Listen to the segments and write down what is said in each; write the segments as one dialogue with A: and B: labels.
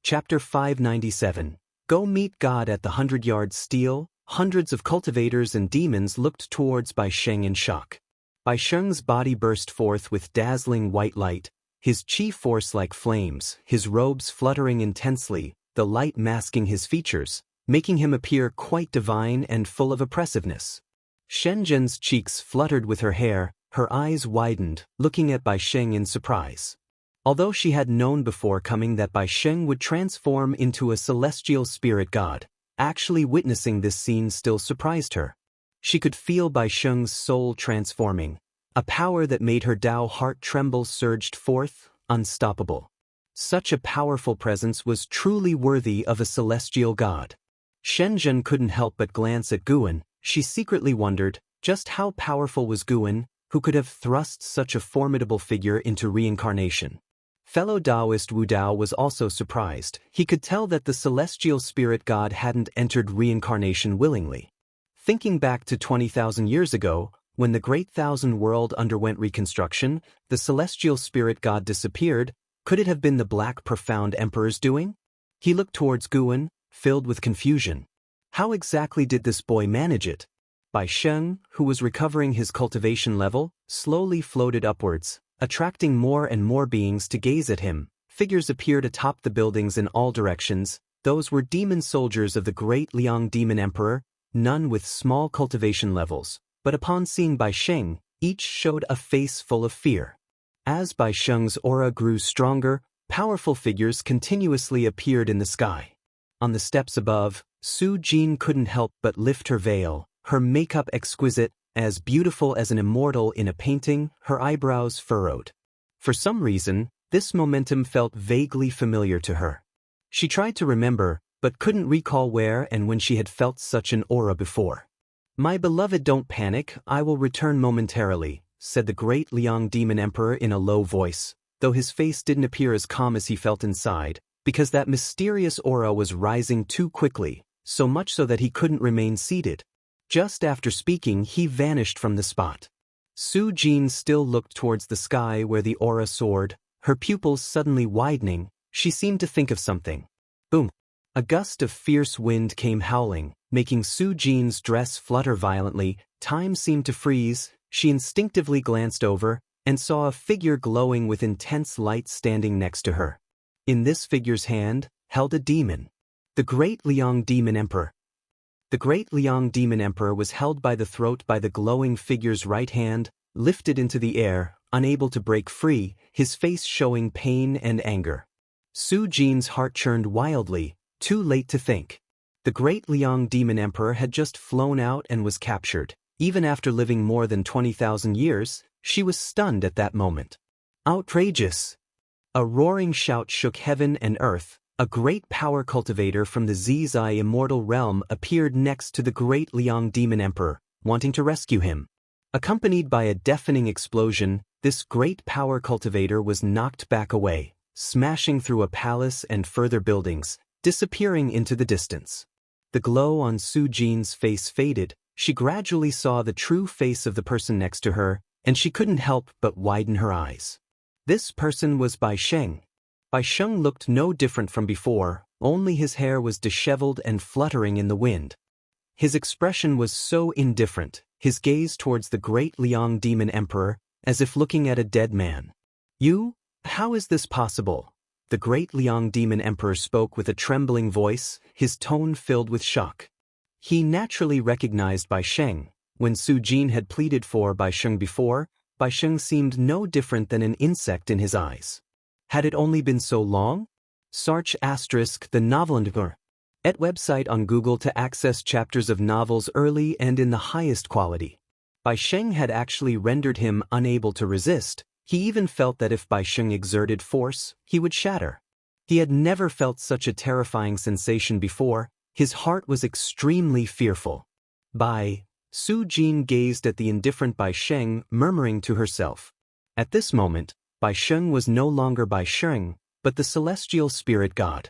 A: Chapter 597. Go meet God at the 100-yard steel. Hundreds of cultivators and demons looked towards Bai Sheng in shock. Bai Sheng's body burst forth with dazzling white light, his chi force like flames, his robes fluttering intensely, the light masking his features, making him appear quite divine and full of oppressiveness. Shen Zhen's cheeks fluttered with her hair, her eyes widened, looking at Bai Sheng in surprise. Although she had known before coming that Bai Sheng would transform into a celestial spirit god, actually witnessing this scene still surprised her. She could feel Bai Sheng's soul transforming. A power that made her Dao heart tremble surged forth, unstoppable. Such a powerful presence was truly worthy of a celestial god. Shen Zhen couldn't help but glance at Guan. She secretly wondered, just how powerful was Guan, who could have thrust such a formidable figure into reincarnation. Fellow Daoist Wu Dao was also surprised. He could tell that the celestial spirit god hadn't entered reincarnation willingly. Thinking back to 20,000 years ago, when the Great Thousand World underwent reconstruction, the celestial spirit god disappeared. Could it have been the Black Profound Emperor's doing? He looked towards Guan, filled with confusion. How exactly did this boy manage it? Bai Sheng, who was recovering his cultivation level, slowly floated upwards, attracting more and more beings to gaze at him. Figures appeared atop the buildings in all directions. Those were demon soldiers of the great Liang Demon Emperor, none with small cultivation levels, but upon seeing Bai Sheng, each showed a face full of fear. As Bai Sheng's aura grew stronger, powerful figures continuously appeared in the sky. On the steps above, Su Jin couldn't help but lift her veil, her makeup exquisite, as beautiful as an immortal in a painting, her eyebrows furrowed. For some reason, this momentum felt vaguely familiar to her. She tried to remember, but couldn't recall where and when she had felt such an aura before. "My beloved, don't panic, I will return momentarily," said the great Liang Demon Emperor in a low voice, though his face didn't appear as calm as he felt inside, because that mysterious aura was rising too quickly, so much so that he couldn't remain seated. Just after speaking, he vanished from the spot. Su Jin still looked towards the sky where the aura soared, her pupils suddenly widening. She seemed to think of something. Boom! A gust of fierce wind came howling, making Su Jin's dress flutter violently. Time seemed to freeze. She instinctively glanced over and saw a figure glowing with intense light standing next to her. In this figure's hand, held a demon. The great Liang Demon Emperor. The great Liang Demon Emperor was held by the throat by the glowing figure's right hand, lifted into the air, unable to break free, his face showing pain and anger. Su Jin's heart churned wildly, too late to think. The great Liang Demon Emperor had just flown out and was captured. Even after living more than 20,000 years, she was stunned at that moment. Outrageous! A roaring shout shook heaven and earth. A great power cultivator from the Zizai immortal realm appeared next to the great Liang Demon Emperor, wanting to rescue him. Accompanied by a deafening explosion, this great power cultivator was knocked back away, smashing through a palace and further buildings, disappearing into the distance. The glow on Su Jin's face faded. She gradually saw the true face of the person next to her, and she couldn't help but widen her eyes. This person was Bai Sheng. Bai Sheng looked no different from before, only his hair was disheveled and fluttering in the wind. His expression was so indifferent, his gaze towards the great Liang Demon Emperor, as if looking at a dead man. "You? How is this possible?" The great Liang Demon Emperor spoke with a trembling voice, his tone filled with shock. He naturally recognized Bai Sheng. When Su Jin had pleaded for Bai Sheng before, Bai Sheng seemed no different than an insect in his eyes. Had it only been so long? Search * the novel at website on Google to access chapters of novels early and in the highest quality. Bai Sheng had actually rendered him unable to resist. He even felt that if Bai Sheng exerted force, he would shatter. He had never felt such a terrifying sensation before. His heart was extremely fearful. Su Jin gazed at the indifferent Bai Sheng, murmuring to herself. At this moment, Bai Sheng was no longer Bai Sheng, but the celestial spirit god.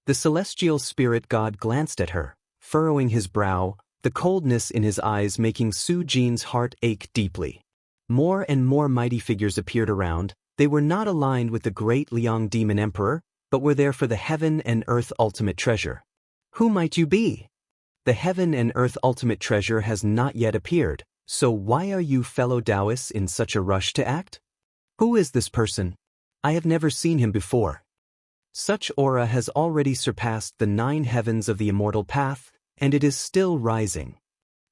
A: The celestial spirit god glanced at her, furrowing his brow, the coldness in his eyes making Su Jin's heart ache deeply. More and more mighty figures appeared around. They were not aligned with the great Liang Demon Emperor, but were there for the heaven and earth ultimate treasure. Who might you be? The heaven and earth ultimate treasure has not yet appeared, so why are you fellow Daoists in such a rush to act? Who is this person? I have never seen him before. Such aura has already surpassed the 9 heavens of the immortal path, and it is still rising.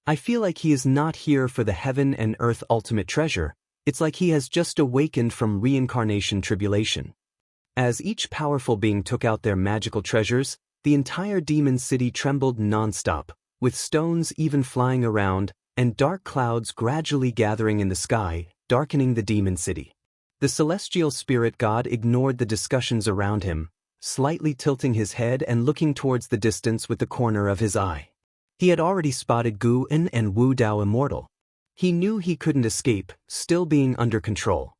A: I feel like he is not here for the heaven and earth ultimate treasure. It's like he has just awakened from reincarnation tribulation. As each powerful being took out their magical treasures, the entire demon city trembled non-stop, with stones even flying around, and dark clouds gradually gathering in the sky, darkening the demon city. The celestial spirit god ignored the discussions around him, slightly tilting his head and looking towards the distance with the corner of his eye. He had already spotted Guan and Wu Dao Immortal. He knew he couldn't escape, still being under control.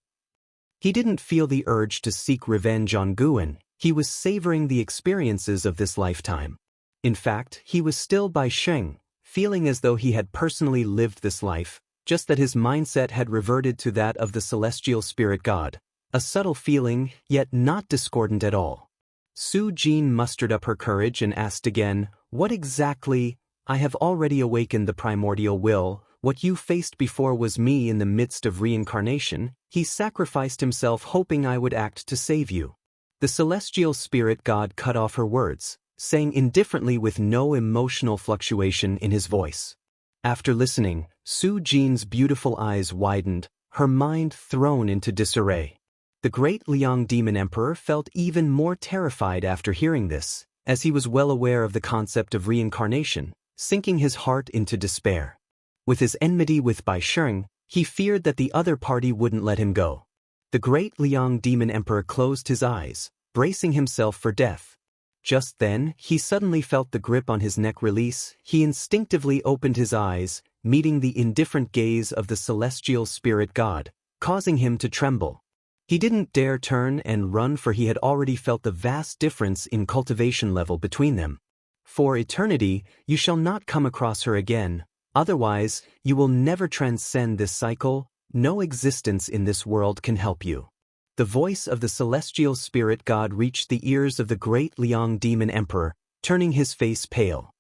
A: He didn't feel the urge to seek revenge on Guan. He was savoring the experiences of this lifetime. In fact, he was still by Sheng, feeling as though he had personally lived this life, just that his mindset had reverted to that of the celestial spirit god, a subtle feeling, yet not discordant at all. Su Jin mustered up her courage and asked again, "What exactly? I have already awakened the primordial will. What you faced before was me in the midst of reincarnation. He sacrificed himself hoping I would act to save you." The celestial spirit god cut off her words, saying indifferently with no emotional fluctuation in his voice. After listening, Su Jin's beautiful eyes widened, her mind thrown into disarray. The great Liang demon emperor felt even more terrified after hearing this, as he was well aware of the concept of reincarnation, sinking his heart into despair. With his enmity with Bai Sheng, he feared that the other party wouldn't let him go. The great Liang demon emperor closed his eyes, bracing himself for death. Just then, he suddenly felt the grip on his neck release. He instinctively opened his eyes, meeting the indifferent gaze of the celestial spirit god, causing him to tremble. He didn't dare turn and run, for he had already felt the vast difference in cultivation level between them. For eternity, you shall not come across her again, otherwise, you will never transcend this cycle. No existence in this world can help you. The voice of the celestial spirit god reached the ears of the great Liang demon emperor, turning his face pale.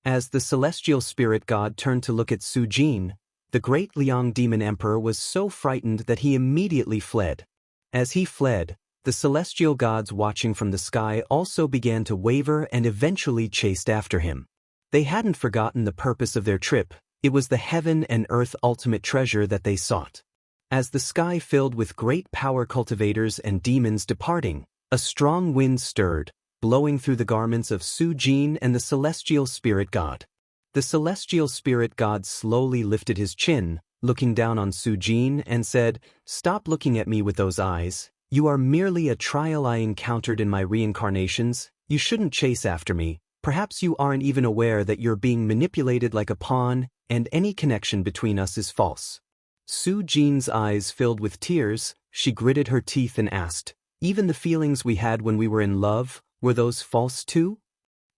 A: As the celestial spirit god turned to look at Su Jin, the great Liang demon emperor was so frightened that he immediately fled. As he fled, the celestial gods watching from the sky also began to waver and eventually chased after him. They hadn't forgotten the purpose of their trip. It was the heaven and earth ultimate treasure that they sought. As the sky filled with great power cultivators and demons departing, a strong wind stirred, blowing through the garments of Su Jin and the celestial spirit god. The celestial spirit god slowly lifted his chin, looking down on Su Jin, and said, "Stop looking at me with those eyes. You are merely a trial I encountered in my reincarnations. You shouldn't chase after me. Perhaps you aren't even aware that you're being manipulated like a pawn, and any connection between us is false." Su Jin's eyes filled with tears. She gritted her teeth and asked, "Even the feelings we had when we were in love, were those false too?"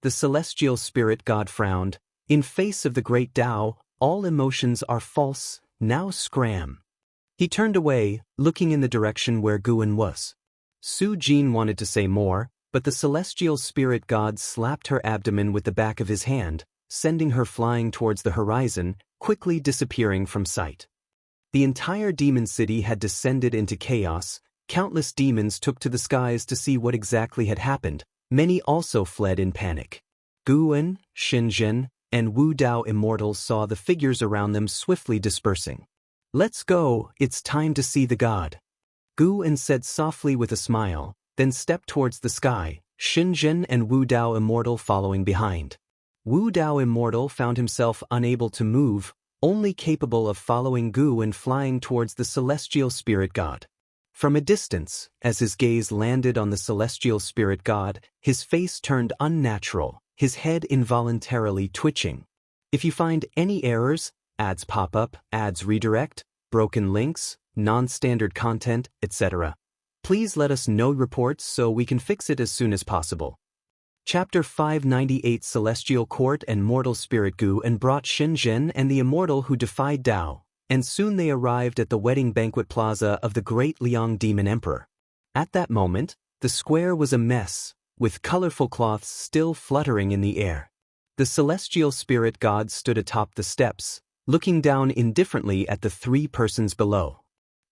A: The celestial spirit god frowned. "In face of the great Tao, all emotions are false. Now scram." He turned away, looking in the direction where Guan was. Su Jin wanted to say more, but the celestial spirit god slapped her abdomen with the back of his hand, sending her flying towards the horizon, quickly disappearing from sight. The entire demon city had descended into chaos. Countless demons took to the skies to see what exactly had happened. Many also fled in panic. Guan, Xianxia, and Wu Dao Immortal saw the figures around them swiftly dispersing. "Let's go, it's time to see the god," Guan said softly with a smile, then stepped towards the sky, Xianxia and Wu Dao Immortal following behind. Wu Dao Immortal found himself unable to move, only capable of following Gu and flying towards the celestial spirit god. From a distance, as his gaze landed on the celestial spirit god, his face turned unnatural, his head involuntarily twitching. If you find any errors, ads pop up, ads redirect, broken links, non-standard content, etc., please let us know reports so we can fix it as soon as possible. Chapter 598 Celestial Court and Mortal Spirit Gu and brought Xianxia and the Immortal who defied Tao, and soon they arrived at the wedding banquet plaza of the great Liang demon emperor. At that moment, the square was a mess. with colorful cloths still fluttering in the air. The celestial spirit god stood atop the steps, looking down indifferently at the three persons below.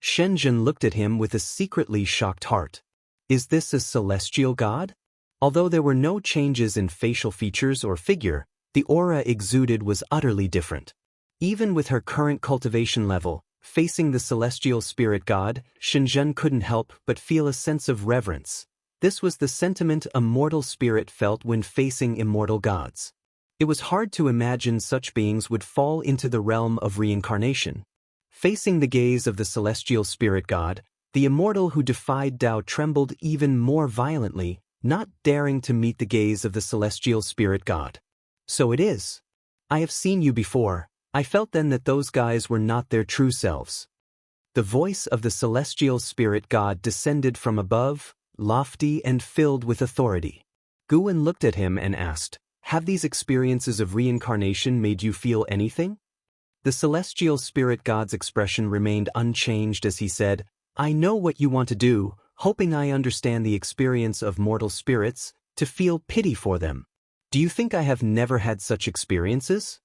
A: Shenzhen looked at him with a secretly shocked heart. Is this a celestial god? Although there were no changes in facial features or figure, the aura exuded was utterly different. Even with her current cultivation level, facing the celestial spirit god, Shenzhen couldn't help but feel a sense of reverence. This was the sentiment a mortal spirit felt when facing immortal gods. It was hard to imagine such beings would fall into the realm of reincarnation. Facing the gaze of the celestial spirit god, the immortal who defied Dao trembled even more violently, not daring to meet the gaze of the celestial spirit god. So it is. I have seen you before. I felt then that those guys were not their true selves. The voice of the celestial spirit god descended from above, lofty and filled with authority. Guwen looked at him and asked, "Have these experiences of reincarnation made you feel anything?" The celestial spirit god's expression remained unchanged as he said, "I know what you want to do, hoping I understand the experience of mortal spirits, to feel pity for them. Do you think I have never had such experiences?"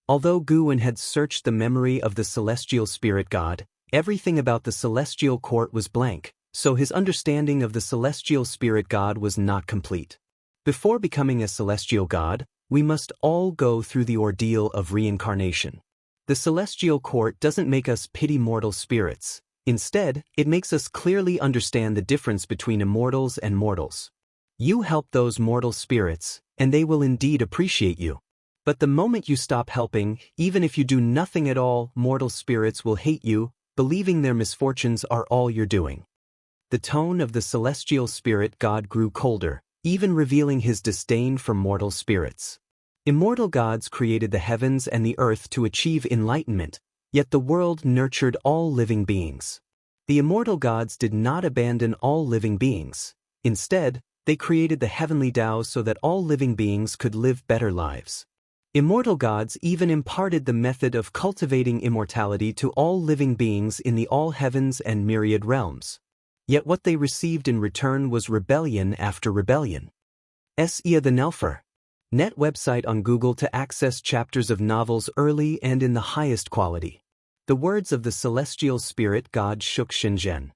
A: Although Guwen had searched the memory of the celestial spirit god, everything about the celestial court was blank, so his understanding of the celestial spirit god was not complete. Before becoming a celestial god, we must all go through the ordeal of reincarnation. The celestial court doesn't make us pity mortal spirits. Instead, it makes us clearly understand the difference between immortals and mortals. You help those mortal spirits, and they will indeed appreciate you. But the moment you stop helping, even if you do nothing at all, mortal spirits will hate you, believing their misfortunes are all you're doing. The tone of the celestial spirit god grew colder, even revealing his disdain for mortal spirits. Immortal gods created the heavens and the earth to achieve enlightenment, yet the world nurtured all living beings. The immortal gods did not abandon all living beings. Instead, they created the heavenly Tao so that all living beings could live better lives. Immortal gods even imparted the method of cultivating immortality to all living beings in the all heavens and myriad realms. Yet what they received in return was rebellion after rebellion. Sia the Nelfer. Net website on Google to access chapters of novels early and in the highest quality. The words of the celestial spirit god shook Shenzhen.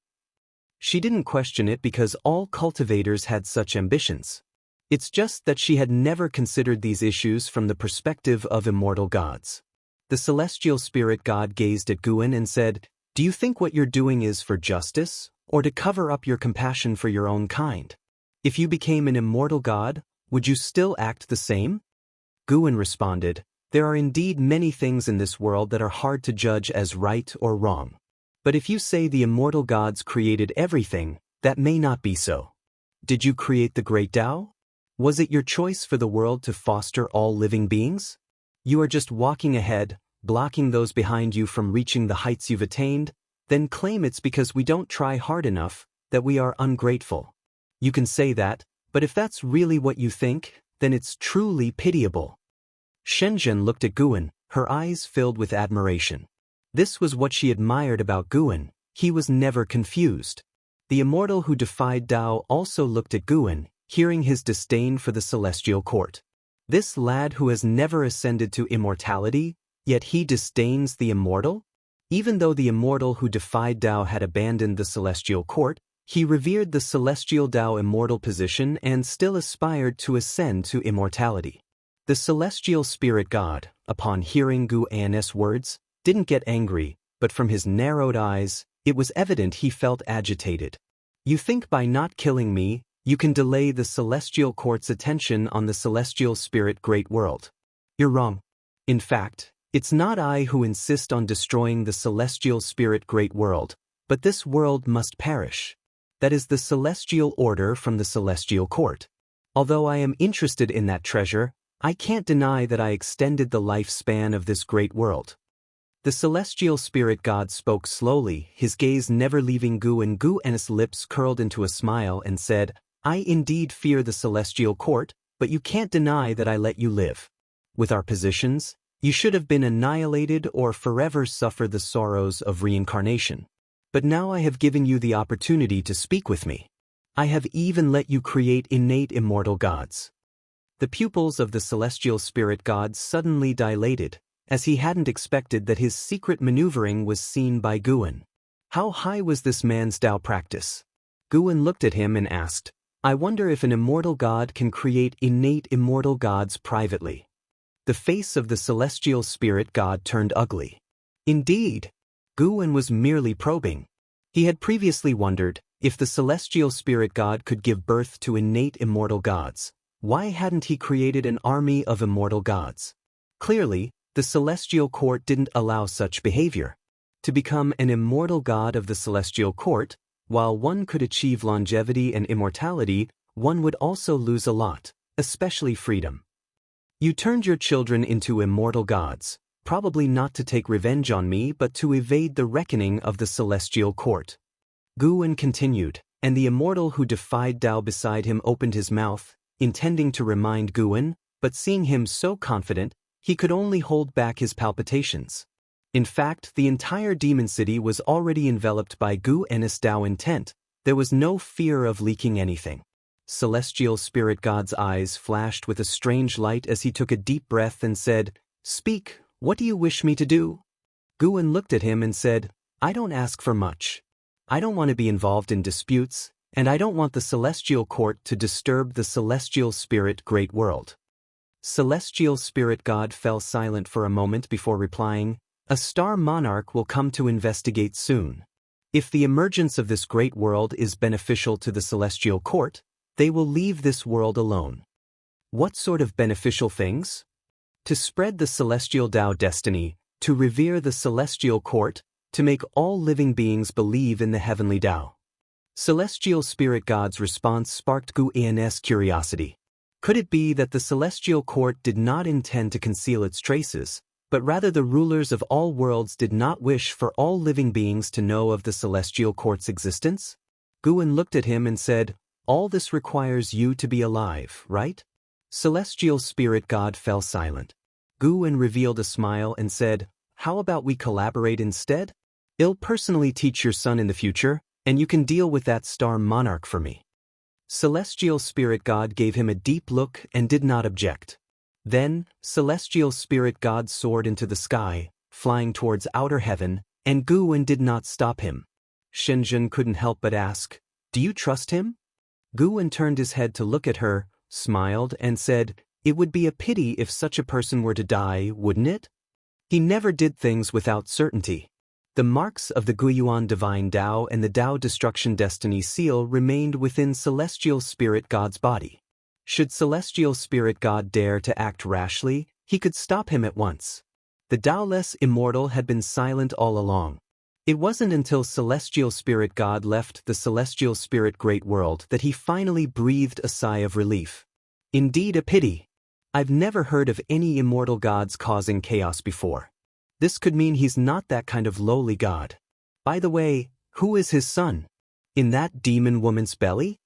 A: She didn't question it because all cultivators had such ambitions. It's just that she had never considered these issues from the perspective of immortal gods. The celestial spirit god gazed at Guwen and said, "Do you think what you're doing is for justice, or to cover up your compassion for your own kind? If you became an immortal god, would you still act the same?" Guwen responded, "There are indeed many things in this world that are hard to judge as right or wrong. But if you say the immortal gods created everything, that may not be so. Did you create the great Tao? Was it your choice for the world to foster all living beings? You are just walking ahead, blocking those behind you from reaching the heights you've attained, then claim it's because we don't try hard enough, that we are ungrateful. You can say that, but if that's really what you think, then it's truly pitiable." Shenzhen looked at Guwen, her eyes filled with admiration. This was what she admired about Guwen. He was never confused. The immortal who defied Dao also looked at Guwen, hearing his disdain for the celestial court. This lad who has never ascended to immortality, yet he disdains the immortal? Even though the immortal who defied Dao had abandoned the celestial court, he revered the celestial Dao immortal position and still aspired to ascend to immortality. The celestial spirit god, upon hearing Guwen's words, didn't get angry, but from his narrowed eyes, it was evident he felt agitated. "You think by not killing me, you can delay the celestial court's attention on the celestial spirit great world. You're wrong. In fact, it's not I who insist on destroying the celestial spirit great world, but this world must perish. That is the celestial order from the celestial court. Although I am interested in that treasure, I can't deny that I extended the lifespan of this great world." The celestial spirit god spoke slowly, his gaze never leaving Guwen. Guwen's lips curled into a smile and said, "I indeed fear the celestial court, but you can't deny that I let you live. With our positions, you should have been annihilated or forever suffer the sorrows of reincarnation. But now I have given you the opportunity to speak with me. I have even let you create innate immortal gods." The pupils of the celestial spirit god suddenly dilated, as he hadn't expected that his secret maneuvering was seen by Guan. How high was this man's Tao practice? Guan looked at him and asked, "I wonder if an immortal god can create innate immortal gods privately." The face of the celestial spirit god turned ugly. Indeed, Guan was merely probing. He had previously wondered, if the celestial spirit god could give birth to innate immortal gods, why hadn't he created an army of immortal gods? Clearly, the celestial court didn't allow such behavior. To become an immortal god of the celestial court, while one could achieve longevity and immortality, one would also lose a lot, especially freedom. You turned your children into immortal gods, probably not to take revenge on me but to evade the reckoning of the celestial court. Guan continued, and the immortal who defied Tao beside him opened his mouth, intending to remind Guan, but seeing him so confident, he could only hold back his palpitations. In fact, the entire demon city was already enveloped by Guan's Tao intent. There was no fear of leaking anything. Celestial spirit god's eyes flashed with a strange light as he took a deep breath and said, "Speak, what do you wish me to do?" Guan looked at him and said, "I don't ask for much. I don't want to be involved in disputes, and I don't want the celestial court to disturb the celestial spirit great world." Celestial spirit god fell silent for a moment before replying, "A star monarch will come to investigate soon. If the emergence of this great world is beneficial to the celestial court, they will leave this world alone." What sort of beneficial things? To spread the celestial Tao destiny, to revere the celestial court, to make all living beings believe in the heavenly Tao. Celestial spirit god's response sparked Guan's curiosity. Could it be that the celestial court did not intend to conceal its traces, but rather the rulers of all worlds did not wish for all living beings to know of the celestial court's existence? Guan looked at him and said, "All this requires you to be alive, right?" Celestial spirit god fell silent. Guan revealed a smile and said, "How about we collaborate instead? I'll personally teach your son in the future, and you can deal with that star monarch for me." Celestial spirit god gave him a deep look and did not object. Then, celestial spirit god soared into the sky, flying towards outer heaven, and Guan did not stop him. Xianxia couldn't help but ask, "Do you trust him?" Guan turned his head to look at her, smiled, and said, "It would be a pity if such a person were to die, wouldn't it?" He never did things without certainty. The marks of the Guiyuan divine Tao and the Tao destruction destiny seal remained within celestial spirit god's body. Should celestial spirit god dare to act rashly, he could stop him at once. The Taoless immortal had been silent all along. It wasn't until celestial spirit god left the celestial spirit great world that he finally breathed a sigh of relief. Indeed a pity. I've never heard of any immortal gods causing chaos before. This could mean he's not that kind of lowly god. By the way, who is his son? In that demon woman's belly?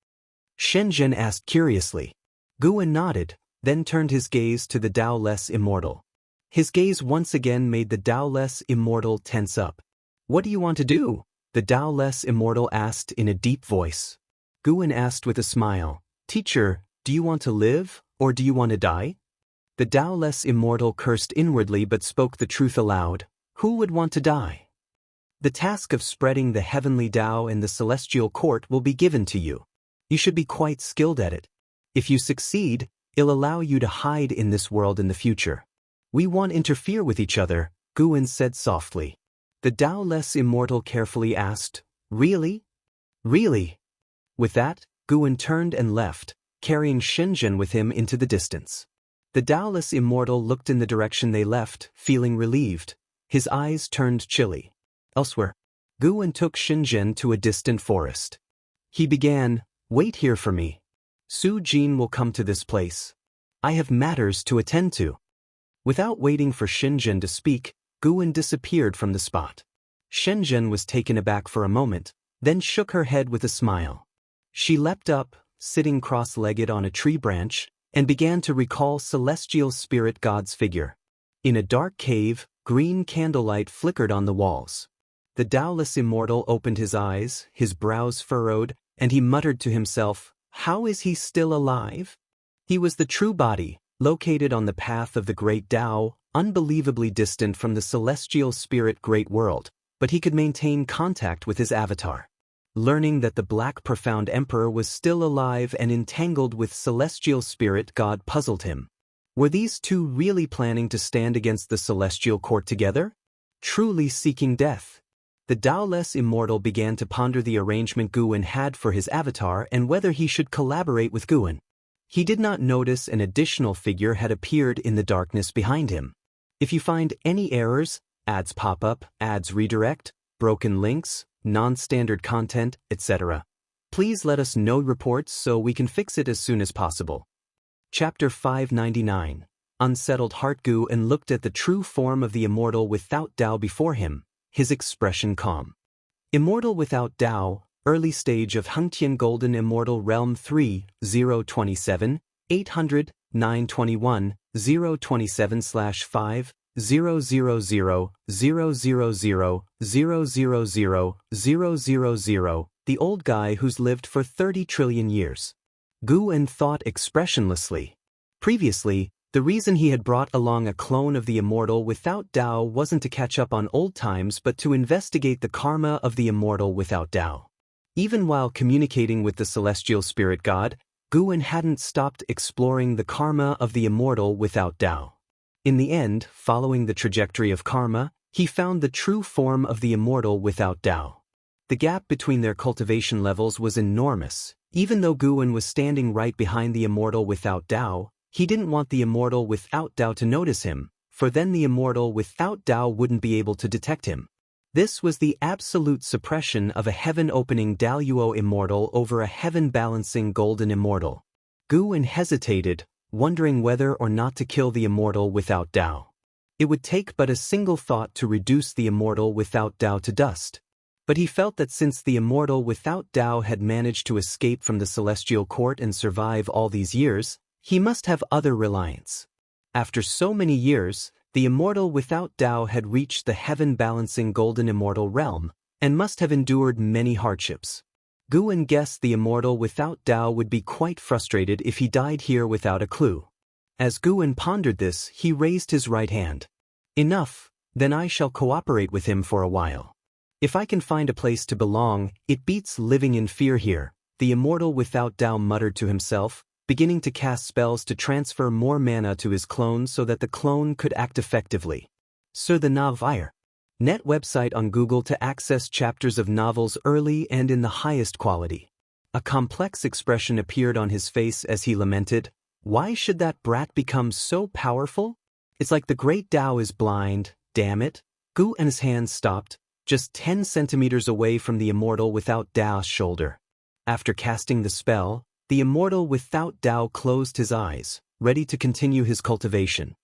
A: Xianxia asked curiously. Guan nodded, then turned his gaze to the Taoless immortal. His gaze once again made the Taoless immortal tense up. "What do you want to do?" the Taoless immortal asked in a deep voice. Guan asked with a smile, "Teacher, do you want to live, or do you want to die?" The Taoless immortal cursed inwardly but spoke the truth aloud. Who would want to die? The task of spreading the heavenly Tao and the celestial court will be given to you. You should be quite skilled at it. If you succeed, it'll allow you to hide in this world in the future. We won't interfere with each other, Guan said softly. The Taoless immortal carefully asked, "Really? Really?" With that, Guan turned and left, carrying Xianxia with him into the distance. The Taoless immortal looked in the direction they left, feeling relieved. His eyes turned chilly. Elsewhere, Guan took Xianxia to a distant forest. He began, "Wait here for me. Su Jin will come to this place. I have matters to attend to." Without waiting for Xianxia to speak, Guan disappeared from the spot. Xianxia was taken aback for a moment, then shook her head with a smile. She leapt up, sitting cross-legged on a tree branch, and began to recall celestial spirit god's figure. In a dark cave, green candlelight flickered on the walls. The Taoless immortal opened his eyes, his brows furrowed, and he muttered to himself, "How is he still alive?" He was the true body, located on the path of the great Tao, unbelievably distant from the celestial spirit great world, but he could maintain contact with his avatar. Learning that the Black Profound Emperor was still alive and entangled with celestial spirit God puzzled him. Were these two really planning to stand against the celestial court together? Truly seeking death? The Daoless Immortal began to ponder the arrangement Guwen had for his avatar and whether he should collaborate with Guwen. He did not notice an additional figure had appeared in the darkness behind him. If you find any errors, ads pop up, ads redirect, broken links, non-standard content, etc., please let us know reports so we can fix it as soon as possible. Chapter 599. Unsettled Heart. Guwen looked at the true form of the Immortal without Tao before him, his expression calm. Immortal without Tao, early stage of Hengtian Golden Immortal Realm 3, 027, 800, 921, 027/5, 000, 000, 000, 000, the old guy who's lived for 30 trillion years. Guwen thought expressionlessly. Previously, the reason he had brought along a clone of the Immortal without Tao wasn't to catch up on old times but to investigate the karma of the Immortal without Tao. Even while communicating with the celestial spirit god, Guwen hadn't stopped exploring the karma of the Immortal without Tao. In the end, following the trajectory of karma, he found the true form of the Immortal without Tao. The gap between their cultivation levels was enormous. Even though Guwen was standing right behind the Immortal without Tao, he didn't want the Immortal without Tao to notice him, for then the Immortal without Tao wouldn't be able to detect him. This was the absolute suppression of a heaven-opening Daoist Immortal over a heaven-balancing Golden Immortal. Guwen hesitated, wondering whether or not to kill the Immortal without Tao. It would take but a single thought to reduce the Immortal without Tao to dust. But he felt that since the Immortal without Tao had managed to escape from the celestial court and survive all these years, he must have other reliance. After so many years, the Immortal without Tao had reached the heaven-balancing Golden Immortal realm, and must have endured many hardships. Guwen guessed the Immortal without Tao would be quite frustrated if he died here without a clue. As Guwen pondered this, he raised his right hand. Enough, then I shall cooperate with him for a while. If I can find a place to belong, it beats living in fear here, the Immortal without Tao muttered to himself, beginning to cast spells to transfer more mana to his clone so that the clone could act effectively. Sur the Navire. Net website on Google to access chapters of novels early and in the highest quality. A complex expression appeared on his face as he lamented, "Why should that brat become so powerful? It's like the great Tao is blind, damn it." Guwen's hand stopped, just 10 centimeters away from the Immortal without Tao's shoulder. After casting the spell, the Immortal without Tao closed his eyes, ready to continue his cultivation.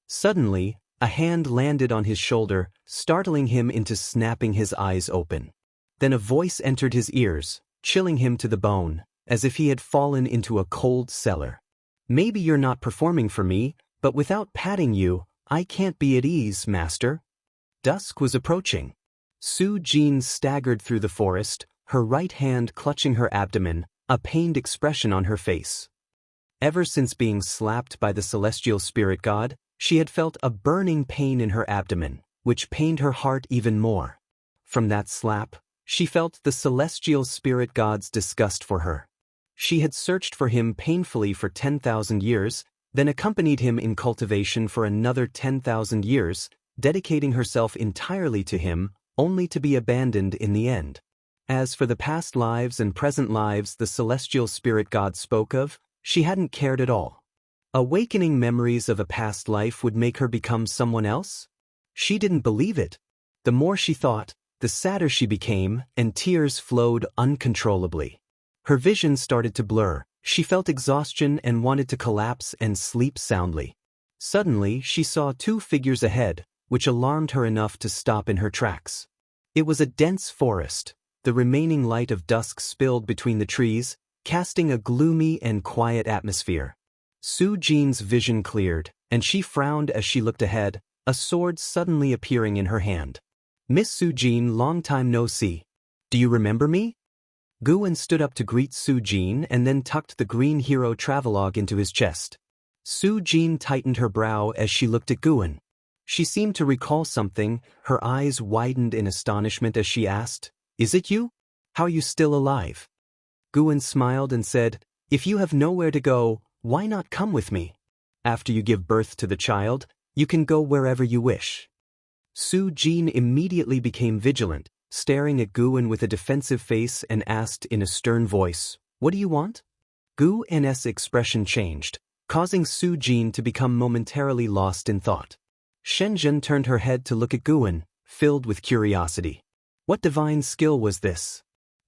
A: Suddenly, a hand landed on his shoulder, startling him into snapping his eyes open. Then a voice entered his ears, chilling him to the bone, as if he had fallen into a cold cellar. "Maybe you're not performing for me, but without patting you, I can't be at ease, master." Dusk was approaching. Su Jin staggered through the forest, her right hand clutching her abdomen, a pained expression on her face. Ever since being slapped by the celestial spirit god, she had felt a burning pain in her abdomen, which pained her heart even more. From that slap, she felt the celestial spirit god's disgust for her. She had searched for him painfully for 10,000 years, then accompanied him in cultivation for another 10,000 years, dedicating herself entirely to him, only to be abandoned in the end. As for the past lives and present lives the celestial spirit god spoke of, she hadn't cared at all. Awakening memories of a past life would make her become someone else? She didn't believe it. The more she thought, the sadder she became, and tears flowed uncontrollably. Her vision started to blur, she felt exhaustion and wanted to collapse and sleep soundly. Suddenly, she saw 2 figures ahead, which alarmed her enough to stop in her tracks. It was a dense forest. The remaining light of dusk spilled between the trees, casting a gloomy and quiet atmosphere. Su Jin's vision cleared, and she frowned as she looked ahead, a sword suddenly appearing in her hand. "Miss Su Jin, long time no see. Do you remember me?" Guwen stood up to greet Su Jin and then tucked the Green Hero travelogue into his chest. Su Jin tightened her brow as she looked at Guwen. She seemed to recall something, her eyes widened in astonishment as she asked, "Is it you? How are you still alive?" Guwen smiled and said, "If you have nowhere to go, why not come with me? After you give birth to the child, you can go wherever you wish." Su Jin immediately became vigilant, staring at Guwen with a defensive face and asked in a stern voice, "What do you want?" Guwen's expression changed, causing Su Jin to become momentarily lost in thought. Xianxia turned her head to look at Guwen, filled with curiosity. What divine skill was this?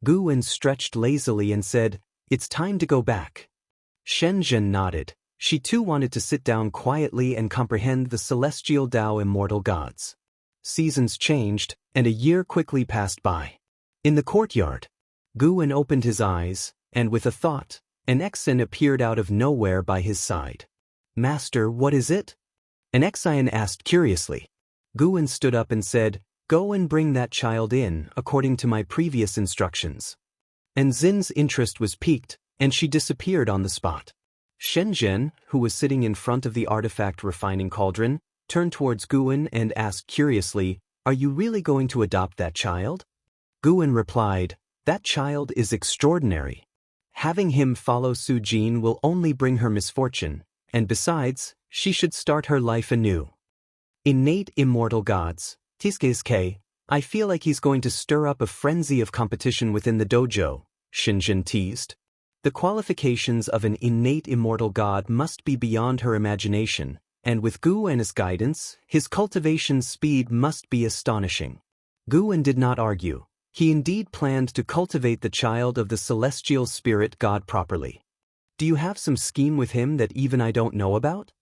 A: Guwen stretched lazily and said, "It's time to go back." Xianxia nodded. She too wanted to sit down quietly and comprehend the celestial Dao immortal gods. Seasons changed, and a year quickly passed by. In the courtyard, Guwen opened his eyes, and with a thought, an Exan appeared out of nowhere by his side. "Master, what is it?" An Exan asked curiously. Guwen stood up and said, "Go and bring that child in, according to my previous instructions." And Zin's interest was piqued, and she disappeared on the spot. Xianxia, who was sitting in front of the artifact refining cauldron, turned towards Guwen and asked curiously, "Are you really going to adopt that child?" Guwen replied, "That child is extraordinary. Having him follow Su Jin will only bring her misfortune, and besides, she should start her life anew." Innate immortal gods, Tiskes, I feel like he's going to stir up a frenzy of competition within the dojo, Xianxia teased. The qualifications of an innate immortal god must be beyond her imagination, and with Guwen's guidance, his cultivation speed must be astonishing. Guwen did not argue. He indeed planned to cultivate the child of the celestial spirit god properly. "Do you have some scheme with him that even I don't know about?"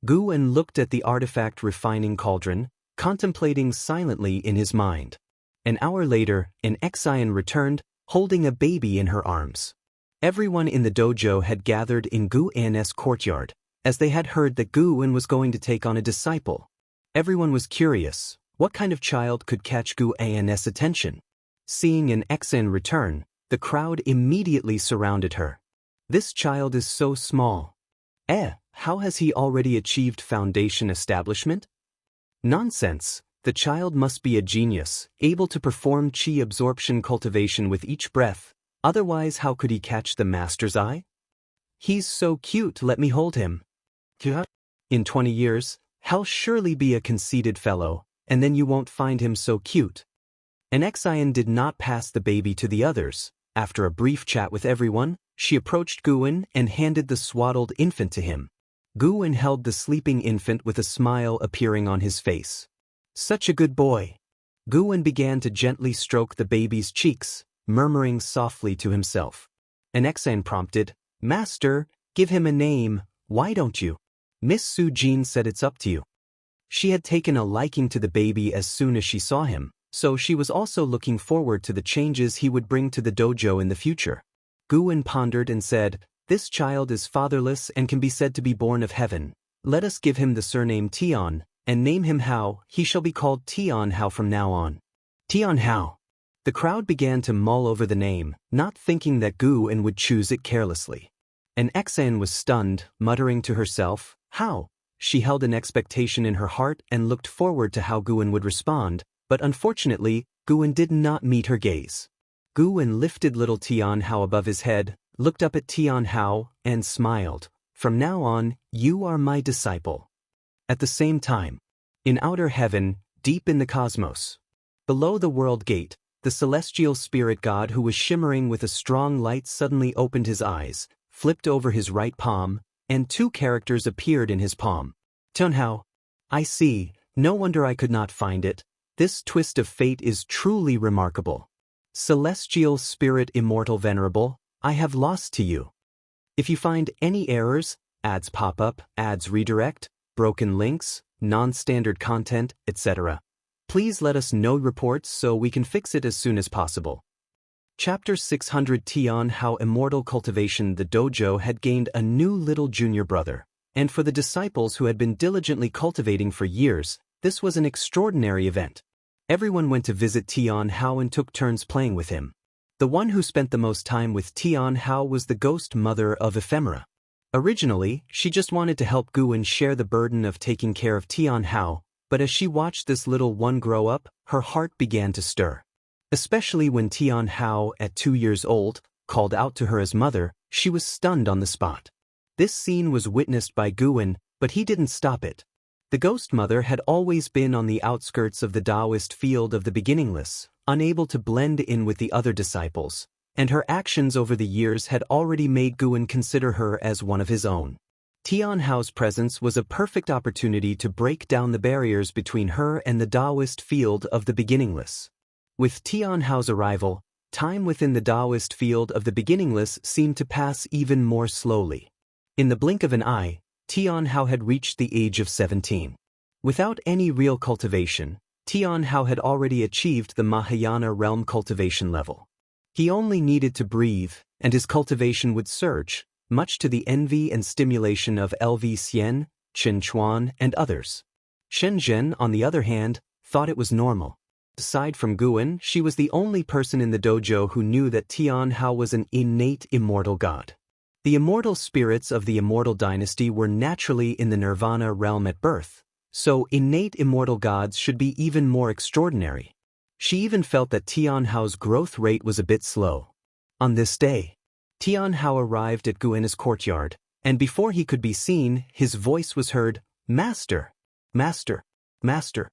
A: Guwen looked at the artifact refining cauldron, contemplating silently in his mind. An hour later, an Exan returned, holding a baby in her arms. Everyone in the dojo had gathered in Guwen's courtyard, as they had heard that Guwen was going to take on a disciple. Everyone was curious, what kind of child could catch Guwen's attention? Seeing an Exan return, the crowd immediately surrounded her. "This child is so small. How has he already achieved foundation establishment?" "Nonsense, the child must be a genius, able to perform chi absorption cultivation with each breath, otherwise how could he catch the master's eye?" "He's so cute, let me hold him." "In 20 years, he'll surely be a conceited fellow, and then you won't find him so cute." An Exan did not pass the baby to the others. After a brief chat with everyone, she approached Guwen and handed the swaddled infant to him. Guwen held the sleeping infant with a smile appearing on his face. "Such a good boy." Guwen began to gently stroke the baby's cheeks, murmuring softly to himself. An Exan prompted, "Master, give him a name, why don't you?" Miss Su Jin said, "It's up to you." She had taken a liking to the baby as soon as she saw him, so she was also looking forward to the changes he would bring to the dojo in the future. Guwen pondered and said, "This child is fatherless and can be said to be born of heaven. Let us give him the surname Tian, and name him Hao. He shall be called Tian Hao from now on." Tian Hao. The crowd began to mull over the name, not thinking that Guwen would choose it carelessly. An Exan was stunned, muttering to herself, "How?" She held an expectation in her heart and looked forward to how Guwen would respond, but unfortunately, Guwen did not meet her gaze. Guwen lifted little Tian Hao above his head, looked up at Tian Hao, and smiled. "From now on, you are my disciple." At the same time, in outer heaven, deep in the cosmos, below the world gate, the celestial spirit god who was shimmering with a strong light suddenly opened his eyes, flipped over his right palm, and 2 characters appeared in his palm. "Tianhao. I see, no wonder I could not find it. This twist of fate is truly remarkable. Celestial spirit immortal venerable, I have lost to you. If you find any errors, ads pop up, ads redirect, broken links, non-standard content, etc., please let us know reports so we can fix it as soon as possible." Chapter 600 Tian Hao Immortal Cultivation. The dojo had gained a new little junior brother, and for the disciples who had been diligently cultivating for years, this was an extraordinary event. Everyone went to visit Tian Hao and took turns playing with him. The one who spent the most time with Tian Hao was the ghost mother of Ephemera. Originally, she just wanted to help Guwen share the burden of taking care of Tian Hao, but as she watched this little one grow up, her heart began to stir. Especially when Tian Hao, at 2 years old, called out to her as mother, she was stunned on the spot. This scene was witnessed by Guwen, but he didn't stop it. The ghost mother had always been on the outskirts of the Daoist field of the beginningless, unable to blend in with the other disciples, and her actions over the years had already made Guwen consider her as one of his own. Tian Hao's presence was a perfect opportunity to break down the barriers between her and the Daoist field of the beginningless. With Tian Hao's arrival, time within the Daoist field of the beginningless seemed to pass even more slowly. In the blink of an eye, Tian Hao had reached the age of 17. Without any real cultivation, Tian Hao had already achieved the Mahayana realm cultivation level. He only needed to breathe, and his cultivation would surge, much to the envy and stimulation of LV Xian, Chen Chuan, and others. Shen Zhen, on the other hand, thought it was normal. Aside from Guwen, she was the only person in the dojo who knew that Tian Hao was an innate immortal god. The immortal spirits of the immortal dynasty were naturally in the nirvana realm at birth, so innate immortal gods should be even more extraordinary. She even felt that Tian Hao's growth rate was a bit slow. On this day, Tian Hao arrived at Guwen's courtyard, and before he could be seen, his voice was heard, "Master! Master! Master!"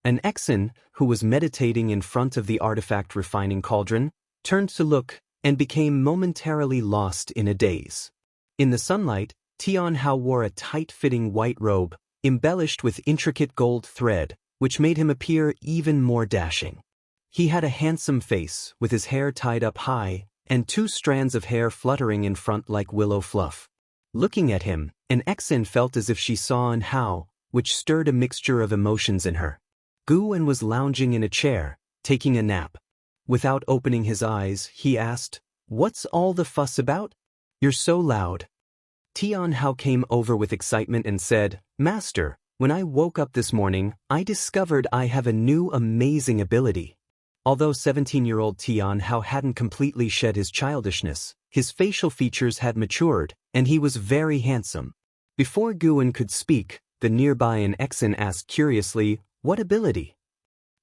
A: An Exin, who was meditating in front of the artifact refining cauldron, turned to look and became momentarily lost in a daze. In the sunlight, Tian Hao wore a tight-fitting white robe, embellished with intricate gold thread, which made him appear even more dashing. He had a handsome face, with his hair tied up high, and 2 strands of hair fluttering in front like willow fluff. Looking at him, an Exin felt as if she saw an Hao, which stirred a mixture of emotions in her. Guwen was lounging in a chair, taking a nap. Without opening his eyes, he asked, "What's all the fuss about? You're so loud." Tian Hao came over with excitement and said, "Master, when I woke up this morning, I discovered I have a new amazing ability." Although 17-year-old Tian Hao hadn't completely shed his childishness, his facial features had matured, and he was very handsome. Before Guwen could speak, the nearby an Exin asked curiously, "What ability?"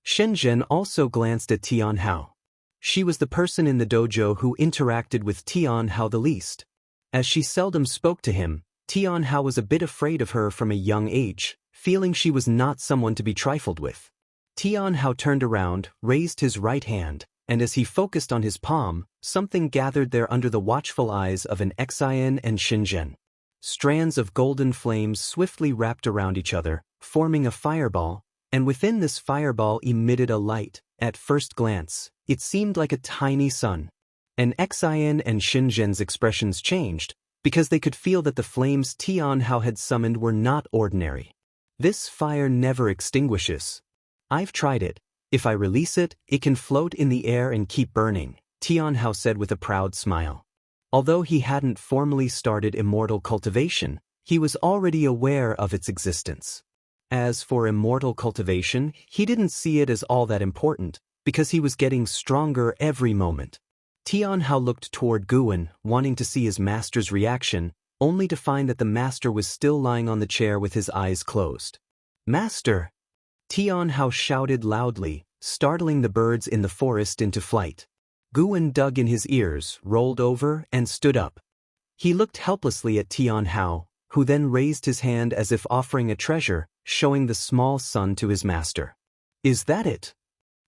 A: Shen Zhen also glanced at Tian Hao. She was the person in the dojo who interacted with Tian Hao the least. As she seldom spoke to him, Tian Hao was a bit afraid of her from a young age, feeling she was not someone to be trifled with. Tian Hao turned around, raised his right hand, and as he focused on his palm, something gathered there under the watchful eyes of an Xian and Xinzhen. Strands of golden flames swiftly wrapped around each other, forming a fireball, and within this fireball emitted a light. At first glance, it seemed like a tiny sun. An Xian and Xinzhen's expressions changed, because they could feel that the flames Tian Hao had summoned were not ordinary. "This fire never extinguishes. I've tried it. If I release it, it can float in the air and keep burning," Tian Hao said with a proud smile. Although he hadn't formally started immortal cultivation, he was already aware of its existence. As for immortal cultivation, he didn't see it as all that important, because he was getting stronger every moment. Tian Hao looked toward Guwen, wanting to see his master's reaction, only to find that the master was still lying on the chair with his eyes closed. "Master!" Tian Hao shouted loudly, startling the birds in the forest into flight. Guwen dug in his ears, rolled over, and stood up. He looked helplessly at Tian Hao, who then raised his hand as if offering a treasure, showing the small sun to his master. "Is that it?"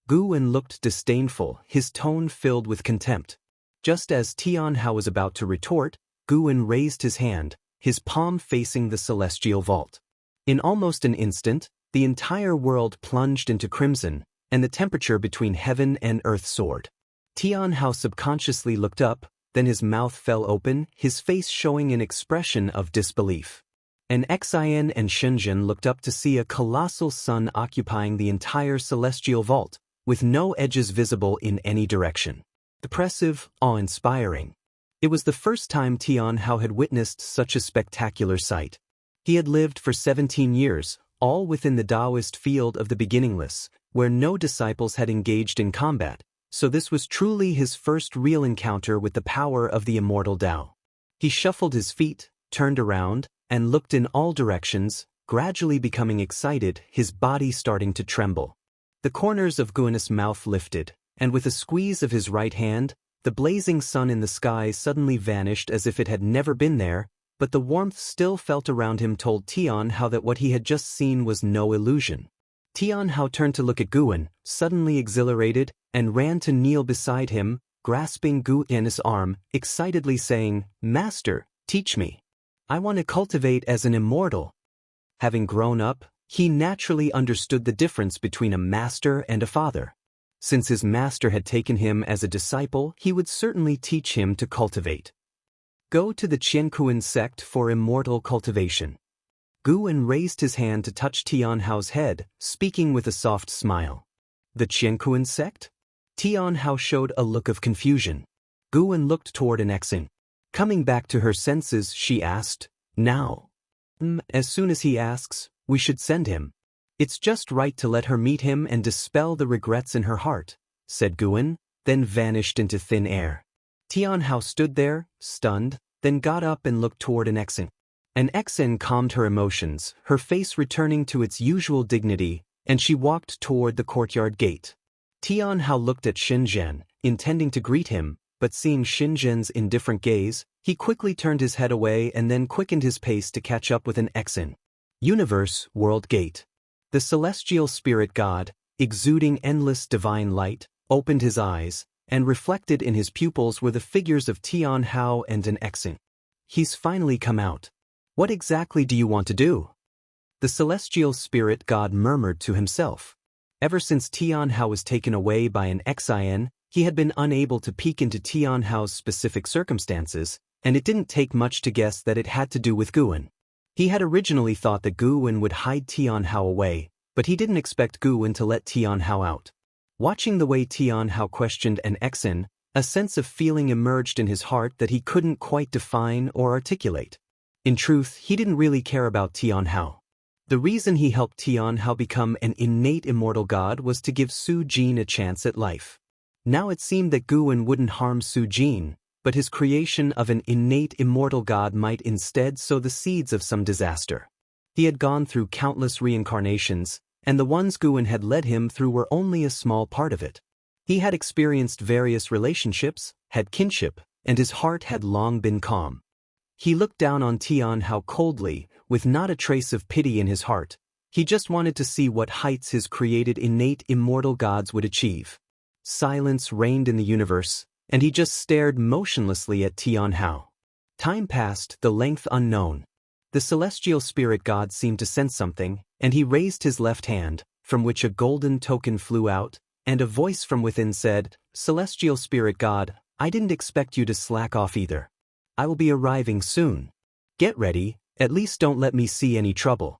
A: Guwen looked disdainful, his tone filled with contempt. Just as Tian Hao was about to retort, Guwen raised his hand, his palm facing the celestial vault. In almost an instant, the entire world plunged into crimson, and the temperature between heaven and earth soared. Tian Hao subconsciously looked up, then his mouth fell open, his face showing an expression of disbelief. An Xian and Shenzhen looked up to see a colossal sun occupying the entire celestial vault, with no edges visible in any direction. Impressive, awe-inspiring. It was the first time Tian Hao had witnessed such a spectacular sight. He had lived for 17 years, all within the Daoist field of the beginningless, where no disciples had engaged in combat, So this was truly his first real encounter with the power of the immortal Tao. He shuffled his feet, turned around, and looked in all directions, gradually becoming excited, his body starting to tremble. The corners of Guan's mouth lifted, and with a squeeze of his right hand, the blazing sun in the sky suddenly vanished as if it had never been there, but the warmth still felt around him told Tian Hao that what he had just seen was no illusion. Tian Hao turned to look at Guan, suddenly exhilarated, and ran to kneel beside him, grasping Guan's arm, excitedly saying, "Master, teach me. I want to cultivate as an immortal." Having grown up, he naturally understood the difference between a master and a father. Since his master had taken him as a disciple, he would certainly teach him to cultivate. Go to the Qianquan sect for immortal cultivation. Guan raised his hand to touch Tian Hao's head, speaking with a soft smile. The Qianquan sect? Tian Hao showed a look of confusion. Guan looked toward an Exin. Coming back to her senses, she asked, "Now?" As soon as he asks, we should send him. It's just right to let her meet him and dispel the regrets in her heart, said Guan, then vanished into thin air. Tian Hao stood there, stunned, then got up and looked toward an Exin. An Exin calmed her emotions, her face returning to its usual dignity, and she walked toward the courtyard gate. Tian Hao looked at Xinzhen, intending to greet him, but seeing Xinzhen's indifferent gaze, he quickly turned his head away and then quickened his pace to catch up with an Exin. Universe World Gate. The celestial spirit god, exuding endless divine light, opened his eyes, and reflected in his pupils were the figures of Tian Hao and an Exin. He's finally come out. What exactly do you want to do? The celestial spirit god murmured to himself. Ever since Tian Hao was taken away by an Xin, he had been unable to peek into Tian Hao's specific circumstances, and it didn't take much to guess that it had to do with Guan. He had originally thought that Guan would hide Tian Hao away, but he didn't expect Guan to let Tian Hao out. Watching the way Tian Hao questioned an Exin, a sense of feeling emerged in his heart that he couldn't quite define or articulate. In truth, he didn't really care about Tian Hao. The reason he helped Tian Hao become an innate immortal god was to give Su Jin a chance at life. Now it seemed that Guan wouldn't harm Su Jin, but his creation of an innate immortal god might instead sow the seeds of some disaster. He had gone through countless reincarnations, and the ones Guan had led him through were only a small part of it. He had experienced various relationships, had kinship, and his heart had long been calm. He looked down on Tian Hao coldly, with not a trace of pity in his heart. He just wanted to see what heights his created innate immortal gods would achieve. Silence reigned in the universe, and he just stared motionlessly at Tian Hao. Time passed, the length unknown. The celestial spirit god seemed to sense something, and he raised his left hand, from which a golden token flew out, and a voice from within said, "Celestial spirit god, I didn't expect you to slack off either. I will be arriving soon. Get ready, at least don't let me see any trouble."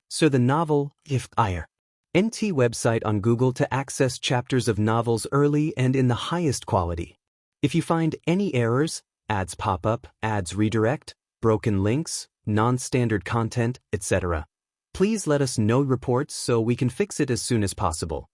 A: So the novel, If Ire. NT website on Google to access chapters of novels early and in the highest quality. If you find any errors, ads pop up, ads redirect, broken links, non-standard content, etc., please let us know reports so we can fix it as soon as possible.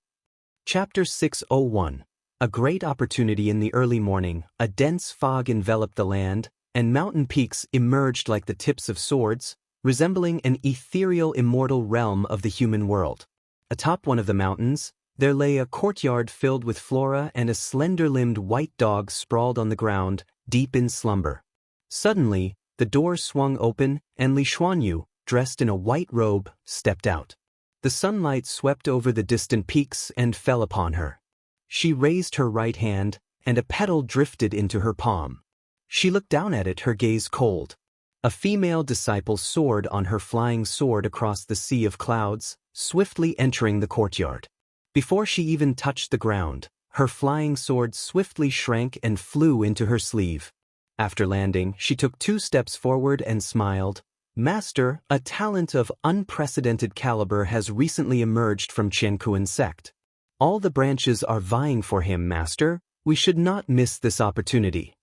A: Chapter 601. A great opportunity. In the early morning, a dense fog enveloped the land, and mountain peaks emerged like the tips of swords, resembling an ethereal immortal realm of the human world. Atop one of the mountains, there lay a courtyard filled with flora, and a slender-limbed white dog sprawled on the ground, deep in slumber. Suddenly, the door swung open, and Li Xuanyu, dressed in a white robe, stepped out. The sunlight swept over the distant peaks and fell upon her. She raised her right hand, and a petal drifted into her palm. She looked down at it, her gaze cold. A female disciple soared on her flying sword across the sea of clouds, swiftly entering the courtyard. Before she even touched the ground, her flying sword swiftly shrank and flew into her sleeve. After landing, she took 2 steps forward and smiled. "Master, a talent of unprecedented caliber has recently emerged from Qianquan sect. All the branches are vying for him, Master. We should not miss this opportunity."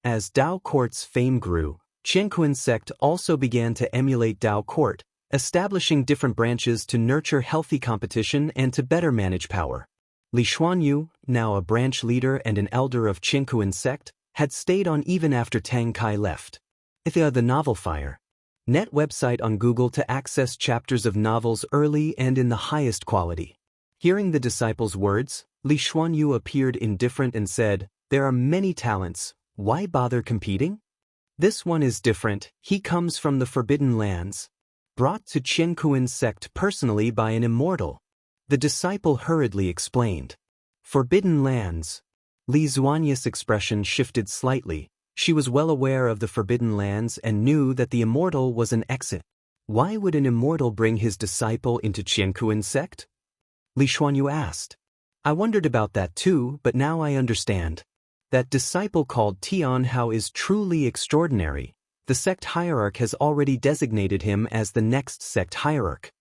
A: As Dao Court's fame grew, Qianquan sect also began to emulate Dao Court, establishing different branches to nurture healthy competition and to better manage power. Li Xuanyu, now a branch leader and an elder of Qingkuan sect, had stayed on even after Tang Kai left. The Novel Fire. Net website on Google to access chapters of novels early and in the highest quality. Hearing the disciple's words, Li Xuanyu appeared indifferent and said, "There are many talents, why bother competing? This one is different, he comes from the Forbidden Lands. Brought to Qingkuan sect personally by an immortal." The disciple hurriedly explained. Forbidden Lands. Li Xuanyu's expression shifted slightly. She was well aware of the Forbidden Lands and knew that the Immortal was an exit. Why would an immortal bring his disciple into Qingkuan sect? Li Xuanyu asked. I wondered about that too, but now I understand. That disciple called Tian Hao is truly extraordinary. The sect hierarch has already designated him as the next sect hierarch.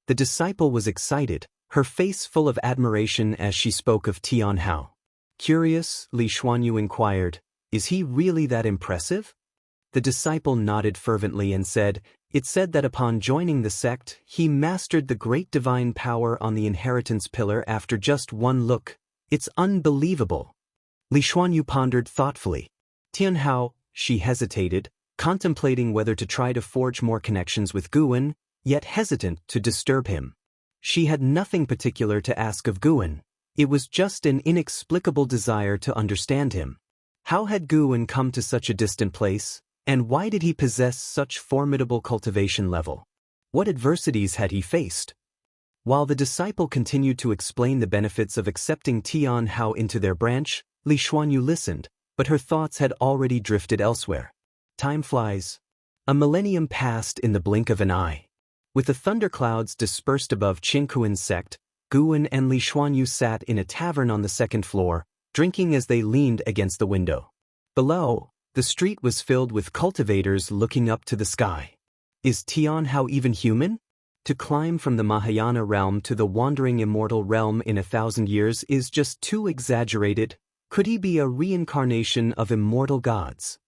A: The disciple was excited, her face full of admiration as she spoke of Tian Hao. Curious, Li Xuanyu inquired, is he really that impressive? The disciple nodded fervently and said, "It's said that upon joining the sect, he mastered the great divine power on the inheritance pillar after just one look. It's unbelievable." Li Xuanyu pondered thoughtfully. Tian Hao, she hesitated, contemplating whether to try to forge more connections with Guan, yet hesitant to disturb him. She had nothing particular to ask of Guan. It was just an inexplicable desire to understand him. How had Guan come to such a distant place, and why did he possess such formidable cultivation level? What adversities had he faced? While the disciple continued to explain the benefits of accepting Tian Hao into their branch, Li Xuanyu listened, but her thoughts had already drifted elsewhere. Time flies. A millennium passed in the blink of an eye. With the thunderclouds dispersed above Qingkuan sect, Guan and Li Xuanyu sat in a tavern on the second floor, drinking as they leaned against the window. Below, the street was filled with cultivators looking up to the sky. Is Tian Hao even human? To climb from the Mahayana realm to the wandering immortal realm in 1,000 years is just too exaggerated. Could he be a reincarnation of immortal gods?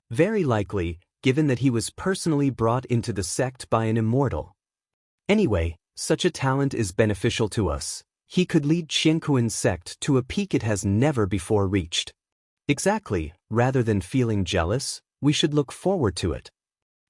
A: Very likely, given that he was personally brought into the sect by an immortal. Anyway, such a talent is beneficial to us. He could lead Qingkuan sect to a peak it has never before reached. Exactly, rather than feeling jealous, we should look forward to it.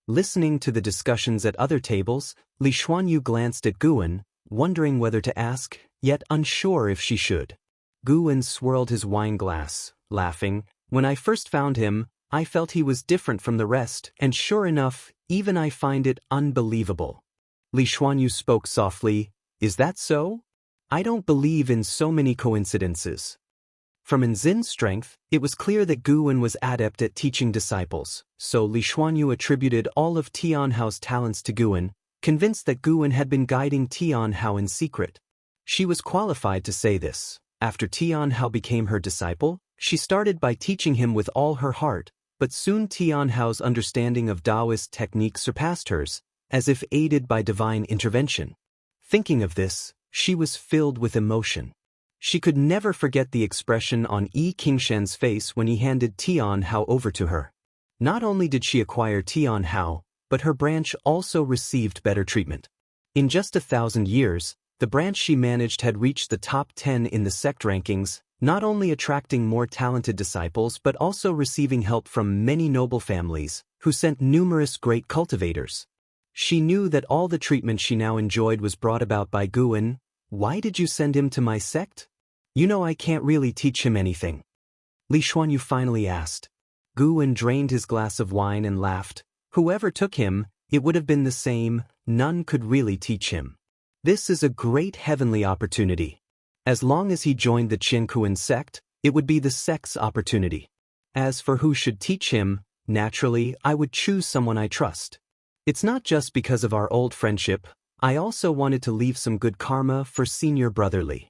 A: Listening to the discussions at other tables, Li Xuanyu glanced at Guan, wondering whether to ask, yet unsure if she should. Guan swirled his wine glass, laughing. When I first found him, I felt he was different from the rest, and sure enough, even I find it unbelievable. Li Xuanyu spoke softly, is that so? I don't believe in so many coincidences. From Nzin's strength, it was clear that Guan was adept at teaching disciples, so Li Xuanyu attributed all of Tian Hao's talents to Guan, convinced that Guan had been guiding Tian Hao in secret. She was qualified to say this. After Tian Hao became her disciple, she started by teaching him with all her heart, but soon Tian Hao's understanding of Daoist technique surpassed hers, as if aided by divine intervention. Thinking of this, she was filled with emotion. She could never forget the expression on Yi Qingshan's face when he handed Tian Hao over to her. Not only did she acquire Tian Hao, but her branch also received better treatment. In just 1,000 years, the branch she managed had reached the top 10 in the sect rankings, not only attracting more talented disciples but also receiving help from many noble families, who sent numerous great cultivators. She knew that all the treatment she now enjoyed was brought about by Guan. Why did you send him to my sect? You know I can't really teach him anything. Li Xuanyu finally asked. Guan drained his glass of wine and laughed. Whoever took him, it would have been the same, none could really teach him. This is a great heavenly opportunity. As long as he joined the Qingkuan sect, it would be the sect's opportunity. As for who should teach him, naturally, I would choose someone I trust. It's not just because of our old friendship, I also wanted to leave some good karma for senior brother Li.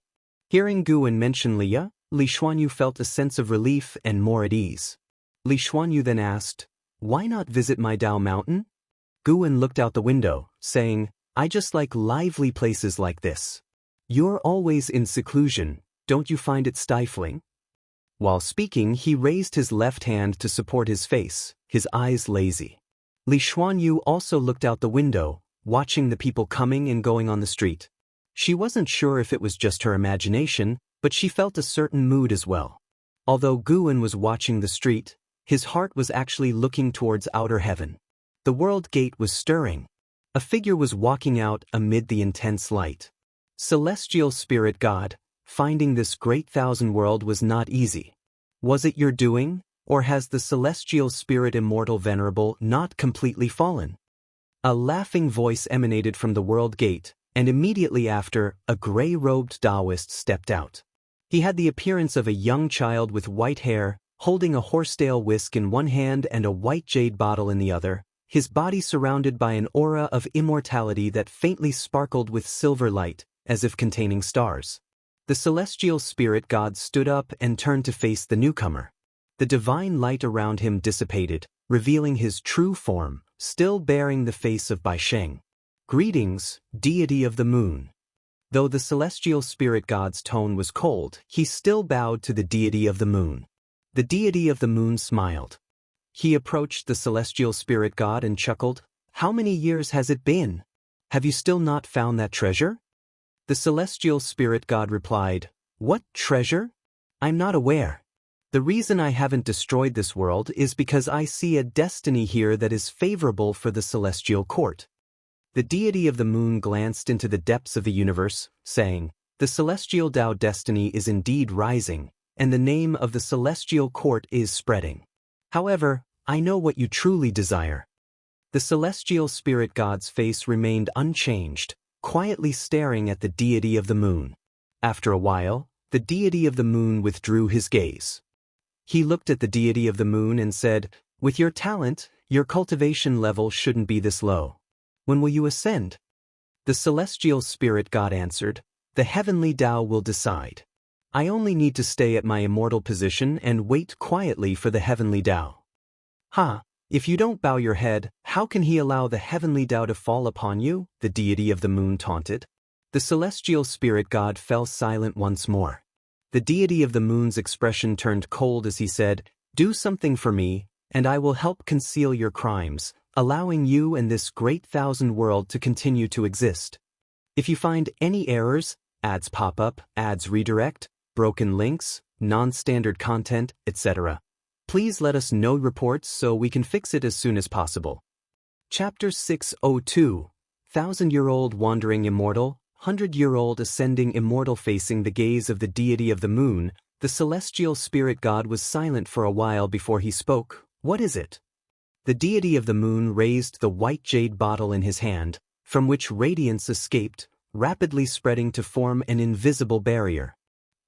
A: Hearing Guan mention Li Xuanyu felt a sense of relief and more at ease. Li Xuanyu then asked, why not visit my Dao mountain? Guan looked out the window, saying, I just like lively places like this. You're always in seclusion, don't you find it stifling? While speaking, he raised his left hand to support his face, his eyes lazy. Li Xuanyu also looked out the window, watching the people coming and going on the street. She wasn't sure if it was just her imagination, but she felt a certain mood as well. Although Guan was watching the street, his heart was actually looking towards outer heaven. The world gate was stirring. A figure was walking out amid the intense light. Celestial Spirit God, finding this great thousand world was not easy. Was it your doing, or has the Celestial Spirit Immortal Venerable not completely fallen? A laughing voice emanated from the world gate, and immediately after, a gray-robed Daoist stepped out. He had the appearance of a young child with white hair, holding a horsetail whisk in one hand and a white jade bottle in the other, his body surrounded by an aura of immortality that faintly sparkled with silver light, as if containing stars. The Celestial Spirit God stood up and turned to face the newcomer. The divine light around him dissipated, revealing his true form, still bearing the face of Bai Sheng. Greetings, deity of the moon. Though the Celestial Spirit God's tone was cold, he still bowed to the deity of the moon. The deity of the moon smiled. He approached the Celestial Spirit God and chuckled, "How many years has it been? Have you still not found that treasure?" The Celestial Spirit God replied, "What treasure? I'm not aware. The reason I haven't destroyed this world is because I see a destiny here that is favorable for the Celestial Court." The deity of the moon glanced into the depths of the universe, saying, "The Celestial Dao destiny is indeed rising, and the name of the Celestial Court is spreading. However, I know what you truly desire." The Celestial Spirit God's face remained unchanged, quietly staring at the deity of the moon. After a while, the deity of the moon withdrew his gaze. He looked at the deity of the moon and said, "With your talent, your cultivation level shouldn't be this low. When will you ascend?" The Celestial Spirit God answered, "The heavenly Tao will decide. I only need to stay at my immortal position and wait quietly for the heavenly Tao." "Ha, if you don't bow your head, how can he allow the heavenly Tao to fall upon you?" the deity of the moon taunted. The Celestial Spirit God fell silent once more. The deity of the moon's expression turned cold as he said, "Do something for me, and I will help conceal your crimes, allowing you and this great thousand world to continue to exist. If you find any errors, ads pop up, ads redirect, broken links, non-standard content, etc., please let us know reports so we can fix it as soon as possible." Chapter 602, Thousand-Year-Old Wandering Immortal, 100-Year-Old Ascending Immortal. Facing the gaze of the deity of the moon, the Celestial Spirit God was silent for a while before he spoke. "What is it?" The deity of the moon raised the white jade bottle in his hand, from which radiance escaped, rapidly spreading to form an invisible barrier.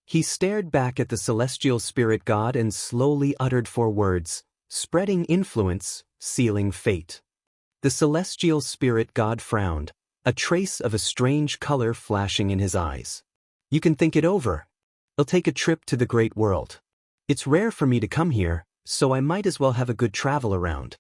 A: He stared back at the Celestial Spirit God and slowly uttered 4 words, "Spreading influence, sealing fate." The Celestial Spirit God frowned, a trace of a strange color flashing in his eyes. "You can think it over. I'll take a trip to the great world. It's rare for me to come here, so I might as well have a good travel around."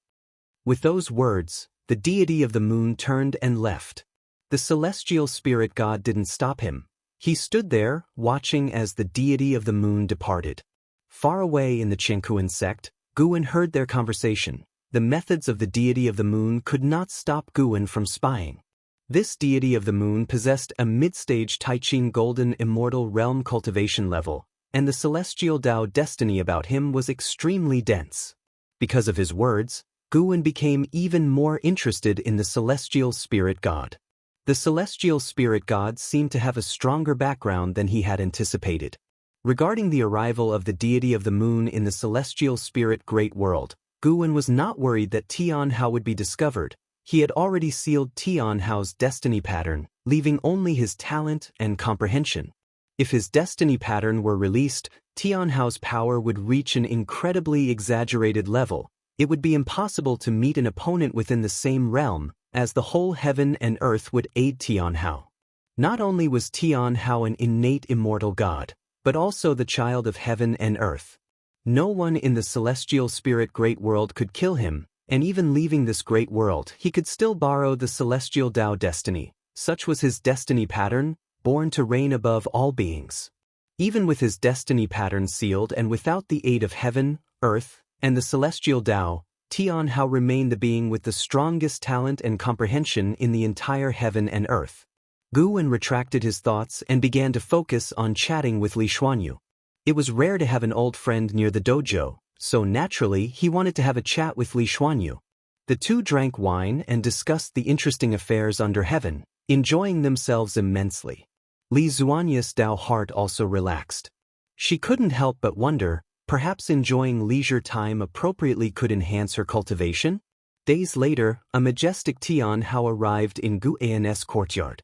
A: With those words, the deity of the moon turned and left. The Celestial Spirit God didn't stop him. He stood there, watching as the deity of the moon departed. Far away in the Chenkuan sect, Guan heard their conversation. The methods of the deity of the moon could not stop Guan from spying. This deity of the moon possessed a mid-stage Taichin Golden Immortal Realm cultivation level, and the Celestial Dao destiny about him was extremely dense. Because of his words, Guan became even more interested in the Celestial Spirit God. The Celestial Spirit God seemed to have a stronger background than he had anticipated. Regarding the arrival of the deity of the moon in the Celestial Spirit Great World, Guan was not worried that Tian Hao would be discovered. He had already sealed Tian Hao's destiny pattern, leaving only his talent and comprehension. If his destiny pattern were released, Tian Hao's power would reach an incredibly exaggerated level. It would be impossible to meet an opponent within the same realm, as the whole heaven and earth would aid Tian Hao. Not only was Tian Hao an innate immortal god, but also the child of heaven and earth. No one in the Celestial Spirit Great World could kill him, and even leaving this great world, he could still borrow the Celestial Dao destiny. Such was his destiny pattern, born to reign above all beings. Even with his destiny pattern sealed and without the aid of heaven, earth, and the Celestial Dao, Tian Hao remained the being with the strongest talent and comprehension in the entire heaven and earth. Gu Wen retracted his thoughts and began to focus on chatting with Li Xuanyu. It was rare to have an old friend near the dojo, so naturally he wanted to have a chat with Li Xuanyu. The two drank wine and discussed the interesting affairs under heaven, enjoying themselves immensely. Li Xuanyu's Dao heart also relaxed. She couldn't help but wonder, perhaps enjoying leisure time appropriately could enhance her cultivation? Days later, a majestic Tian Hao arrived in Gu An's courtyard.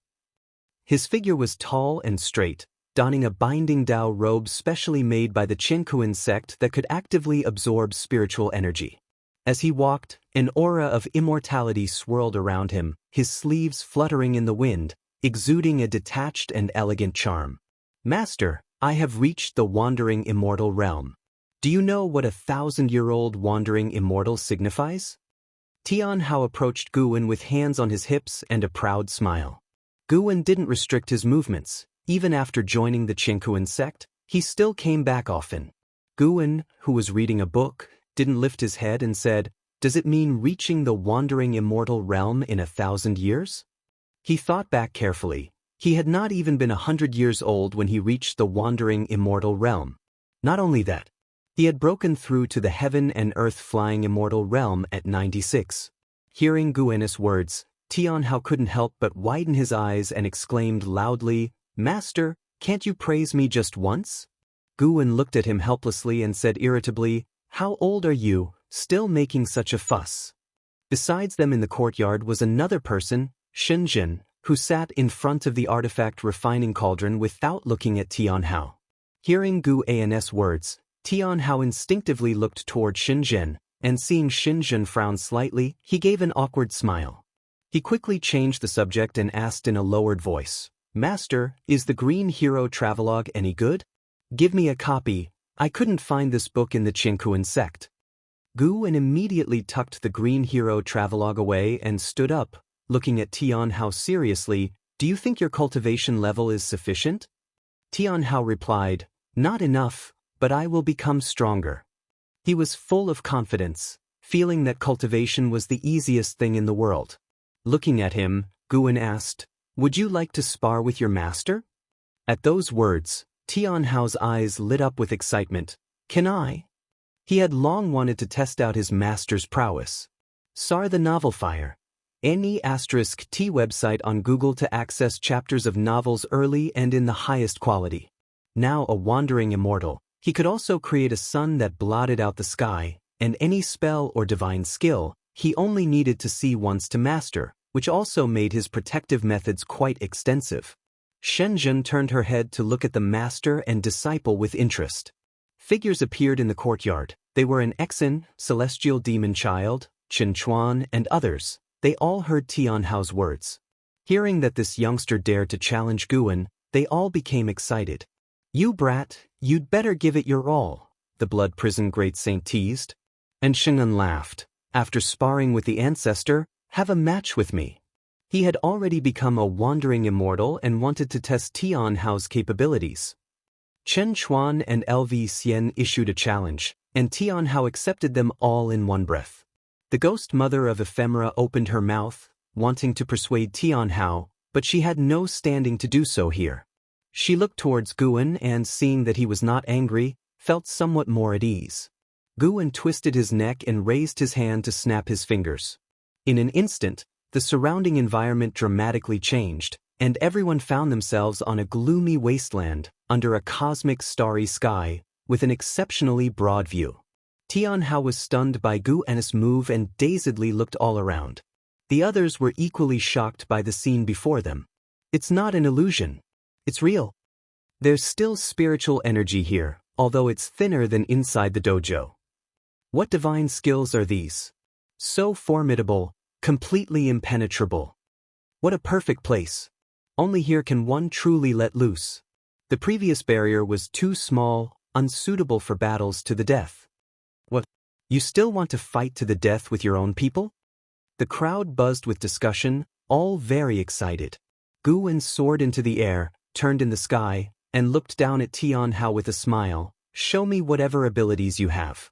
A: His figure was tall and straight, donning a binding Dao robe specially made by the Qingkuan sect that could actively absorb spiritual energy. As he walked, an aura of immortality swirled around him, his sleeves fluttering in the wind, exuding a detached and elegant charm. Master, I have reached the wandering immortal realm. Do you know what 1,000-year-old wandering immortal signifies? Tian Hao approached Gu Wen with hands on his hips and a proud smile. Gu Wen didn't restrict his movements. Even after joining the Qingkuan sect, he still came back often. Gu Wen, who was reading a book, didn't lift his head and said, "Does it mean reaching the wandering immortal realm in 1,000 years?" He thought back carefully. He had not even been 100 years old when he reached the wandering immortal realm. Not only that, he had broken through to the heaven and earth flying immortal realm at 96. Hearing Gu Wen's words, Tian Hao couldn't help but widen his eyes and exclaimed loudly, "Master, can't you praise me just once?" Gu Wen looked at him helplessly and said irritably, "How old are you, still making such a fuss?" Besides them in the courtyard was another person, Shenzhen, who sat in front of the artifact refining cauldron without looking at Tian Hao. Hearing Gu An's words, Tian Hao instinctively looked toward Shenzhen, and seeing Shenzhen frown slightly, he gave an awkward smile. He quickly changed the subject and asked in a lowered voice, "Master, is the Green Hero Travelogue any good? Give me a copy. I couldn't find this book in the Qingkuan sect." Gu Wen immediately tucked the Green Hero Travelogue away and stood up, looking at Tian Hao seriously. "Do you think your cultivation level is sufficient?" Tian Hao replied, "Not enough, but I will become stronger." He was full of confidence, feeling that cultivation was the easiest thing in the world. Looking at him, Gu Wen asked, "Would you like to spar with your master?" At those words, Tian Hao's eyes lit up with excitement. "Can I?" He had long wanted to test out his master's prowess. SAR the Novel Fire. Any *T website on Google to access chapters of novels early and in the highest quality. Now a wandering immortal, he could also create a sun that blotted out the sky, and any spell or divine skill, he only needed to see once to master, which also made his protective methods quite extensive. Shenzhen turned her head to look at the master and disciple with interest. Figures appeared in the courtyard. They were an Exen, celestial demon child, Chen Chuan, and others. They all heard Tian Hao's words. Hearing that this youngster dared to challenge Gu Wen, they all became excited. "You brat, you'd better give it your all," the blood prison great saint teased. And Sheng'en laughed. "After sparring with the ancestor, have a match with me." He had already become a wandering immortal and wanted to test Tian Hao's capabilities. Chen Chuan and LV Xian issued a challenge, and Tian Hao accepted them all in one breath. The ghost mother of ephemera opened her mouth, wanting to persuade Tian Hao, but she had no standing to do so here. She looked towards Gu Wen and, seeing that he was not angry, felt somewhat more at ease. Gu Wen twisted his neck and raised his hand to snap his fingers. In an instant, the surrounding environment dramatically changed, and everyone found themselves on a gloomy wasteland, under a cosmic starry sky, with an exceptionally broad view. Tian Hao was stunned by Gu Wen's move and dazedly looked all around. The others were equally shocked by the scene before them. It's not an illusion. It's real. There's still spiritual energy here, although it's thinner than inside the dojo. What divine skills are these? So formidable, completely impenetrable. What a perfect place. Only here can one truly let loose. The previous barrier was too small, unsuitable for battles to the death. What? You still want to fight to the death with your own people? The crowd buzzed with discussion, all very excited. Gu Wen soared into the air, turned in the sky, and looked down at Tian Hao with a smile. "Show me whatever abilities you have."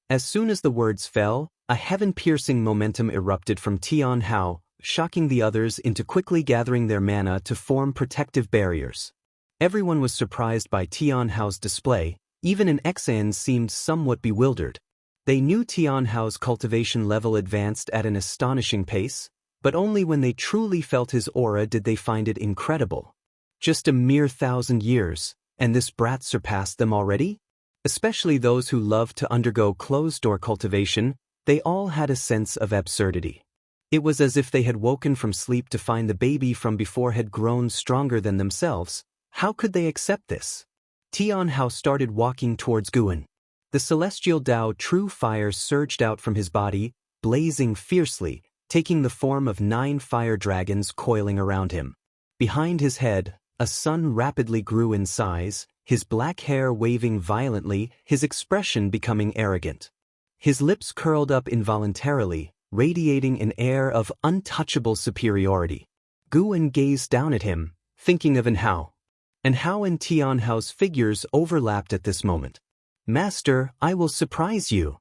A: As soon as the words fell, a heaven-piercing momentum erupted from Tian Hao, shocking the others into quickly gathering their mana to form protective barriers. Everyone was surprised by Tianhao's display, even an Xan seemed somewhat bewildered. They knew Tianhao's cultivation level advanced at an astonishing pace, but only when they truly felt his aura did they find it incredible. Just a mere 1,000 years, and this brat surpassed them already? Especially those who loved to undergo closed-door cultivation, they all had a sense of absurdity. It was as if they had woken from sleep to find the baby from before had grown stronger than themselves. How could they accept this? Tianhao started walking towards Guan. The celestial Dao true fire surged out from his body, blazing fiercely, taking the form of 9 fire dragons coiling around him. Behind his head, a sun rapidly grew in size, his black hair waving violently, his expression becoming arrogant. His lips curled up involuntarily, radiating an air of untouchable superiority. Guan gazed down at him, thinking of Anhao. Anhao and Tianhao's figures overlapped at this moment. "Master, I will surprise you."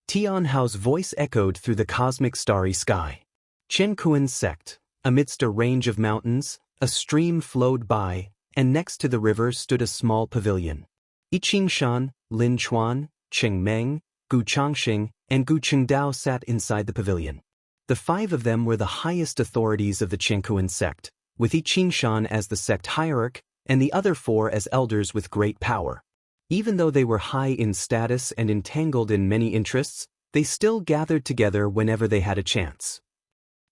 A: Tianhao's voice echoed through the cosmic starry sky. Qianquan's sect. Amidst a range of mountains, a stream flowed by, and next to the river stood a small pavilion. Yiqingshan, Lin Chuan, Cheng Meng, Gu Changxing, and Gu Qingdao sat inside the pavilion. The 5 of them were the highest authorities of the Qianquan sect, with Yiqingshan as the sect hierarch, and the other 4 as elders with great power. Even though they were high in status and entangled in many interests, they still gathered together whenever they had a chance.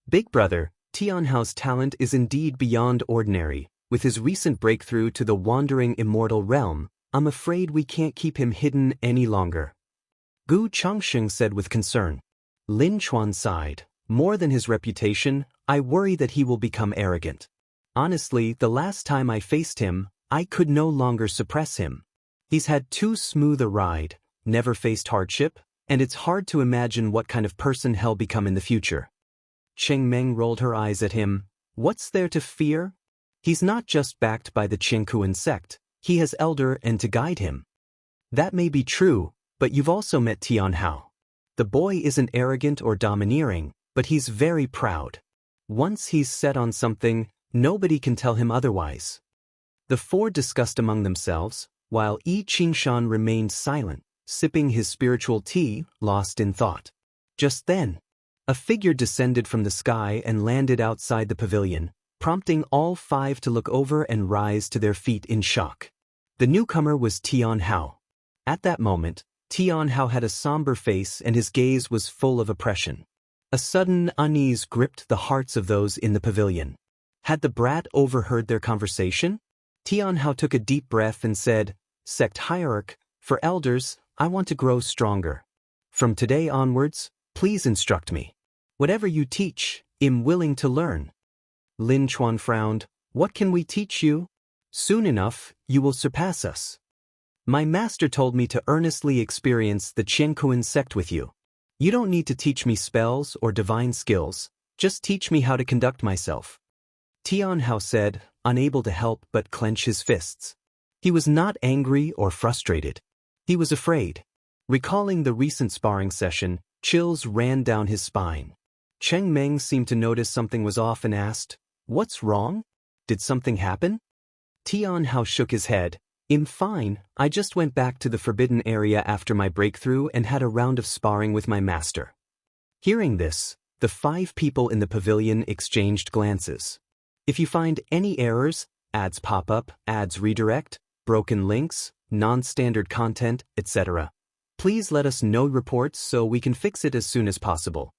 A: Big brother, Tianhao's talent is indeed beyond ordinary. With his recent breakthrough to the wandering immortal realm, I'm afraid we can't keep him hidden any longer. Gu Changxing said with concern. Lin Chuan sighed. More than his reputation, I worry that he will become arrogant. Honestly, the last time I faced him, I could no longer suppress him. He's had too smooth a ride, never faced hardship, and it's hard to imagine what kind of person he'll become in the future. Cheng Meng rolled her eyes at him. What's there to fear? He's not just backed by the Qianquan sect, he has elder and to guide him. That may be true, but you've also met Tianhao. The boy isn't arrogant or domineering, but he's very proud. Once he's set on something, nobody can tell him otherwise. The 4 discussed among themselves, while Yiqingshan remained silent, sipping his spiritual tea, lost in thought. Just then, a figure descended from the sky and landed outside the pavilion, prompting all 5 to look over and rise to their feet in shock. The newcomer was Tianhao. At that moment, Tianhao had a somber face and his gaze was full of oppression. A sudden unease gripped the hearts of those in the pavilion. Had the brat overheard their conversation? Tianhao took a deep breath and said, "Sect hierarch, for elders, I want to grow stronger. From today onwards, please instruct me. Whatever you teach, I'm willing to learn." Lin Chuan frowned. "What can we teach you? Soon enough, you will surpass us. My master told me to earnestly experience the Qianquan sect with you. You don't need to teach me spells or divine skills, just teach me how to conduct myself." Tianhao said, unable to help but clench his fists. He was not angry or frustrated. He was afraid. Recalling the recent sparring session, chills ran down his spine. Cheng Meng seemed to notice something was off and asked, "What's wrong? Did something happen?" Tianhao shook his head. "I'm fine, I just went back to the forbidden area after my breakthrough and had a round of sparring with my master." Hearing this, the 5 people in the pavilion exchanged glances. If you find any errors, ads pop up, ads redirect, broken links, non-standard content, etc., please let us know reports so we can fix it as soon as possible.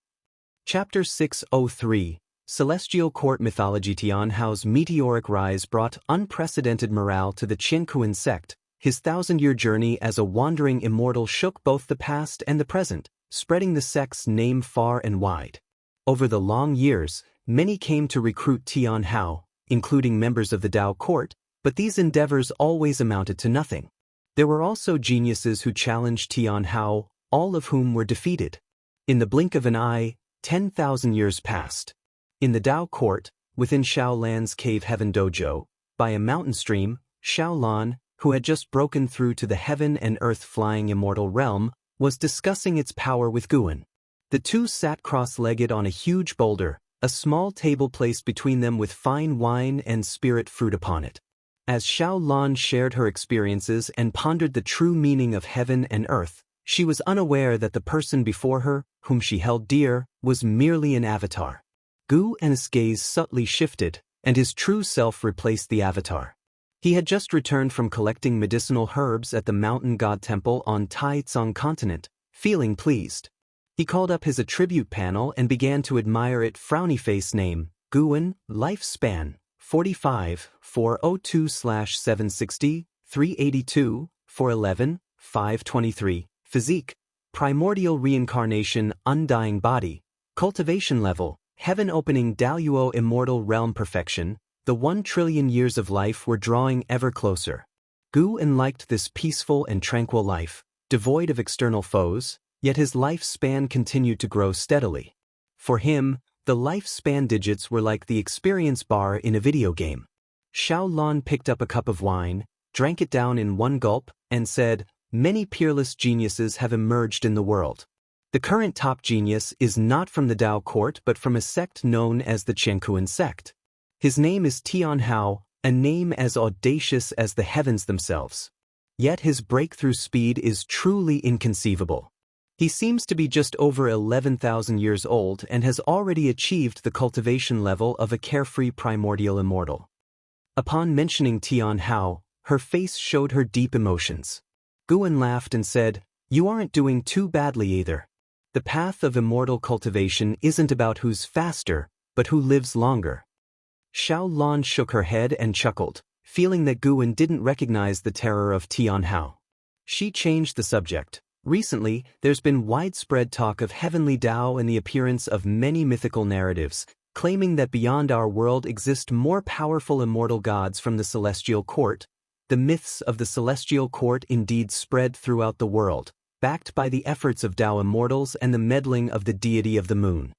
A: Chapter 603, Celestial Court Mythology. Tianhao's meteoric rise brought unprecedented morale to the Qianquan sect. His 1,000-year journey as a wandering immortal shook both the past and the present, spreading the sect's name far and wide. Over the long years, many came to recruit Tianhao, including members of the Dao court, but these endeavors always amounted to nothing. There were also geniuses who challenged Tianhao, all of whom were defeated. In the blink of an eye, 10,000 years passed. In the Dao court, within Shaolan's Cave Heaven Dojo, by a mountain stream, Shaolan, who had just broken through to the heaven and earth flying immortal realm, was discussing its power with Guan. The 2 sat cross-legged on a huge boulder, a small table placed between them with fine wine and spirit fruit upon it. As Xiao Lan shared her experiences and pondered the true meaning of heaven and earth, she was unaware that the person before her, whom she held dear, was merely an avatar. Gu En's gaze subtly shifted, and his true self replaced the avatar. He had just returned from collecting medicinal herbs at the mountain god temple on Taizong continent, feeling pleased. He called up his attribute panel and began to admire it. Frowny face name, Guan, lifespan, 45, 402/760, 382, 411, 523, physique, primordial reincarnation, undying body, cultivation level, heaven opening Daoist immortal realm perfection. The 1 trillion years of life were drawing ever closer. Guan liked this peaceful and tranquil life, devoid of external foes, yet his lifespan continued to grow steadily. For him, the lifespan digits were like the experience bar in a video game. Xiao Lan picked up a cup of wine, drank it down in one gulp, and said, "Many peerless geniuses have emerged in the world. The current top genius is not from the Dao court but from a sect known as the Qianquan sect. His name is Tian Hao, a name as audacious as the heavens themselves. Yet his breakthrough speed is truly inconceivable. He seems to be just over 11,000 years old and has already achieved the cultivation level of a carefree primordial immortal." Upon mentioning Tian Hao, her face showed her deep emotions. Guan laughed and said, "You aren't doing too badly either. The path of immortal cultivation isn't about who's faster, but who lives longer." Xiao Lan shook her head and chuckled, feeling that Guan didn't recognize the terror of Tian Hao. She changed the subject. Recently, there's been widespread talk of heavenly Dao and the appearance of many mythical narratives, claiming that beyond our world exist more powerful immortal gods from the celestial court. The myths of the celestial court indeed spread throughout the world, backed by the efforts of Dao immortals and the meddling of the deity of the moon.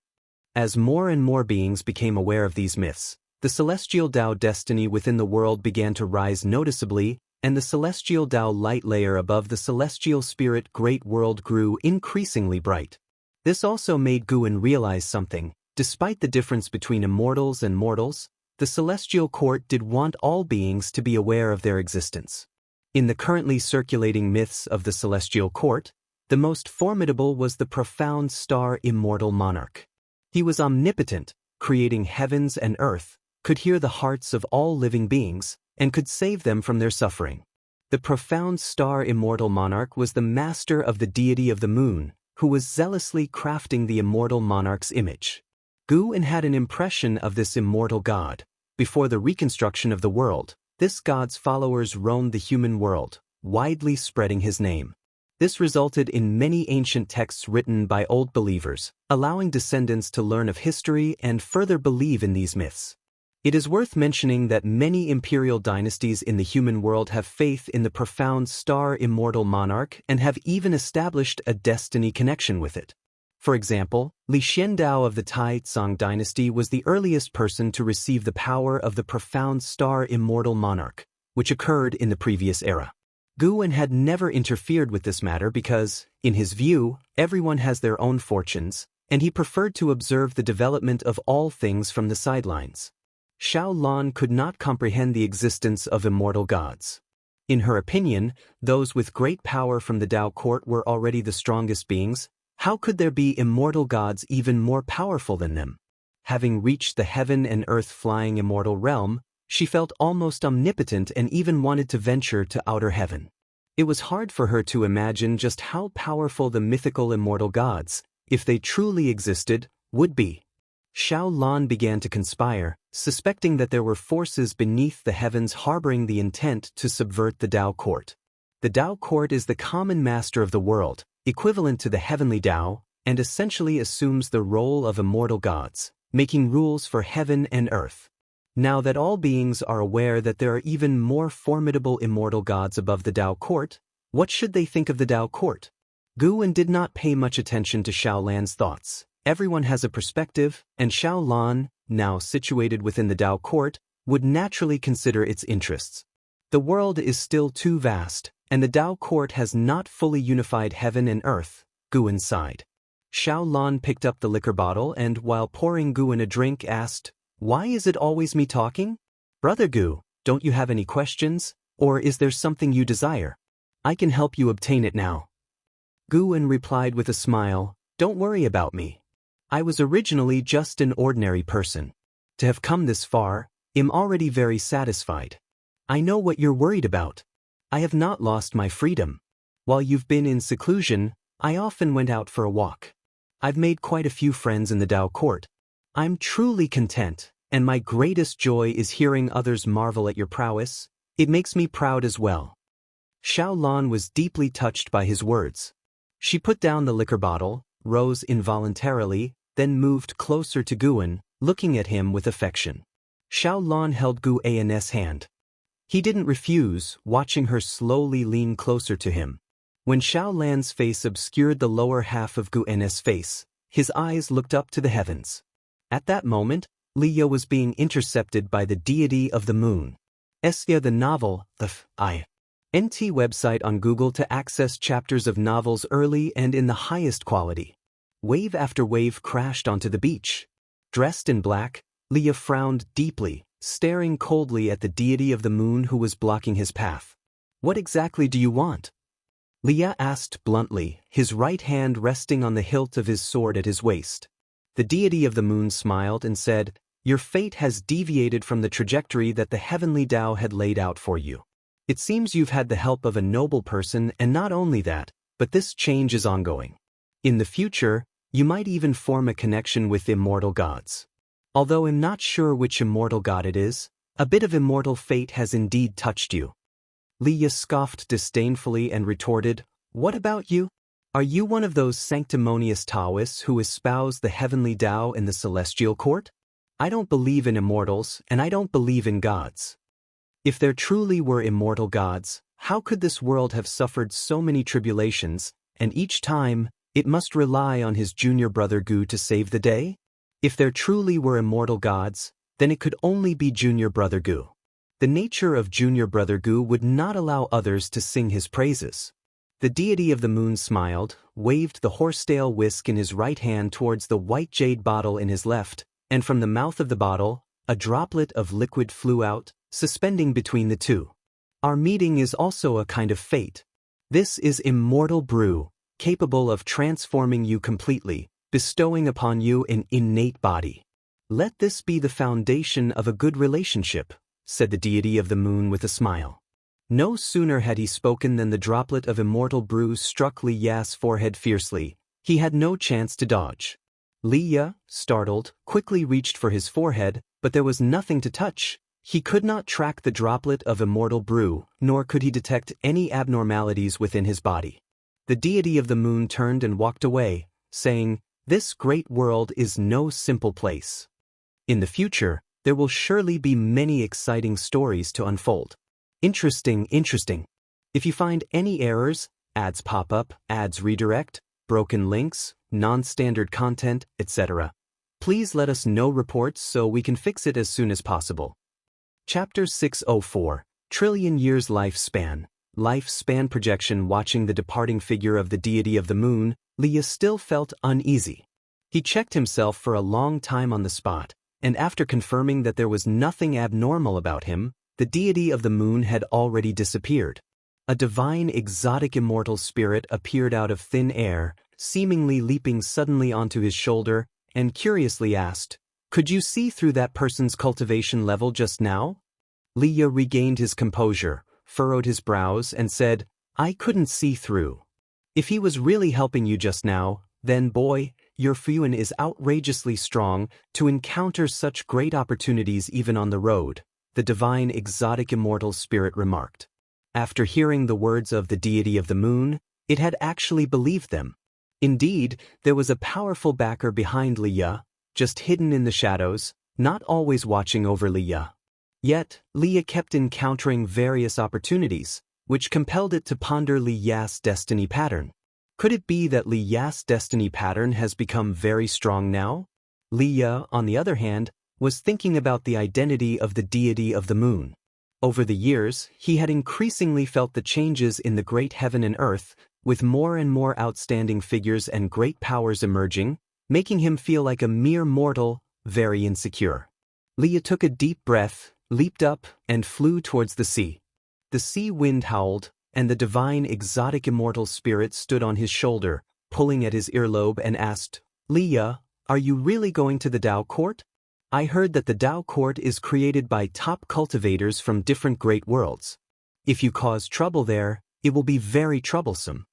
A: As more and more beings became aware of these myths, the celestial Dao destiny within the world began to rise noticeably, and the celestial Dao light layer above the celestial spirit great world grew increasingly bright. This also made Guan realize something. Despite the difference between immortals and mortals, the celestial court did want all beings to be aware of their existence. In the currently circulating myths of the celestial court, the most formidable was the profound star immortal monarch. He was omnipotent, creating heavens and earth, could hear the hearts of all living beings, and could save them from their suffering. The profound star immortal monarch was the master of the deity of the moon, who was zealously crafting the immortal monarch's image. Guan had an impression of this immortal god. Before the reconstruction of the world, this god's followers roamed the human world, widely spreading his name. This resulted in many ancient texts written by old believers, allowing descendants to learn of history and further believe in these myths. It is worth mentioning that many imperial dynasties in the human world have faith in the profound star immortal monarch and have even established a destiny connection with it. For example, Li Xiandao of the Taizong dynasty was the earliest person to receive the power of the profound star immortal monarch, which occurred in the previous era. Guan had never interfered with this matter because, in his view, everyone has their own fortunes, and he preferred to observe the development of all things from the sidelines. Xiao Lan could not comprehend the existence of immortal gods. In her opinion, those with great power from the Dao court were already the strongest beings. How could there be immortal gods even more powerful than them? Having reached the heaven and earth flying immortal realm, she felt almost omnipotent and even wanted to venture to outer heaven. It was hard for her to imagine just how powerful the mythical immortal gods, if they truly existed, would be. Xiao Lan began to conspire, suspecting that there were forces beneath the heavens harboring the intent to subvert the Dao court. The Dao court is the common master of the world, equivalent to the heavenly Dao, and essentially assumes the role of immortal gods, making rules for heaven and earth. Now that all beings are aware that there are even more formidable immortal gods above the Dao court, what should they think of the Dao court? Guan did not pay much attention to Xiao Lan's thoughts. Everyone has a perspective, and Xiao Lan, now situated within the Dao court, would naturally consider its interests. The world is still too vast, and the Dao court has not fully unified heaven and earth, Guan sighed. Xiao Lan picked up the liquor bottle and, while pouring Gu in a drink, asked, "Why is it always me talking? Brother Gu, don't you have any questions, or is there something you desire? I can help you obtain it now." Guan replied with a smile, "Don't worry about me. I was originally just an ordinary person. To have come this far, I'm already very satisfied. I know what you're worried about. I have not lost my freedom. While you've been in seclusion, I often went out for a walk. I've made quite a few friends in the Dao court. I'm truly content, and my greatest joy is hearing others marvel at your prowess. It makes me proud as well." Xiao Lan was deeply touched by his words. She put down the liquor bottle, rose involuntarily, then moved closer to Guan, looking at him with affection. Xiao Lan held Guan's hand. He didn't refuse, watching her slowly lean closer to him. When Xiao Lan's face obscured the lower half of Guan's face, his eyes looked up to the heavens. At that moment, Liya was being intercepted by the deity of the moon. Xianxia the novel, the NT website on Google to access chapters of novels early and in the highest quality. Wave after wave crashed onto the beach. Dressed in black, Liya frowned deeply, staring coldly at the deity of the moon who was blocking his path. "What exactly do you want?" Liya asked bluntly, his right hand resting on the hilt of his sword at his waist. The deity of the moon smiled and said, "Your fate has deviated from the trajectory that the heavenly Tao had laid out for you. It seems you've had the help of a noble person, and not only that, but this change is ongoing. In the future, you might even form a connection with immortal gods. Although I'm not sure which immortal god it is, a bit of immortal fate has indeed touched you." Liya scoffed disdainfully and retorted, "What about you? Are you one of those sanctimonious Daoists who espouse the heavenly Tao in the celestial court? I don't believe in immortals, and I don't believe in gods. If there truly were immortal gods, how could this world have suffered so many tribulations, and each time, it must rely on his junior brother Gu to save the day? If there truly were immortal gods, then it could only be junior brother Gu. The nature of junior brother Gu would not allow others to sing his praises." The deity of the moon smiled, waved the horsetail whisk in his right hand towards the white jade bottle in his left, and from the mouth of the bottle, a droplet of liquid flew out, suspending between the two. "Our meeting is also a kind of fate. This is immortal brew, capable of transforming you completely, bestowing upon you an innate body. Let this be the foundation of a good relationship," said the deity of the moon with a smile. No sooner had he spoken than the droplet of immortal brew struck Liya's forehead fiercely. He had no chance to dodge. Liya, startled, quickly reached for his forehead, but there was nothing to touch. He could not track the droplet of immortal brew, nor could he detect any abnormalities within his body. The deity of the moon turned and walked away, saying, "This great world is no simple place. In the future, there will surely be many exciting stories to unfold. Interesting. If you find any errors, ads pop up, ads redirect, broken links, non-standard content, etc., please let us know reports so we can fix it as soon as possible." Chapter 604, Trillion Years Lifespan. Lifespan projection. Watching the departing figure of the deity of the moon, Liya still felt uneasy. He checked himself for a long time on the spot, and after confirming that there was nothing abnormal about him, the deity of the moon had already disappeared. A divine exotic immortal spirit appeared out of thin air, seemingly leaping suddenly onto his shoulder, and curiously asked, "Could you see through that person's cultivation level just now?" Liya regained his composure, furrowed his brows, and said, "I couldn't see through. If he was really helping you just now, then boy, your Fuan is outrageously strong to encounter such great opportunities even on the road," the divine exotic immortal spirit remarked. After hearing the words of the deity of the moon, it had actually believed them. Indeed, there was a powerful backer behind Liya, just hidden in the shadows, not always watching over Liya. Yet, Liya kept encountering various opportunities, which compelled it to ponder Liya's destiny pattern. Could it be that Liya's destiny pattern has become very strong now? Liya, on the other hand, was thinking about the identity of the deity of the moon. Over the years, he had increasingly felt the changes in the great heaven and earth, with more and more outstanding figures and great powers emerging, making him feel like a mere mortal, very insecure. Leah took a deep breath, leaped up, and flew towards the sea. The sea wind howled, and the divine exotic immortal spirit stood on his shoulder, pulling at his earlobe and asked, "Leah, are you really going to the Dao court? I heard that the Dao court is created by top cultivators from different great worlds. If you cause trouble there, it will be very troublesome."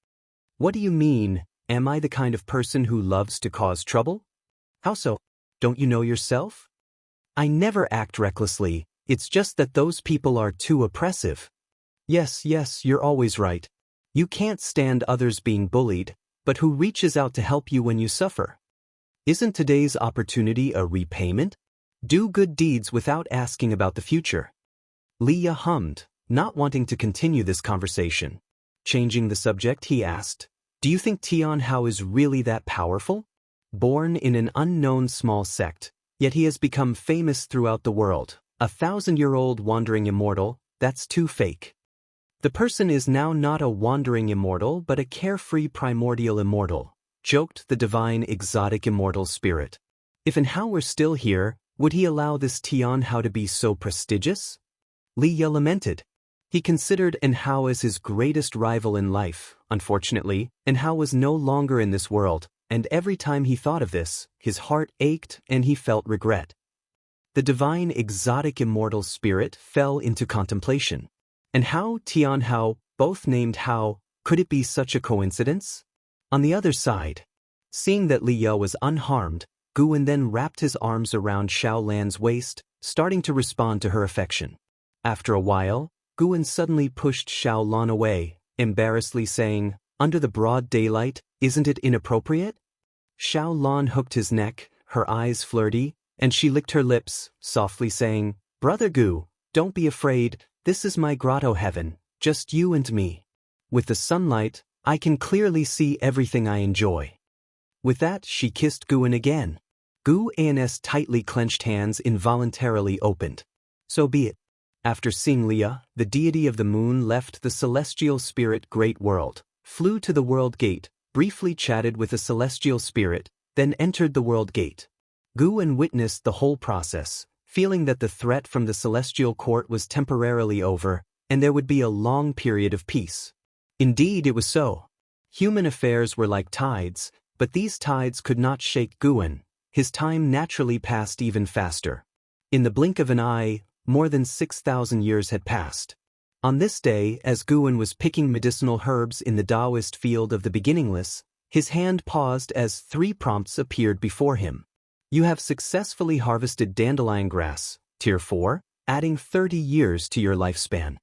A: "What do you mean? Am I the kind of person who loves to cause trouble?" "How so? Don't you know yourself?" "I never act recklessly, it's just that those people are too oppressive." Yes, you're always right. You can't stand others being bullied, but who reaches out to help you when you suffer? Isn't today's opportunity a repayment? Do good deeds without asking about the future." Leah hummed, not wanting to continue this conversation. Changing the subject, he asked, "Do you think Tian Hao is really that powerful? Born in an unknown small sect, yet he has become famous throughout the world, a 1,000-year-old wandering immortal, that's too fake. The person is now not a wandering immortal but a carefree primordial immortal," joked the divine exotic immortal spirit. "If and Hao were still here, would he allow this Tian Hao to be so prestigious?" Leah lamented. He considered En Hao as his greatest rival in life. Unfortunately, En Hao was no longer in this world, and every time he thought of this, his heart ached and he felt regret. The divine exotic immortal spirit fell into contemplation. En Hao, Tian Hao, both named Hao, could it be such a coincidence? On the other side, seeing that Leah was unharmed, Guan then wrapped his arms around Xiao Lan's waist, starting to respond to her affection. After a while, Guan suddenly pushed Xiao Lan away, embarrassedly saying, "Under the broad daylight, isn't it inappropriate?" Xiao Lan hooked his neck, her eyes flirty, and she licked her lips, softly saying, "Brother Gu, don't be afraid, this is my grotto heaven, just you and me. With the sunlight, I can clearly see everything I enjoy." With that, she kissed Guan again. Guan's tightly clenched hands involuntarily opened. So be it. After seeing Leah, the deity of the moon left the celestial spirit great world, flew to the world gate, briefly chatted with the celestial spirit, then entered the world gate. Guan witnessed the whole process, feeling that the threat from the celestial court was temporarily over, and there would be a long period of peace. Indeed, it was so. Human affairs were like tides, but these tides could not shake Guan. His time naturally passed even faster. In the blink of an eye, more than 6,000 years had passed. On this day, as Guan was picking medicinal herbs in the Daoist field of the beginningless, his hand paused as 3 prompts appeared before him. You have successfully harvested dandelion grass, Tier 4, adding 30 years to your lifespan.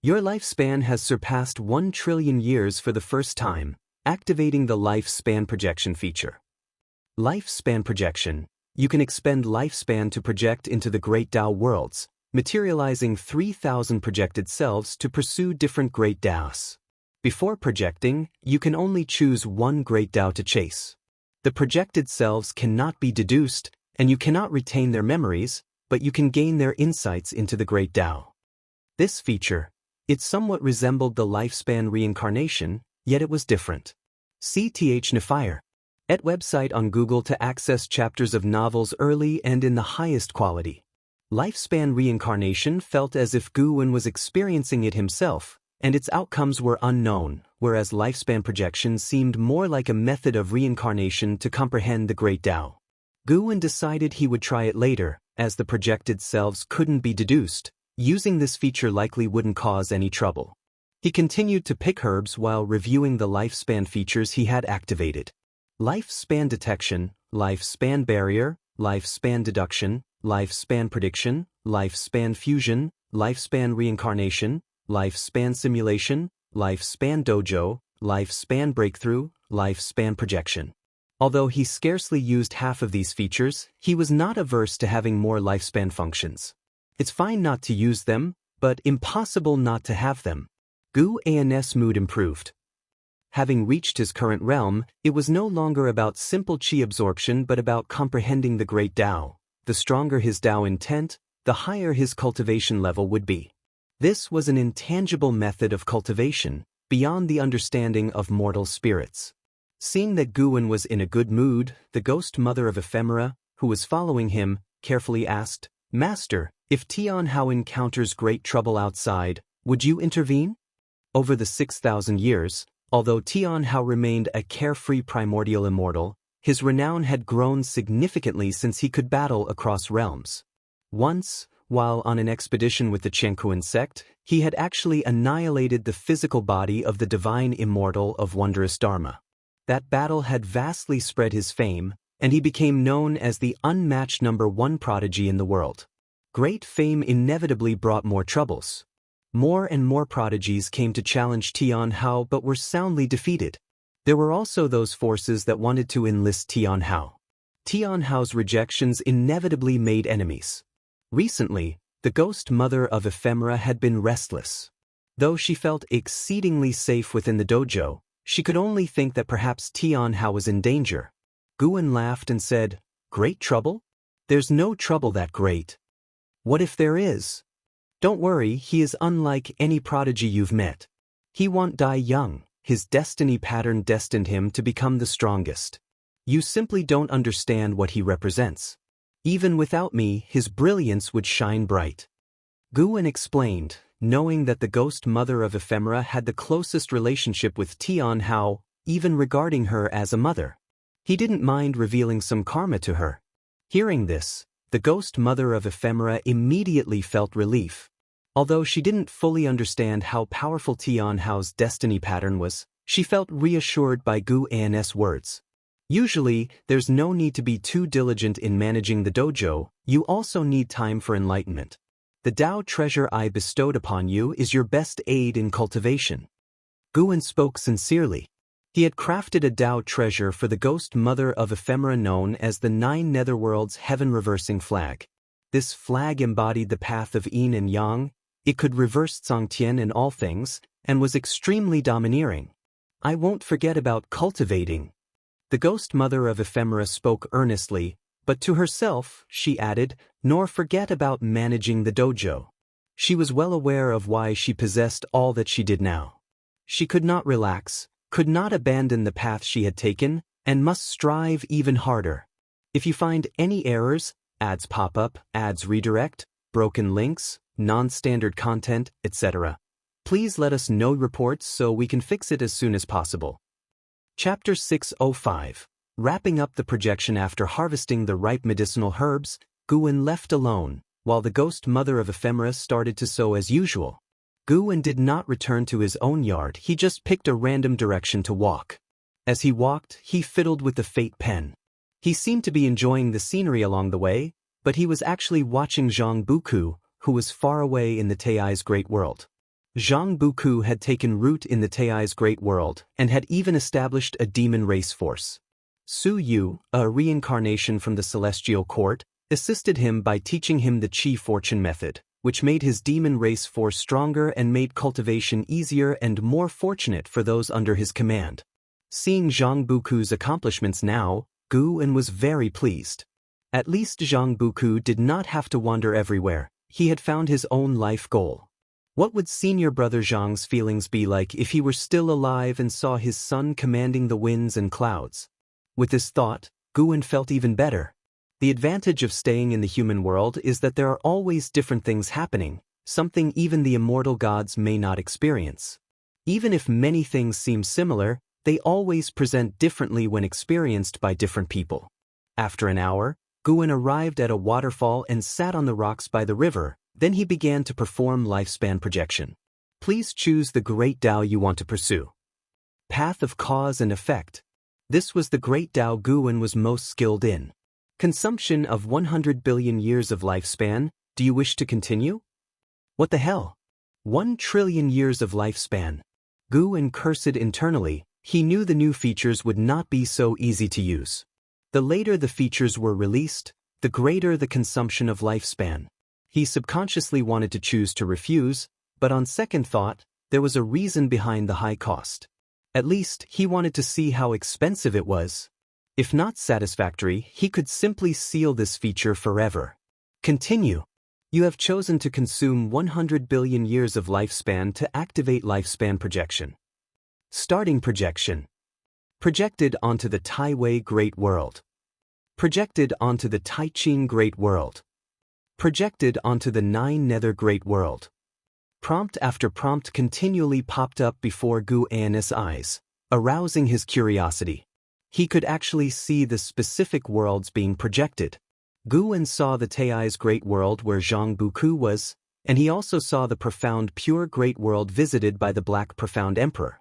A: Your lifespan has surpassed 1 trillion years for the first time, activating the lifespan projection feature. Lifespan projection. You can expend lifespan to project into the great Dao worlds, materializing 3,000 projected selves to pursue different great Daos. Before projecting, you can only choose one great Dao to chase. The projected selves cannot be deduced, and you cannot retain their memories, but you can gain their insights into the great Dao. This feature, it somewhat resembled the lifespan reincarnation, yet it was different. CTH Nefire. Et website on Google to access chapters of novels early and in the highest quality. Lifespan reincarnation felt as if Guan was experiencing it himself, and its outcomes were unknown, whereas lifespan projection seemed more like a method of reincarnation to comprehend the great Dao. Guan decided he would try it later, as the projected selves couldn't be deduced. Using this feature likely wouldn't cause any trouble. He continued to pick herbs while reviewing the lifespan features he had activated. Lifespan detection, lifespan barrier, lifespan deduction, lifespan prediction, lifespan fusion, lifespan reincarnation, lifespan simulation, lifespan dojo, lifespan breakthrough, lifespan projection. Although he scarcely used half of these features, he was not averse to having more lifespan functions. It's fine not to use them, but impossible not to have them. Guan's mood improved. Having reached his current realm, it was no longer about simple qi absorption but about comprehending the great Dao. The stronger his Dao intent, the higher his cultivation level would be. This was an intangible method of cultivation, beyond the understanding of mortal spirits. Seeing that Guwen was in a good mood, the ghost mother of ephemera, who was following him, carefully asked, "Master, if Tianhao encounters great trouble outside, would you intervene?" Over the 6,000 years, although Tianhao remained a carefree primordial immortal, his renown had grown significantly since he could battle across realms. Once, while on an expedition with the Qianquan sect, he had actually annihilated the physical body of the divine immortal of wondrous Dharma. That battle had vastly spread his fame, and he became known as the unmatched #1 prodigy in the world. Great fame inevitably brought more troubles. More and more prodigies came to challenge Tianhao but were soundly defeated. There were also those forces that wanted to enlist Tianhao. Tianhao's rejections inevitably made enemies. Recently, the ghost mother of ephemera had been restless. Though she felt exceedingly safe within the dojo, she could only think that perhaps Tianhao was in danger. Guwen laughed and said, "Great trouble? There's no trouble that great. What if there is? Don't worry, he is unlike any prodigy you've met. He won't die young, his destiny pattern destined him to become the strongest. You simply don't understand what he represents. Even without me, his brilliance would shine bright." Guwen explained, knowing that the ghost mother of ephemera had the closest relationship with Tianhao, even regarding her as a mother. He didn't mind revealing some karma to her. Hearing this, the ghost mother of ephemera immediately felt relief. Although she didn't fully understand how powerful Tianhao's destiny pattern was, she felt reassured by Guwen's words. Usually, there's no need to be too diligent in managing the dojo, you also need time for enlightenment. The Dao treasure I bestowed upon you is your best aid in cultivation. Guwen spoke sincerely. He had crafted a Dao treasure for the ghost mother of ephemera known as the 9 Netherworlds heaven-reversing flag. This flag embodied the path of yin and yang, it could reverse Zhangtian in all things, and was extremely domineering. "I won't forget about cultivating." The ghost mother of ephemera spoke earnestly, but to herself, she added, "Nor forget about managing the dojo." She was well aware of why she possessed all that she did now. She could not relax, could not abandon the path she had taken, and must strive even harder. If you find any errors, ads pop up, ads redirect, broken links, non-standard content, etc., please let us know reports so we can fix it as soon as possible. Chapter 605. Wrapping up the projection after harvesting the ripe medicinal herbs, Guwen left alone, while the ghost mother of ephemera started to sow as usual. Guwen did not return to his own yard, he just picked a random direction to walk. As he walked, he fiddled with the fate pen. He seemed to be enjoying the scenery along the way, but he was actually watching Zhang Buku, who was far away in the Tai's great world. Zhang Buku had taken root in the Tai's great world and had even established a demon race force. Su Yu, a reincarnation from the celestial court, assisted him by teaching him the Qi fortune method, which made his demon race force stronger and made cultivation easier and more fortunate for those under his command. Seeing Zhang Buku's accomplishments now, Guwen was very pleased. At least Zhang Buku did not have to wander everywhere, he had found his own life goal. What would senior brother Zhang's feelings be like if he were still alive and saw his son commanding the winds and clouds? With this thought, Guwen felt even better. The advantage of staying in the human world is that there are always different things happening, something even the immortal gods may not experience. Even if many things seem similar, they always present differently when experienced by different people. After an hour, Guwen arrived at a waterfall and sat on the rocks by the river. Then he began to perform lifespan projection. Please choose the great Tao you want to pursue. Path of cause and effect. This was the great Tao Guwen was most skilled in. Consumption of 100 billion years of lifespan, do you wish to continue? What the hell? 1 trillion years of lifespan. Guwen cursed internally, he knew the new features would not be so easy to use. The later the features were released, the greater the consumption of lifespan. He subconsciously wanted to choose to refuse, but on second thought, there was a reason behind the high cost. At least, he wanted to see how expensive it was. If not satisfactory, he could simply seal this feature forever. Continue. You have chosen to consume 100 billion years of lifespan to activate lifespan projection. Starting projection. Projected onto the Taiwei Great World. Projected onto the Taiqing Great World. Projected onto the Nine Nether Great World. Prompt after prompt continually popped up before Gu An's eyes, arousing his curiosity. He could actually see the specific worlds being projected. Gu An saw the Tai's Great World where Zhang Buku was, and he also saw the profound pure Great World visited by the Black Profound Emperor.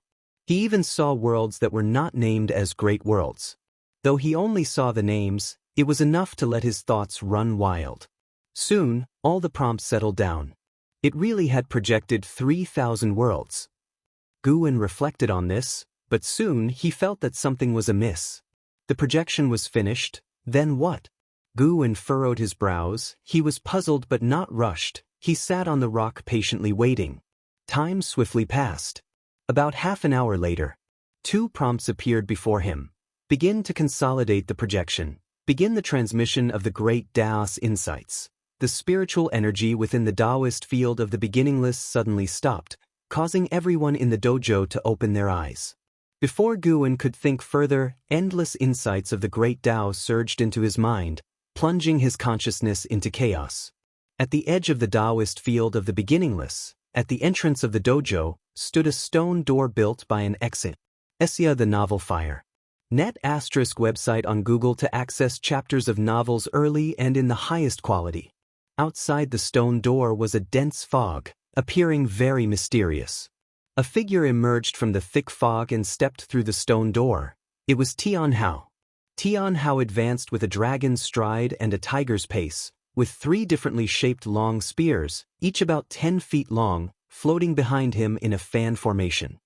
A: He even saw worlds that were not named as Great Worlds. Though he only saw the names, it was enough to let his thoughts run wild. Soon, all the prompts settled down. It really had projected 3,000 worlds. Gu An reflected on this, but soon he felt that something was amiss. The projection was finished, then what? Gu An furrowed his brows. He was puzzled but not rushed. He sat on the rock patiently waiting. Time swiftly passed. About half an hour later, 2 prompts appeared before him. Begin to consolidate the projection. Begin the transmission of the great Daoist insights. The spiritual energy within the Daoist field of the beginningless suddenly stopped, causing everyone in the dojo to open their eyes. Before Gu An could think further, endless insights of the great Dao surged into his mind, plunging his consciousness into chaos. At the edge of the Daoist field of the beginningless, at the entrance of the dojo, stood a stone door built by an exit. Xianxia the Novel Fire. Net * website on Google to access chapters of novels early and in the highest quality. Outside the stone door was a dense fog, appearing very mysterious. A figure emerged from the thick fog and stepped through the stone door. It was Tian Hao. Tian Hao advanced with a dragon's stride and a tiger's pace, with 3 differently shaped long spears, each about 10 feet long, floating behind him in a fan formation.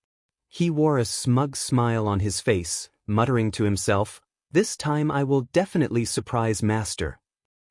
A: He wore a smug smile on his face, muttering to himself, "This time I will definitely surprise Master."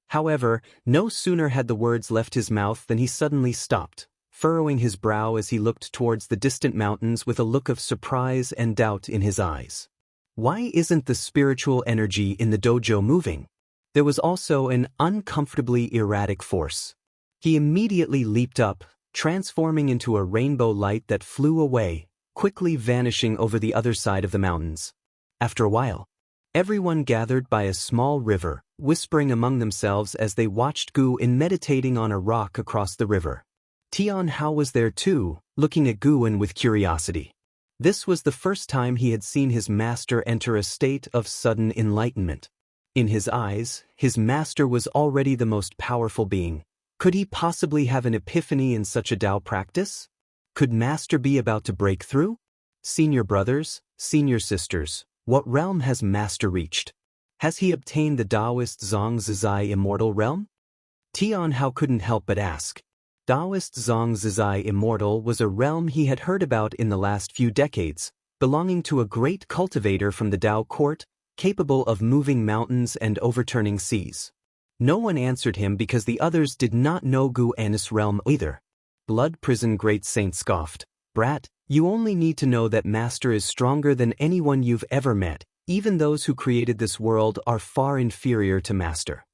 A: However, no sooner had the words left his mouth than he suddenly stopped, furrowing his brow as he looked towards the distant mountains with a look of surprise and doubt in his eyes. Why isn't the spiritual energy in the dojo moving? There was also an uncomfortably erratic force. He immediately leaped up, transforming into a rainbow light that flew away, quickly vanishing over the other side of the mountains. After a while, everyone gathered by a small river, whispering among themselves as they watched Gu An meditating on a rock across the river. Tian Hao was there too, looking at Gu An with curiosity. This was the first time he had seen his master enter a state of sudden enlightenment. In his eyes, his master was already the most powerful being. Could he possibly have an epiphany in such a Tao practice? Could Master be about to break through? Senior brothers, senior sisters, what realm has Master reached? Has he obtained the Daoist Zhangzizai Immortal realm? Tian Hao couldn't help but ask. Daoist Zhangzizai Immortal was a realm he had heard about in the last few decades, belonging to a great cultivator from the Dao court, capable of moving mountains and overturning seas. No one answered him because the others did not know Gu An's realm either. Blood Prison Great Saint scoffed, "Brat, you only need to know that Master is stronger than anyone you've ever met. Even those who created this world are far inferior to Master."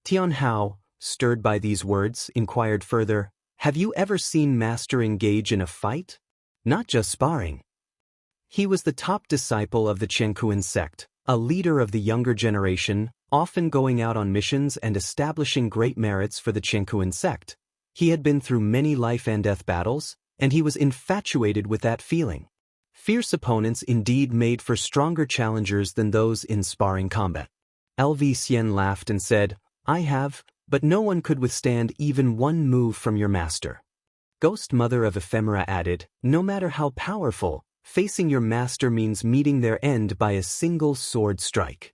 A: Tian Hao, stirred by these words, inquired further, "Have you ever seen Master engage in a fight? Not just sparring." He was the top disciple of the Qianquan sect, a leader of the younger generation, often going out on missions and establishing great merits for the Qianquan sect. He had been through many life and death battles, and he was infatuated with that feeling. Fierce opponents indeed made for stronger challengers than those in sparring combat. LV Xian laughed and said, "I have, but no one could withstand even one move from your master." Ghost Mother of Ephemera added, "No matter how powerful, facing your master means meeting their end by a single sword strike."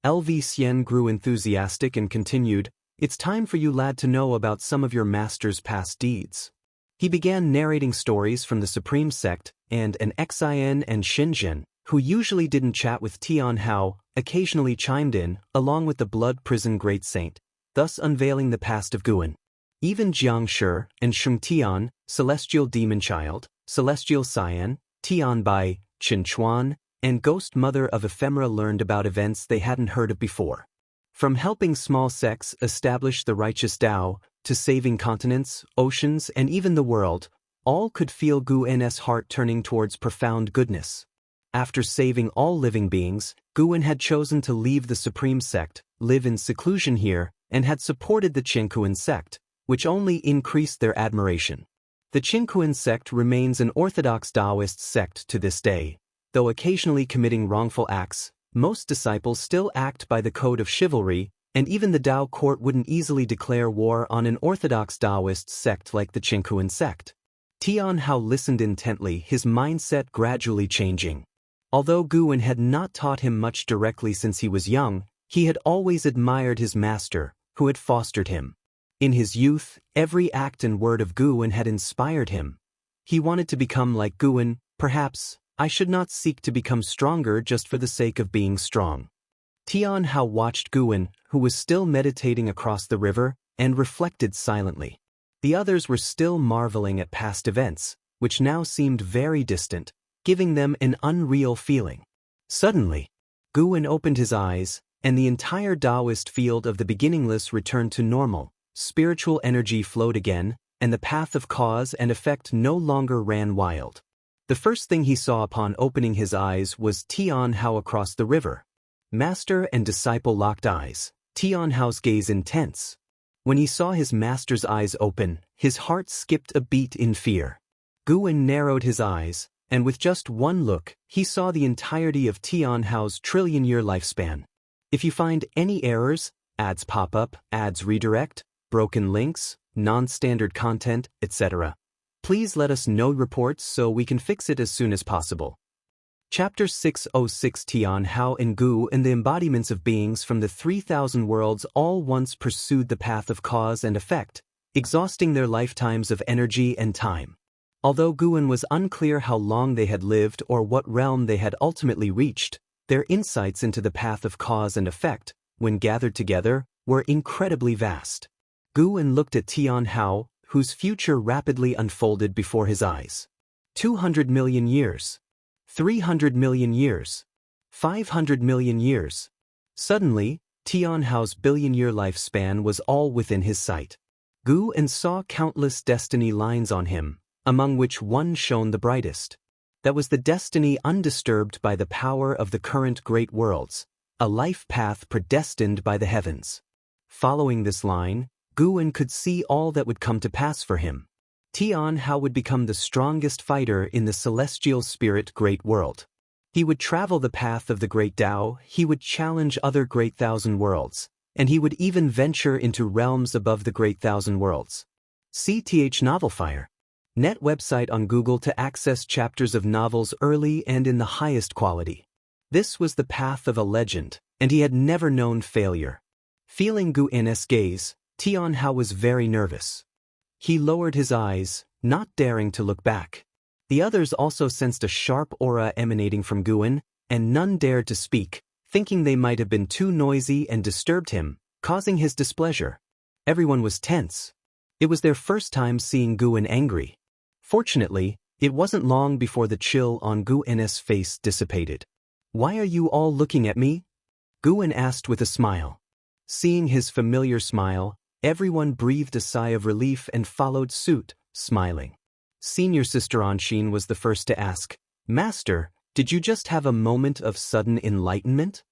A: LV Xian grew enthusiastic and continued, "It's time for you lad to know about some of your master's past deeds." He began narrating stories from the Supreme Sect, and an Xian and Shenzhen, who usually didn't chat with Tian Hao, occasionally chimed in, along with the Blood Prison Great Saint, thus unveiling the past of Gu An. Even Jiang Shi and Sheng Tian, Celestial Demon Child, Celestial Cyan, Tian Bai, Qin Chuan, and Ghost Mother of Ephemera learned about events they hadn't heard of before. From helping small sects establish the righteous Tao, to saving continents, oceans, and even the world, All could feel Gu N's heart turning towards profound goodness. After saving all living beings, Guan had chosen to leave the supreme sect, live in seclusion here, and had supported the Qingkuan sect, which only increased their admiration. The Qingkuan sect remains an orthodox Daoist sect to this day. Though occasionally committing wrongful acts, most disciples still act by the code of chivalry, and even the Dao court wouldn't easily declare war on an orthodox Daoist sect like the Qingkuan sect. Tian Hao listened intently, his mindset gradually changing. Although Guan had not taught him much directly since he was young, he had always admired his master, who had fostered him. In his youth, every act and word of Guan had inspired him. He wanted to become like Guan. Perhaps I should not seek to become stronger just for the sake of being strong. Tian Hao watched Guan, who was still meditating across the river, and reflected silently. The others were still marveling at past events, which now seemed very distant, giving them an unreal feeling. Suddenly, Guan opened his eyes, and the entire Daoist field of the beginningless returned to normal. Spiritual energy flowed again, and the path of cause and effect no longer ran wild. The first thing he saw upon opening his eyes was Tian Hao across the river. Master and disciple locked eyes, Tian Hao's gaze intense. When he saw his master's eyes open, his heart skipped a beat in fear. Guan narrowed his eyes, and with just one look, he saw the entirety of Tian Hao's trillion-year lifespan. If you find any errors, ads pop up, ads redirect, broken links, non-standard content, etc., please let us know reports so we can fix it as soon as possible. Chapter 606 Tian Hao and Gu and the embodiments of beings from the 3,000 worlds all once pursued the path of cause and effect, exhausting their lifetimes of energy and time. Although Guan was unclear how long they had lived or what realm they had ultimately reached, their insights into the path of cause and effect, when gathered together, were incredibly vast. Guan looked at Tian Hao, whose future rapidly unfolded before his eyes. 200 million years. 300 million years. 500 million years. Suddenly, Tian Hao's billion-year lifespan was all within his sight. Guan saw countless destiny lines on him, among which one shone the brightest. That was the destiny undisturbed by the power of the current great worlds, a life path predestined by the heavens. Following this line, Guan could see all that would come to pass for him. Tian Hao would become the strongest fighter in the celestial spirit great world. He would travel the path of the great Dao, he would challenge other great thousand worlds, and he would even venture into realms above the great thousand worlds. CTH Novelfire. Net website on Google to access chapters of novels early and in the highest quality. This was the path of a legend, and he had never known failure. Feeling Guan's gaze, Tian Hao was very nervous. He lowered his eyes, not daring to look back. The others also sensed a sharp aura emanating from Guan, and none dared to speak, thinking they might have been too noisy and disturbed him, causing his displeasure. Everyone was tense. It was their first time seeing Guan angry. Fortunately, it wasn't long before the chill on Guan's face dissipated. "Why are you all looking at me?" Guan asked with a smile. Seeing his familiar smile, everyone breathed a sigh of relief and followed suit, smiling. Senior Sister Anshin was the first to ask, "Master, did you just have a moment of sudden enlightenment?"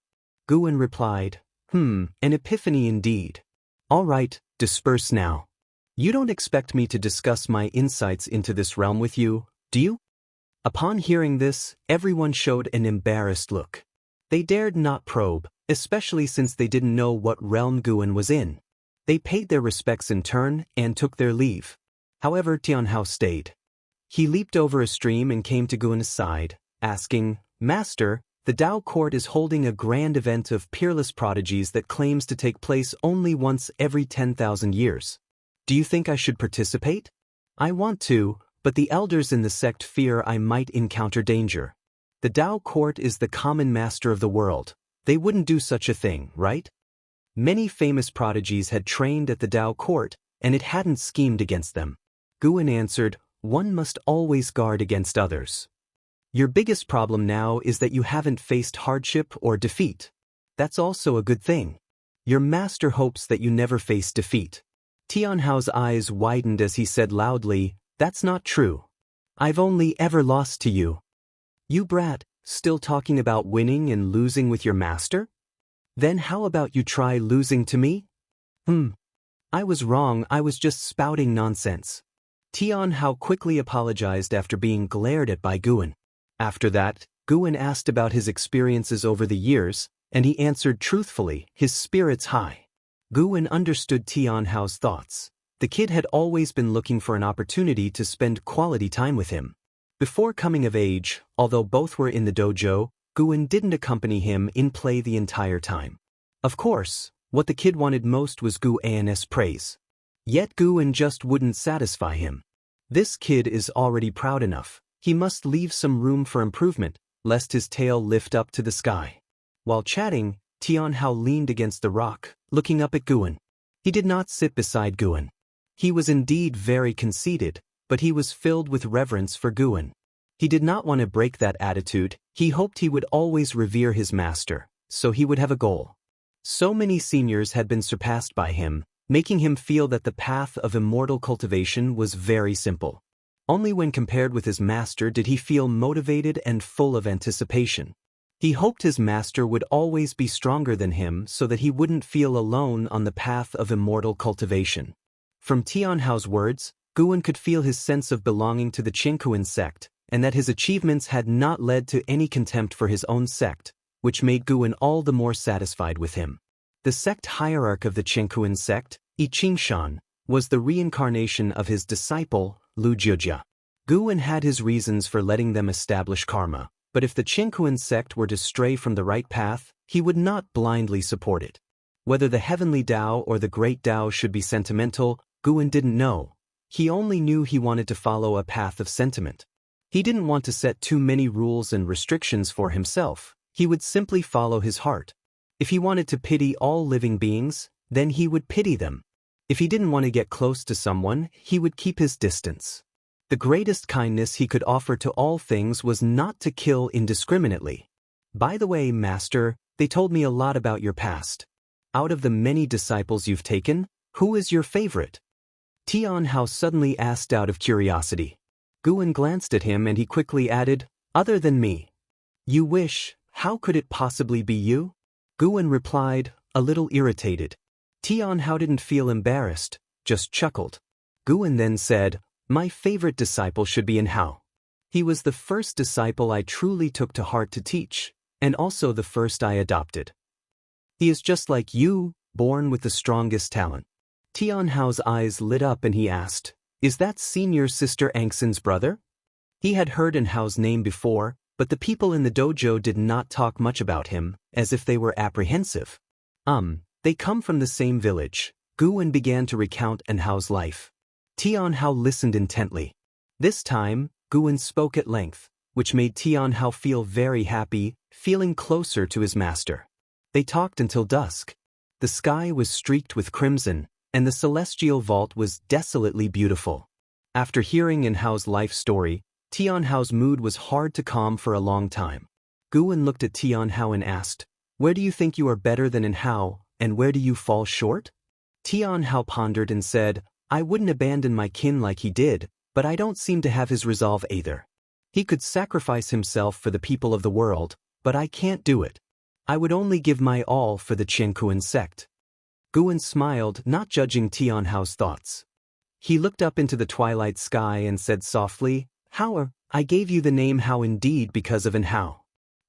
A: Guan replied, an epiphany indeed. All right, disperse now. You don't expect me to discuss my insights into this realm with you, do you? Upon hearing this, everyone showed an embarrassed look. They dared not probe, especially since they didn't know what realm Guan was in. They paid their respects in turn and took their leave. However, Tian Hao stayed. He leaped over a stream and came to Guan's side, asking, "Master, the Dao court is holding a grand event of peerless prodigies that claims to take place only once every 10,000 years. Do you think I should participate? I want to, but the elders in the sect fear I might encounter danger. The Dao court is the common master of the world. They wouldn't do such a thing, right?" Many famous prodigies had trained at the Dao court, and it hadn't schemed against them. Guan answered, "One must always guard against others. Your biggest problem now is that you haven't faced hardship or defeat. That's also a good thing. Your master hopes that you never face defeat." Tian Hao's eyes widened as he said loudly, That's not true. I've only ever lost to you. You brat, still talking about winning and losing with your master? Then how about you try losing to me? I was wrong, I was just spouting nonsense. Tian Hao quickly apologized after being glared at by Guan. After that, Guan asked about his experiences over the years, and he answered truthfully, his spirits high. Guan understood Tian Hao's thoughts. The kid had always been looking for an opportunity to spend quality time with him. Before coming of age, although both were in the dojo, Guan didn't accompany him in play the entire time. Of course, what the kid wanted most was Guan's praise. Yet Guan just wouldn't satisfy him. This kid is already proud enough. He must leave some room for improvement, lest his tail lift up to the sky. While chatting, Tian Hao leaned against the rock, looking up at Guan. He did not sit beside Guan. He was indeed very conceited, but he was filled with reverence for Guan. He did not want to break that attitude. He hoped he would always revere his master, so he would have a goal. So many seniors had been surpassed by him, making him feel that the path of immortal cultivation was very simple. Only when compared with his master did he feel motivated and full of anticipation. He hoped his master would always be stronger than him so that he wouldn't feel alone on the path of immortal cultivation. From Tian Hao's words, Guan could feel his sense of belonging to the Qingkuan sect, and that his achievements had not led to any contempt for his own sect, which made Guan all the more satisfied with him. The sect hierarch of the Qingkuan sect, Yi Qingshan, was the reincarnation of his disciple, Lu Jiujia. Guan had his reasons for letting them establish karma, but if the Qingkuan sect were to stray from the right path, he would not blindly support it. Whether the heavenly Tao or the great Tao should be sentimental, Guan didn't know. He only knew he wanted to follow a path of sentiment. He didn't want to set too many rules and restrictions for himself. He would simply follow his heart. If he wanted to pity all living beings, then he would pity them. If he didn't want to get close to someone, he would keep his distance. The greatest kindness he could offer to all things was not to kill indiscriminately. By the way, Master, they told me a lot about your past. Out of the many disciples you've taken, who is your favorite? Tian Hao suddenly asked out of curiosity. Guan glanced at him and he quickly added, "Other than me." "You wish, how could it possibly be you?" Guan replied, a little irritated. Tian Hao didn't feel embarrassed, just chuckled. Guan then said, "My favorite disciple should be Hao. He was the first disciple I truly took to heart to teach, and also the first I adopted. He is just like you, born with the strongest talent." Tian Hao's eyes lit up and he asked, "Is that senior sister Angxin's brother?" He had heard Hao's name before, but the people in the dojo did not talk much about him, as if they were apprehensive. They come from the same village." Guan began to recount Hao's life. Tian Hao listened intently. This time, Guan spoke at length, which made Tian Hao feel very happy, feeling closer to his master. They talked until dusk. The sky was streaked with crimson, and the celestial vault was desolately beautiful. After hearing Hao's life story, Tian Hao's mood was hard to calm for a long time. Guan looked at Tian Hao and asked, "Where do you think you are better than Hao, and where do you fall short?" Tian Hao pondered and said, "I wouldn't abandon my kin like he did, but I don't seem to have his resolve either. He could sacrifice himself for the people of the world, but I can't do it. I would only give my all for the Qingkuan sect." Guan smiled, not judging Tian Hao's thoughts. He looked up into the twilight sky and said softly, "Hao, I gave you the name Hao indeed because of Hao.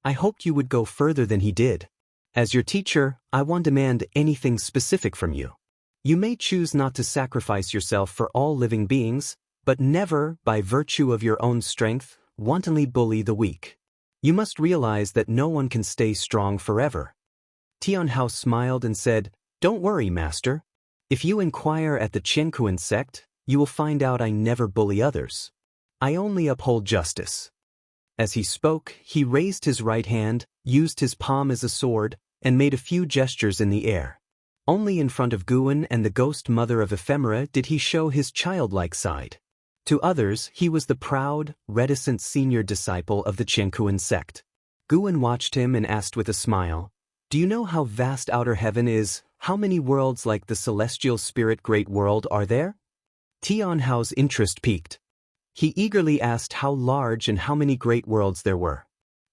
A: I hoped you would go further than he did. As your teacher, I won't demand anything specific from you. You may choose not to sacrifice yourself for all living beings, but never, by virtue of your own strength, wantonly bully the weak. You must realize that no one can stay strong forever." Tian Hao smiled and said, "Don't worry, Master. If you inquire at the Qingkuan sect, you will find out I never bully others. I only uphold justice." As he spoke, he raised his right hand, used his palm as a sword, and made a few gestures in the air. Only in front of Guan and the ghost mother of ephemera did he show his childlike side. To others, he was the proud, reticent senior disciple of the Qingkuan sect. Guan watched him and asked with a smile, "Do you know how vast outer heaven is? How many worlds like the celestial spirit great world are there?" Tian Hao's interest piqued. He eagerly asked how large and how many great worlds there were.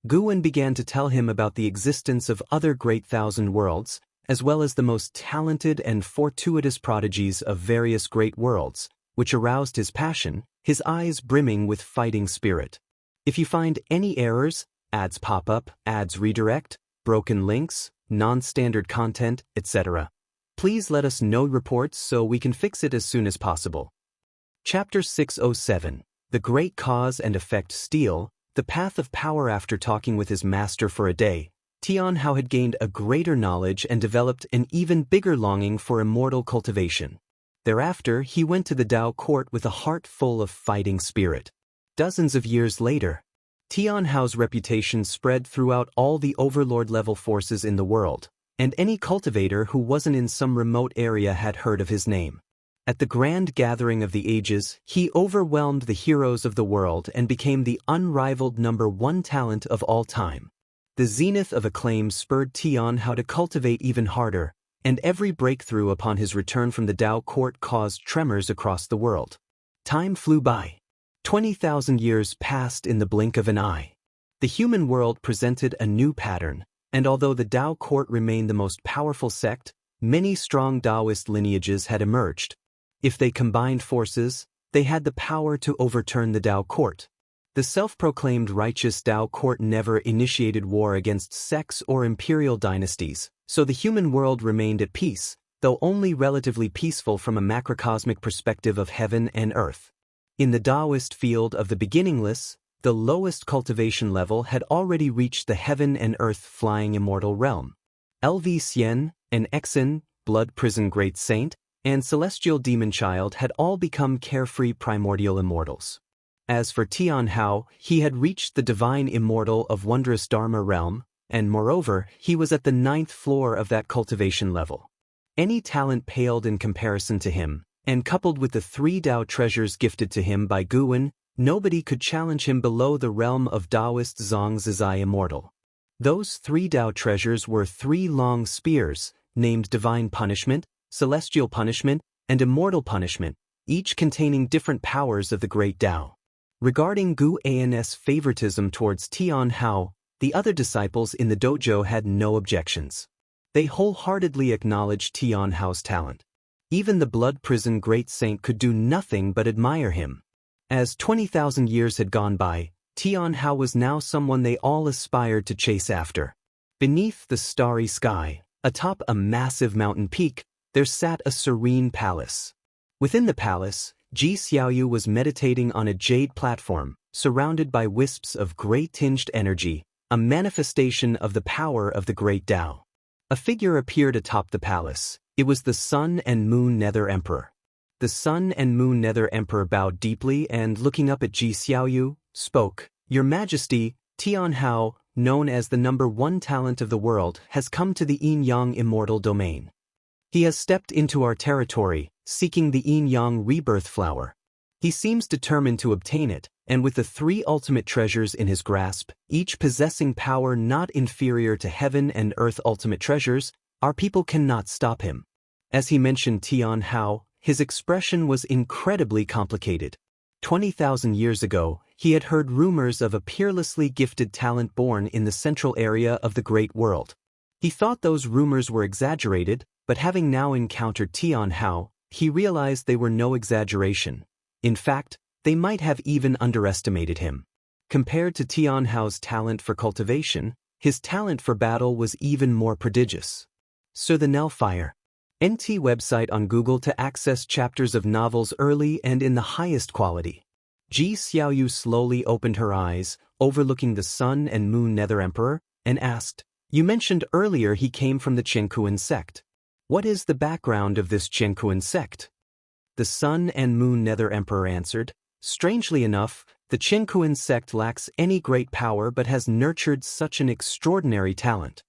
A: Guwen began to tell him about the existence of other great thousand worlds, as well as the most talented and fortuitous prodigies of various great worlds, which aroused his passion, his eyes brimming with fighting spirit. If you find any errors, ads pop up, ads redirect, broken links, non-standard content, etc., please let us know reports so we can fix it as soon as possible. Chapter 607, The Great Cause and Effect Steel, The Path of Power. After talking with his master for a day, Tianhao had gained a greater knowledge and developed an even bigger longing for immortal cultivation. Thereafter, he went to the Dao court with a heart full of fighting spirit. Dozens of years later, Tianhao's reputation spread throughout all the overlord-level forces in the world, and any cultivator who wasn't in some remote area had heard of his name. At the grand gathering of the ages, he overwhelmed the heroes of the world and became the unrivaled #1 talent of all time. The zenith of acclaim spurred Tianhao to cultivate even harder, and every breakthrough upon his return from the Dao court caused tremors across the world. Time flew by. 20,000 years passed in the blink of an eye. The human world presented a new pattern, and although the Dao court remained the most powerful sect, many strong Daoist lineages had emerged. If they combined forces, they had the power to overturn the Dao court. The self-proclaimed righteous Dao court never initiated war against sects or imperial dynasties, so the human world remained at peace, though only relatively peaceful from a macrocosmic perspective of heaven and earth. In the Daoist field of the beginningless, the lowest cultivation level had already reached the heaven and earth flying immortal realm. LV Xian, an Exen, blood prison great saint, and celestial demon child had all become carefree primordial immortals. As for Tianhao, he had reached the divine immortal of wondrous Dharma realm, and moreover, he was at the 9th floor of that cultivation level. Any talent paled in comparison to him, and coupled with the 3 Dao treasures gifted to him by Guwen, nobody could challenge him below the realm of Daoist Zhangzizai Immortal. Those 3 Dao treasures were 3 long spears, named Divine Punishment, Celestial Punishment, and Immortal Punishment, each containing different powers of the Great Dao. Regarding Gu An's favoritism towards Tianhao, the other disciples in the dojo had no objections. They wholeheartedly acknowledged Tianhao's talent. Even the blood prison great saint could do nothing but admire him. As 20,000 years had gone by, Tianhao was now someone they all aspired to chase after. Beneath the starry sky, atop a massive mountain peak, there sat a serene palace. Within the palace, Ji Xiaoyu was meditating on a jade platform, surrounded by wisps of gray-tinged energy, a manifestation of the power of the Great Dao. A figure appeared atop the palace. It was the Sun and Moon Nether Emperor. The Sun and Moon Nether Emperor bowed deeply and, looking up at Ji Xiaoyu, spoke, "Your Majesty, Tianhao, known as the #1 talent of the world, has come to the Yin-Yang immortal domain. He has stepped into our territory, seeking the Yin-Yang rebirth flower. He seems determined to obtain it, and with the 3 ultimate treasures in his grasp, each possessing power not inferior to heaven and earth ultimate treasures, our people cannot stop him." As he mentioned Tianhao, his expression was incredibly complicated. 20,000 years ago, he had heard rumors of a peerlessly gifted talent born in the central area of the great world. He thought those rumors were exaggerated, but having now encountered Tianhao, he realized they were no exaggeration. In fact, they might have even underestimated him. Compared to Tianhao's talent for cultivation, his talent for battle was even more prodigious. Sir the Nelfire. NT website on Google to access chapters of novels early and in the highest quality. Ji Xiaoyu slowly opened her eyes, overlooking the Sun and Moon Nether Emperor, and asked, "You mentioned earlier he came from the Qiankuan sect. What is the background of this Qiankuan sect?" The Sun and Moon Nether Emperor answered, "Strangely enough, the Qiankuan sect lacks any great power but has nurtured such an extraordinary talent.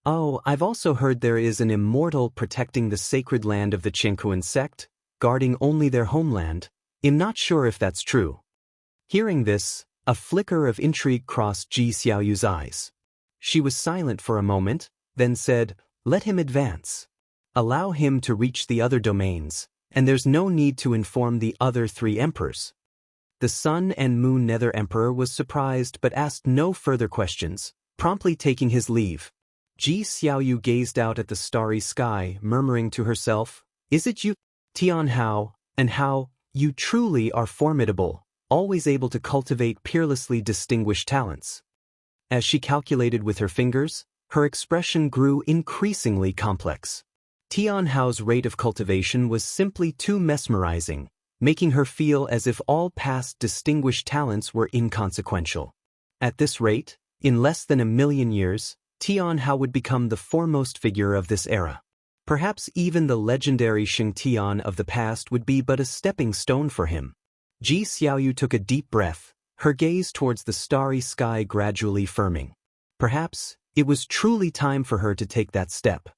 A: Oh, I've also heard there is an immortal protecting the sacred land of the Qiankuan sect, guarding only their homeland. I'm not sure if that's true." Hearing this, a flicker of intrigue crossed Ji Xiaoyu's eyes. She was silent for a moment, then said, "Let him advance. Allow him to reach the other domains, and there's no need to inform the other 3 emperors." The Sun and Moon Nether Emperor was surprised but asked no further questions, promptly taking his leave. Ji Xiaoyu gazed out at the starry sky, murmuring to herself, "Is it you, Tian Hao, and how you truly are formidable, always able to cultivate peerlessly distinguished talents." As she calculated with her fingers, her expression grew increasingly complex. Tian Hao's rate of cultivation was simply too mesmerizing, making her feel as if all past distinguished talents were inconsequential. At this rate, in less than 1,000,000 years, Tian Hao would become the foremost figure of this era. Perhaps even the legendary Xing Tian of the past would be but a stepping stone for him. Ji Xiaoyu took a deep breath, her gaze towards the starry sky gradually firming. Perhaps it was truly time for her to take that step.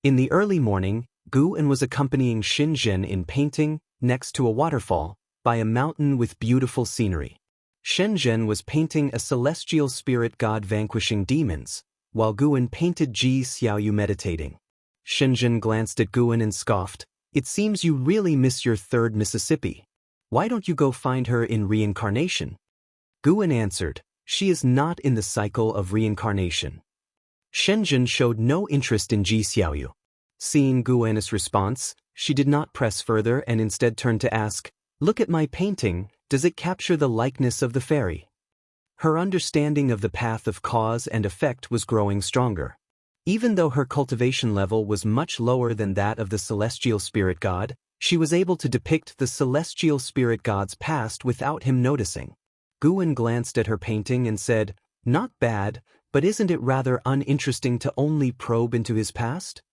A: In the early morning, Guan was accompanying Shenzhen in painting, next to a waterfall, by a mountain with beautiful scenery. Shenzhen was painting a celestial spirit god vanquishing demons, while Guan painted Ji Xiaoyu meditating. Shenzhen glanced at Guan and scoffed, "It seems you really miss your third Mississippi. Why don't you go find her in reincarnation?" Guan answered, "She is not in the cycle of reincarnation." Shenzhen showed no interest in Ji Xiaoyu. Seeing Guan's response, she did not press further and instead turned to ask, "Look at my painting, does it capture the likeness of the fairy?" Her understanding of the path of cause and effect was growing stronger. Even though her cultivation level was much lower than that of the celestial spirit god, she was able to depict the celestial spirit god's past without him noticing. Guan glanced at her painting and said, "Not bad, but isn't it rather uninteresting to only probe into his past?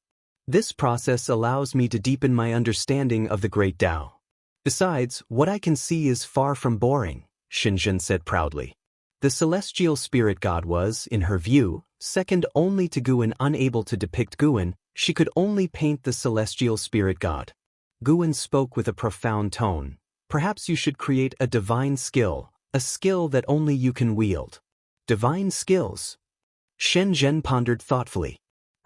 A: This process allows me to deepen my understanding of the great Tao. Besides, what I can see is far from boring," Shenzhen said proudly. The celestial spirit god was, in her view, second only to Guan. Unable to depict Guan, she could only paint the celestial spirit god. Guan spoke with a profound tone. "Perhaps you should create a divine skill, a skill that only you can wield." Divine skills? Shenzhen pondered thoughtfully.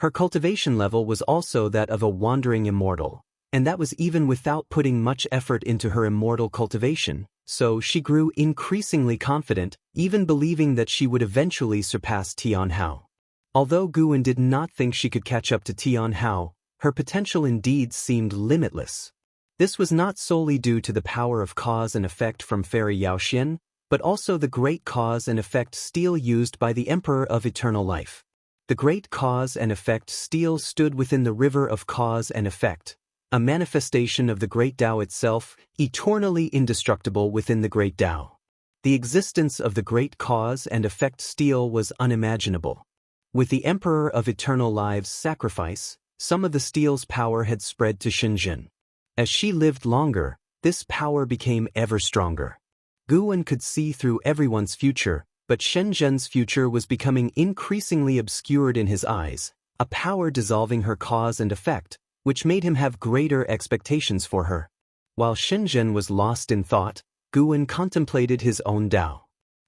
A: Her cultivation level was also that of a wandering immortal, and that was even without putting much effort into her immortal cultivation, so she grew increasingly confident, even believing that she would eventually surpass Tian Hao. Although Guan did not think she could catch up to Tian Hao, her potential indeed seemed limitless. This was not solely due to the power of cause and effect from Fairy Yaoxian, but also the great cause and effect steel used by the Emperor of Eternal Life. The great cause and effect steel stood within the river of cause and effect, a manifestation of the great Tao itself, eternally indestructible within the great Tao. The existence of the great cause and effect steel was unimaginable. With the Emperor of Eternal Lives' sacrifice, some of the steel's power had spread to Shenzhen. As she lived longer, this power became ever stronger. Guan could see through everyone's future, but Shenzhen's future was becoming increasingly obscured in his eyes, a power dissolving her cause and effect, which made him have greater expectations for her. While Shenzhen was lost in thought, Guan contemplated his own Tao.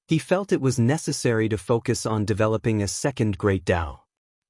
A: He felt it was necessary to focus on developing a second great Tao.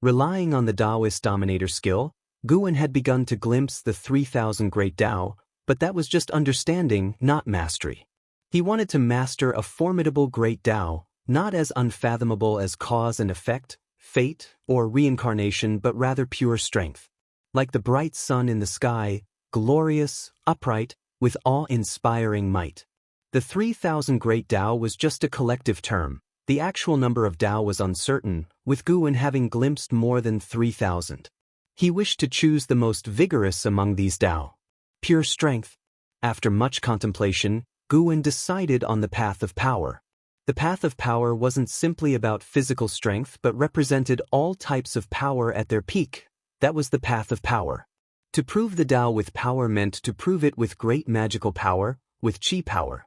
A: Relying on the Daoist dominator skill, Guan had begun to glimpse the 3,000 great Tao, but that was just understanding, not mastery. He wanted to master a formidable great Tao, not as unfathomable as cause and effect, fate, or reincarnation, but rather pure strength. Like the bright sun in the sky, glorious, upright, with awe-inspiring might. The 3,000 great Tao was just a collective term. The actual number of Tao was uncertain, with Guan having glimpsed more than 3,000. He wished to choose the most vigorous among these Tao. Pure strength. After much contemplation, Guan decided on the path of power. The path of power wasn't simply about physical strength but represented all types of power at their peak. That was the path of power. To prove the Tao with power meant to prove it with great magical power, with chi power.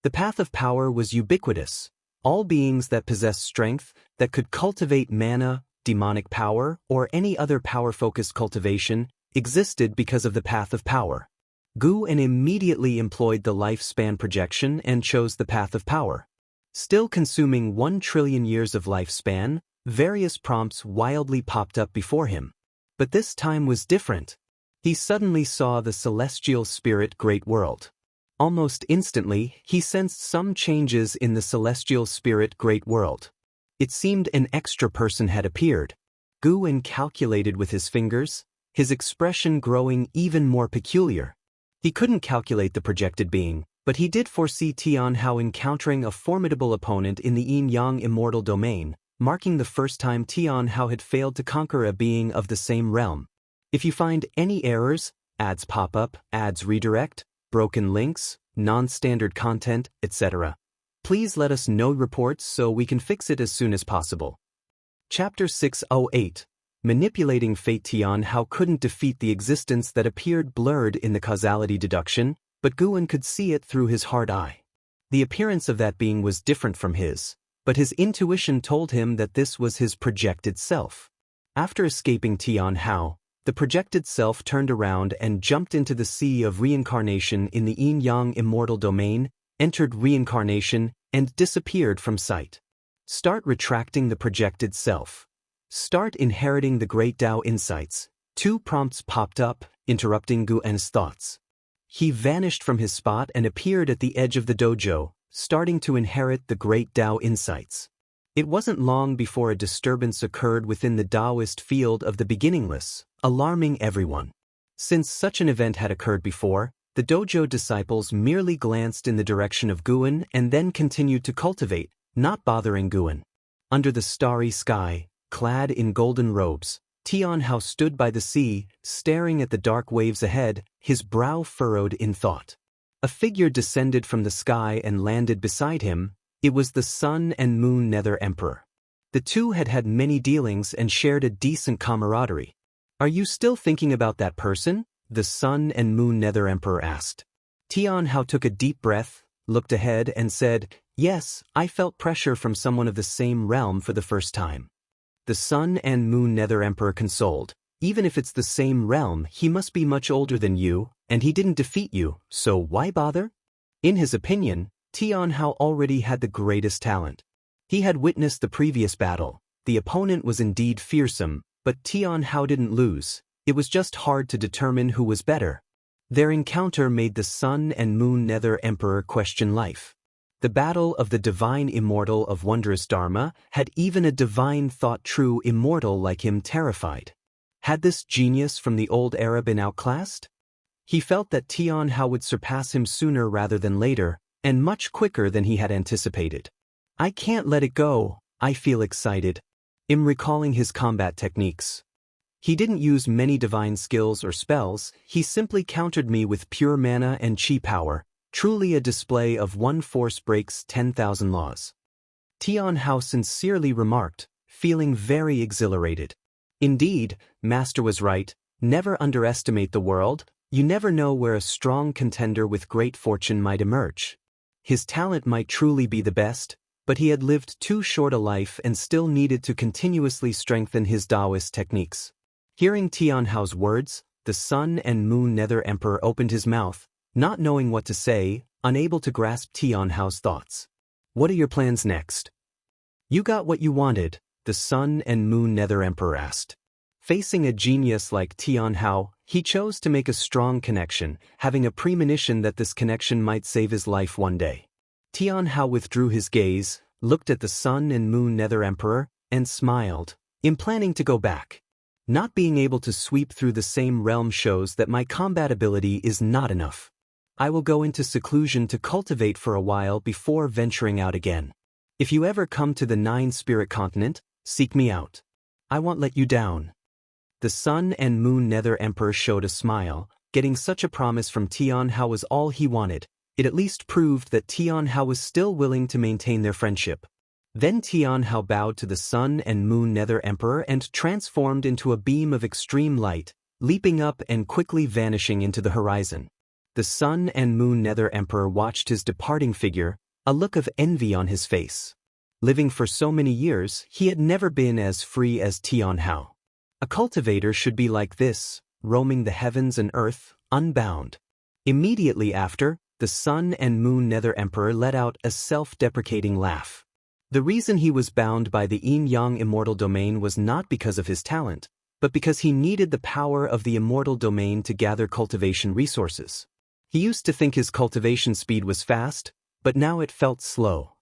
A: The path of power was ubiquitous. All beings that possessed strength, that could cultivate mana, demonic power, or any other power-focused cultivation, existed because of the path of power. Guan immediately employed the lifespan projection and chose the path of power. Still consuming 1 trillion years of lifespan, various prompts wildly popped up before him. But this time was different. He suddenly saw the celestial spirit great world. Almost instantly, he sensed some changes in the celestial spirit great world. It seemed an extra person had appeared. Guan calculated with his fingers, his expression growing even more peculiar. He couldn't calculate the projected being, but he did foresee Tianhao encountering a formidable opponent in the yin-yang immortal domain, marking the first time Tianhao had failed to conquer a being of the same realm. If you find any errors, ads pop up, ads redirect, broken links, non-standard content, etc., please let us know reports so we can fix it as soon as possible. Chapter 608. Manipulating Fate. Tianhao couldn't defeat the existence that appeared blurred in the causality deduction, but Guan could see it through his hard eye. The appearance of that being was different from his, but his intuition told him that this was his projected self. After escaping Tianhao, the projected self turned around and jumped into the sea of reincarnation in the yin-yang immortal domain, entered reincarnation, and disappeared from sight. Start retracting the projected self. Start inheriting the great Dao insights. 2 prompts popped up, interrupting Guan's thoughts. He vanished from his spot and appeared at the edge of the dojo, starting to inherit the great Dao insights. It wasn't long before a disturbance occurred within the Daoist field of the beginningless, alarming everyone. Since such an event had occurred before, the dojo disciples merely glanced in the direction of Guan and then continued to cultivate, not bothering Guan. Under the starry sky, clad in golden robes, Tianhao stood by the sea, staring at the dark waves ahead, his brow furrowed in thought. A figure descended from the sky and landed beside him. It was the Sun and Moon Nether Emperor. The two had had many dealings and shared a decent camaraderie. "Are you still thinking about that person?" the Sun and Moon Nether Emperor asked. Tianhao took a deep breath, looked ahead and said, "Yes, I felt pressure from someone of the same realm for the first time." The Sun and Moon Nether Emperor consoled. "Even if it's the same realm, he must be much older than you, and he didn't defeat you, so why bother?" In his opinion, Tianhao already had the greatest talent. He had witnessed the previous battle. The opponent was indeed fearsome, but Tianhao didn't lose. It was just hard to determine who was better. Their encounter made the Sun and Moon Nether Emperor question life. The battle of the divine immortal of wondrous Dharma had even a divine thought-true immortal like him terrified. Had this genius from the old era been outclassed? He felt that Tianhao would surpass him sooner rather than later, and much quicker than he had anticipated. "I can't let it go, I feel excited." In recalling his combat techniques, he didn't use many divine skills or spells, he simply countered me with pure mana and chi power. Truly a display of one force breaks 10,000 laws. Tianhao sincerely remarked, feeling very exhilarated. Indeed, Master was right, never underestimate the world, you never know where a strong contender with great fortune might emerge. His talent might truly be the best, but he had lived too short a life and still needed to continuously strengthen his Daoist techniques. Hearing Tianhao's words, the Sun and Moon Nether Emperor opened his mouth, not knowing what to say, unable to grasp Tianhao's thoughts. "What are your plans next?" "You got what you wanted?" the Sun and Moon Nether Emperor asked. Facing a genius like Tianhao, he chose to make a strong connection, having a premonition that this connection might save his life one day. Tianhao withdrew his gaze, looked at the Sun and Moon Nether Emperor, and smiled. "In planning to go back. Not being able to sweep through the same realm shows that my combat ability is not enough. I will go into seclusion to cultivate for a while before venturing out again. If you ever come to the 9-spirit continent, seek me out. I won't let you down." The Sun and Moon Nether Emperor showed a smile. Getting such a promise from Tianhao was all he wanted. It at least proved that Tianhao was still willing to maintain their friendship. Then Tianhao bowed to the Sun and Moon Nether Emperor and transformed into a beam of extreme light, leaping up and quickly vanishing into the horizon. The Sun and Moon Nether Emperor watched his departing figure, a look of envy on his face. Living for so many years, he had never been as free as Tianhao. A cultivator should be like this, roaming the heavens and earth, unbound. Immediately after, the Sun and Moon Nether Emperor let out a self-deprecating laugh. The reason he was bound by the yin-yang immortal domain was not because of his talent, but because he needed the power of the immortal domain to gather cultivation resources. He used to think his cultivation speed was fast, but now it felt slow.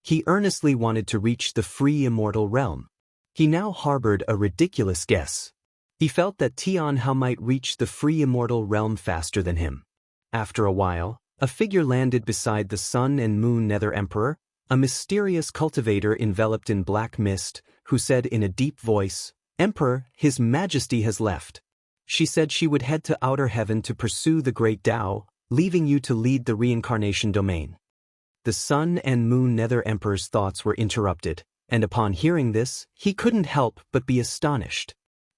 A: He earnestly wanted to reach the free immortal realm. He now harbored a ridiculous guess. He felt that Tianhao might reach the free immortal realm faster than him. After a while, a figure landed beside the Sun and Moon Nether Emperor, a mysterious cultivator enveloped in black mist, who said in a deep voice, "Emperor, His Majesty has left." She said she would head to outer heaven to pursue the great Tao, leaving you to lead the reincarnation domain. The Sun and Moon Nether Emperor's thoughts were interrupted, and upon hearing this, he couldn't help but be astonished.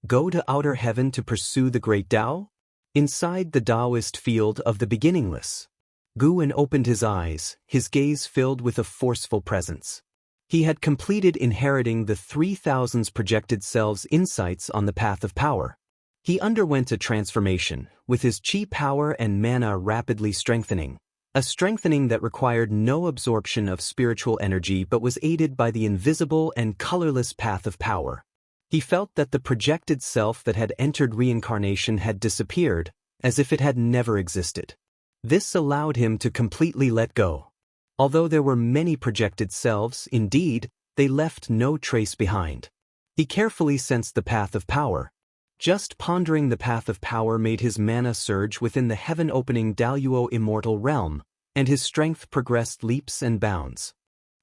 A: Go to outer heaven to pursue the great Tao? Inside the Daoist field of the beginningless. Guwen opened his eyes, his gaze filled with a forceful presence. He had completed inheriting the 3000's projected selves' insights on the path of power. He underwent a transformation, with his chi power and mana rapidly strengthening, a strengthening that required no absorption of spiritual energy but was aided by the invisible and colorless path of power. He felt that the projected self that had entered reincarnation had disappeared, as if it had never existed. This allowed him to completely let go. Although there were many projected selves, indeed, they left no trace behind. He carefully sensed the path of power. Just pondering the path of power made his mana surge within the heaven-opening Daoist immortal realm, and his strength progressed leaps and bounds.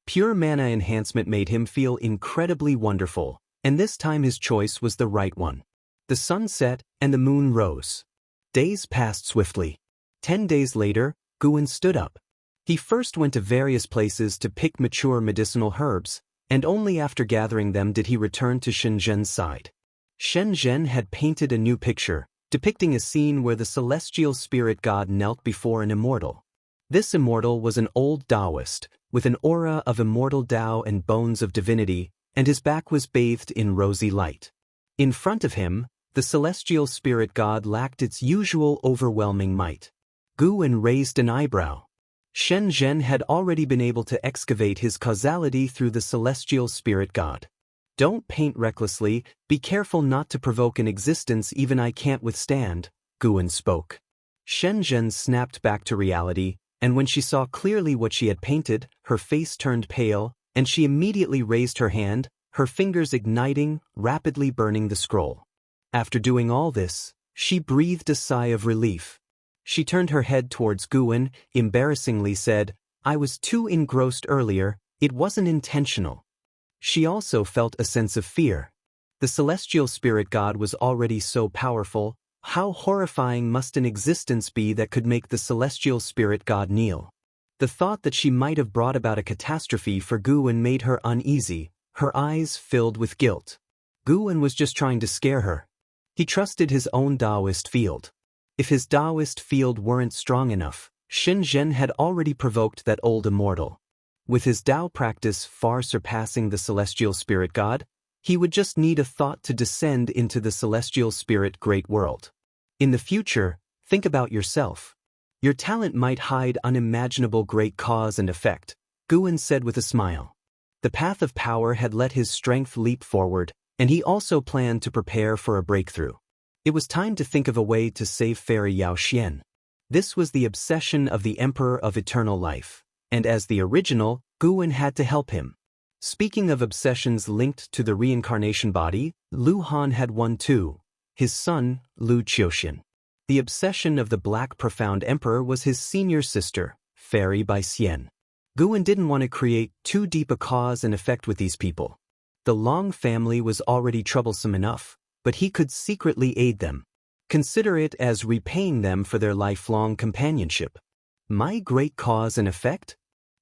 A: Pure mana enhancement made him feel incredibly wonderful, and this time his choice was the right one. The sun set, and the moon rose. Days passed swiftly. 10 days later, Guwen stood up. He first went to various places to pick mature medicinal herbs, and only after gathering them did he return to Shenzhen's side. Shenzhen had painted a new picture, depicting a scene where the celestial spirit god knelt before an immortal. This immortal was an old Daoist, with an aura of immortal Tao and bones of divinity, and his back was bathed in rosy light. In front of him, the celestial spirit god lacked its usual overwhelming might. Guwen raised an eyebrow. Shenzhen had already been able to excavate his causality through the celestial spirit god. Don't paint recklessly, be careful not to provoke an existence even I can't withstand, Guwen spoke. Shenzhen snapped back to reality, and when she saw clearly what she had painted, her face turned pale, and she immediately raised her hand, her fingers igniting, rapidly burning the scroll. After doing all this, she breathed a sigh of relief. She turned her head towards Guwen, embarrassingly said, "I was too engrossed earlier, it wasn't intentional." She also felt a sense of fear. The celestial spirit god was already so powerful, how horrifying must an existence be that could make the celestial spirit god kneel? The thought that she might have brought about a catastrophe for Guwen made her uneasy, her eyes filled with guilt. Guwen was just trying to scare her. He trusted his own Daoist field. If his Daoist field weren't strong enough, Shenzhen had already provoked that old immortal. With his Dao practice far surpassing the celestial spirit god, he would just need a thought to descend into the celestial spirit great world. In the future, think about yourself. Your talent might hide unimaginable great cause and effect, Guwen said with a smile. The path of power had let his strength leap forward, and he also planned to prepare for a breakthrough. It was time to think of a way to save Fairy Yao Xian. This was the obsession of the Emperor of Eternal Life, and as the original, Guwen had to help him. Speaking of obsessions linked to the reincarnation body, Lu Han had one too, his son, Lu Qiuxian. The obsession of the Black Profound Emperor was his senior sister, Fairy Bai Xian. Guwen didn't want to create too deep a cause and effect with these people. The Long family was already troublesome enough, but he could secretly aid them. Consider it as repaying them for their lifelong companionship. My great cause and effect?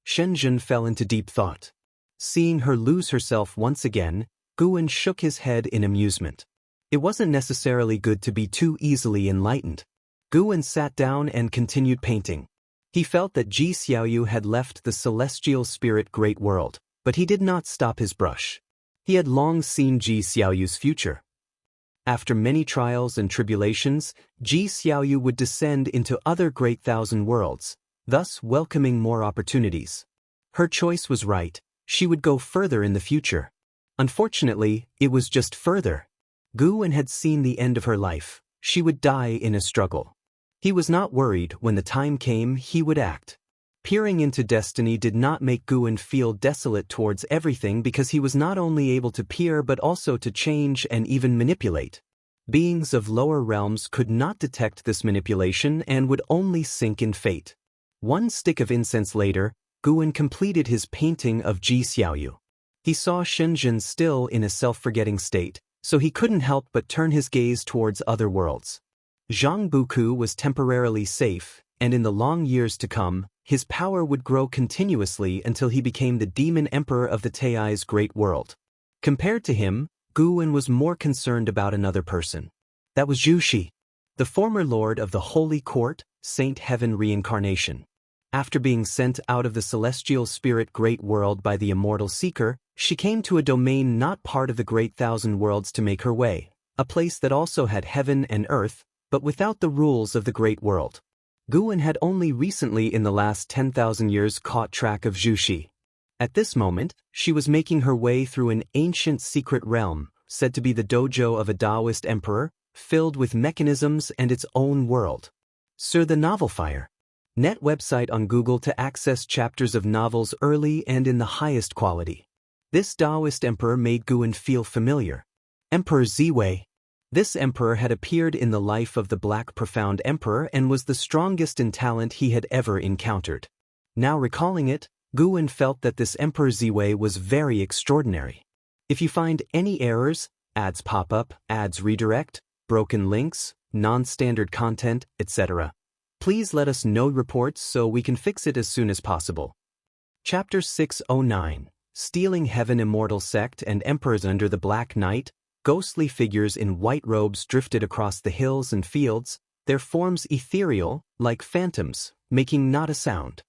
A: Shenzhen fell into deep thought. Seeing her lose herself once again, Guwen shook his head in amusement. It wasn't necessarily good to be too easily enlightened. Guwen sat down and continued painting. He felt that Ji Xiaoyu had left the celestial spirit great world, but he did not stop his brush. He had long seen Ji Xiaoyu's future. After many trials and tribulations, Ji Xiaoyu would descend into other great thousand worlds, thus welcoming more opportunities. Her choice was right, she would go further in the future. Unfortunately, it was just further. Guwen had seen the end of her life, she would die in a struggle. He was not worried. When the time came, he would act. Peering into destiny did not make Guan feel desolate towards everything because he was not only able to peer but also to change and even manipulate. Beings of lower realms could not detect this manipulation and would only sink in fate. One stick of incense later, Guan completed his painting of Ji Xiaoyu. He saw Shenzhen still in a self-forgetting state, so he couldn't help but turn his gaze towards other worlds. Zhang Buku was temporarily safe, and in the long years to come, his power would grow continuously until he became the demon emperor of the Tai's great world. Compared to him, Guan was more concerned about another person. That was Zhu Xi, the former lord of the Holy Court, Saint Heaven reincarnation. After being sent out of the celestial spirit great world by the immortal seeker, she came to a domain not part of the great thousand worlds to make her way, a place that also had heaven and earth, but without the rules of the great world. Guan had only recently in the last 10,000 years caught track of Zhu Xi. At this moment, she was making her way through an ancient secret realm, said to be the dojo of a Daoist emperor, filled with mechanisms and its own world. Sir the Novel Fire. Net website on Google to access chapters of novels early and in the highest quality. This Daoist emperor made Guan feel familiar. Emperor Ziwei. This emperor had appeared in the life of the Black Profound Emperor and was the strongest in talent he had ever encountered. Now recalling it, Guan felt that this Emperor Ziwei was very extraordinary. If you find any errors, ads pop up, ads redirect, broken links, non-standard content, etc., please let us know reports so we can fix it as soon as possible. Chapter 609. Stealing Heaven. Immortal Sect and Emperors. Under the Black Night, ghostly figures in white robes drifted across the hills and fields, their forms ethereal, like phantoms, making not a sound.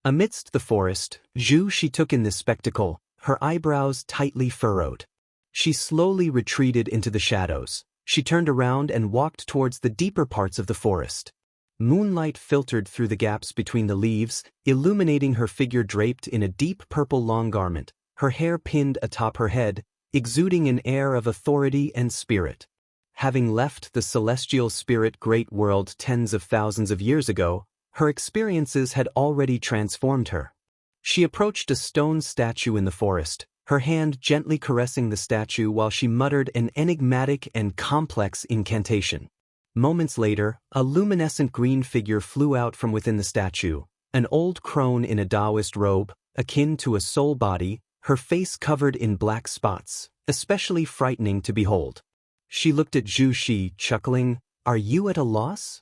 A: Amidst the forest, Zhu Xi took in this spectacle, her eyebrows tightly furrowed. She slowly retreated into the shadows. She turned around and walked towards the deeper parts of the forest. Moonlight filtered through the gaps between the leaves, illuminating her figure draped in a deep purple long garment, her hair pinned atop her head, exuding an air of authority and spirit. Having left the celestial spirit great world tens of thousands of years ago, her experiences had already transformed her. She approached a stone statue in the forest, her hand gently caressing the statue while she muttered an enigmatic and complex incantation. Moments later, a luminescent green figure flew out from within the statue, an old crone in a Daoist robe, akin to a soul body, her face covered in black spots, especially frightening to behold. She looked at Zhu Xi, chuckling, "Are you at a loss?"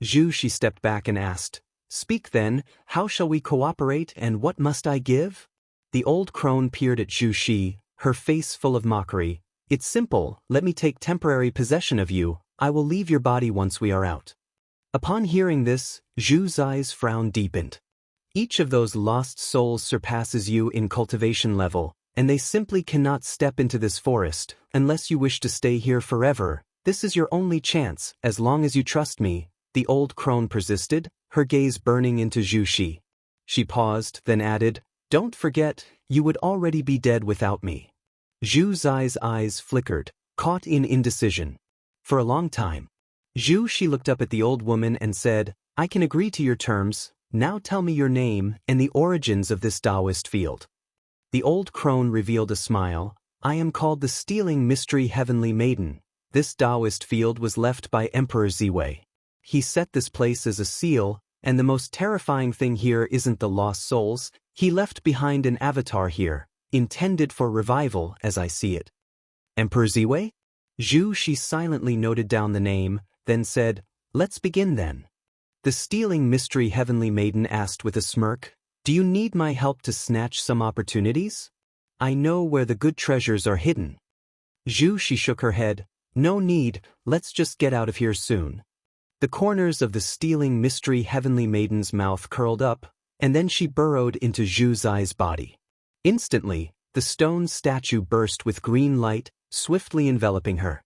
A: Zhu Xi stepped back and asked, "Speak then, how shall we cooperate and what must I give?" The old crone peered at Zhu Xi, her face full of mockery. "It's simple, let me take temporary possession of you, I will leave your body once we are out." Upon hearing this, Zhu's eyes frown deepened. Each of those lost souls surpasses you in cultivation level, and they simply cannot step into this forest, unless you wish to stay here forever. This is your only chance, as long as you trust me, the old crone persisted, her gaze burning into Zhu Xi. She paused, then added, "Don't forget, you would already be dead without me." Zhu's eyes flickered, caught in indecision. For a long time, Zhu Xi looked up at the old woman and said, "I can agree to your terms. Now tell me your name and the origins of this Daoist field." The old crone revealed a smile. "I am called the Stealing Mystery Heavenly Maiden. This Daoist field was left by Emperor Ziwei. He set this place as a seal, and the most terrifying thing here isn't the lost souls. He left behind an avatar here, intended for revival as I see it." Emperor Ziwei? Zhu Xi silently noted down the name, then said, "Let's begin then." The Stealing Mystery Heavenly Maiden asked with a smirk, "Do you need my help to snatch some opportunities? I know where the good treasures are hidden." Zhu Xi shook her head, "No need, let's just get out of here soon." The corners of the Stealing Mystery Heavenly Maiden's mouth curled up, and then she burrowed into Zhu's body. Instantly, the stone statue burst with green light, swiftly enveloping her.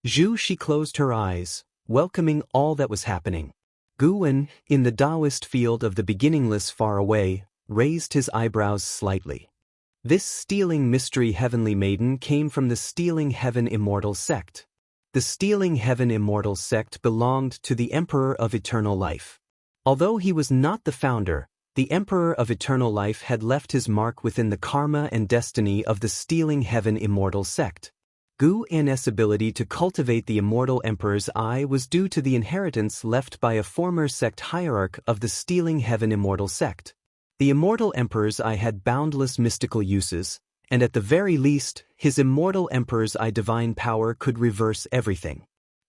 A: Zhu Xi closed her eyes, welcoming all that was happening. Guan, in the Daoist field of the beginningless far away, raised his eyebrows slightly. This Stealing Mystery Heavenly Maiden came from the Stealing Heaven Immortal sect. The Stealing Heaven Immortal sect belonged to the Emperor of Eternal Life. Although he was not the founder, the Emperor of Eternal Life had left his mark within the karma and destiny of the Stealing Heaven Immortal sect. Gu An's ability to cultivate the Immortal Emperor's eye was due to the inheritance left by a former sect hierarch of the Stealing Heaven Immortal sect. The Immortal Emperor's eye had boundless mystical uses, and at the very least, his Immortal Emperor's eye divine power could reverse everything.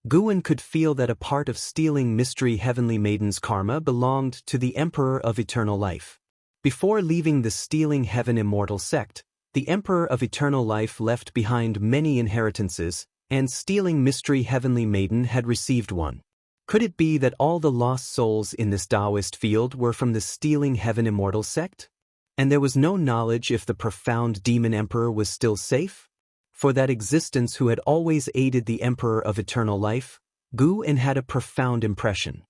A: Guan could feel that a part of Stealing Mystery Heavenly Maiden's karma belonged to the Emperor of Eternal Life. Before leaving the Stealing Heaven Immortal sect, the Emperor of Eternal Life left behind many inheritances, and Stealing Mystery Heavenly Maiden had received one. Could it be that all the lost souls in this Daoist field were from the Stealing Heaven Immortal sect? And there was no knowledge if the profound demon emperor was still safe? For that existence who had always aided the Emperor of Eternal Life, Gu An had a profound impression.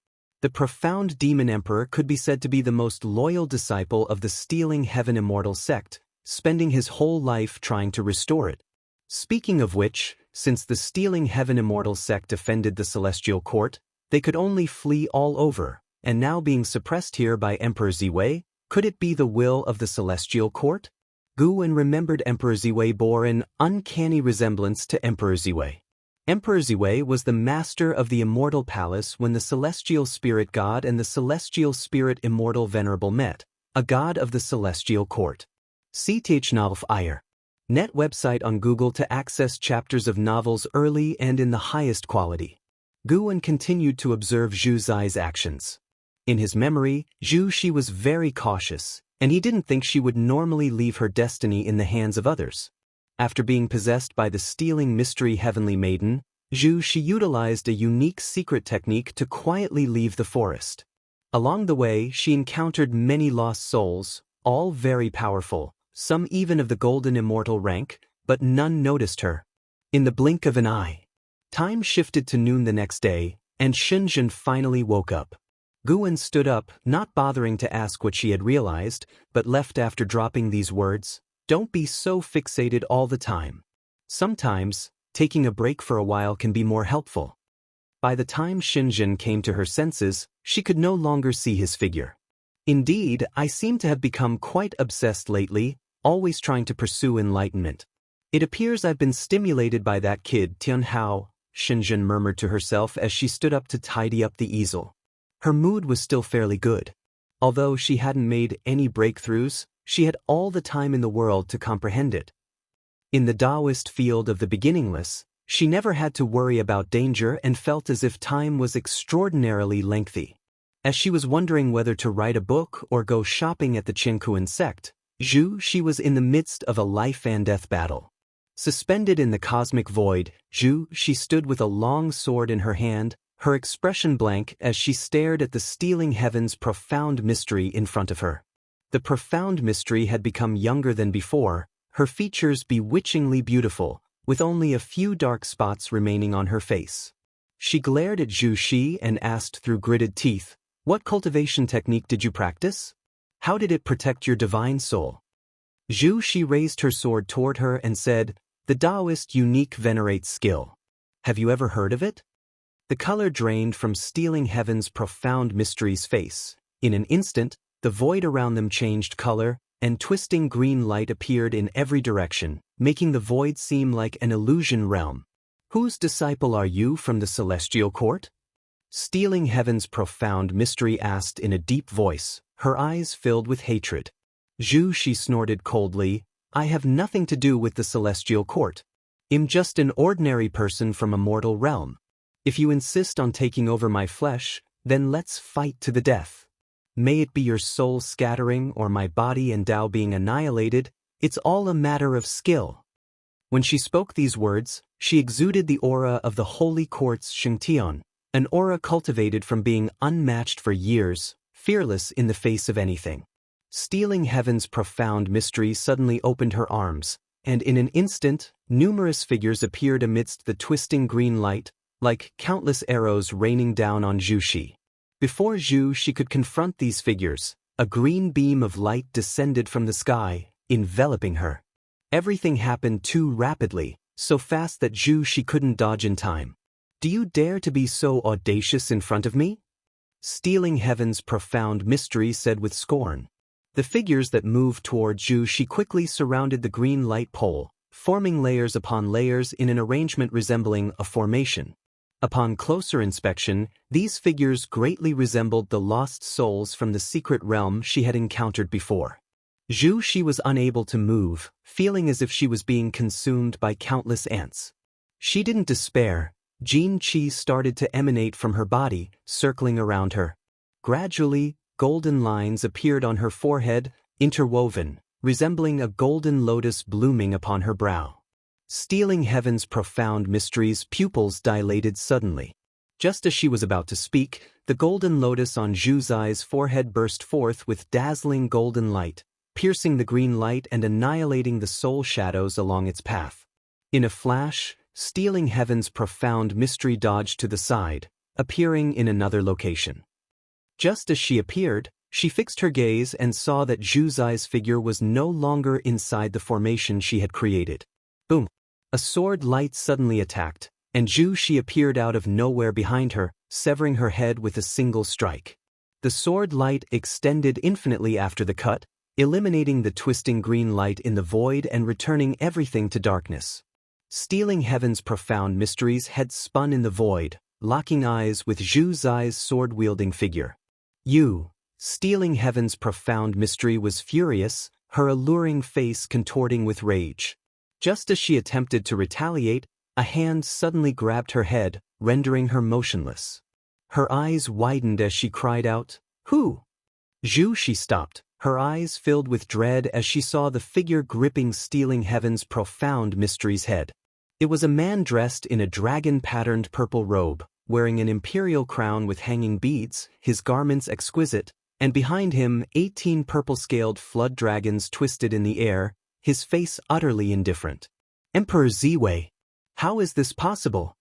A: The profound demon emperor could be said to be the most loyal disciple of the Stealing Heaven Immortal sect, spending his whole life trying to restore it. Speaking of which, since the Stealing Heaven Immortal sect defended the Celestial Court, they could only flee all over, and now being suppressed here by Emperor Ziwei, could it be the will of the Celestial Court? Gu An remembered Emperor Ziwei bore an uncanny resemblance to Emperor Ziwei. Emperor Ziwei was the master of the Immortal Palace when the Celestial Spirit God and the Celestial Spirit Immortal Venerable met, a god of the Celestial Court. CTH Novel Fire. Net website on Google to access chapters of novels early and in the highest quality. Gu An continued to observe Zhu Zai's actions. In his memory, Zhu Shi was very cautious, and he didn't think she would normally leave her destiny in the hands of others. After being possessed by the Stealing Mystery Heavenly Maiden, Zhu Shi utilized a unique secret technique to quietly leave the forest. Along the way, she encountered many lost souls, all very powerful, some even of the golden immortal rank, but none noticed her. In the blink of an eye, time shifted to noon the next day, and Shenzhen finally woke up. Gu An stood up, not bothering to ask what she had realized, but left after dropping these words, "Don't be so fixated all the time. Sometimes, taking a break for a while can be more helpful." By the time Shenzhen came to her senses, she could no longer see his figure. "Indeed, I seem to have become quite obsessed lately, always trying to pursue enlightenment. It appears I've been stimulated by that kid Tian Hao," Shenzhen murmured to herself as she stood up to tidy up the easel. Her mood was still fairly good. Although she hadn't made any breakthroughs, she had all the time in the world to comprehend it. In the Daoist field of the beginningless, she never had to worry about danger and felt as if time was extraordinarily lengthy. As she was wondering whether to write a book or go shopping at the Qingkuan sect, Zhu Shi was in the midst of a life-and-death battle. Suspended in the cosmic void, Zhu Shi stood with a long sword in her hand, her expression blank as she stared at the Stealing Heaven's profound mystery in front of her. The profound mystery had become younger than before, her features bewitchingly beautiful, with only a few dark spots remaining on her face. She glared at Zhu Shi and asked through gritted teeth, "What cultivation technique did you practice? How did it protect your divine soul?" Zhu Shi raised her sword toward her and said, "The Daoist unique venerate skill. Have you ever heard of it?" The color drained from Stealing Heaven's profound mystery's face. In an instant, the void around them changed color, and twisting green light appeared in every direction, making the void seem like an illusion realm. "Whose disciple are you from the Celestial Court?" Stealing Heaven's profound mystery asked in a deep voice, her eyes filled with hatred. Zhu Shi snorted coldly, "I have nothing to do with the Celestial Court. I'm just an ordinary person from a mortal realm. If you insist on taking over my flesh, then let's fight to the death. May it be your soul scattering or my body and Tao being annihilated, it's all a matter of skill." When she spoke these words, she exuded the aura of the Holy Court's Shengtian, an aura cultivated from being unmatched for years, fearless in the face of anything. Stealing Heaven's profound mystery suddenly opened her arms, and in an instant, numerous figures appeared amidst the twisting green light, like countless arrows raining down on Zhu Shi. Before Zhu Shi could confront these figures, a green beam of light descended from the sky, enveloping her. Everything happened too rapidly, so fast that Zhu Shi couldn't dodge in time. Do you dare to be so audacious in front of me? Stealing heaven's profound mystery said with scorn. The figures that moved toward Zhu Shi quickly surrounded the green light pole, forming layers upon layers in an arrangement resembling a formation. Upon closer inspection, these figures greatly resembled the lost souls from the secret realm she had encountered before. Zhu Shi was unable to move, feeling as if she was being consumed by countless ants. She didn't despair. Jin Qi started to emanate from her body, circling around her. Gradually, golden lines appeared on her forehead, interwoven, resembling a golden lotus blooming upon her brow. Stealing heaven's profound mysteries' pupils dilated suddenly. Just as she was about to speak, the golden lotus on Zhu Zai's forehead burst forth with dazzling golden light, piercing the green light and annihilating the soul shadows along its path. In a flash, Stealing heaven's profound mystery dodged to the side, appearing in another location. Just as she appeared, she fixed her gaze and saw that Zhu Zai's figure was no longer inside the formation she had created. Boom! A sword light suddenly attacked, and Zhu Shi appeared out of nowhere behind her, severing her head with a single strike. The sword light extended infinitely after the cut, eliminating the twisting green light in the void and returning everything to darkness. Stealing heaven's profound mysteries had spun in the void, locking eyes with Zhu Zai's sword-wielding figure. Stealing heaven's profound mystery was furious, her alluring face contorting with rage. Just as she attempted to retaliate, a hand suddenly grabbed her head, rendering her motionless. Her eyes widened as she cried out, "Who?" Zhu Shi stopped, her eyes filled with dread as she saw the figure gripping Stealing heaven's profound mystery's head. It was a man dressed in a dragon-patterned purple robe, wearing an imperial crown with hanging beads, his garments exquisite, and behind him 18 purple-scaled flood dragons twisted in the air, his face utterly indifferent. Emperor Ziwei! How is this possible?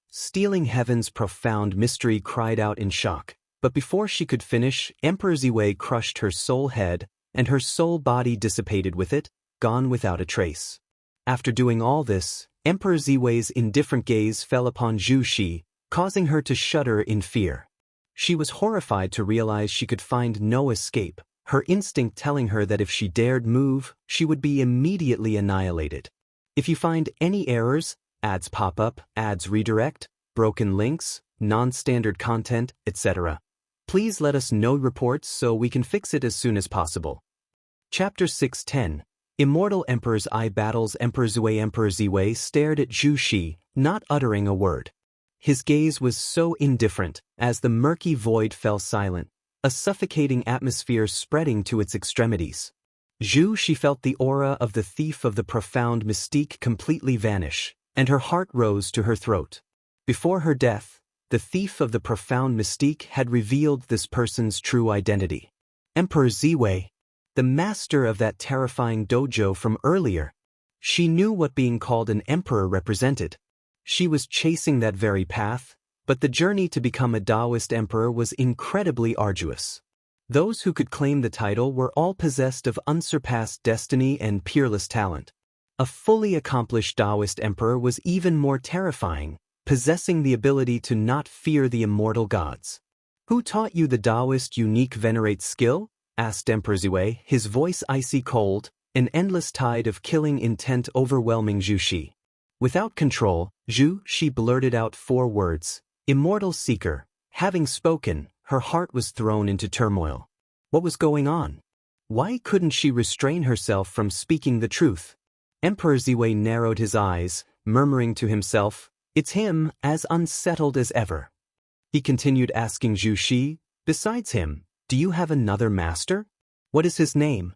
A: Stealing heaven's profound mystery cried out in shock, but before she could finish, Emperor Ziwei crushed her soul head, and her soul body dissipated with it, gone without a trace. After doing all this, Emperor Ziwei's indifferent gaze fell upon Zhu Shi, causing her to shudder in fear. She was horrified to realize she could find no escape, her instinct telling her that if she dared move, she would be immediately annihilated. If you find any errors, ads pop up, ads redirect, broken links, non-standard content, etc., please let us know reports so we can fix it as soon as possible. Chapter 610. Immortal Emperor's Eye Battles. Emperor Ziwei stared at Zhu Shi, not uttering a word. His gaze was so indifferent, as the murky void fell silent, a suffocating atmosphere spreading to its extremities. Zhu Shi felt the aura of the thief of the profound mystique completely vanish, and her heart rose to her throat. Before her death, the thief of the profound mystique had revealed this person's true identity. Emperor Ziwei, the master of that terrifying dojo from earlier. She knew what being called an emperor represented. She was chasing that very path, but the journey to become a Daoist emperor was incredibly arduous. Those who could claim the title were all possessed of unsurpassed destiny and peerless talent. A fully accomplished Daoist emperor was even more terrifying, possessing the ability to not fear the immortal gods. "Who taught you the Daoist unique venerate skill?" asked Emperor Ziwei, his voice icy cold, an endless tide of killing intent overwhelming Zhu Shi. Without control, Zhu Shi blurted out 4 words, "Immortal Seeker." Having spoken, her heart was thrown into turmoil. What was going on? Why couldn't she restrain herself from speaking the truth? Emperor Ziwei narrowed his eyes, murmuring to himself, "It's him, as unsettled as ever." He continued asking Zhu Shi, "Besides him, do you have another master? What is his name?"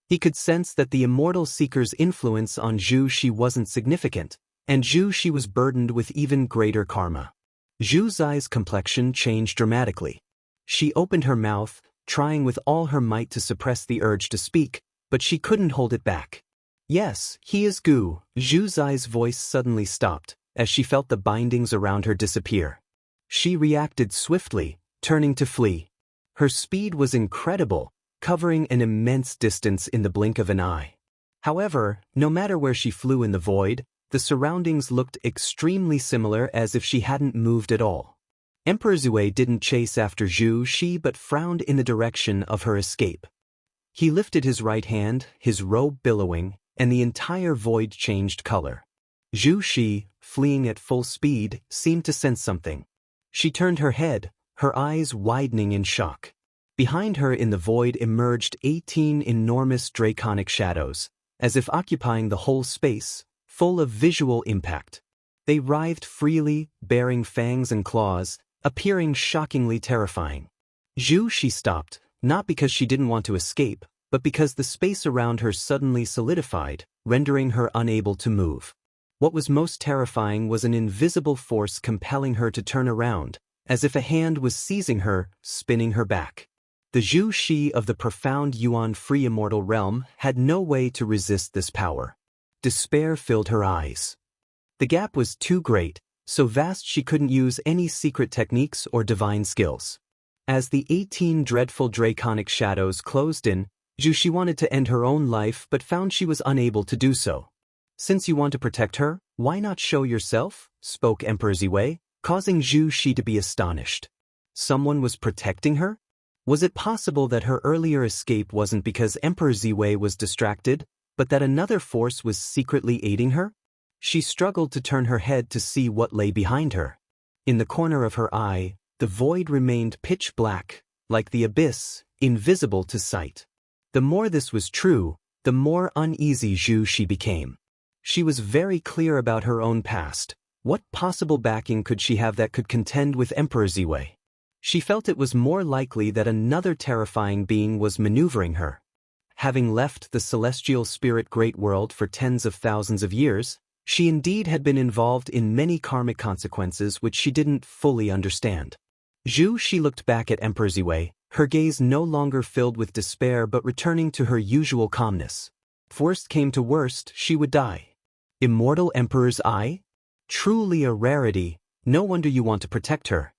A: He could sense that the Immortal Seeker's influence on Zhu Shi wasn't significant, and Zhu Shi was burdened with even greater karma. Zhu Zai's complexion changed dramatically. She opened her mouth, trying with all her might to suppress the urge to speak, but she couldn't hold it back. "Yes, he is Gu." Zhu Zai's voice suddenly stopped, as she felt the bindings around her disappear. She reacted swiftly, turning to flee. Her speed was incredible, covering an immense distance in the blink of an eye. However, no matter where she flew in the void, The surroundings looked extremely similar, as if she hadn't moved at all. Emperor Zhui didn't chase after Zhu Shi but frowned in the direction of her escape. He lifted his right hand, his robe billowing, and the entire void changed color. Zhu Shi, fleeing at full speed, seemed to sense something. She turned her head, her eyes widening in shock. Behind her in the void emerged 18 enormous draconic shadows, as if occupying the whole space, full of visual impact. They writhed freely, bearing fangs and claws, appearing shockingly terrifying. Zhu Shi stopped, not because she didn't want to escape, but because the space around her suddenly solidified, rendering her unable to move. What was most terrifying was an invisible force compelling her to turn around, as if a hand was seizing her, spinning her back. The Zhu Shi of the profound Yuan-free immortal realm had no way to resist this power. Despair filled her eyes. The gap was too great, so vast she couldn't use any secret techniques or divine skills. As the 18 dreadful draconic shadows closed in, Zhu Shi wanted to end her own life but found she was unable to do so. "Since you want to protect her, why not show yourself?" spoke Emperor Zhui, causing Zhu Shi to be astonished. Someone was protecting her? Was it possible that her earlier escape wasn't because Emperor Zhui was distracted, but that another force was secretly aiding her? She struggled to turn her head to see what lay behind her. In the corner of her eye, the void remained pitch black, like the abyss, invisible to sight. The more this was true, the more uneasy Zhu Shi became. She was very clear about her own past. What possible backing could she have that could contend with Emperor Zhui? She felt it was more likely that another terrifying being was maneuvering her. Having left the celestial spirit great world for tens of thousands of years, she indeed had been involved in many karmic consequences which she didn't fully understand. Zhu Shi looked back at Emperor Zhui, her gaze no longer filled with despair but returning to her usual calmness. If worst came to worst, she would die. Immortal Emperor's eye? Truly a rarity, no wonder you want to protect her.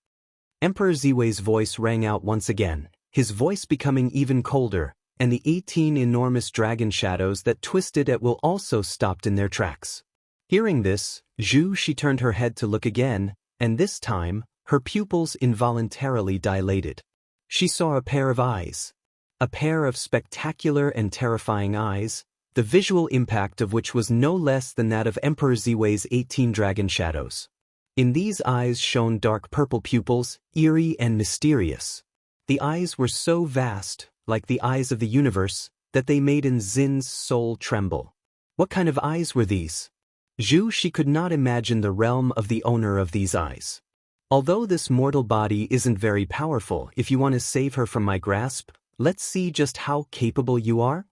A: Emperor Ziwei's voice rang out once again, his voice becoming even colder, and the 18 enormous dragon shadows that twisted at will also stopped in their tracks. Hearing this, Zhu Shi turned her head to look again, and this time, her pupils involuntarily dilated. She saw a pair of eyes. A pair of spectacular and terrifying eyes, the visual impact of which was no less than that of Emperor Ziwei's 18 dragon shadows. In these eyes shone dark purple pupils, eerie and mysterious. The eyes were so vast, like the eyes of the universe, that they made Nzin's soul tremble. What kind of eyes were these? Zhu Shi could not imagine the realm of the owner of these eyes. Although this mortal body isn't very powerful, if you want to save her from my grasp, let's see just how capable you are.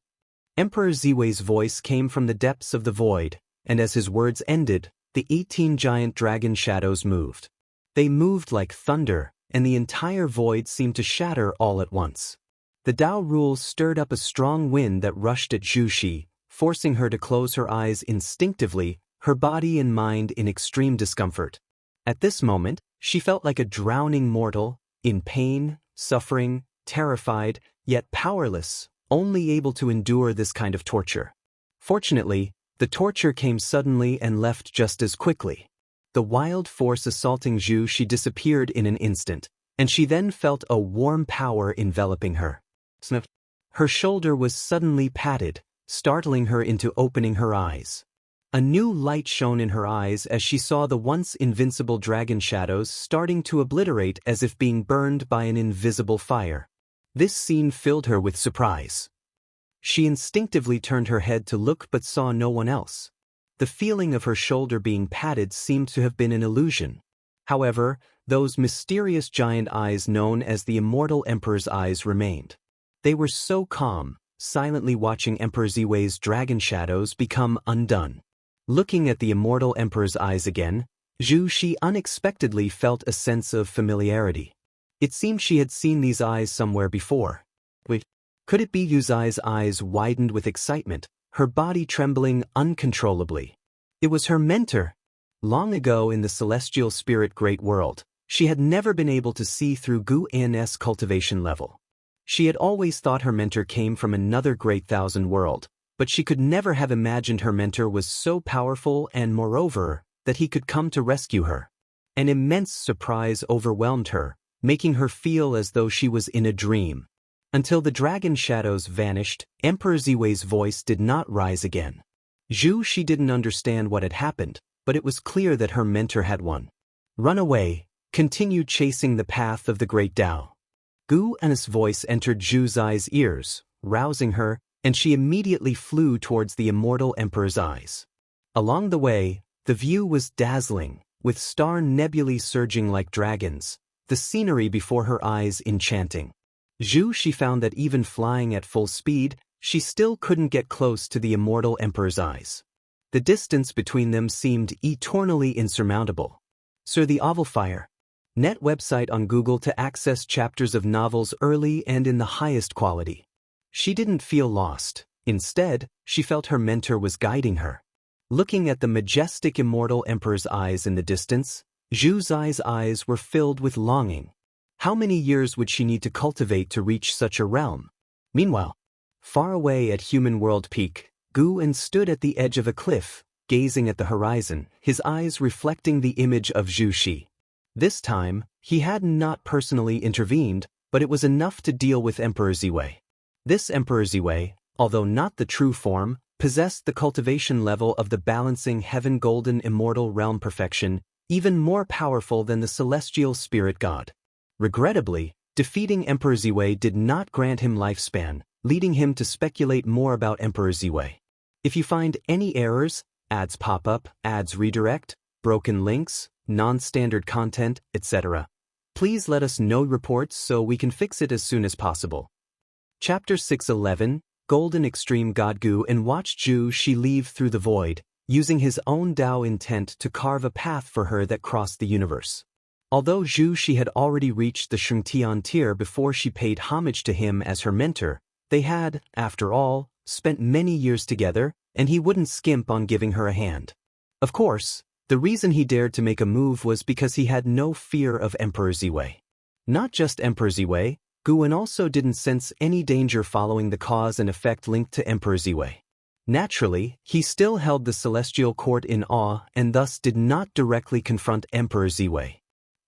A: Emperor Ziwei's voice came from the depths of the void, and as his words ended, the 18 giant dragon shadows moved. They moved like thunder, and the entire void seemed to shatter all at once. The Dao rule stirred up a strong wind that rushed at Zhu Shi, forcing her to close her eyes instinctively, her body and mind in extreme discomfort. At this moment, she felt like a drowning mortal, in pain, suffering, terrified, yet powerless, only able to endure this kind of torture. Fortunately, the torture came suddenly and left just as quickly. The wild force assaulting Zhu Shi disappeared in an instant, and she then felt a warm power enveloping her. Sniff. Her shoulder was suddenly patted, startling her into opening her eyes. A new light shone in her eyes as she saw the once invincible dragon shadows starting to obliterate as if being burned by an invisible fire. This scene filled her with surprise. She instinctively turned her head to look but saw no one else. The feeling of her shoulder being patted seemed to have been an illusion. However, those mysterious giant eyes known as the Immortal Emperor's eyes remained. They were so calm, silently watching Emperor Ziwei's dragon shadows become undone. Looking at the Immortal Emperor's eyes again, Zhu Shi unexpectedly felt a sense of familiarity. It seemed she had seen these eyes somewhere before. Wait, could it be Yu Zai's eyes widened with excitement, her body trembling uncontrollably? It was her mentor. Long ago in the celestial spirit great world, she had never been able to see through Gu An's cultivation level. She had always thought her mentor came from another great thousand world, but she could never have imagined her mentor was so powerful and, moreover, that he could come to rescue her. An immense surprise overwhelmed her, making her feel as though she was in a dream. Until the dragon shadows vanished, Emperor Ziwei's voice did not rise again. She didn't understand what had happened, but it was clear that her mentor had won. Run away, continue chasing the path of the great Tao. Gu An's voice entered Zhu Zai's ears, rousing her, and she immediately flew towards the immortal emperor's eyes. Along the way, the view was dazzling, with star nebulae surging like dragons, the scenery before her eyes enchanting. She found that even flying at full speed, she still couldn't get close to the immortal emperor's eyes. The distance between them seemed eternally insurmountable. Sir the Oval Fire. Net website on Google to access chapters of novels early and in the highest quality. She didn't feel lost. Instead, she felt her mentor was guiding her. Looking at the majestic immortal emperor's eyes in the distance, Zhu Zai's eyes were filled with longing. How many years would she need to cultivate to reach such a realm? Meanwhile, far away at Human World Peak, Gu An stood at the edge of a cliff, gazing at the horizon, his eyes reflecting the image of Zhu Xi. This time, he had not personally intervened, but it was enough to deal with Emperor Ziwei. This Emperor Ziwei, although not the true form, possessed the cultivation level of the balancing heaven golden immortal realm perfection, even more powerful than the celestial spirit god. Regrettably, defeating Emperor Ziwei did not grant him lifespan, leading him to speculate more about Emperor Ziwei. If you find any errors, ads pop up, ads redirect, broken links, non-standard content, etc., please let us know reports so we can fix it as soon as possible. Chapter 611, Golden Extreme God Gu An watched Zhu Xi leave through the void, using his own Tao intent to carve a path for her that crossed the universe. Although Zhu Xi had already reached the Shengtian tier before she paid homage to him as her mentor, they had, after all, spent many years together, and he wouldn't skimp on giving her a hand. Of course, the reason he dared to make a move was because he had no fear of Emperor Ziwei. Not just Emperor Ziwei, Gu An also didn't sense any danger following the cause and effect linked to Emperor Ziwei. Naturally, he still held the celestial court in awe and thus did not directly confront Emperor Ziwei.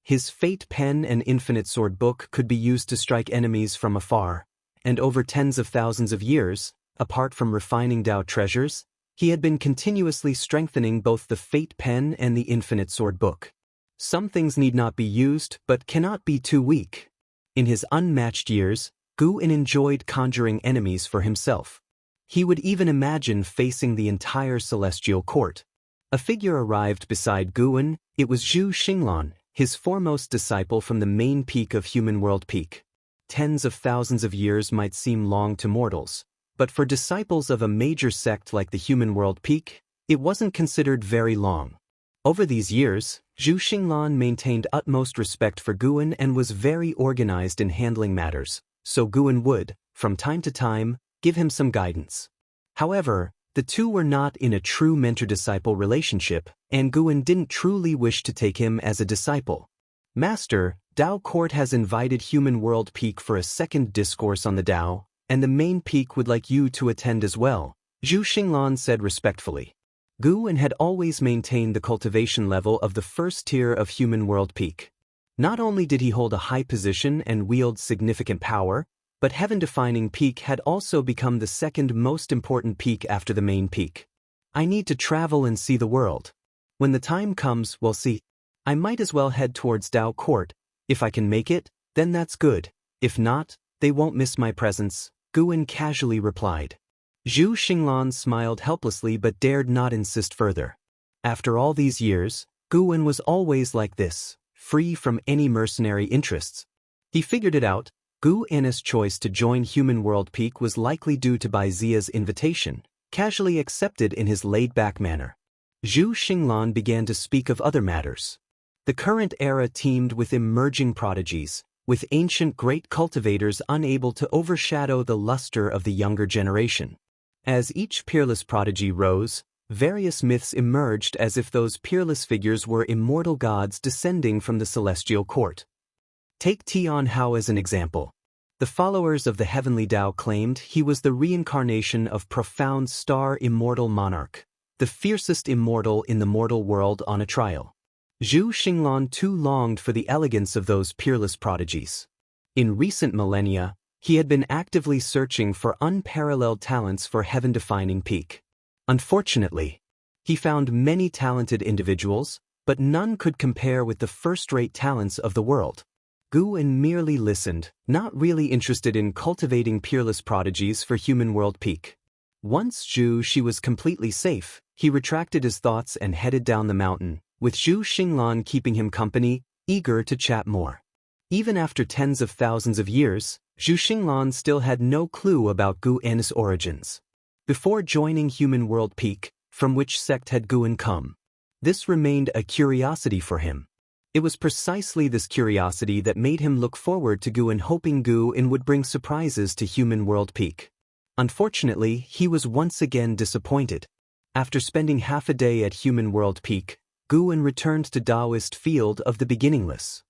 A: His Fate Pen and Infinite Sword book could be used to strike enemies from afar, and over tens of thousands of years, apart from refining Tao treasures, he had been continuously strengthening both the Fate Pen and the Infinite Sword book. Some things need not be used but cannot be too weak. In his unmatched years, Gu An enjoyed conjuring enemies for himself. He would even imagine facing the entire celestial court. A figure arrived beside Gu An. It was Zhu Xinglan, his foremost disciple from the main peak of Human World Peak. Tens of thousands of years might seem long to mortals, but for disciples of a major sect like the Human World Peak, it wasn't considered very long. Over these years, Zhu Xinglan maintained utmost respect for Gu An and was very organized in handling matters, so Gu An would, from time to time, give him some guidance. However, the two were not in a true mentor-disciple relationship, and Gu An didn't truly wish to take him as a disciple. Master, Tao Court has invited Human World Peak for a second discourse on the Tao, and the main peak would like you to attend as well, Zhu Xinglan said respectfully. Gu An had always maintained the cultivation level of the first tier of Human World Peak. Not only did he hold a high position and wield significant power, but heaven-defining peak had also become the second most important peak after the main peak. I need to travel and see the world. When the time comes, we'll see. I might as well head towards Tao Court. If I can make it, then that's good. If not, they won't miss my presence, Gu An casually replied. Zhu Xinglan smiled helplessly but dared not insist further. After all these years, Gu An was always like this, free from any mercenary interests. He figured it out. Gu An's choice to join Human World Peak was likely due to Bai Zia's invitation, casually accepted in his laid-back manner. Zhu Xinglan began to speak of other matters. The current era teemed with emerging prodigies, with ancient great cultivators unable to overshadow the luster of the younger generation. As each peerless prodigy rose, various myths emerged as if those peerless figures were immortal gods descending from the celestial court. Take Tian Hao as an example. The followers of the heavenly Tao claimed he was the reincarnation of profound star immortal monarch, the fiercest immortal in the mortal world on a trial. Zhu Xinglan too longed for the elegance of those peerless prodigies. In recent millennia, he had been actively searching for unparalleled talents for heaven-defining peak. Unfortunately, he found many talented individuals, but none could compare with the first-rate talents of the world. Guan merely listened, not really interested in cultivating peerless prodigies for human world peak. Once she was completely safe, he retracted his thoughts and headed down the mountain, with Zhu Xinglan keeping him company, eager to chat more. Even after tens of thousands of years, Zhu Xinglan still had no clue about Guan's origins. Before joining human world peak, from which sect had Guan come? This remained a curiosity for him. It was precisely this curiosity that made him look forward to Guan, hoping Guan would bring surprises to human world peak. Unfortunately, he was once again disappointed. After spending half a day at human world peak, Guan returned to Daoist field of the beginningless.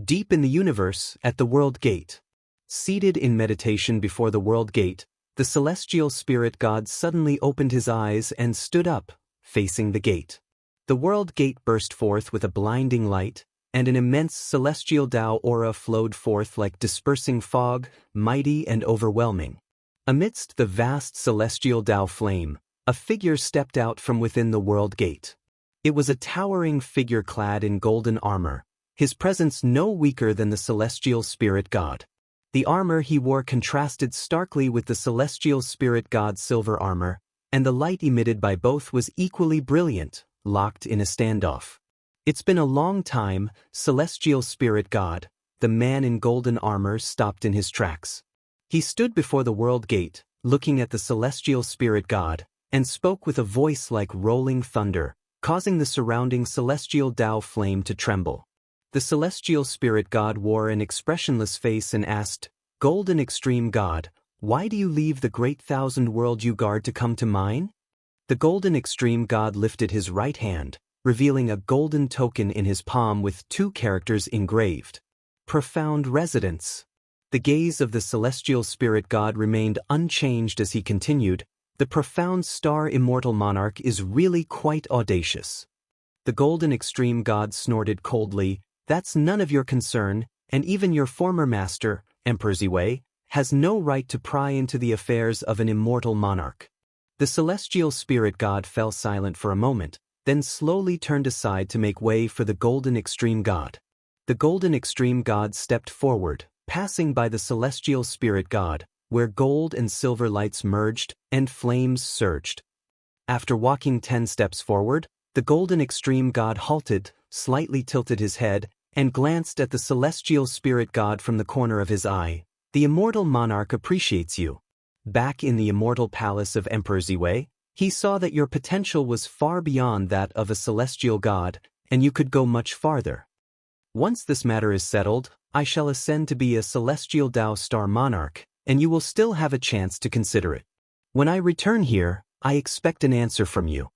A: Deep in the universe, at the world gate. Seated in meditation before the world gate, the celestial spirit god suddenly opened his eyes and stood up, facing the gate. The world gate burst forth with a blinding light, and an immense celestial Tao aura flowed forth like dispersing fog, mighty and overwhelming. Amidst the vast celestial Tao flame, a figure stepped out from within the world gate. It was a towering figure clad in golden armor, his presence no weaker than the celestial spirit god. The armor he wore contrasted starkly with the celestial spirit god's silver armor, and the light emitted by both was equally brilliant, locked in a standoff. "It's been a long time, celestial spirit god," the man in golden armor stopped in his tracks. He stood before the world gate, looking at the celestial spirit god, and spoke with a voice like rolling thunder, causing the surrounding celestial Tao flame to tremble. The celestial spirit god wore an expressionless face and asked, "Golden extreme god, why do you leave the great thousand world you guard to come to mine?" The golden extreme god lifted his right hand, revealing a golden token in his palm with two characters engraved. Profound residence. The gaze of the celestial spirit god remained unchanged as he continued, "The profound star immortal monarch is really quite audacious." The golden extreme god snorted coldly, "That's none of your concern, and even your former master, Emperor Ziwei, has no right to pry into the affairs of an immortal monarch." The celestial spirit god fell silent for a moment, then slowly turned aside to make way for the golden extreme god. The golden extreme god stepped forward, passing by the celestial spirit god, where gold and silver lights merged and flames surged. After walking 10 steps forward, the golden extreme god halted, slightly tilted his head, and glanced at the celestial spirit god from the corner of his eye. "The immortal monarch appreciates you. Back in the immortal palace of Emperor Ziwei, he saw that your potential was far beyond that of a celestial god, and you could go much farther. Once this matter is settled, I shall ascend to be a celestial Tao star monarch, and you will still have a chance to consider it. When I return here, I expect an answer from you."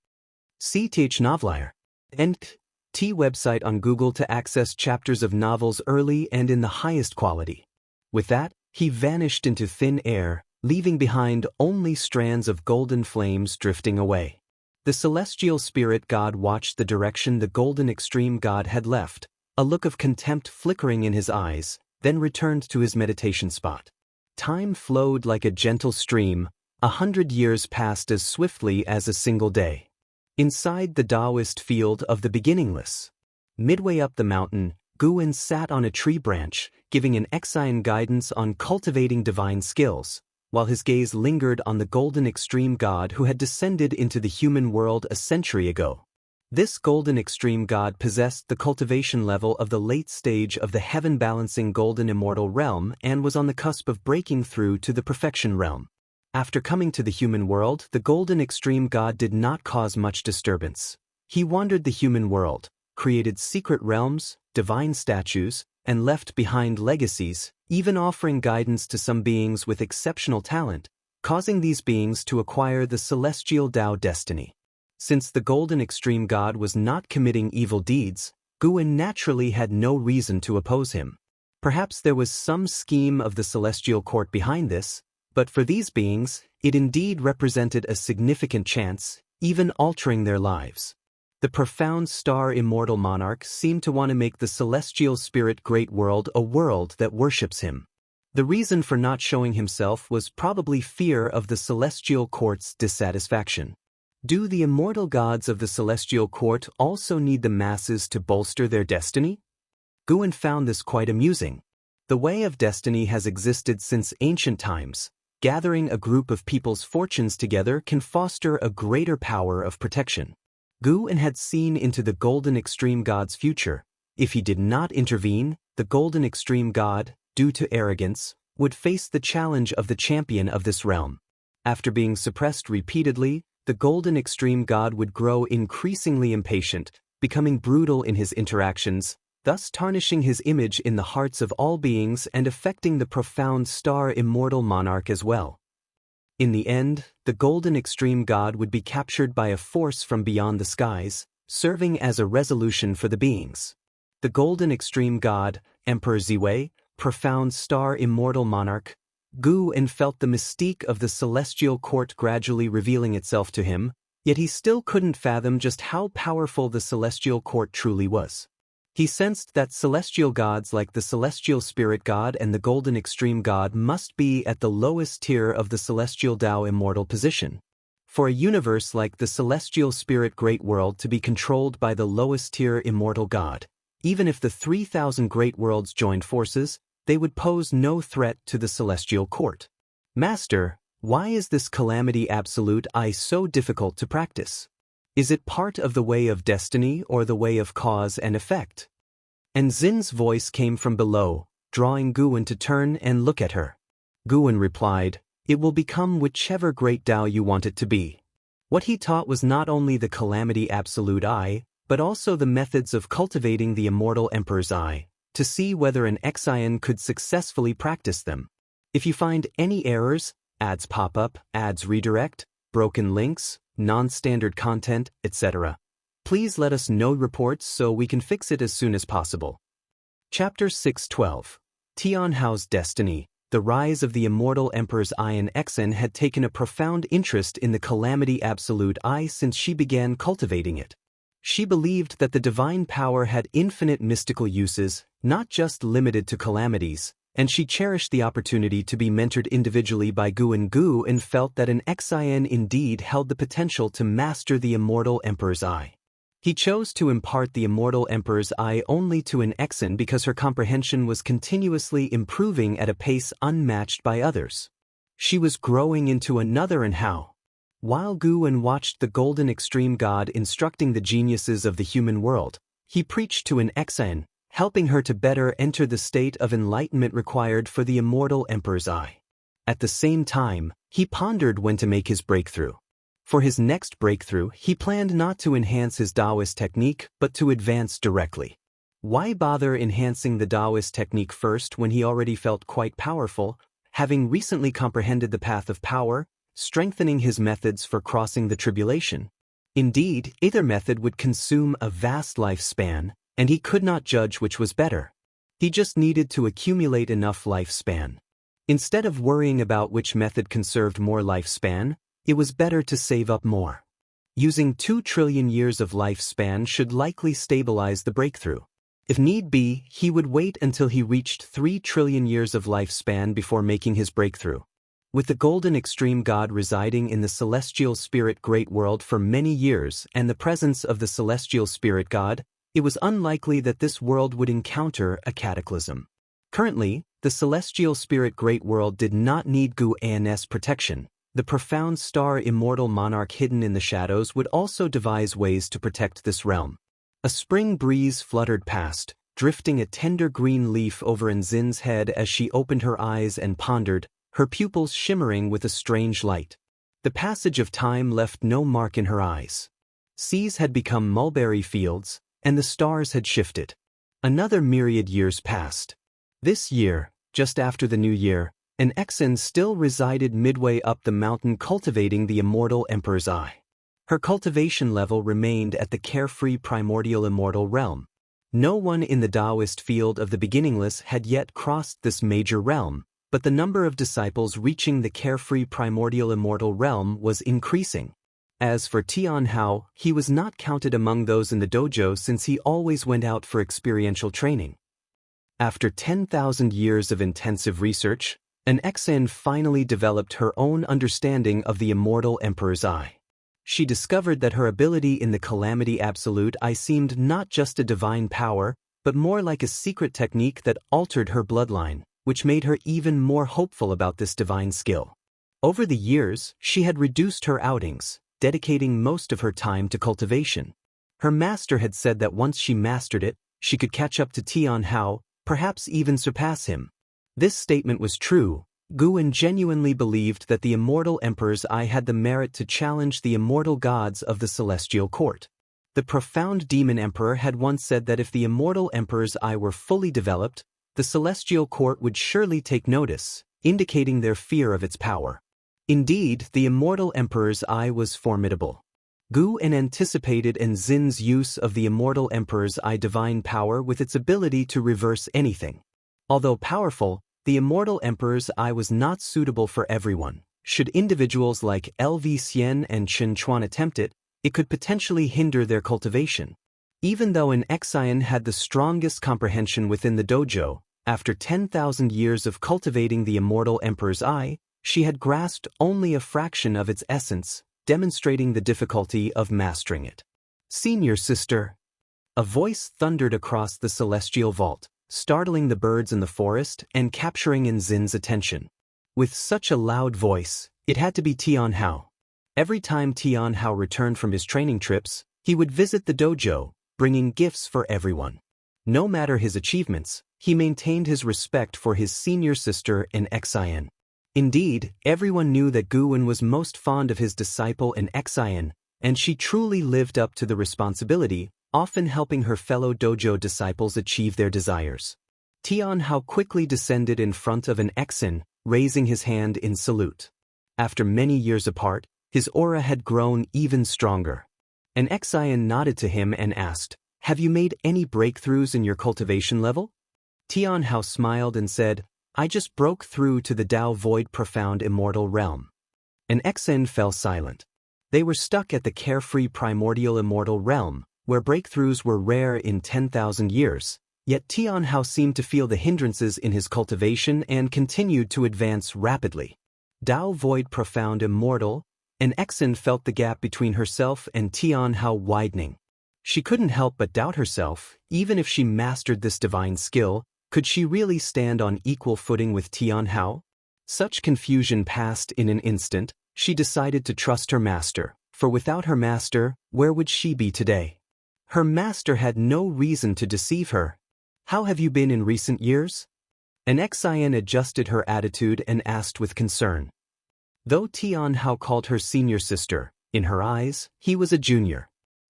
A: CTH Novelier. NT website on Google to access chapters of novels early and in the highest quality. With that, he vanished into thin air, leaving behind only strands of golden flames drifting away. The celestial spirit god watched the direction the golden extreme god had left, a look of contempt flickering in his eyes, then returned to his meditation spot. Time flowed like a gentle stream, 100 years passed as swiftly as a single day. Inside the Daoist field of the beginningless. Midway up the mountain, Guan sat on a tree branch, giving an Xian guidance on cultivating divine skills, while his gaze lingered on the golden extreme god who had descended into the human world a century ago. This golden extreme god possessed the cultivation level of the late stage of the heaven-balancing golden immortal realm and was on the cusp of breaking through to the perfection realm. After coming to the human world, the golden extreme god did not cause much disturbance. He wandered the human world, created secret realms, divine statues, and left behind legacies, even offering guidance to some beings with exceptional talent, causing these beings to acquire the celestial Tao destiny. Since the golden extreme god was not committing evil deeds, Guan naturally had no reason to oppose him. Perhaps there was some scheme of the celestial court behind this, but for these beings, it indeed represented a significant chance, even altering their lives. The profound star immortal monarch seemed to want to make the celestial spirit great world a world that worships him. The reason for not showing himself was probably fear of the celestial court's dissatisfaction. Do the immortal gods of the celestial court also need the masses to bolster their destiny? Guan found this quite amusing. The way of destiny has existed since ancient times. Gathering a group of people's fortunes together can foster a greater power of protection. Guan had seen into the Golden Extreme God's future. If he did not intervene, the Golden Extreme God, due to arrogance, would face the challenge of the champion of this realm. After being suppressed repeatedly, the Golden Extreme God would grow increasingly impatient, becoming brutal in his interactions, thus tarnishing his image in the hearts of all beings and affecting the profound star immortal monarch as well. In the end, the Golden Extreme God would be captured by a force from beyond the skies, serving as a resolution for the beings. The Golden Extreme God, Emperor Ziwei, profound star immortal monarch, Guan felt the mystique of the celestial court gradually revealing itself to him, yet he still couldn't fathom just how powerful the celestial court truly was. He sensed that celestial gods like the Celestial Spirit God and the Golden Extreme God must be at the lowest tier of the celestial Dao immortal position. For a universe like the Celestial Spirit Great World to be controlled by the lowest tier immortal God, even if the 3,000 great worlds joined forces, they would pose no threat to the celestial court. Master, why is this calamity absolute I so difficult to practice? Is it part of the way of destiny or the way of cause and effect? And Xin's voice came from below, drawing Guan to turn and look at her. Guan replied, "It will become whichever great Dao you want it to be." What he taught was not only the calamity absolute I, but also the methods of cultivating the immortal emperor's I, to see whether an Xian could successfully practice them. If you find any errors, ads pop up, ads redirect, broken links, non-standard content, etc., please let us know reports so we can fix it as soon as possible. Chapter 6:12. Tianhao's Destiny. The rise of the immortal emperor's I and Xen had taken a profound interest in the calamity absolute I since she began cultivating it. She believed that the divine power had infinite mystical uses, not just limited to calamities, and she cherished the opportunity to be mentored individually by Guan Gu and felt that an Xian indeed held the potential to master the immortal emperor's I. He chose to impart the immortal emperor's I only to an Xen because her comprehension was continuously improving at a pace unmatched by others. She was growing into another and how. While Guan watched the Golden Extreme God instructing the geniuses of the human world, he preached to an Xen, helping her to better enter the state of enlightenment required for the immortal emperor's I. At the same time, he pondered when to make his breakthrough. For his next breakthrough, he planned not to enhance his Daoist technique, but to advance directly. Why bother enhancing the Daoist technique first when he already felt quite powerful, having recently comprehended the path of power, strengthening his methods for crossing the tribulation? Indeed, either method would consume a vast lifespan, and he could not judge which was better. He just needed to accumulate enough lifespan. Instead of worrying about which method conserved more lifespan, it was better to save up more. Using 2 trillion years of lifespan should likely stabilize the breakthrough. If need be, he would wait until he reached 3 trillion years of lifespan before making his breakthrough. With the Golden Extreme God residing in the Celestial Spirit Great World for many years and the presence of the Celestial Spirit God, it was unlikely that this world would encounter a cataclysm. Currently, the Celestial Spirit Great World did not need Guan's protection. The profound star immortal monarch hidden in the shadows would also devise ways to protect this realm. A spring breeze fluttered past, drifting a tender green leaf over Nzin's head as she opened her eyes and pondered, her pupils shimmering with a strange light. The passage of time left no mark in her eyes. Seas had become mulberry fields, and the stars had shifted. Another myriad years passed. This year, just after the new year, an Xen still resided midway up the mountain cultivating the immortal emperor's I. Her cultivation level remained at the carefree primordial immortal realm. No one in the Daoist field of the beginningless had yet crossed this major realm, but the number of disciples reaching the carefree primordial immortal realm was increasing. As for Tianhao, he was not counted among those in the dojo since he always went out for experiential training. After 10,000 years of intensive research, an Xen finally developed her own understanding of the immortal Emperor's Eye. She discovered that her ability in the Calamity Absolute Eye seemed not just a divine power, but more like a secret technique that altered her bloodline, which made her even more hopeful about this divine skill. Over the years, she had reduced her outings, dedicating most of her time to cultivation. Her master had said that once she mastered it, she could catch up to Tianhao, perhaps even surpass him. This statement was true. Guan genuinely believed that the immortal Emperor's Eye had the merit to challenge the immortal gods of the celestial court. The profound demon emperor had once said that if the immortal Emperor's Eye were fully developed, the celestial court would surely take notice, indicating their fear of its power. Indeed, the immortal Emperor's Eye was formidable. Guan anticipated Enzin's use of the immortal Emperor's Eye divine power with its ability to reverse anything. Although powerful, the immortal Emperor's Eye was not suitable for everyone. Should individuals like Lv and Chen Chuan attempt it, it could potentially hinder their cultivation. Even though an Xian had the strongest comprehension within the dojo, after 10,000 years of cultivating the immortal Emperor's Eye, she had grasped only a fraction of its essence, demonstrating the difficulty of mastering it. "Senior sister!" A voice thundered across the celestial vault, startling the birds in the forest and capturing Enzin's attention. With such a loud voice, it had to be Tianhao. Every time Tianhao returned from his training trips, he would visit the dojo, bringing gifts for everyone. No matter his achievements, he maintained his respect for his senior sister in Xian. Indeed, everyone knew that Guan was most fond of his disciple in Xian, and she truly lived up to the responsibility, often helping her fellow dojo disciples achieve their desires. Tianhao quickly descended in front of an Xen, raising his hand in salute. After many years apart, his aura had grown even stronger. An Xian nodded to him and asked, "Have you made any breakthroughs in your cultivation level?" Tianhao smiled and said, "I just broke through to the Dao Void Profound Immortal Realm." An Xen fell silent. They were stuck at the carefree primordial immortal realm, where breakthroughs were rare in 10,000 years, yet Tianhao seemed to feel the hindrances in his cultivation and continued to advance rapidly. Dao Void Profound Immortal, an Xen felt the gap between herself and Tianhao widening. She couldn't help but doubt herself. Even if she mastered this divine skill, could she really stand on equal footing with Tianhao? Such confusion passed in an instant. She decided to trust her master, for without her master, where would she be today? Her master had no reason to deceive her. "How have you been in recent years?" An Xian adjusted her attitude and asked with concern. Though Tianhao called her senior sister, in her eyes, he was a junior.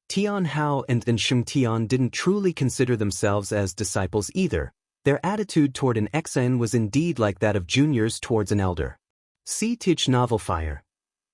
A: Tianhao and Xianxia didn't truly consider themselves as disciples either. Their attitude toward an Xen was indeed like that of juniors towards an elder. See Teach Novel Fire.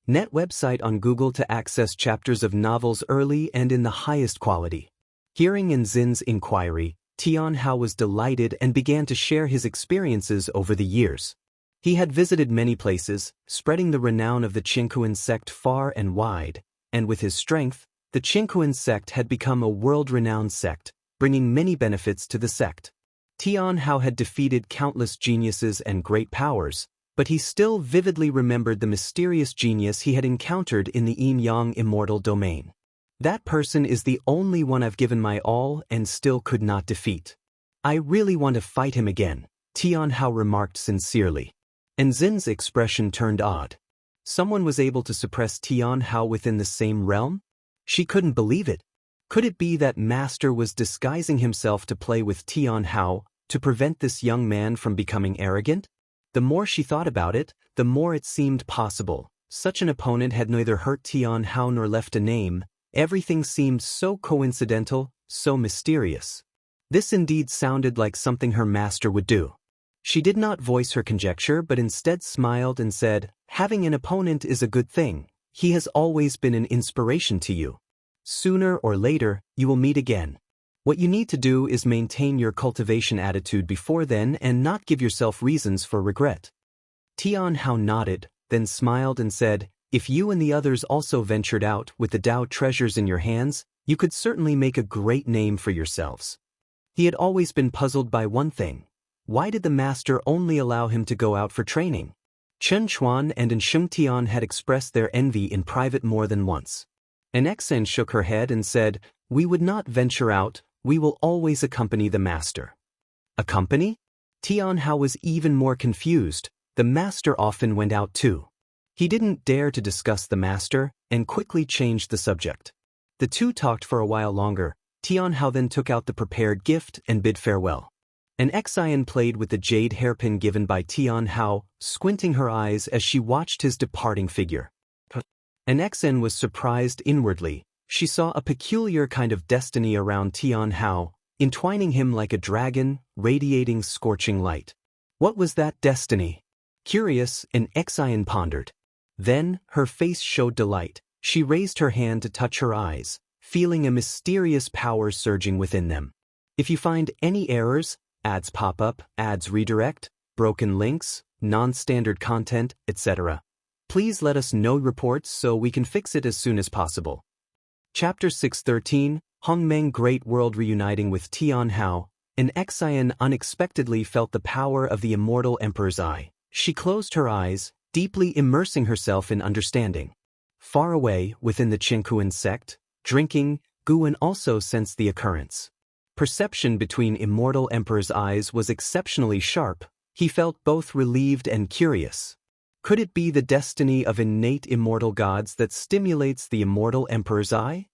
A: Net website on Google to access chapters of novels early and in the highest quality. Hearing Enzin's inquiry, Tianhao was delighted and began to share his experiences over the years. He had visited many places, spreading the renown of the Qingkuan sect far and wide, and with his strength, the Qingkuan sect had become a world-renowned sect, bringing many benefits to the sect. Tianhao had defeated countless geniuses and great powers, but he still vividly remembered the mysterious genius he had encountered in the Yang immortal domain. "That person is the only one I've given my all and still could not defeat. I really want to fight him again," Tianhao remarked sincerely. Enzin's expression turned odd. Someone was able to suppress Tianhao within the same realm? She couldn't believe it. Could it be that Master was disguising himself to play with Tianhao, to prevent this young man from becoming arrogant? The more she thought about it, the more it seemed possible. Such an opponent had neither hurt Tianhao nor left a name. Everything seemed so coincidental, so mysterious. This indeed sounded like something her master would do. She did not voice her conjecture but instead smiled and said, "Having an opponent is a good thing. He has always been an inspiration to you. Sooner or later, you will meet again." What you need to do is maintain your cultivation attitude before then and not give yourself reasons for regret. Tian Hao nodded, then smiled and said, if you and the others also ventured out with the Dao treasures in your hands, you could certainly make a great name for yourselves. He had always been puzzled by one thing. Why did the master only allow him to go out for training? Chen Chuan and Sheng Tian had expressed their envy in private more than once. An Xen shook her head and said, we would not venture out, we will always accompany the master. Accompany? Tian Hao was even more confused. The master often went out too. He didn't dare to discuss the master and quickly changed the subject. The two talked for a while longer. Tian Hao then took out the prepared gift and bid farewell. An Xian played with the jade hairpin given by Tian Hao, squinting her eyes as she watched his departing figure. An Xen was surprised inwardly. She saw a peculiar kind of destiny around Tian Hao, entwining him like a dragon, radiating scorching light. What was that destiny? Curious, an Xian pondered. Then, her face showed delight. She raised her hand to touch her eyes, feeling a mysterious power surging within them. If you find any errors, ads pop up, ads redirect, broken links, non-standard content, etc., please let us know reports so we can fix it as soon as possible. Chapter 613, Hongmeng Great World Reuniting with Tian Hao. An Xian unexpectedly felt the power of the immortal emperor's eye. She closed her eyes, deeply immersing herself in understanding. Far away, within the Qingkuan sect, drinking, Guan also sensed the occurrence. Perception between immortal emperor's eyes was exceptionally sharp. He felt both relieved and curious. Could it be the destiny of innate immortal gods that stimulates the immortal emperor's eye?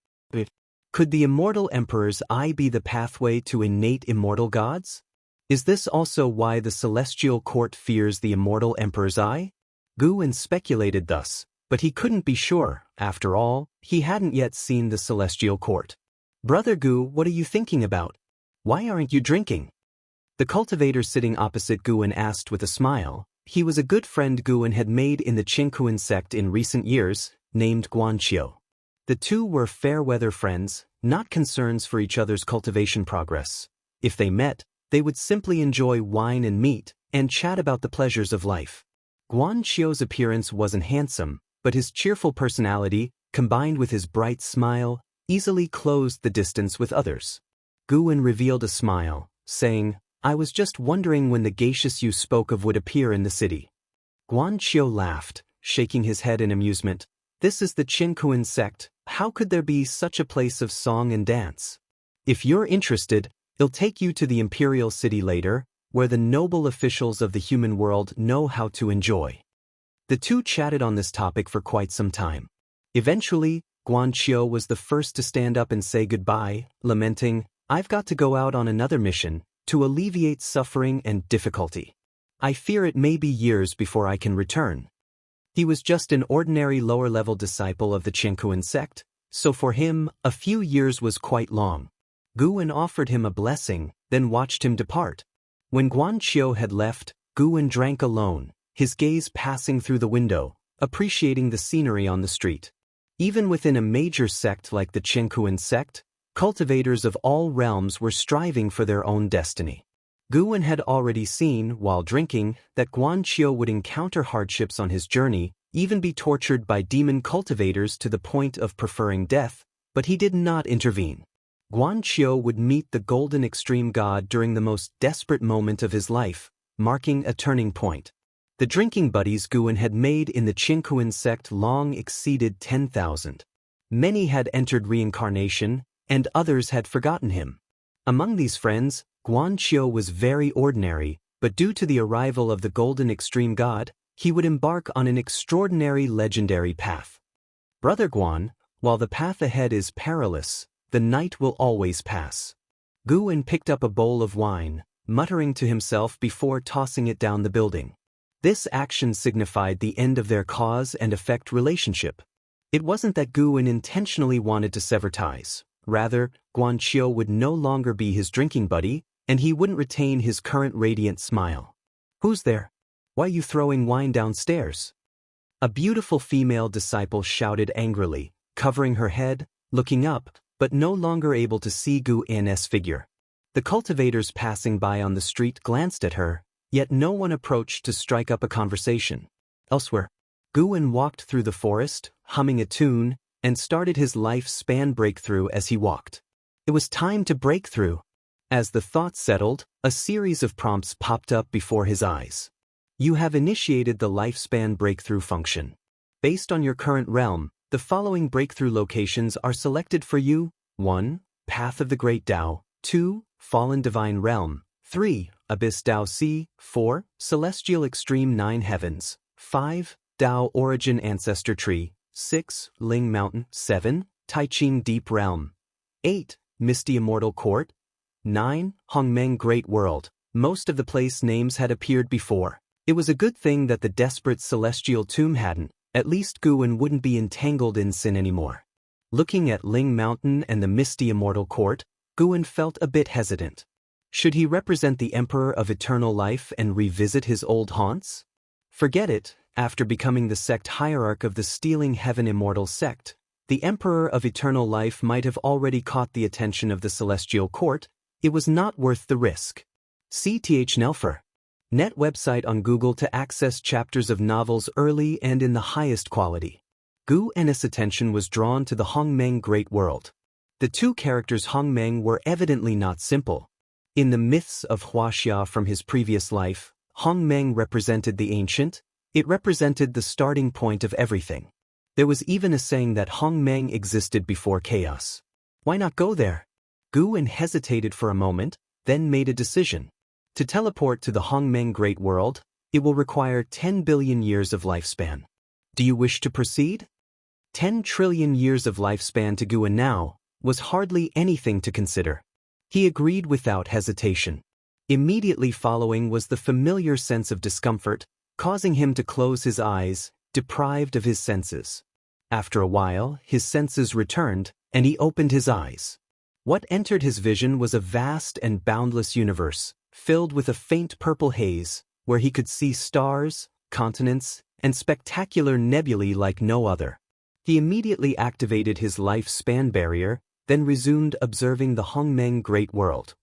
A: Could the immortal emperor's eye be the pathway to innate immortal gods? Is this also why the celestial court fears the immortal emperor's eye? Guan speculated thus, but he couldn't be sure. After all, he hadn't yet seen the celestial court. Brother Gu, what are you thinking about? Why aren't you drinking? The cultivator sitting opposite Guan asked with a smile. He was a good friend Guan had made in the Qingkuan sect in recent years, named Guanqiu. The two were fair-weather friends, not concerns for each other's cultivation progress. If they met, they would simply enjoy wine and meat, and chat about the pleasures of life. Guanqiu's appearance wasn't handsome, but his cheerful personality, combined with his bright smile, easily closed the distance with others. Guan revealed a smile, saying, I was just wondering when the geishas you spoke of would appear in the city. Guanqiu laughed, shaking his head in amusement. This is the Qingkuan sect, how could there be such a place of song and dance? If you're interested, it'll take you to the imperial city later, where the noble officials of the human world know how to enjoy. The two chatted on this topic for quite some time. Eventually, Guanqiu was the first to stand up and say goodbye, lamenting, I've got to go out on another mission, to alleviate suffering and difficulty. I fear it may be years before I can return. He was just an ordinary lower-level disciple of the Qingkuan sect, so for him, a few years was quite long. Guan offered him a blessing, then watched him depart. When Guanqiu had left, Guan drank alone, his gaze passing through the window, appreciating the scenery on the street. Even within a major sect like the Qingkuan sect, cultivators of all realms were striving for their own destiny. Guan had already seen, while drinking, that Guanqiu would encounter hardships on his journey, even be tortured by demon cultivators to the point of preferring death, but he did not intervene. Guanqiu would meet the golden extreme god during the most desperate moment of his life, marking a turning point. The drinking buddies Guan had made in the Qingkuan sect long exceeded 10,000. Many had entered reincarnation, and others had forgotten him. Among these friends, Guanqiu was very ordinary, but due to the arrival of the golden extreme god, he would embark on an extraordinary legendary path. Brother Guan, while the path ahead is perilous, the night will always pass. Guan picked up a bowl of wine, muttering to himself before tossing it down the building. This action signified the end of their cause and effect relationship. It wasn't that Guan intentionally wanted to sever ties. Rather, Guanqiu would no longer be his drinking buddy, and he wouldn't retain his current radiant smile. Who's there? Why are you throwing wine downstairs? A beautiful female disciple shouted angrily, covering her head. Looking up, but no longer able to see Gu An's figure. The cultivators passing by on the street glanced at her, yet no one approached to strike up a conversation. Elsewhere, Gu An walked through the forest, humming a tune, and started his lifespan breakthrough as he walked. It was time to break through. As the thought settled, a series of prompts popped up before his eyes. You have initiated the lifespan breakthrough function. Based on your current realm, the following breakthrough locations are selected for you: 1. Path of the Great Tao, 2. Fallen Divine Realm, 3. Abyss Tao Sea, 4. Celestial Extreme 9 Heavens, 5. Tao Origin Ancestor Tree, 6. Ling Mountain, 7. Taiching Deep Realm, 8. Misty Immortal Court, 9. Hongmeng Great World. Most of the place names had appeared before. It was a good thing that the desperate celestial tomb hadn't. At least Gu An wouldn't be entangled in sin anymore. Looking at Ling Mountain and the Misty Immortal Court, Gu An felt a bit hesitant. Should he represent the Emperor of Eternal Life and revisit his old haunts? Forget it. After becoming the sect hierarch of the Stealing Heaven Immortal sect, the Emperor of Eternal Life might have already caught the attention of the Celestial Court. It was not worth the risk. CTH Nelfer. Net website on Google to access chapters of novels early and in the highest quality. Gu An's attention was drawn to the Hongmeng Great World. The two characters Hongmeng were evidently not simple. In the myths of Wuxia from his previous life, Hongmeng represented the ancient. It represented the starting point of everything. There was even a saying that Hongmeng existed before chaos. Why not go there? Gu An hesitated for a moment, then made a decision. To teleport to the Hongmeng Great World, it will require 10 billion years of lifespan. Do you wish to proceed? 10 trillion years of lifespan to Gu An now was hardly anything to consider. He agreed without hesitation. Immediately following was the familiar sense of discomfort, causing him to close his eyes, deprived of his senses. After a while, his senses returned, and he opened his eyes. What entered his vision was a vast and boundless universe, filled with a faint purple haze, where he could see stars, continents, and spectacular nebulae like no other. He immediately activated his lifespan barrier, then resumed observing the Hongmeng Great World.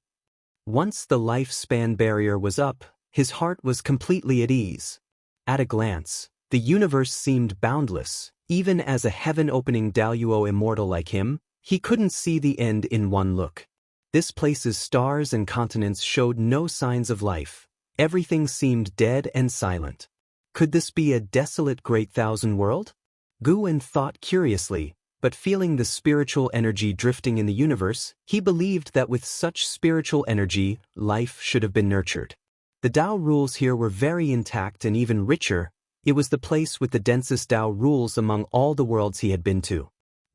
A: Once the lifespan barrier was up, his heart was completely at ease. At a glance, the universe seemed boundless. Even as a heaven-opening Daoist immortal like him, he couldn't see the end in one look. This place's stars and continents showed no signs of life. Everything seemed dead and silent. Could this be a desolate great thousand world? Gu An thought curiously, but feeling the spiritual energy drifting in the universe, he believed that with such spiritual energy, life should have been nurtured. The Tao rules here were very intact and even richer. It was the place with the densest Tao rules among all the worlds he had been to.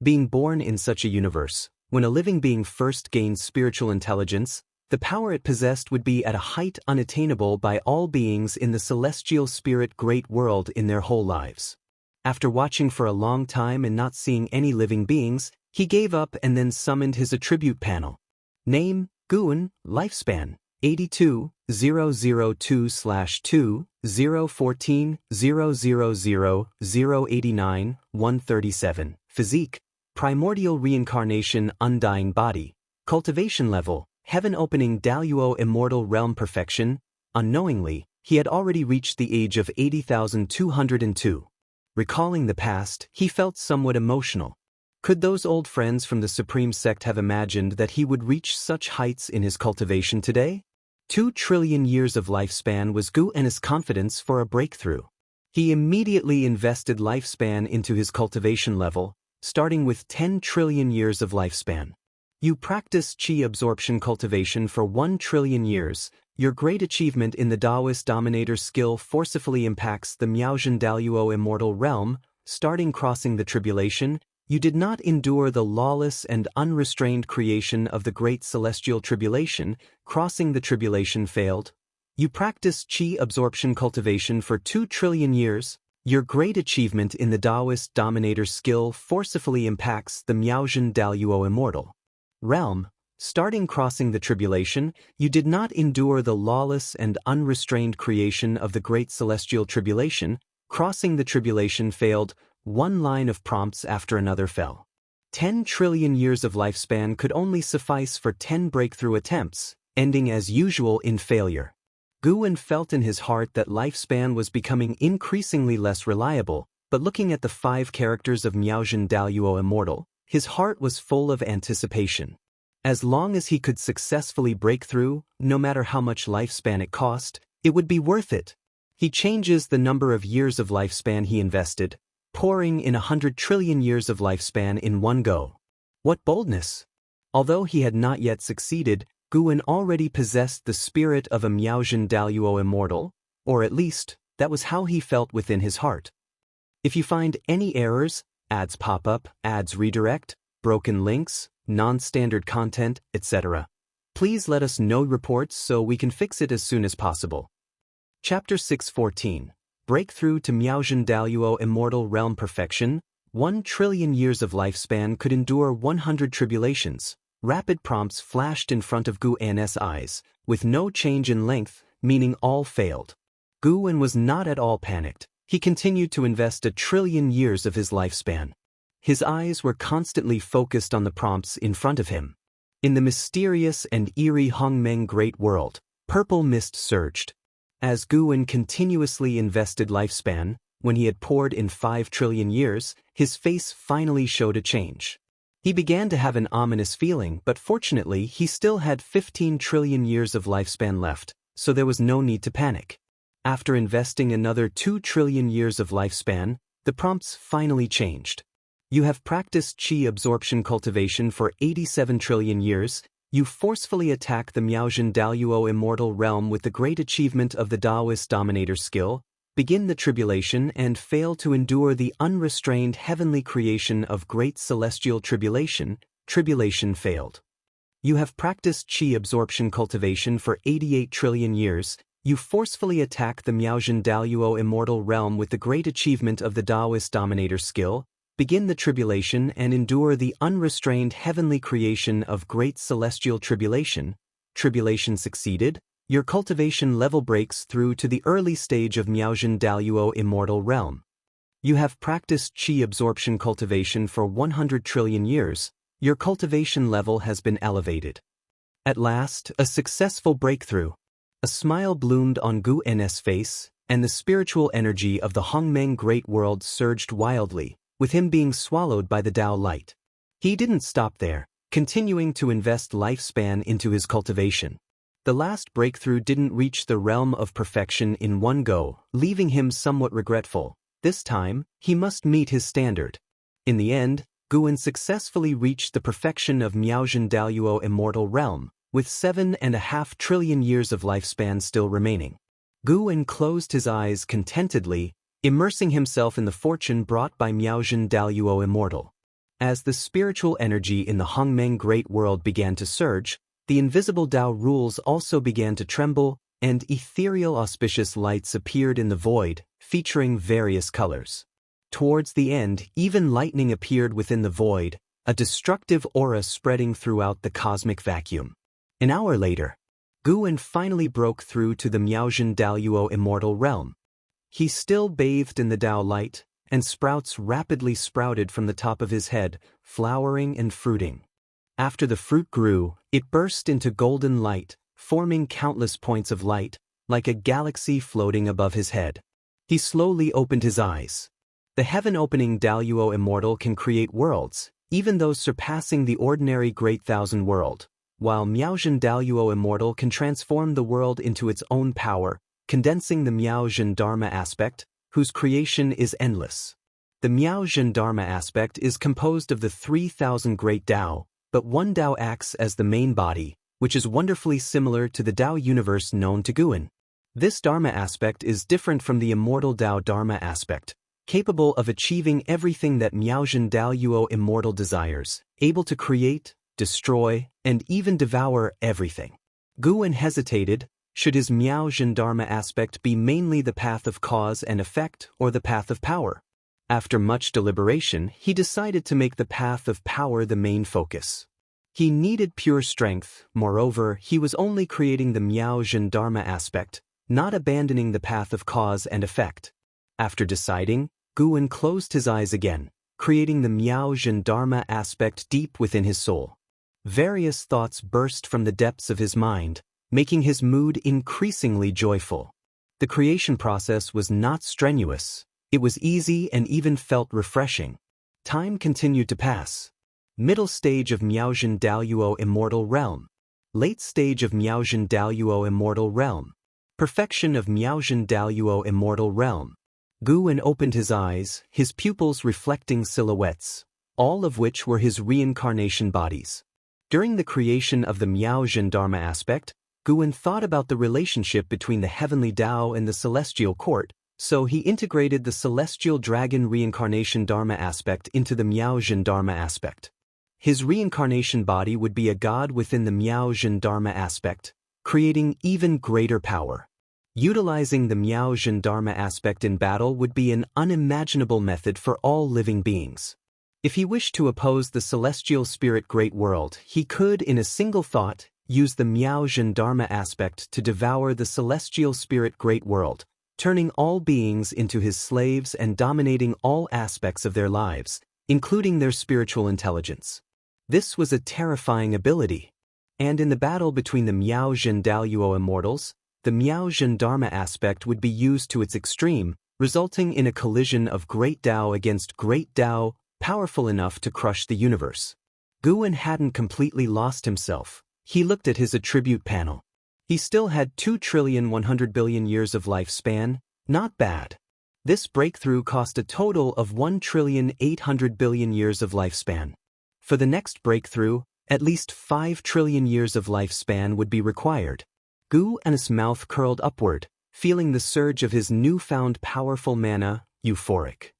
A: Being born in such a universe, when a living being first gained spiritual intelligence, the power it possessed would be at a height unattainable by all beings in the celestial spirit great world in their whole lives. After watching for a long time and not seeing any living beings, he gave up and then summoned his attribute panel. Name, Gu An, lifespan, 82, 002/2, 014, 000, 089, 137. Physique, primordial reincarnation, undying body. Cultivation level, heaven-opening Daoist immortal realm perfection. Unknowingly, he had already reached the age of 80,202. Recalling the past, he felt somewhat emotional. Could those old friends from the Supreme Sect have imagined that he would reach such heights in his cultivation today? 2 trillion years of lifespan was Gu An's confidence for a breakthrough. He immediately invested lifespan into his cultivation level, starting with 10 trillion years of lifespan. You practice Qi absorption cultivation for 1 trillion years. Your great achievement in the Daoist dominator skill forcefully impacts the Miaozhen Daoist immortal realm. Starting crossing the tribulation, you did not endure the lawless and unrestrained creation of the great celestial tribulation. Crossing the tribulation failed. You practice Qi absorption cultivation for 2 trillion years. Your great achievement in the Daoist dominator skill forcefully impacts the Miaozhen Daoist immortal realm. Starting crossing the tribulation, you did not endure the lawless and unrestrained creation of the great celestial tribulation. Crossing the tribulation failed. One line of prompts after another fell. 10 trillion years of lifespan could only suffice for 10 breakthrough attempts, ending as usual in failure. Guwen felt in his heart that lifespan was becoming increasingly less reliable, but looking at the 5 characters of Miaozhen Daoyuo Immortal, his heart was full of anticipation. As long as he could successfully break through, no matter how much lifespan it cost, it would be worth it. He changes the number of years of lifespan he invested, pouring in 100 trillion years of lifespan in one go. What boldness! Although he had not yet succeeded, Guwen already possessed the spirit of a Miaozhen Daoyuo Immortal, or at least, that was how he felt within his heart. If you find any errors, ads pop up, ads redirect, broken links, non-standard content, etc., please let us know reports so we can fix it as soon as possible. Chapter 614. Breakthrough to Miaozhen Daoyuo Immortal Realm Perfection. 1 trillion years of lifespan could endure 100 tribulations. Rapid prompts flashed in front of Guwen's eyes, with no change in length, meaning all failed. Guwen was not at all panicked. He continued to invest 1 trillion years of his lifespan. His eyes were constantly focused on the prompts in front of him. In the mysterious and eerie Hongmeng Great World, purple mist surged. As Guwen continuously invested lifespan, when he had poured in 5 trillion years, his face finally showed a change. He began to have an ominous feeling, but fortunately he still had 15 trillion years of lifespan left, so there was no need to panic. After investing another 2 trillion years of lifespan, the prompts finally changed. You have practiced qi absorption cultivation for 87 trillion years. You forcefully attack the Miaozhen Daoyuo Immortal Realm with the great achievement of the Daoist Dominator skill, begin the tribulation and fail to endure the unrestrained heavenly creation of great celestial tribulation, tribulation failed. You have practiced qi absorption cultivation for 88 trillion years. You forcefully attack the Miaozhen Daoyuo Immortal Realm with the great achievement of the Daoist Dominator skill, begin the tribulation and endure the unrestrained heavenly creation of great celestial tribulation, tribulation succeeded, your cultivation level breaks through to the early stage of Miaozhen Daoyuo Immortal Realm. You have practiced qi absorption cultivation for 100 trillion years, your cultivation level has been elevated. At last, a successful breakthrough. A smile bloomed on Guwen's face, and the spiritual energy of the Hongmeng Great World surged wildly, with him being swallowed by the Dao light. He didn't stop there, continuing to invest lifespan into his cultivation. The last breakthrough didn't reach the realm of perfection in one go, leaving him somewhat regretful. This time, he must meet his standard. In the end, Guwen successfully reached the perfection of Miaozhen Daoyuo Immortal Realm, with 7.5 trillion years of lifespan still remaining. Guwen closed his eyes contentedly, immersing himself in the fortune brought by Miaozhen Daoyuo Immortal. As the spiritual energy in the Hongmeng Great World began to surge, the invisible Dao rules also began to tremble, and ethereal auspicious lights appeared in the void, featuring various colors. Towards the end, even lightning appeared within the void, a destructive aura spreading throughout the cosmic vacuum. An hour later, Guwen finally broke through to the Miaozhen Daoyuo Immortal Realm. He still bathed in the Dao light, and sprouts rapidly sprouted from the top of his head, flowering and fruiting. After the fruit grew, it burst into golden light, forming countless points of light, like a galaxy floating above his head. He slowly opened his eyes. The heaven-opening Daoyuo Immortal can create worlds, even those surpassing the ordinary Great Thousand World, while Miaozhen Daoyuo Immortal can transform the world into its own power, condensing the Miaozhen Dharma aspect, whose creation is endless. The Miaozhen Dharma aspect is composed of the 3,000 great Dao, but one Dao acts as the main body, which is wonderfully similar to the Dao universe known to Guwen. This Dharma aspect is different from the immortal Dao Dharma aspect, capable of achieving everything that Miaozhen Daoyuo Immortal desires, able to create, destroy, and even devour everything. Guwen hesitated. Should his Miaozhen Dharma aspect be mainly the path of cause and effect or the path of power? After much deliberation, he decided to make the path of power the main focus. He needed pure strength, moreover, he was only creating the Miaozhen Dharma aspect, not abandoning the path of cause and effect. After deciding, Guwen closed his eyes again, creating the Miao Zhen Dharma aspect deep within his soul. Various thoughts burst from the depths of his mind, making his mood increasingly joyful. The creation process was not strenuous. It was easy and even felt refreshing. Time continued to pass. Middle stage of Miaozhen Daoyuo Immortal Realm. Late stage of Miaozhen Daoyuo Immortal Realm. Perfection of Miaozhen Daoyuo Immortal Realm. Guwen opened his eyes, his pupils reflecting silhouettes, all of which were his reincarnation bodies. During the creation of the Miaozhen Dharma aspect, Guwen thought about the relationship between the heavenly Tao and the celestial court, so he integrated the celestial dragon reincarnation Dharma aspect into the Miaozhen Dharma aspect. His reincarnation body would be a god within the Miaozhen Dharma aspect, creating even greater power. Utilizing the Miaozhen Dharma aspect in battle would be an unimaginable method for all living beings. If he wished to oppose the celestial spirit great world, he could, in a single thought, use the Miaozhen Dharma aspect to devour the celestial spirit great world, turning all beings into his slaves and dominating all aspects of their lives, including their spiritual intelligence. This was a terrifying ability. And in the battle between the Miaozhen Daoyuo immortals, the Miaozhen Dharma aspect would be used to its extreme, resulting in a collision of great Tao against great Tao, powerful enough to crush the universe. Guwen hadn't completely lost himself. He looked at his attribute panel. He still had 2,100,000,000,000 years of lifespan. Not bad. This breakthrough cost a total of 1,800,000,000,000 years of lifespan. For the next breakthrough, at least 5,000,000,000,000 years of lifespan would be required. Guwen's mouth curled upward, feeling the surge of his newfound powerful mana, euphoric.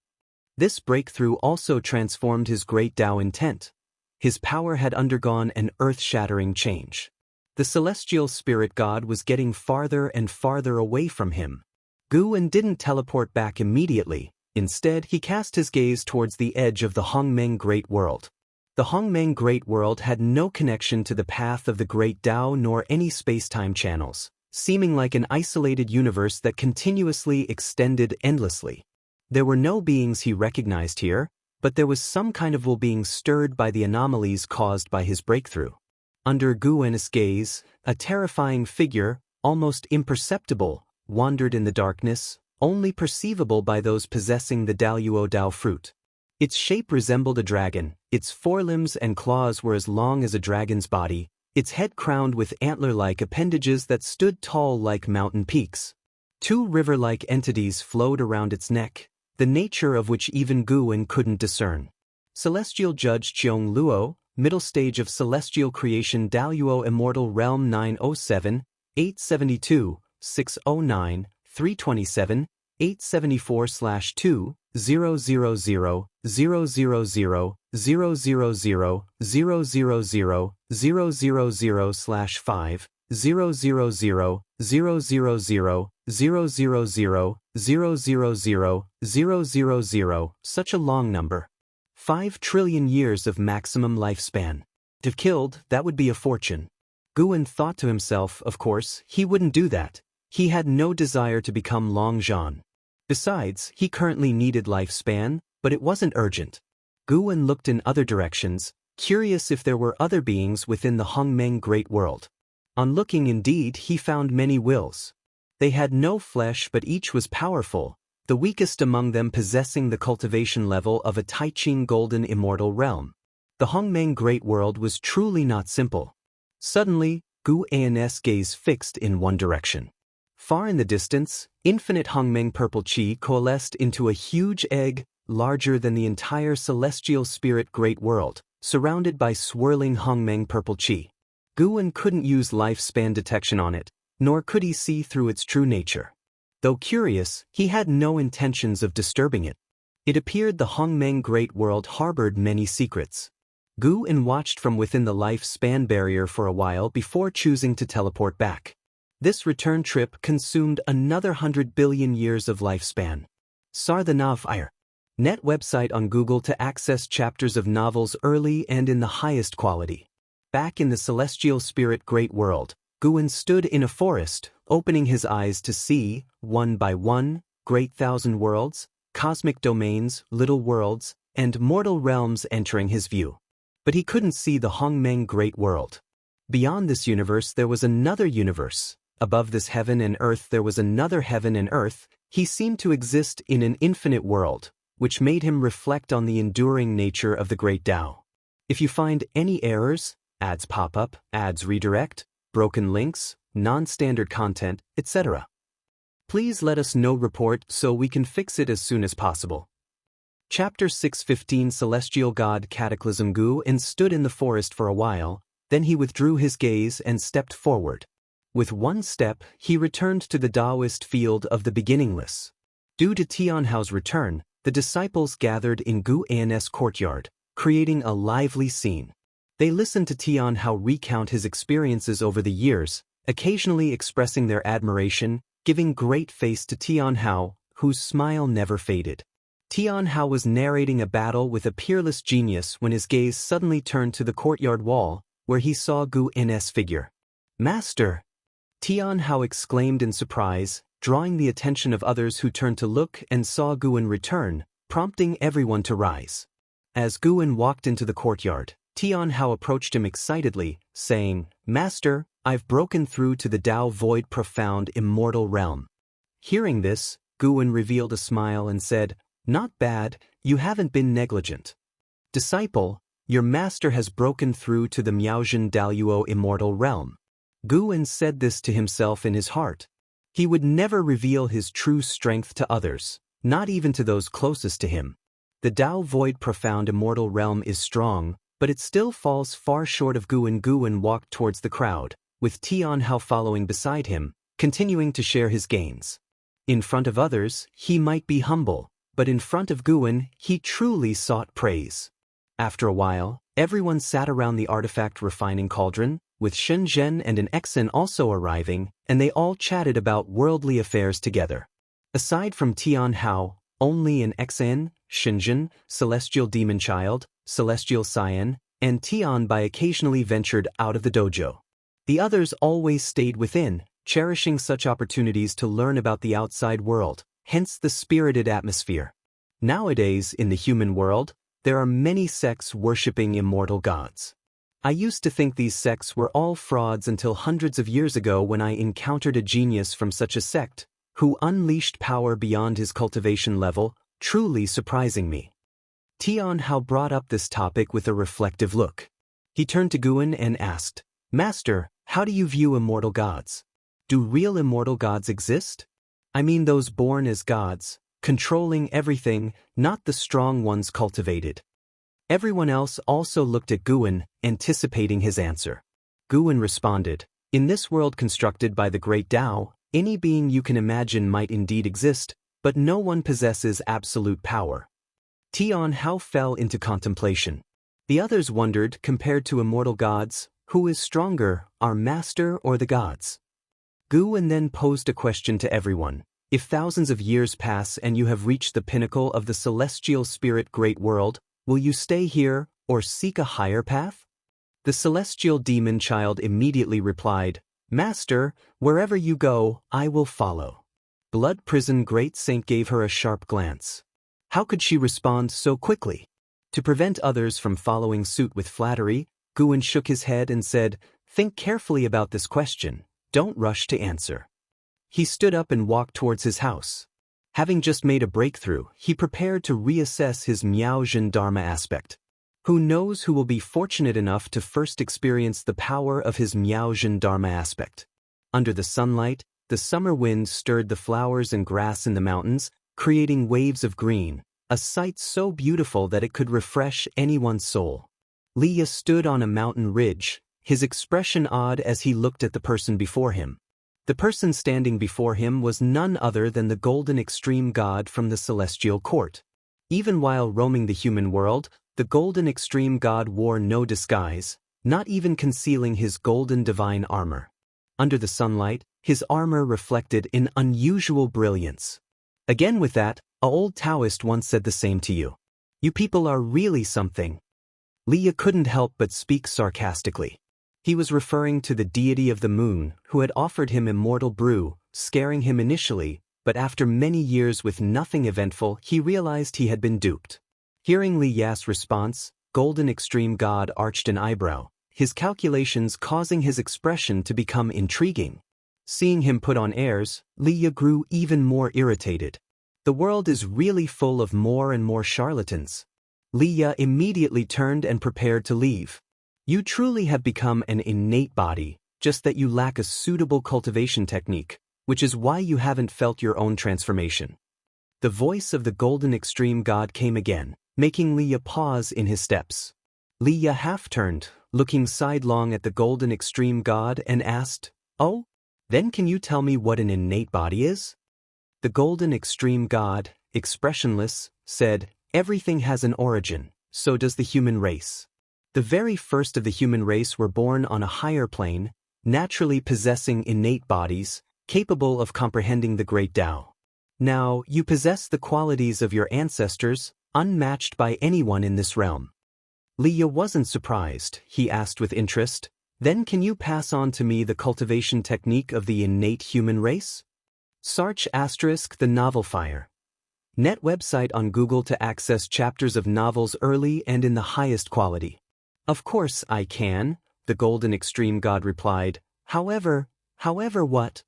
A: This breakthrough also transformed his great Tao intent. His power had undergone an earth-shattering change. The celestial spirit god was getting farther and farther away from him. Guwen didn't teleport back immediately. Instead, he cast his gaze towards the edge of the Hongmeng Great World. The Hongmeng Great World had no connection to the path of the Great Tao nor any space-time channels, seeming like an isolated universe that continuously extended endlessly. There were no beings he recognized here, but there was some kind of will being stirred by the anomalies caused by his breakthrough. Under Guwen's gaze, a terrifying figure, almost imperceptible, wandered in the darkness, only perceivable by those possessing the Daoyuo Dao fruit. Its shape resembled a dragon, its forelimbs and claws were as long as a dragon's body, its head crowned with antler-like appendages that stood tall like mountain peaks. Two river-like entities flowed around its neck, the nature of which even Guwen couldn't discern. Celestial Judge Qiong Luo, middle stage of celestial creation Daoyuo Immortal Realm 907, 872, 609, 327, 874/2, 000, 000, 000, 000, 000, 000, 000/5, 000, 000, 000, 000, such a long number. 5 trillion years of maximum lifespan. If killed, that would be a fortune. Guwen thought to himself, of course, he wouldn't do that. He had no desire to become Longzhan. Besides, he currently needed lifespan, but it wasn't urgent. Guwen looked in other directions, curious if there were other beings within the Hongmeng Great World. On looking indeed, he found many wills. They had no flesh but each was powerful, the weakest among them possessing the cultivation level of a Taiqing Golden Immortal Realm. The Hongmeng Great World was truly not simple. Suddenly, Guwen's gaze fixed in one direction. Far in the distance, infinite Hongmeng purple qi coalesced into a huge egg, larger than the entire celestial spirit great world, surrounded by swirling Hongmeng purple qi. Guwen couldn't use lifespan detection on it, nor could he see through its true nature. Though curious, he had no intentions of disturbing it. It appeared the Hongmeng Great World harbored many secrets. Guwen watched from within the lifespan barrier for a while before choosing to teleport back. This return trip consumed another 100 billion years of lifespan. Sarthanav Iyer. Net website on Google to access chapters of novels early and in the highest quality. Back in the celestial spirit great world, Guwen stood in a forest, opening his eyes to see, one by one, great thousand worlds, cosmic domains, little worlds, and mortal realms entering his view. But he couldn't see the Hongmeng Great World. Beyond this universe there was another universe. Above this heaven and earth there was another heaven and earth. He seemed to exist in an infinite world, which made him reflect on the enduring nature of the great Tao. If you find any errors, ads pop up, ads redirect, broken links, non-standard content, etc., please let us know. Report so we can fix it as soon as possible. Chapter 6:15 Celestial God Cataclysm. Gu En stood in the forest for a while, then he withdrew his gaze and stepped forward. With one step, he returned to the Daoist field of the beginningless. Due to Tianhao's return, the disciples gathered in Gu An's courtyard, creating a lively scene. They listened to Tianhao recount his experiences over the years, occasionally expressing their admiration, giving great face to Tianhao, whose smile never faded. Tianhao was narrating a battle with a peerless genius when his gaze suddenly turned to the courtyard wall, where he saw Gu En's figure. "Master!" Tianhao exclaimed in surprise, drawing the attention of others who turned to look and saw Gu En return, prompting everyone to rise. As Gu En walked into the courtyard, Tianhao approached him excitedly, saying, "Master, I've broken through to the Tao Void Profound Immortal Realm." Hearing this, Gu En revealed a smile and said, "Not bad, you haven't been negligent. Disciple, your master has broken through to the Miaozhen Daoyuo Immortal Realm." Gu En said this to himself in his heart. He would never reveal his true strength to others, not even to those closest to him. The Tao Void Profound Immortal Realm is strong, but it still falls far short of Gu En. Gu En walked towards the crowd, with Tianhao following beside him, continuing to share his gains. In front of others, he might be humble, but in front of Gu En, he truly sought praise. After a while, everyone sat around the artifact refining cauldron, with Shenzhen and an Xen also arriving, and they all chatted about worldly affairs together. Aside from Tianhao, only an Xen, Shenzhen, Celestial Demon Child, Celestial Cyan, and Tianbai occasionally ventured out of the dojo. The others always stayed within, cherishing such opportunities to learn about the outside world, hence the spirited atmosphere. Nowadays, in the human world, there are many sects worshipping immortal gods. I used to think these sects were all frauds until hundreds of years ago when I encountered a genius from such a sect, who unleashed power beyond his cultivation level, truly surprising me. Tianhao brought up this topic with a reflective look. He turned to Gu En and asked, "Master, how do you view immortal gods? Do real immortal gods exist? I mean those born as gods, controlling everything, not the strong ones cultivated." Everyone else also looked at Gu En, anticipating his answer. Gu En responded, "In this world constructed by the great Tao, any being you can imagine might indeed exist, but no one possesses absolute power." Tianhao fell into contemplation. The others wondered, compared to immortal gods, who is stronger, our master or the gods? Gu En then posed a question to everyone. If thousands of years pass and you have reached the pinnacle of the celestial spirit great world, will you stay here or seek a higher path? The celestial demon child immediately replied, "Master, wherever you go, I will follow." Blood Prison Great Saint gave her a sharp glance. How could she respond so quickly? To prevent others from following suit with flattery, Gu En shook his head and said, "Think carefully about this question. Don't rush to answer." He stood up and walked towards his house. Having just made a breakthrough, he prepared to reassess his Miaozhen Dharma aspect. Who knows who will be fortunate enough to first experience the power of his Miaozhen Dharma aspect. Under the sunlight, the summer wind stirred the flowers and grass in the mountains, creating waves of green, a sight so beautiful that it could refresh anyone's soul. Liya stood on a mountain ridge, his expression odd as he looked at the person before him. The person standing before him was none other than the Golden Extreme God from the Celestial Court. Even while roaming the human world, the Golden Extreme God wore no disguise, not even concealing his golden divine armor. Under the sunlight, his armor reflected an unusual brilliance. Again with that, a old Taoist once said the same to you. You people are really something. Liya couldn't help but speak sarcastically. He was referring to the deity of the moon, who had offered him immortal brew, scaring him initially, but after many years with nothing eventful, he realized he had been duped. Hearing Li Ya's response, Golden Extreme God arched an eyebrow, his calculations causing his expression to become intriguing. Seeing him put on airs, Li Ya grew even more irritated. The world is really full of more and more charlatans. Li Ya immediately turned and prepared to leave. You truly have become an innate body, just that you lack a suitable cultivation technique, which is why you haven't felt your own transformation. The voice of the Golden Extreme God came again, making Li Ya pause in his steps. Li Ya half-turned, looking sidelong at the Golden Extreme God and asked, "Oh? Then can you tell me what an innate body is?" The Golden Extreme God, expressionless, said, "Everything has an origin, so does the human race. The very first of the human race were born on a higher plane, naturally possessing innate bodies, capable of comprehending the great Tao. Now, you possess the qualities of your ancestors, unmatched by anyone in this realm." Li Ya wasn't surprised. He asked with interest, "Then can you pass on to me the cultivation technique of the innate human race?" Search * the novel Fire. Net website on Google to access chapters of novels early and in the highest quality. "Of course I can," the Golden Extreme God replied. However what?"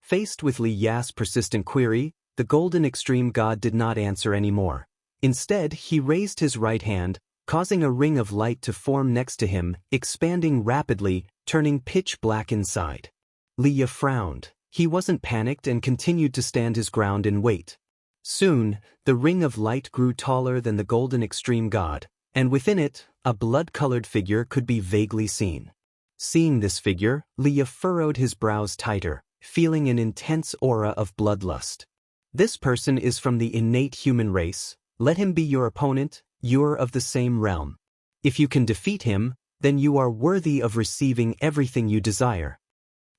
A: Faced with Li Ya's persistent query, the Golden Extreme God did not answer anymore. Instead, he raised his right hand, causing a ring of light to form next to him, expanding rapidly, turning pitch black inside. Li Ya frowned. He wasn't panicked and continued to stand his ground and wait. Soon, the ring of light grew taller than the Golden Extreme God, and within it, a blood-colored figure could be vaguely seen. Seeing this figure, Li Ya furrowed his brows tighter, feeling an intense aura of bloodlust. "This person is from the innate human race. Let him be your opponent. You're of the same realm. If you can defeat him, then you are worthy of receiving everything you desire."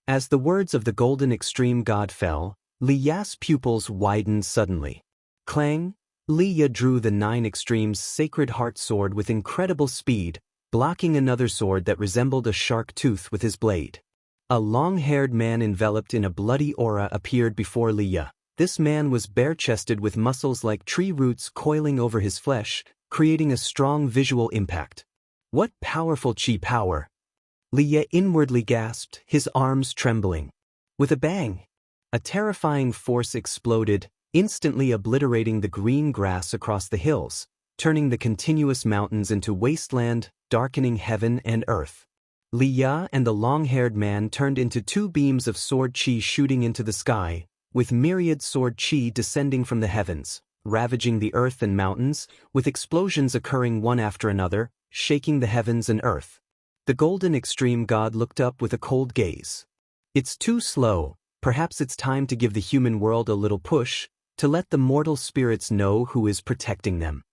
A: As the words of the Golden Extreme God fell, Li Ya's pupils widened suddenly. Clang! Li Ya drew the Nine Extremes Sacred Heart Sword with incredible speed, blocking another sword that resembled a shark tooth with his blade. A long-haired man enveloped in a bloody aura appeared before Li Ya. This man was bare-chested with muscles like tree roots coiling over his flesh, creating a strong visual impact. What powerful chi power! Li Ya inwardly gasped, his arms trembling. With a bang, a terrifying force exploded, instantly obliterating the green grass across the hills, turning the continuous mountains into wasteland, darkening heaven and earth. Li Ya and the long-haired man turned into two beams of sword chi shooting into the sky, with myriad sword chi descending from the heavens, ravaging the earth and mountains, with explosions occurring one after another, shaking the heavens and earth. The Golden Extreme God looked up with a cold gaze. "It's too slow. Perhaps it's time to give the human world a little push, to let the mortal spirits know who is protecting them."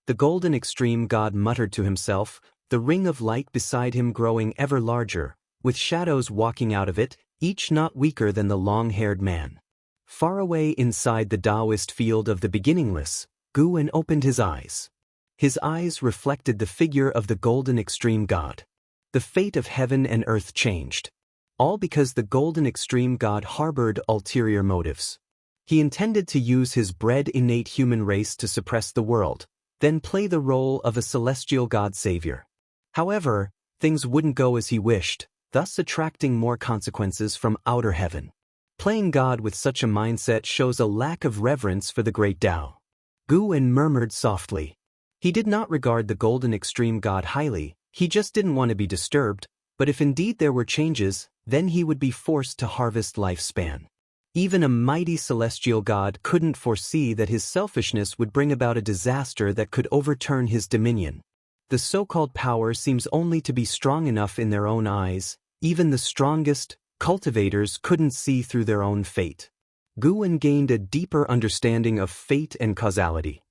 A: The Golden Extreme God muttered to himself, the ring of light beside him growing ever larger, with shadows walking out of it, each not weaker than the long-haired man. Far away inside the Daoist field of the beginningless, Guwen opened his eyes. His eyes reflected the figure of the Golden Extreme God. The fate of heaven and earth changed. All because the Golden Extreme God harbored ulterior motives. He intended to use his bred innate human race to suppress the world, then play the role of a celestial God savior. However, things wouldn't go as he wished, thus attracting more consequences from outer heaven. Playing God with such a mindset shows a lack of reverence for the great Tao. Guwen murmured softly. He did not regard the Golden Extreme God highly, he just didn't want to be disturbed, but if indeed there were changes, then he would be forced to harvest lifespan. Even a mighty celestial God couldn't foresee that his selfishness would bring about a disaster that could overturn his dominion. The so-called power seems only to be strong enough in their own eyes. Even the strongest cultivators couldn't see through their own fate. Guwen gained a deeper understanding of fate and causality.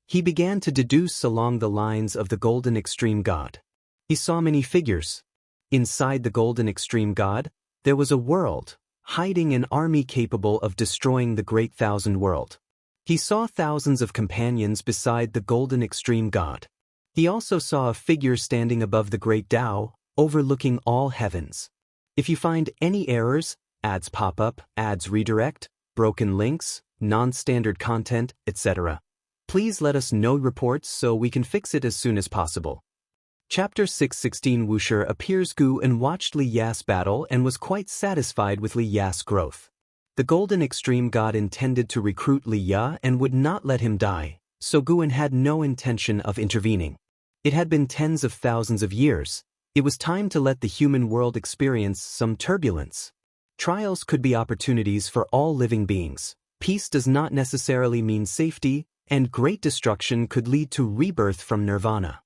A: He began to deduce along the lines of the Golden Extreme God. He saw many figures. Inside the Golden Extreme God, there was a world, hiding an army capable of destroying the Great Thousand World. He saw thousands of companions beside the Golden Extreme God. He also saw a figure standing above the Great Tao, overlooking all heavens. If you find any errors, ads pop up, ads redirect, broken links, non-standard content, etc., Please let us know reports so we can fix it as soon as possible. Chapter 616 Wuxia appears. Gu and watched Li Ya's battle and was quite satisfied with Li Ya's growth. The Golden Extreme God intended to recruit Li Ya and would not let him die, so Guan had no intention of intervening. It had been tens of thousands of years. It was time to let the human world experience some turbulence. Trials could be opportunities for all living beings. Peace does not necessarily mean safety, and great destruction could lead to rebirth from nirvana.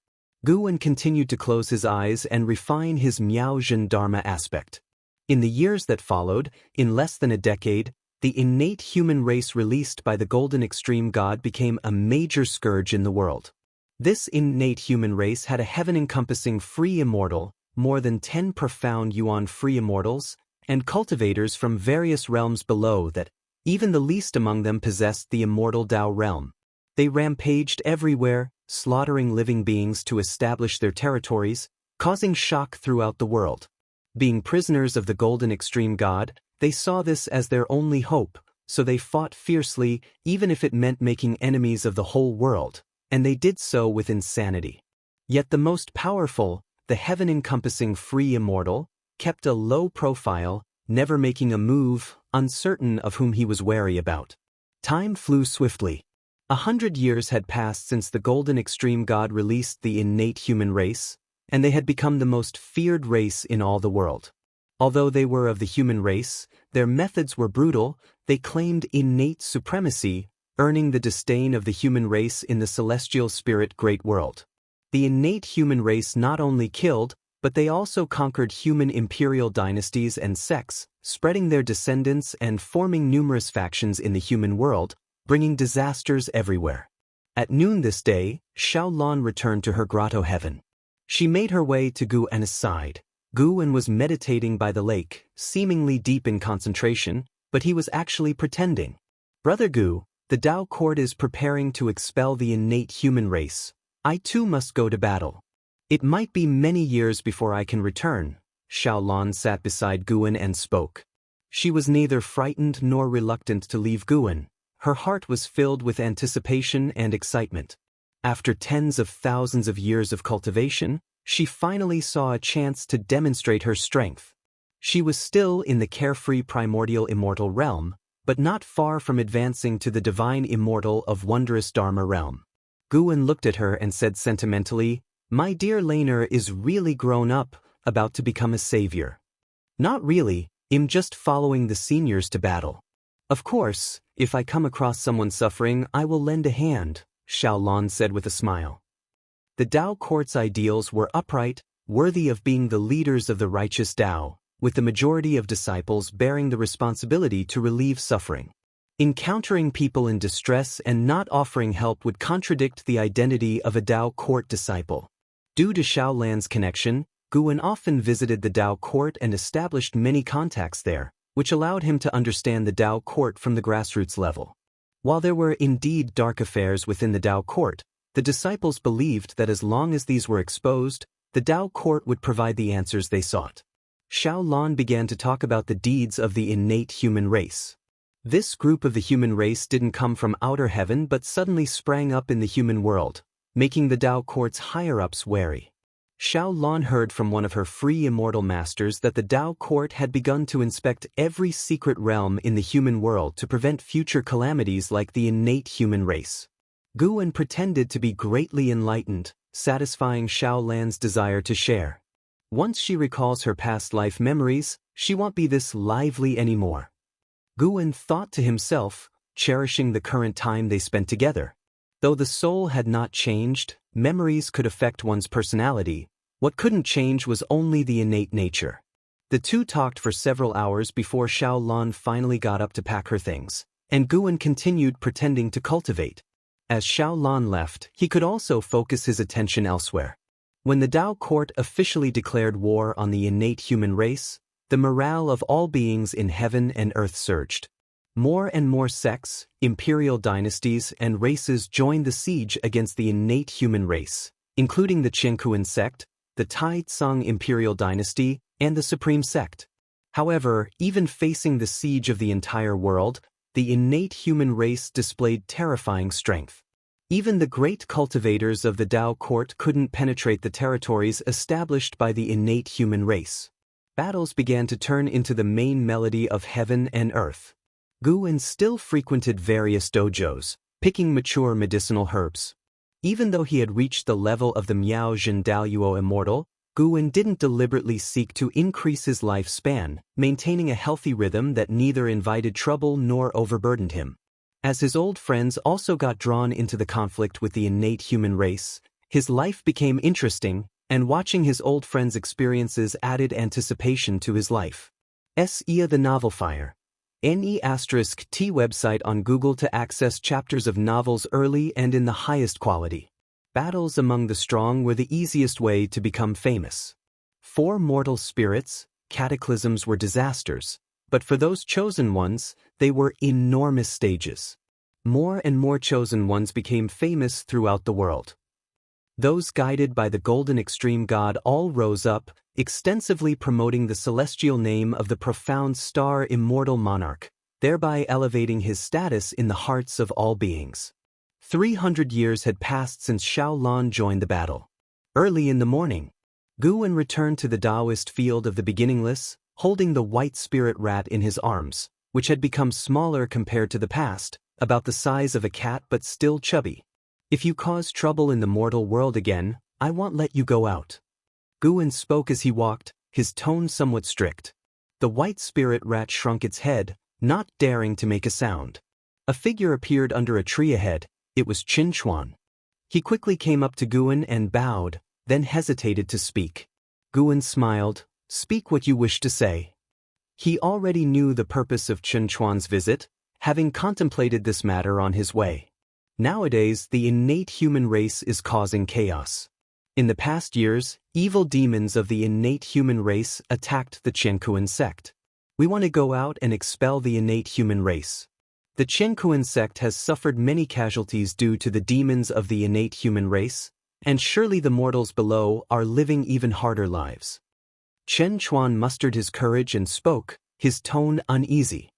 A: Guan continued to close his eyes and refine his Miaozhen Dharma aspect. In the years that followed, in less than a decade, the innate human race released by the Golden Extreme God became a major scourge in the world. This innate human race had a heaven-encompassing free immortal, more than 10 profound yuan free immortals, and cultivators from various realms below that, even the least among them possessed the immortal Dao realm. They rampaged everywhere, slaughtering living beings to establish their territories, causing shock throughout the world. Being prisoners of the Golden Extreme God, they saw this as their only hope, so they fought fiercely, even if it meant making enemies of the whole world, and they did so with insanity. Yet the most powerful, the heaven-encompassing free immortal, kept a low profile, never making a move, uncertain of whom he was wary about. Time flew swiftly. 100 years had passed since the Golden Extreme God released the innate human race, and they had become the most feared race in all the world. Although they were of the human race, their methods were brutal. They claimed innate supremacy, earning the disdain of the human race in the celestial spirit great world. The innate human race not only killed, but they also conquered human imperial dynasties and sects, spreading their descendants and forming numerous factions in the human world, bringing disasters everywhere. At noon this day, Xiaolan returned to her grotto heaven. She made her way to Guan's side. Guan was meditating by the lake, seemingly deep in concentration, but he was actually pretending. Brother Gu, the Dao court is preparing to expel the innate human race. I too must go to battle. It might be many years before I can return. Xiaolan sat beside Guan and spoke. She was neither frightened nor reluctant to leave Guan. Her heart was filled with anticipation and excitement. After tens of thousands of years of cultivation, she finally saw a chance to demonstrate her strength. She was still in the carefree primordial immortal realm, but not far from advancing to the divine immortal of wondrous Dharma realm. Guan looked at her and said sentimentally, "My dear Laner is really grown up, about to become a savior." "Not really, I'm just following the seniors to battle. Of course, if I come across someone suffering, I will lend a hand," Xiaolan said with a smile. The Dao court's ideals were upright, worthy of being the leaders of the righteous Dao, with the majority of disciples bearing the responsibility to relieve suffering. Encountering people in distress and not offering help would contradict the identity of a Dao court disciple. Due to Xiaolan's connection, Guan often visited the Dao court and established many contacts there, which allowed him to understand the Dao court from the grassroots level. While there were indeed dark affairs within the Dao court, the disciples believed that as long as these were exposed, the Dao court would provide the answers they sought. Xiaolan began to talk about the deeds of the innate human race. This group of the human race didn't come from outer heaven but suddenly sprang up in the human world, making the Dao court's higher-ups wary. Xiaolan heard from one of her free immortal masters that the Dao court had begun to inspect every secret realm in the human world to prevent future calamities like the innate human race. Guan pretended to be greatly enlightened, satisfying Xiaolan's desire to share. Once she recalls her past life memories, she won't be this lively anymore. Guan thought to himself, cherishing the current time they spent together. Though the soul had not changed, memories could affect one's personality. What couldn't change was only the innate nature. The two talked for several hours before Xiaolan finally got up to pack her things, and Guan continued pretending to cultivate. As Xiaolan left, he could also focus his attention elsewhere. When the Dao court officially declared war on the innate human race, the morale of all beings in heaven and earth surged. More and more sects, imperial dynasties, and races joined the siege against the innate human race, including the Qiankuan sect, the Tai Tsung imperial dynasty, and the Supreme sect. However, even facing the siege of the entire world, the innate human race displayed terrifying strength. Even the great cultivators of the Dao court couldn't penetrate the territories established by the innate human race. Battles began to turn into the main melody of heaven and earth. Guwen still frequented various dojos, picking mature medicinal herbs. Even though he had reached the level of the Miao Jin Daoyuo Immortal, Guwen didn't deliberately seek to increase his lifespan, maintaining a healthy rhythm that neither invited trouble nor overburdened him. As his old friends also got drawn into the conflict with the innate human race, his life became interesting, and watching his old friends' experiences added anticipation to his life. S.E.A. The Novel Fire. N.E*T website on Google to access chapters of novels early and in the highest quality. Battles among the strong were the easiest way to become famous. For mortal spirits, cataclysms were disasters, but for those chosen ones, they were enormous stages. More and more chosen ones became famous throughout the world. Those guided by the golden extreme god all rose up, extensively promoting the celestial name of the profound star immortal monarch, thereby elevating his status in the hearts of all beings. 300 years had passed since Xiaolan joined the battle. Early in the morning, Guwen returned to the Daoist field of the beginningless, holding the white spirit rat in his arms, which had become smaller compared to the past, about the size of a cat but still chubby. If you cause trouble in the mortal world again, I won't let you go out. Guwen spoke as he walked, his tone somewhat strict. The white spirit rat shrunk its head, not daring to make a sound. A figure appeared under a tree ahead. It was Qin Chuan. He quickly came up to Guwen and bowed, then hesitated to speak. Guwen smiled. Speak what you wish to say. He already knew the purpose of Qin Chuan's visit, having contemplated this matter on his way. Nowadays, the innate human race is causing chaos. In the past years, evil demons of the innate human race attacked the Qiankuan sect. We want to go out and expel the innate human race. The Qiankuan sect has suffered many casualties due to the demons of the innate human race, and surely the mortals below are living even harder lives. Qin Chuan mustered his courage and spoke, his tone uneasy.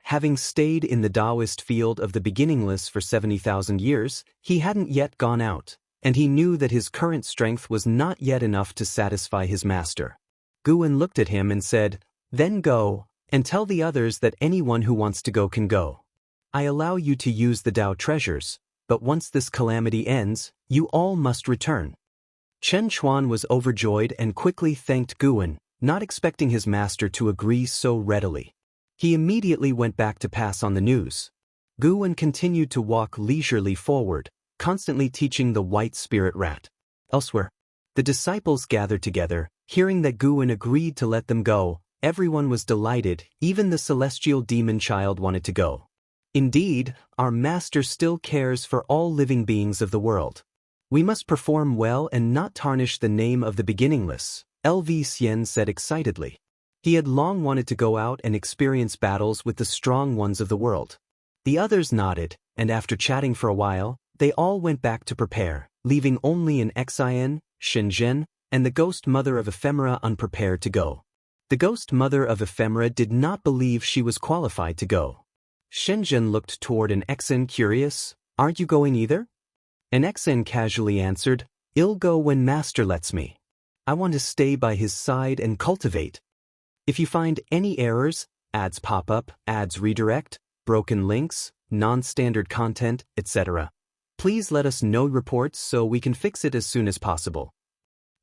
A: Having stayed in the Daoist field of the beginningless for 70,000 years, he hadn't yet gone out, and he knew that his current strength was not yet enough to satisfy his master. Guwen looked at him and said, Then go, and tell the others that anyone who wants to go can go. I allow you to use the Dao treasures, but once this calamity ends, you all must return. Qin Chuan was overjoyed and quickly thanked Guwen, not expecting his master to agree so readily. He immediately went back to pass on the news. Guwen continued to walk leisurely forward, constantly teaching the white spirit rat. Elsewhere, the disciples gathered together, hearing that Guwen agreed to let them go. Everyone was delighted, even the celestial demon child wanted to go. Indeed, our master still cares for all living beings of the world. We must perform well and not tarnish the name of the beginningless, Lv Xian said excitedly. He had long wanted to go out and experience battles with the strong ones of the world. The others nodded, and after chatting for a while, they all went back to prepare, leaving only an Xian, Shenzhen, and the ghost mother of Ephemera unprepared to go. The ghost mother of Ephemera did not believe she was qualified to go. Shenzhen looked toward an Xian curious, Aren't you going either? An Xian casually answered, I'll go when master lets me. I want to stay by his side and cultivate. If you find any errors, ads pop up, ads redirect, broken links, non-standard content, etc., please let us know reports so we can fix it as soon as possible.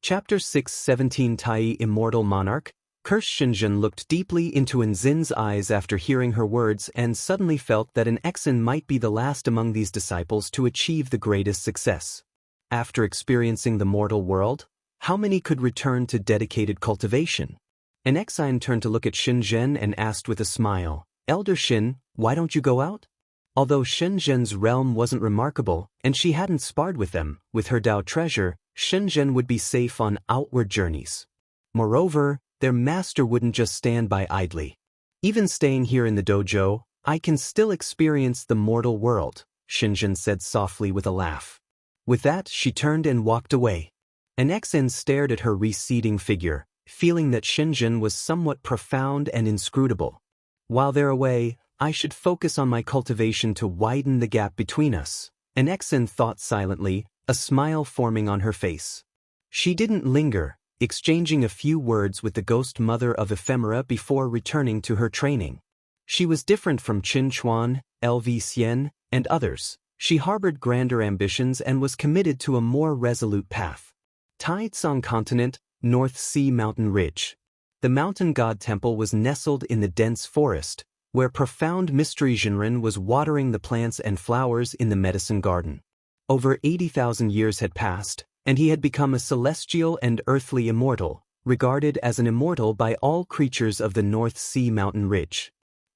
A: Chapter 6:17 Tai Immortal Monarch. Shenzhen looked deeply into Nzin's eyes after hearing her words and suddenly felt that an Xian might be the last among these disciples to achieve the greatest success. After experiencing the mortal world, how many could return to dedicated cultivation? An Xian turned to look at Shenzhen and asked with a smile, Elder Shin, why don't you go out? Although Shenzhen's realm wasn't remarkable, and she hadn't sparred with them, with her Dao treasure, Shenzhen would be safe on outward journeys. Moreover, their master wouldn't just stand by idly. Even staying here in the dojo, I can still experience the mortal world, Shenzhen said softly with a laugh. With that, she turned and walked away. An Xian stared at her receding figure, feeling that Shenzhen was somewhat profound and inscrutable. While they're away, I should focus on my cultivation to widen the gap between us, An Exan thought silently, a smile forming on her face. She didn't linger, exchanging a few words with the ghost mother of ephemera before returning to her training. She was different from Qin Chuan, LV Xian, and others. She harbored grander ambitions and was committed to a more resolute path. Taizong Continent, North Sea Mountain Ridge. The mountain god temple was nestled in the dense forest, where profound mystery Zhenren was watering the plants and flowers in the medicine garden. Over 80,000 years had passed, and he had become a celestial and earthly immortal, regarded as an immortal by all creatures of the North Sea Mountain Ridge.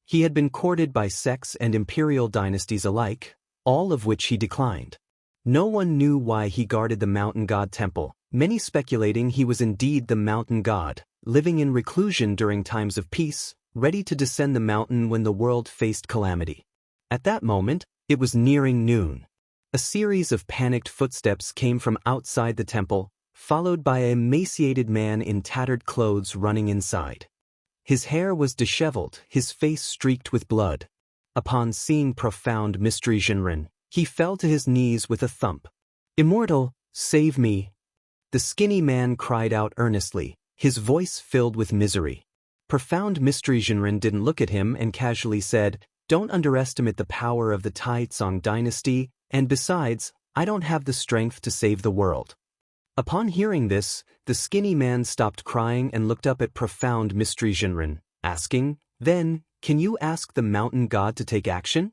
A: He had been courted by sects and imperial dynasties alike, all of which he declined. No one knew why he guarded the mountain god temple, many speculating he was indeed the mountain god, living in reclusion during times of peace, ready to descend the mountain when the world faced calamity. At that moment, it was nearing noon. A series of panicked footsteps came from outside the temple, followed by an emaciated man in tattered clothes running inside. His hair was disheveled, his face streaked with blood. Upon seeing profound mystery Zhenren, he fell to his knees with a thump. "Immortal, save me!" The skinny man cried out earnestly, his voice filled with misery. Profound mystery Zhenren didn't look at him and casually said, "Don't underestimate the power of the Taizong dynasty, and besides, I don't have the strength to save the world." Upon hearing this, the skinny man stopped crying and looked up at profound mystery Zhenren, asking, "Then, can you ask the mountain god to take action?"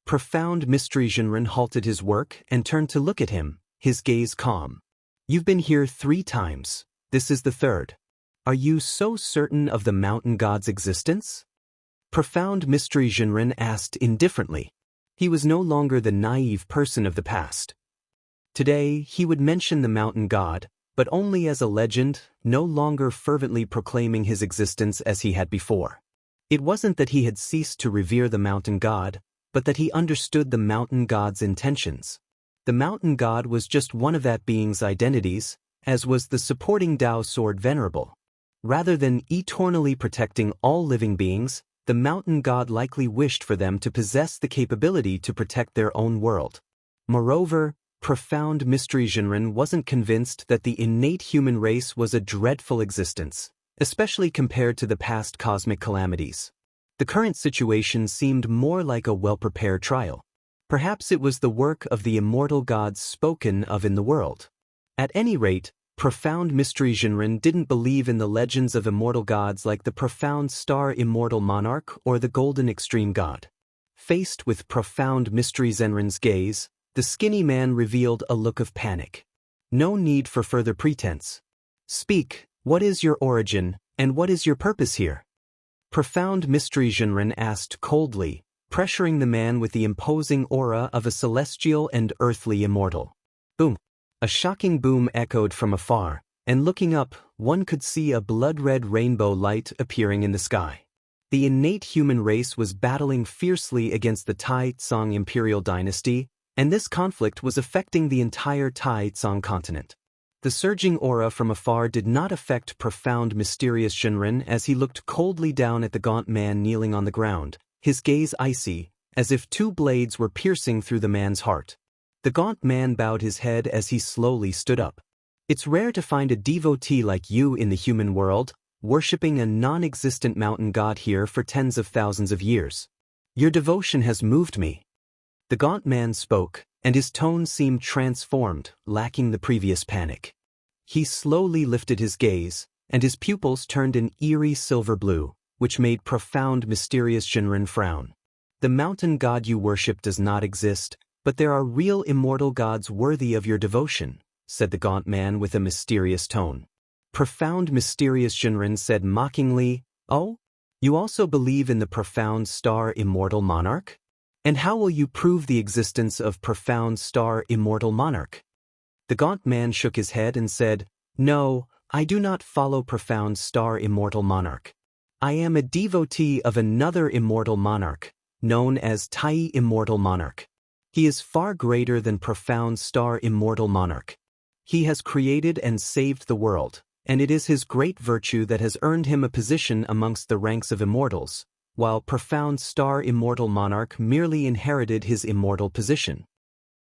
A: Profound mystery Zhenren halted his work and turned to look at him, his gaze calm. "You've been here 3 times. This is the 3rd. Are you so certain of the mountain god's existence?" Profound mystery Zhenren asked indifferently. He was no longer the naive person of the past. Today, he would mention the mountain god, but only as a legend, no longer fervently proclaiming his existence as he had before. It wasn't that he had ceased to revere the mountain god, but that he understood the mountain god's intentions. The mountain god was just one of that being's identities, as was the supporting Dao sword venerable. Rather than eternally protecting all living beings, the mountain god likely wished for them to possess the capability to protect their own world. Moreover, profound mystery Zhenren wasn't convinced that the innate human race was a dreadful existence, especially compared to the past cosmic calamities. The current situation seemed more like a well-prepared trial. Perhaps it was the work of the immortal gods spoken of in the world. At any rate, profound mystery Zhenren didn't believe in the legends of immortal gods like the profound star immortal monarch or the golden extreme god. Faced with profound mystery Zhenren's gaze, the skinny man revealed a look of panic. "No need for further pretense. Speak, what is your origin, and what is your purpose here?" Profound mystery Zhenren asked coldly, pressuring the man with the imposing aura of a celestial and earthly immortal. Boom! A shocking boom echoed from afar, and looking up, one could see a blood-red rainbow light appearing in the sky. The innate human race was battling fiercely against the Taizong imperial dynasty, and this conflict was affecting the entire Taizong continent. The surging aura from afar did not affect profound mysterious Zhenren as he looked coldly down at the gaunt man kneeling on the ground, his gaze icy, as if 2 blades were piercing through the man's heart. The gaunt man bowed his head as he slowly stood up. "It's rare to find a devotee like you in the human world, worshipping a non-existent mountain god here for tens of thousands of years. Your devotion has moved me." The gaunt man spoke, and his tone seemed transformed, lacking the previous panic. He slowly lifted his gaze, and his pupils turned an eerie silver blue, which made profound mysterious Zhenren frown. "The mountain god you worship does not exist, but there are real immortal gods worthy of your devotion," said the gaunt man with a mysterious tone. Profound mysterious Zhenren said mockingly, "Oh? You also believe in the profound star immortal monarch? And how will you prove the existence of profound star immortal monarch?" The gaunt man shook his head and said, "No, I do not follow profound star immortal monarch. I am a devotee of another immortal monarch, known as Tai immortal monarch. He is far greater than profound star immortal monarch. He has created and saved the world, and it is his great virtue that has earned him a position amongst the ranks of immortals, while profound star immortal monarch merely inherited his immortal position."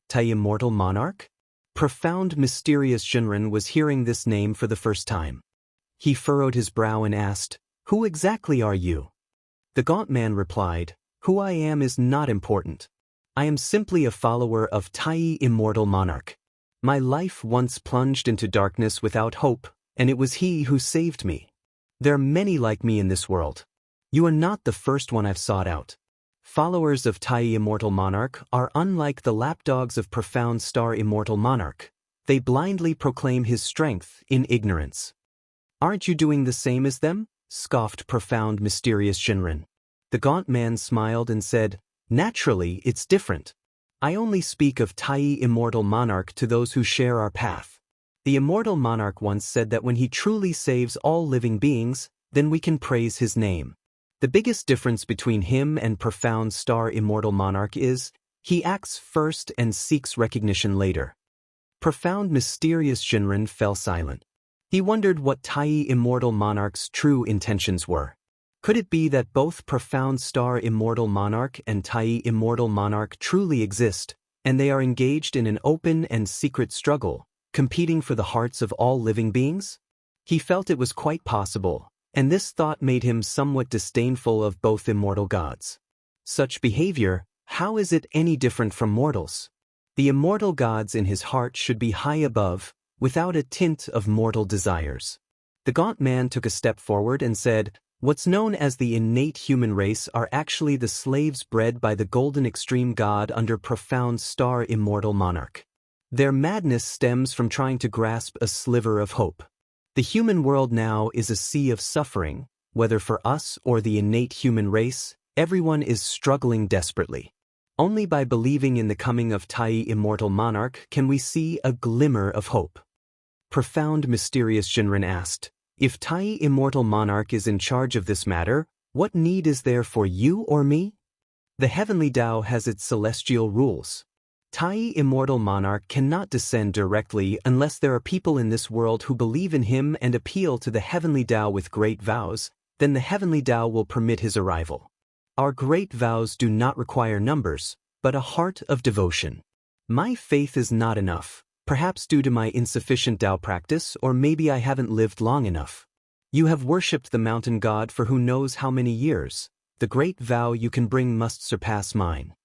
A: Tai Immortal Monarch? Profound Mysterious Shinran was hearing this name for the first time. He furrowed his brow and asked, "Who exactly are you?" The gaunt man replied, "Who I am is not important. I am simply a follower of Tai Immortal Monarch. My life once plunged into darkness without hope, and it was he who saved me. There are many like me in this world. You are not the first one I've sought out." Followers of Tai Immortal Monarch are unlike the lapdogs of Profound Star Immortal Monarch. They blindly proclaim his strength in ignorance. "Aren't you doing the same as them?" scoffed Profound Mysterious Shinran. The gaunt man smiled and said, "Naturally, it's different. I only speak of Tai Immortal Monarch to those who share our path. The Immortal Monarch once said that when he truly saves all living beings, then we can praise his name. The biggest difference between him and Profound Star Immortal Monarch is, he acts first and seeks recognition later." Profound Mysterious Shinran fell silent. He wondered what Tai Immortal Monarch's true intentions were. Could it be that both Profound Star Immortal Monarch and Tai Immortal Monarch truly exist, and they are engaged in an open and secret struggle, competing for the hearts of all living beings? He felt it was quite possible, and this thought made him somewhat disdainful of both immortal gods. Such behavior, how is it any different from mortals? The immortal gods in his heart should be high above, without a tint of mortal desires. The gaunt man took a step forward and said, "What's known as the innate human race are actually the slaves bred by the golden extreme god under Profound Star Immortal Monarch. Their madness stems from trying to grasp a sliver of hope. The human world now is a sea of suffering, whether for us or the innate human race, everyone is struggling desperately. Only by believing in the coming of Tai Immortal Monarch can we see a glimmer of hope." Profound Mysterious Shinran asked, "If Tai Immortal Monarch is in charge of this matter, what need is there for you or me? The heavenly Tao has its celestial rules. Tai Immortal Monarch cannot descend directly unless there are people in this world who believe in him and appeal to the heavenly Tao with great vows, then the heavenly Tao will permit his arrival. Our great vows do not require numbers, but a heart of devotion. My faith is not enough, perhaps due to my insufficient Tao practice, or maybe I haven't lived long enough. You have worshipped the mountain god for who knows how many years. The great vow you can bring must surpass mine."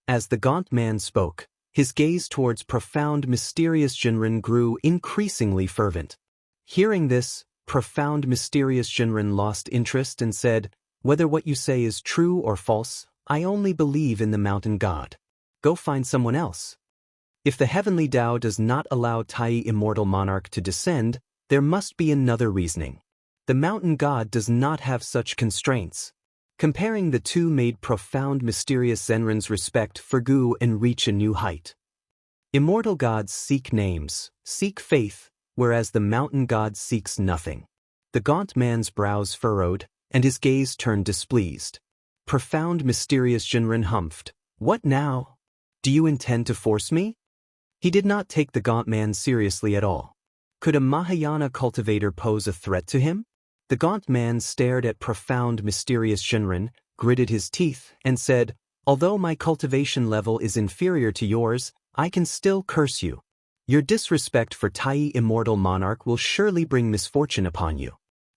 A: As the gaunt man spoke, his gaze towards Profound Mysterious Shinran grew increasingly fervent. Hearing this, Profound Mysterious Shinran lost interest and said, "Whether what you say is true or false, I only believe in the mountain god. Go find someone else. If the heavenly Tao does not allow Tai Immortal Monarch to descend, there must be another reasoning. The mountain god does not have such constraints." Comparing the two made Profound Mysterious Shinran's respect for Gu and reach a new height. Immortal gods seek names, seek faith, whereas the mountain god seeks nothing. The gaunt man's brows furrowed, and his gaze turned displeased. Profound Mysterious Shinran humphed, "What now? Do you intend to force me?" He did not take the gaunt man seriously at all. Could a Mahayana cultivator pose a threat to him? The gaunt man stared at Profound Mysterious Shinran, gritted his teeth, and said, "Although my cultivation level is inferior to yours, I can still curse you. Your disrespect for Tai Immortal Monarch will surely bring misfortune upon you.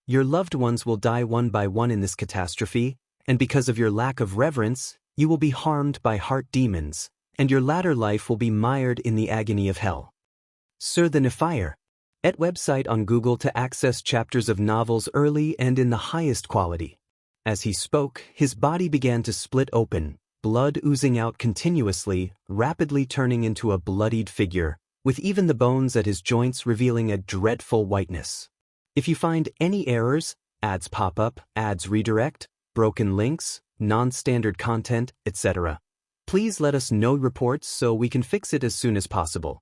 A: Your loved ones will die one by one in this catastrophe, and because of your lack of reverence, you will be harmed by heart demons, and your latter life will be mired in the agony of hell." Sir the Nefire. At website on Google to access chapters of novels early and in the highest quality. As he spoke, his body began to split open, blood oozing out continuously, rapidly turning into a bloodied figure, with even the bones at his joints revealing a dreadful whiteness. If you find any errors, ads pop up, ads redirect, broken links, non-standard content, etc., please let us know reports so we can fix it as soon as possible.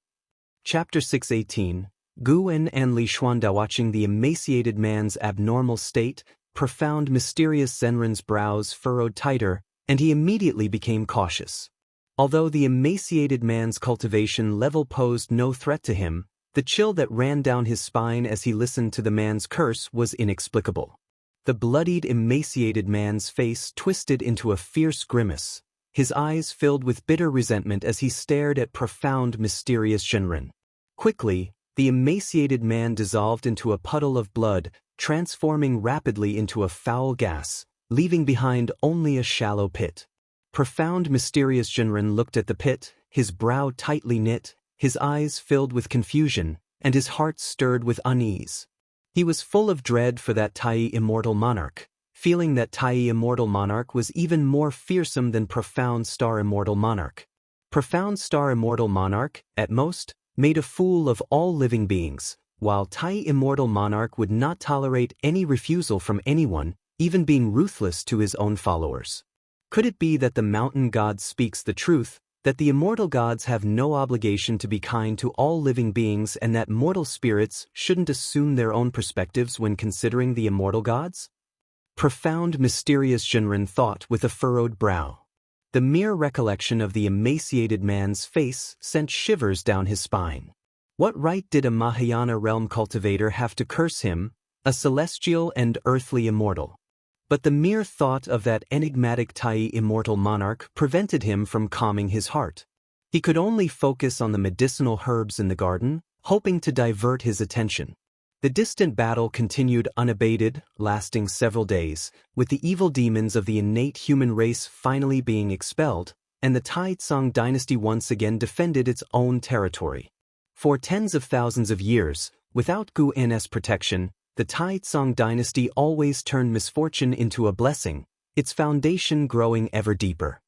A: Chapter 618. Gu and Li Xuanda. Watching the emaciated man's abnormal state, Profound Mysterious Shinran's brows furrowed tighter, and he immediately became cautious. Although the emaciated man's cultivation level posed no threat to him, the chill that ran down his spine as he listened to the man's curse was inexplicable. The bloodied, emaciated man's face twisted into a fierce grimace. his eyes filled with bitter resentment as he stared at profound, mysterious Shenren. Quickly, the emaciated man dissolved into a puddle of blood, transforming rapidly into a foul gas, leaving behind only a shallow pit. Profound, mysterious Shenren looked at the pit, his brow tightly knit, his eyes filled with confusion, and his heart stirred with unease. He was full of dread for that Tai immortal monarch, feeling that Tai immortal monarch was even more fearsome than profound star immortal monarch. Profound star immortal monarch, at most, made a fool of all living beings, while Tai immortal monarch would not tolerate any refusal from anyone, even being ruthless to his own followers. Could it be that the mountain god speaks the truth, that the immortal gods have no obligation to be kind to all living beings and that mortal spirits shouldn't assume their own perspectives when considering the immortal gods? Profound, mysterious Shenren thought with a furrowed brow. The mere recollection of the emaciated man's face sent shivers down his spine. What right did a Mahayana realm cultivator have to curse him, a celestial and earthly immortal? But the mere thought of that enigmatic Tai immortal monarch prevented him from calming his heart. He could only focus on the medicinal herbs in the garden, hoping to divert his attention. The distant battle continued unabated, lasting several days, with the evil demons of the innate human race finally being expelled, and the Taizong dynasty once again defended its own territory. For tens of thousands of years, without Gu N's protection, the Taizong dynasty always turned misfortune into a blessing, its foundation growing ever deeper.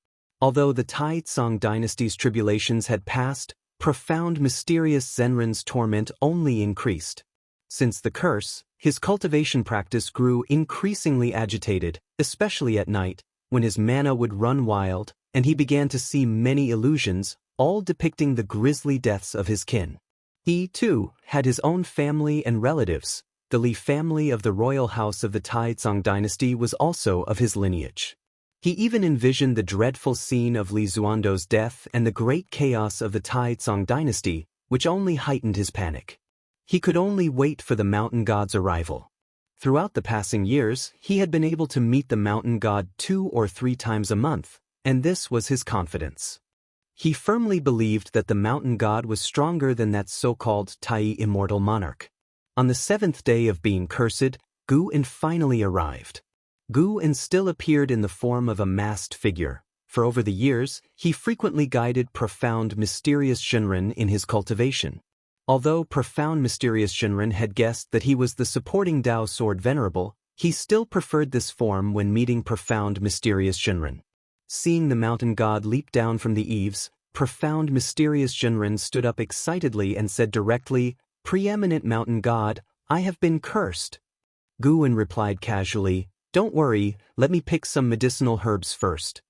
A: Although the Taizong dynasty's tribulations had passed, profound, mysterious Zenren's torment only increased. Since the curse, his cultivation practice grew increasingly agitated, especially at night, when his mana would run wild, and he began to see many illusions, all depicting the grisly deaths of his kin. He, too, had his own family and relatives. The Li family of the royal house of the Taizong dynasty was also of his lineage. He even envisioned the dreadful scene of Li Zuando's death and the great chaos of the Taizong dynasty, which only heightened his panic. He could only wait for the mountain god's arrival. Throughout the passing years, he had been able to meet the mountain god 2 or 3 times a month, and this was his confidence. He firmly believed that the mountain god was stronger than that so-called Tai immortal monarch. On the 7th day of being cursed, Gu En finally arrived. Gu En still appeared in the form of a masked figure. For over the years, he frequently guided profound, mysterious Shenren in his cultivation. Although profound, mysterious Shenren had guessed that he was the supporting Dao sword venerable, he still preferred this form when meeting profound, mysterious Shenren. Seeing the mountain god leap down from the eaves, profound, mysterious Shenren stood up excitedly and said directly, "Preeminent mountain god, I have been cursed." Gu En replied casually, "Don't worry, let me pick some medicinal herbs first."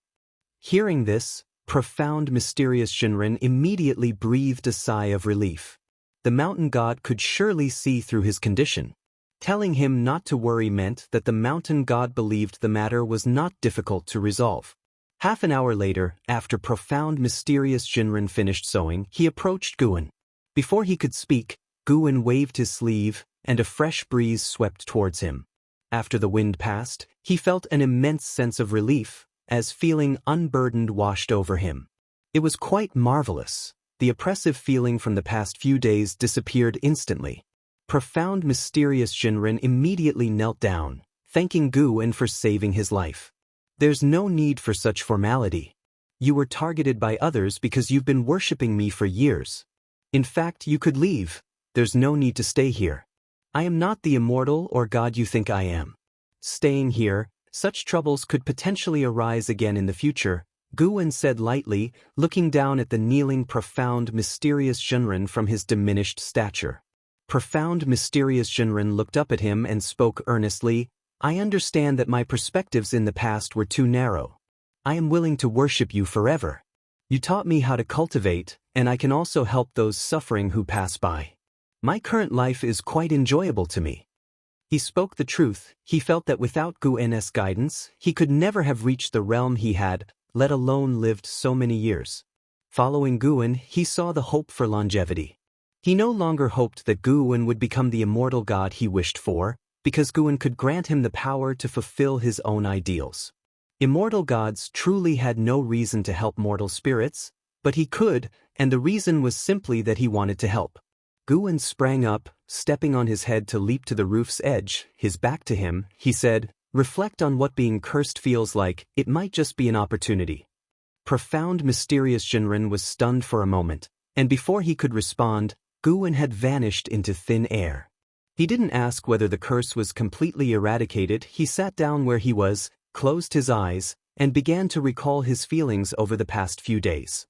A: Hearing this, profound, mysterious Shenren immediately breathed a sigh of relief. The mountain god could surely see through his condition. Telling him not to worry meant that the mountain god believed the matter was not difficult to resolve. Half an hour later, after profound, mysterious Shenren finished sewing, he approached Gu En. Before he could speak, Gu En waved his sleeve, and a fresh breeze swept towards him. After the wind passed, he felt an immense sense of relief, as feeling unburdened washed over him. It was quite marvelous. The oppressive feeling from the past few days disappeared instantly. Profound, mysterious Shenren immediately knelt down, thanking Gu En for saving his life. "There's no need for such formality. You were targeted by others because you've been worshipping me for years. In fact, you could leave. There's no need to stay here. I am not the immortal or god you think I am. Staying here, such troubles could potentially arise again in the future," Gu En said lightly, looking down at the kneeling, profound, mysterious Shenren from his diminished stature. Profound, mysterious Shenren looked up at him and spoke earnestly, "I understand that my perspectives in the past were too narrow. I am willing to worship you forever. You taught me how to cultivate, and I can also help those suffering who pass by. My current life is quite enjoyable to me." He spoke the truth. He felt that without Gu En's guidance, he could never have reached the realm he had, let alone lived so many years. Following Gu En, he saw the hope for longevity. He no longer hoped that Gu En would become the immortal god he wished for, because Gu En could grant him the power to fulfill his own ideals. Immortal gods truly had no reason to help mortal spirits, but he could, and the reason was simply that he wanted to help. Guwen sprang up, stepping on his head to leap to the roof's edge, his back to him. He said, "Reflect on what being cursed feels like, it might just be an opportunity." Profound mysterious Shinran was stunned for a moment, and before he could respond, Guwen had vanished into thin air. He didn't ask whether the curse was completely eradicated. He sat down where he was, closed his eyes, and began to recall his feelings over the past few days.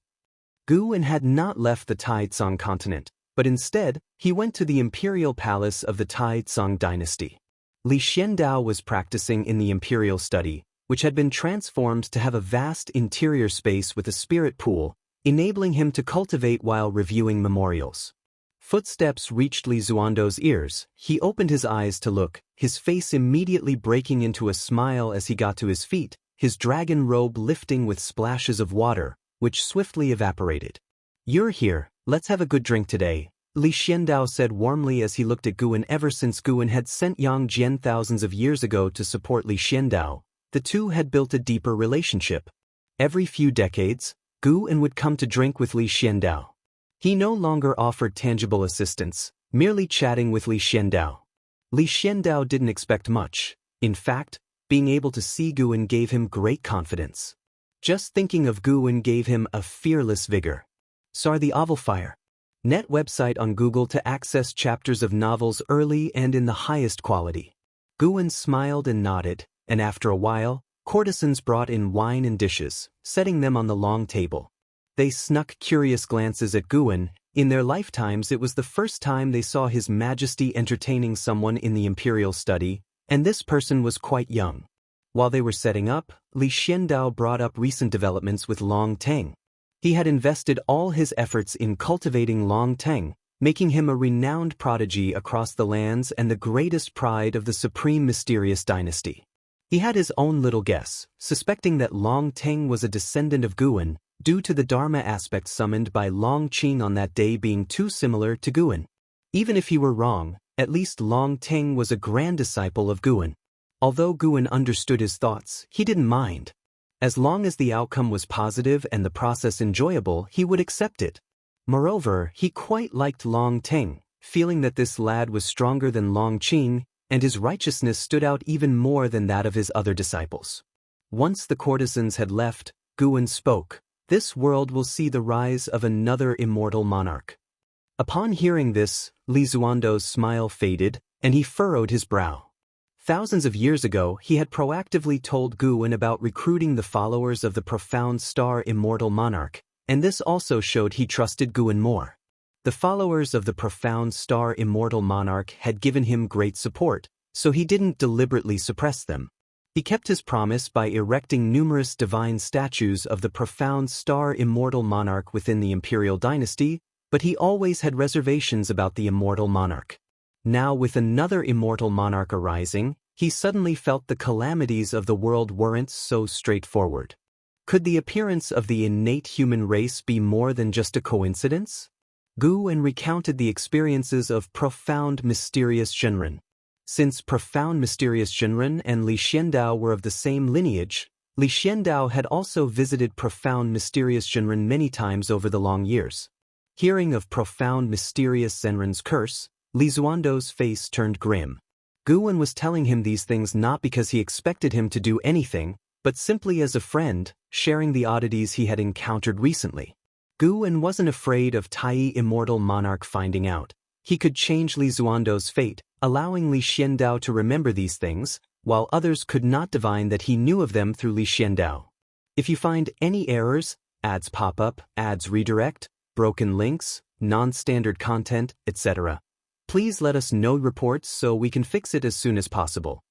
A: Guwen had not left the Taizong continent, but instead, he went to the imperial palace of the Taizong dynasty. Li Xiandao was practicing in the imperial study, which had been transformed to have a vast interior space with a spirit pool, enabling him to cultivate while reviewing memorials. Footsteps reached Li Zuando's ears. He opened his eyes to look, his face immediately breaking into a smile as he got to his feet, his dragon robe lifting with splashes of water, which swiftly evaporated. "You're here, let's have a good drink today," Li Xiandao said warmly as he looked at Guwen. Ever since Guwen had sent Yang Jian thousands of years ago to support Li Xiandao, the two had built a deeper relationship. Every few decades, Guwen would come to drink with Li Xiandao. He no longer offered tangible assistance, merely chatting with Li Xiandao. Li Xiandao didn't expect much. In fact, being able to see Guwen gave him great confidence. Just thinking of Guwen gave him a fearless vigor. Sar the Ovalfire. Net website on Google to access chapters of novels early and in the highest quality. Guwen smiled and nodded, and after a while, courtesans brought in wine and dishes, setting them on the long table. They snuck curious glances at Guwen. In their lifetimes it was the first time they saw His Majesty entertaining someone in the imperial study, and this person was quite young. While they were setting up, Li Xiandao brought up recent developments with Longtang. He had invested all his efforts in cultivating Longtang, making him a renowned prodigy across the lands and the greatest pride of the supreme mysterious dynasty. He had his own little guess, suspecting that Longtang was a descendant of Guwen, due to the Dharma aspect summoned by Longqing on that day being too similar to Guwen. Even if he were wrong, at least Longtang was a grand disciple of Guwen. Although Guwen understood his thoughts, he didn't mind. As long as the outcome was positive and the process enjoyable, he would accept it. Moreover, he quite liked Longtang, feeling that this lad was stronger than Longqing, and his righteousness stood out even more than that of his other disciples. Once the courtesans had left, Guwen spoke. "This world will see the rise of another immortal monarch." Upon hearing this, Li Zuando's smile faded, and he furrowed his brow. Thousands of years ago, he had proactively told Guwen about recruiting the followers of the profound star immortal monarch, and this also showed he trusted Guwen more. The followers of the profound star immortal monarch had given him great support, so he didn't deliberately suppress them. He kept his promise by erecting numerous divine statues of the profound star immortal monarch within the imperial dynasty, but he always had reservations about the immortal monarch. Now, with another immortal monarch arising, he suddenly felt the calamities of the world weren't so straightforward. Could the appearance of the innate human race be more than just a coincidence? Guwen recounted the experiences of profound mysterious Shinran. Since profound mysterious Shinran and Li Xiandao were of the same lineage, Li Xiandao had also visited profound mysterious Shinran many times over the long years. Hearing of profound mysterious Shinran's curse, Li Zuando's face turned grim. Guwen was telling him these things not because he expected him to do anything, but simply as a friend, sharing the oddities he had encountered recently. Guwen wasn't afraid of Tai immortal monarch finding out. He could change Li Zuando's fate, allowing Li Xiandao to remember these things, while others could not divine that he knew of them through Li Xiandao. If you find any errors, ads pop up, ads redirect, broken links, non-standard content, etc., please let us know reports so we can fix it as soon as possible.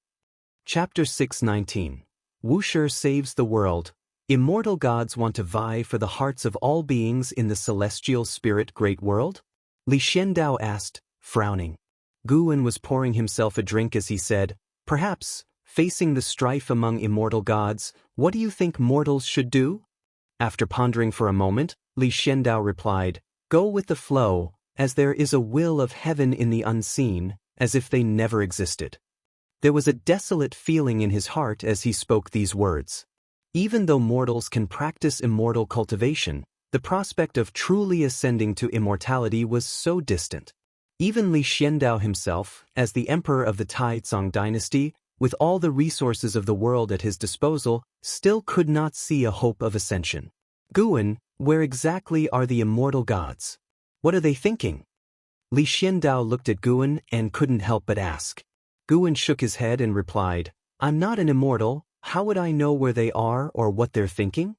A: Chapter 619. Wuxia saves the world. Immortal gods want to vie for the hearts of all beings in the celestial spirit great world? Li Xiandao asked, frowning. Guwen was pouring himself a drink as he said, "Perhaps, facing the strife among immortal gods, what do you think mortals should do?" After pondering for a moment, Li Xiandao replied, "Go with the flow, as there is a will of heaven in the unseen, as if they never existed." There was a desolate feeling in his heart as he spoke these words. Even though mortals can practice immortal cultivation, the prospect of truly ascending to immortality was so distant. Even Li Xiandao himself, as the emperor of the Taizong dynasty, with all the resources of the world at his disposal, still could not see a hope of ascension. Guan, where exactly are the immortal gods? What are they thinking? Li Xiandao looked at Guan and couldn't help but ask. Guan shook his head and replied, I'm not an immortal, how would I know where they are or what they're thinking?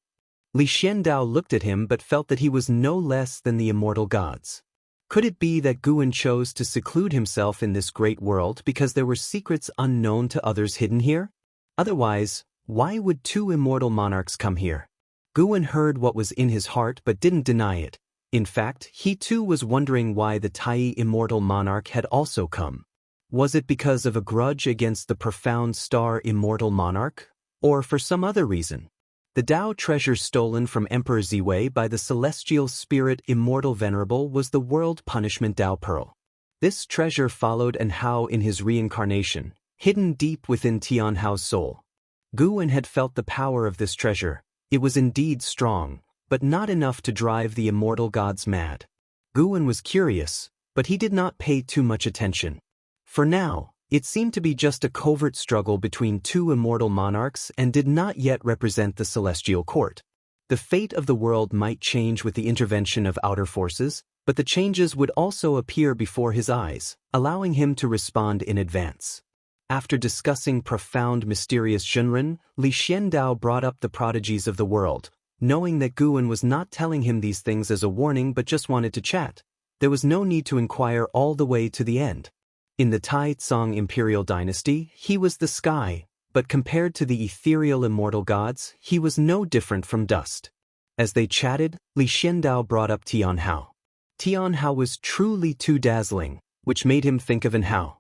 A: Li Xiandao looked at him but felt that he was no less than the immortal gods. Could it be that Guan chose to seclude himself in this great world because there were secrets unknown to others hidden here? Otherwise, why would two immortal monarchs come here? Guan heard what was in his heart but didn't deny it. In fact, he too was wondering why the Tai immortal monarch had also come. Was it because of a grudge against the profound star immortal monarch? Or for some other reason? The Dao treasure stolen from Emperor Ziwei by the celestial spirit Immortal Venerable was the world punishment Dao Pearl. This treasure followed An Hao in his reincarnation, hidden deep within Tian Hao's soul. Guan had felt the power of this treasure. It was indeed strong, but not enough to drive the immortal gods mad. Guan was curious, but he did not pay too much attention. For now, it seemed to be just a covert struggle between two immortal monarchs and did not yet represent the celestial court. The fate of the world might change with the intervention of outer forces, but the changes would also appear before his eyes, allowing him to respond in advance. After discussing profound mysterious Zhenren, Li Xiandao brought up the prodigies of the world. Knowing that Guan was not telling him these things as a warning but just wanted to chat, there was no need to inquire all the way to the end. In the Taizong imperial dynasty, he was the sky, but compared to the ethereal immortal gods, he was no different from dust. As they chatted, Li Xiandao brought up Tian Hao. Tian Hao was truly too dazzling, which made him think of An Hao.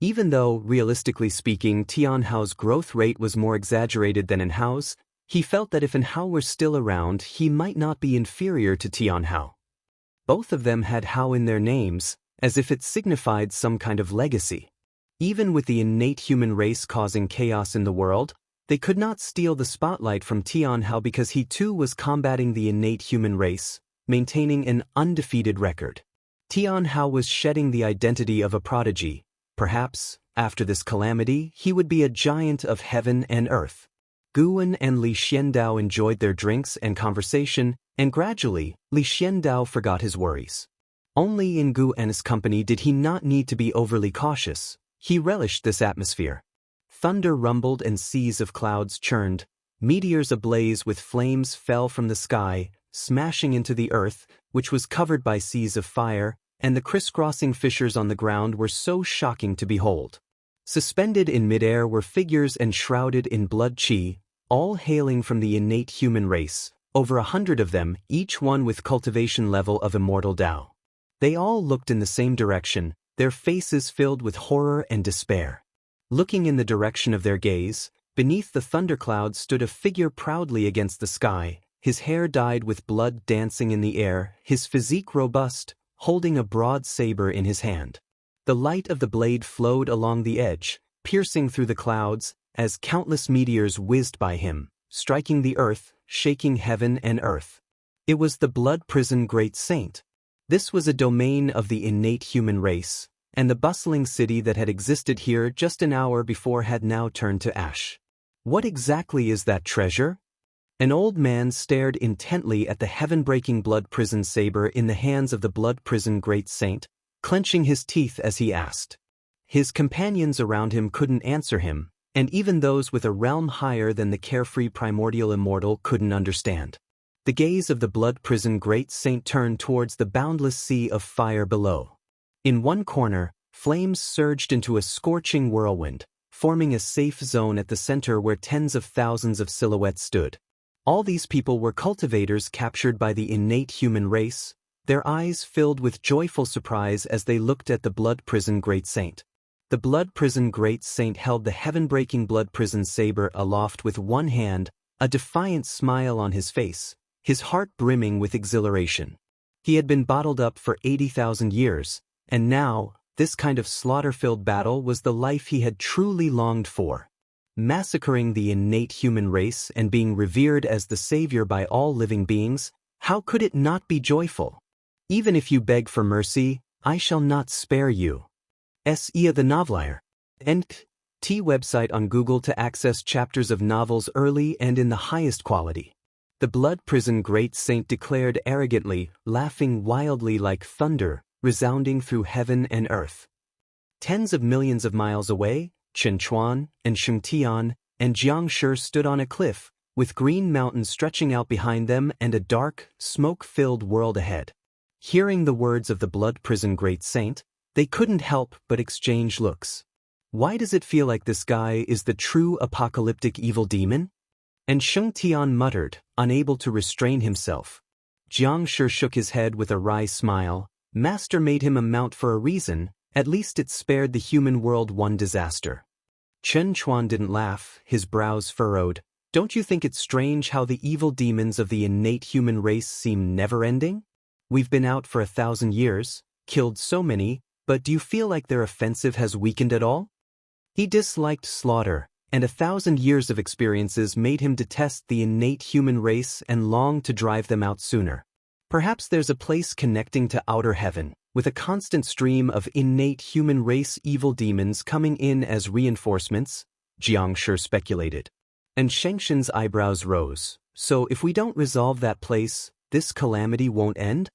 A: Even though, realistically speaking, Tian Hao's growth rate was more exaggerated than An Hao's, he felt that if An Hao were still around, he might not be inferior to Tian Hao. Both of them had Hao in their names, as if it signified some kind of legacy. Even with the innate human race causing chaos in the world, they could not steal the spotlight from Tian Hao because he too was combating the innate human race, maintaining an undefeated record. Tian Hao was shedding the identity of a prodigy. Perhaps, after this calamity, he would be a giant of heaven and earth. Guan and Li Xiandao enjoyed their drinks and conversation, and gradually, Li Xiandao forgot his worries. Only in Guan's company did he not need to be overly cautious. He relished this atmosphere. Thunder rumbled and seas of clouds churned. Meteors ablaze with flames fell from the sky, smashing into the earth, which was covered by seas of fire, and the crisscrossing fissures on the ground were so shocking to behold. Suspended in midair were figures enshrouded in blood qi, all hailing from the innate human race, over 100 of them, each one with cultivation level of immortal Dao. They all looked in the same direction, their faces filled with horror and despair. Looking in the direction of their gaze, beneath the thundercloud stood a figure proudly against the sky, his hair dyed with blood dancing in the air, his physique robust, holding a broad saber in his hand. The light of the blade flowed along the edge, piercing through the clouds, as countless meteors whizzed by him, striking the earth, shaking heaven and earth. It was the Blood Prison Great Saint. This was a domain of the innate human race, and the bustling city that had existed here just an hour before had now turned to ash. What exactly is that treasure? An old man stared intently at the heaven-breaking blood prison saber in the hands of the Blood Prison Great Saint, clenching his teeth as he asked. His companions around him couldn't answer him, and even those with a realm higher than the carefree primordial immortal couldn't understand. The gaze of the Blood Prison Great Saint turned towards the boundless sea of fire below. In one corner, flames surged into a scorching whirlwind, forming a safe zone at the center where tens of thousands of silhouettes stood. All these people were cultivators captured by the innate human race, their eyes filled with joyful surprise as they looked at the Blood Prison Great Saint. The Blood Prison Great Saint held the heaven-breaking Blood Prison saber aloft with one hand, a defiant smile on his face, his heart brimming with exhilaration. He had been bottled up for 80,000 years, and now, this kind of slaughter-filled battle was the life he had truly longed for. massacring the innate human race and being revered as the savior by all living beings, how could it not be joyful? Even if you beg for mercy, I shall not spare you. S.E. the Novelier. N.T. website on Google to access chapters of novels early and in the highest quality. The blood prison great saint declared arrogantly, laughing wildly like thunder, resounding through heaven and earth. Tens of millions of miles away, Quanchuan and Shengtian and Jiangshi stood on a cliff, with green mountains stretching out behind them and a dark, smoke-filled world ahead. Hearing the words of the blood prison great saint, they couldn't help but exchange looks. Why does it feel like this guy is the true apocalyptic evil demon? And Shengtian muttered, unable to restrain himself. Jiangshi shook his head with a wry smile. Master made him a mount for a reason, at least it spared the human world one disaster. Chen Chuan didn't laugh, his brows furrowed. Don't you think it's strange how the evil demons of the innate human race seem never-ending? We've been out for 1,000 years, killed so many, but do you feel like their offensive has weakened at all? He disliked slaughter, and 1,000 years of experiences made him detest the innate human race and long to drive them out sooner. Perhaps there's a place connecting to outer heaven, with a constant stream of innate human race evil demons coming in as reinforcements, Jiangshi speculated. And Shengshen's eyebrows rose. So if we don't resolve that place, this calamity won't end?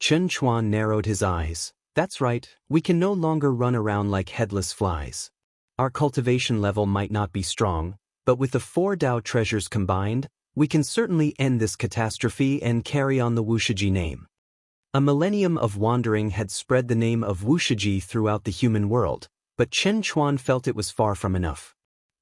A: Chen Chuan narrowed his eyes. That's right, we can no longer run around like headless flies. Our cultivation level might not be strong, but with the 4 Dao treasures combined, we can certainly end this catastrophe and carry on the Wuxia name. A millennium of wandering had spread the name of Wuxia throughout the human world, but Chen Chuan felt it was far from enough.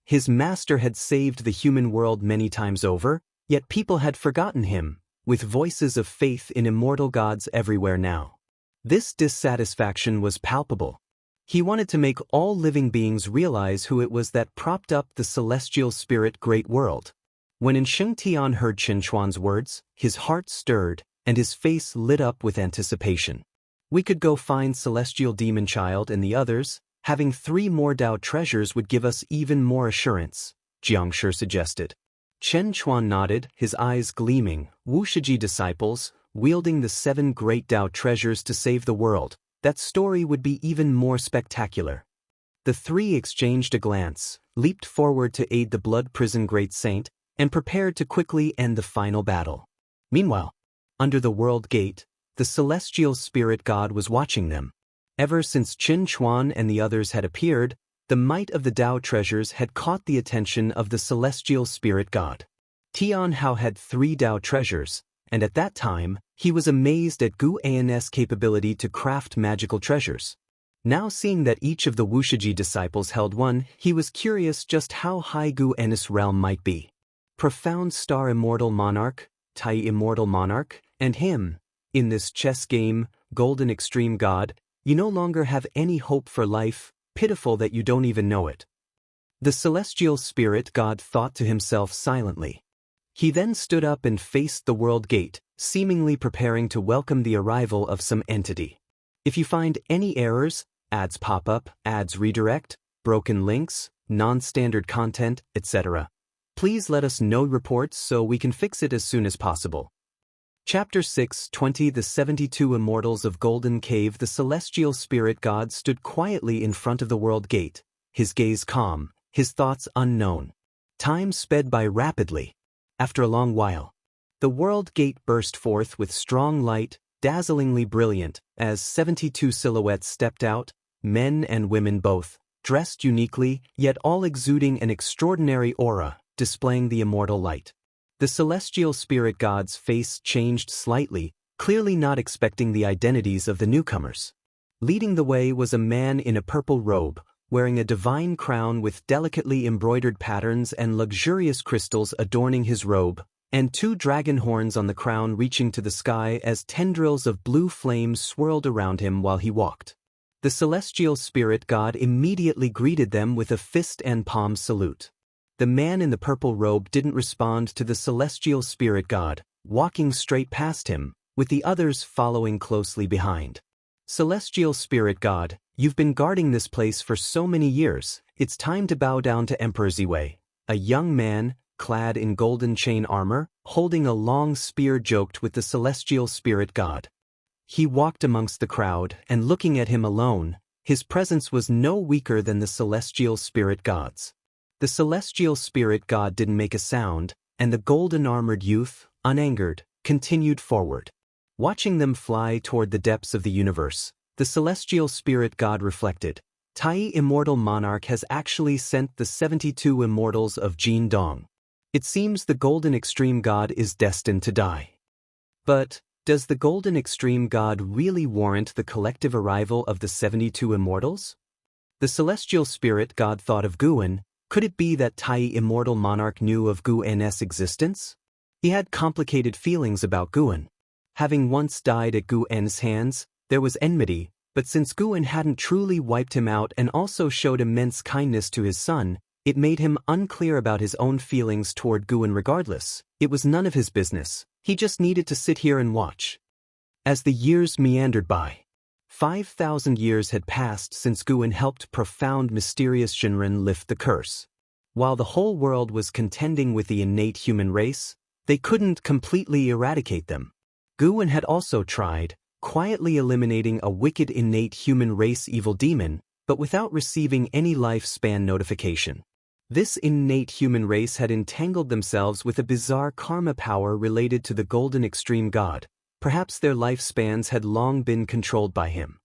A: His master had saved the human world many times over, yet people had forgotten him, with voices of faith in immortal gods everywhere now. This dissatisfaction was palpable. He wanted to make all living beings realize who it was that propped up the celestial spirit great world. When Shengtian heard Chen Chuan's words, his heart stirred, and his face lit up with anticipation. We could go find Celestial Demon Child and the others. Having 3 more Dao treasures would give us even more assurance, Jiangshi suggested. Chen Chuan nodded, his eyes gleaming. Wuxia disciples, wielding the 7 great Dao treasures to save the world. That story would be even more spectacular. The 3 exchanged a glance, leaped forward to aid the blood prison great saint, and prepared to quickly end the final battle. Meanwhile, under the world gate, the celestial spirit god was watching them. Ever since Chen Chuan and the others had appeared, the might of the Dao treasures had caught the attention of the celestial spirit god. Tian Hao had 3 Dao treasures, and at that time, he was amazed at Gu An's capability to craft magical treasures. Now seeing that each of the Wuxia disciples held one, he was curious just how high Gu An's realm might be. Profound Star Immortal Monarch, Tai Immortal Monarch, and him. In this chess game, Golden Extreme God, you no longer have any hope for life, pitiful that you don't even know it. The celestial spirit god thought to himself silently. He then stood up and faced the world gate, seemingly preparing to welcome the arrival of some entity. If you find any errors, ads pop up, ads redirect, broken links, non-standard content, etc., please let us know reports so we can fix it as soon as possible. Chapter 6:20 The 72 Immortals of Golden Cave. The celestial spirit god stood quietly in front of the world gate, his gaze calm, his thoughts unknown. Time sped by rapidly. After a long while, the world gate burst forth with strong light, dazzlingly brilliant, as 72 silhouettes stepped out, men and women both, dressed uniquely, yet all exuding an extraordinary aura, displaying the immortal light. The celestial spirit god's face changed slightly, clearly not expecting the identities of the newcomers. Leading the way was a man in a purple robe, wearing a divine crown with delicately embroidered patterns and luxurious crystals adorning his robe, and 2 dragon horns on the crown reaching to the sky as tendrils of blue flames swirled around him while he walked. The celestial spirit god immediately greeted them with a fist and palm salute. The man in the purple robe didn't respond to the celestial spirit god, walking straight past him, with the others following closely behind. Celestial spirit god, you've been guarding this place for so many years, it's time to bow down to Emperor Ziwei. A young man, clad in golden chain armor, holding a long spear, joked with the celestial spirit god. He walked amongst the crowd, and looking at him alone, his presence was no weaker than the celestial spirit gods. The celestial spirit god didn't make a sound, and the golden-armored youth, unangered, continued forward. Watching them fly toward the depths of the universe, the celestial spirit god reflected, Tai Immortal Monarch has actually sent the 72 immortals of Jin Dong. It seems the Golden Extreme God is destined to die. But, does the Golden Extreme God really warrant the collective arrival of the 72 immortals? The celestial spirit god thought of Guan. Could it be that Tai Immortal Monarch knew of Guan's existence? He had complicated feelings about Guan. Having once died at Guan's hands, there was enmity, but since Guan hadn't truly wiped him out and also showed immense kindness to his son, it made him unclear about his own feelings toward Guan regardless. It was none of his business. He just needed to sit here and watch. As the years meandered by, 5,000 years had passed since Guan helped profound mysterious Shinran lift the curse. While the whole world was contending with the innate human race, they couldn't completely eradicate them. Guan had also tried, quietly eliminating a wicked innate human race evil demon, but without receiving any lifespan notification. This innate human race had entangled themselves with a bizarre karma power related to the Golden Extreme God. Perhaps their lifespans had long been controlled by him.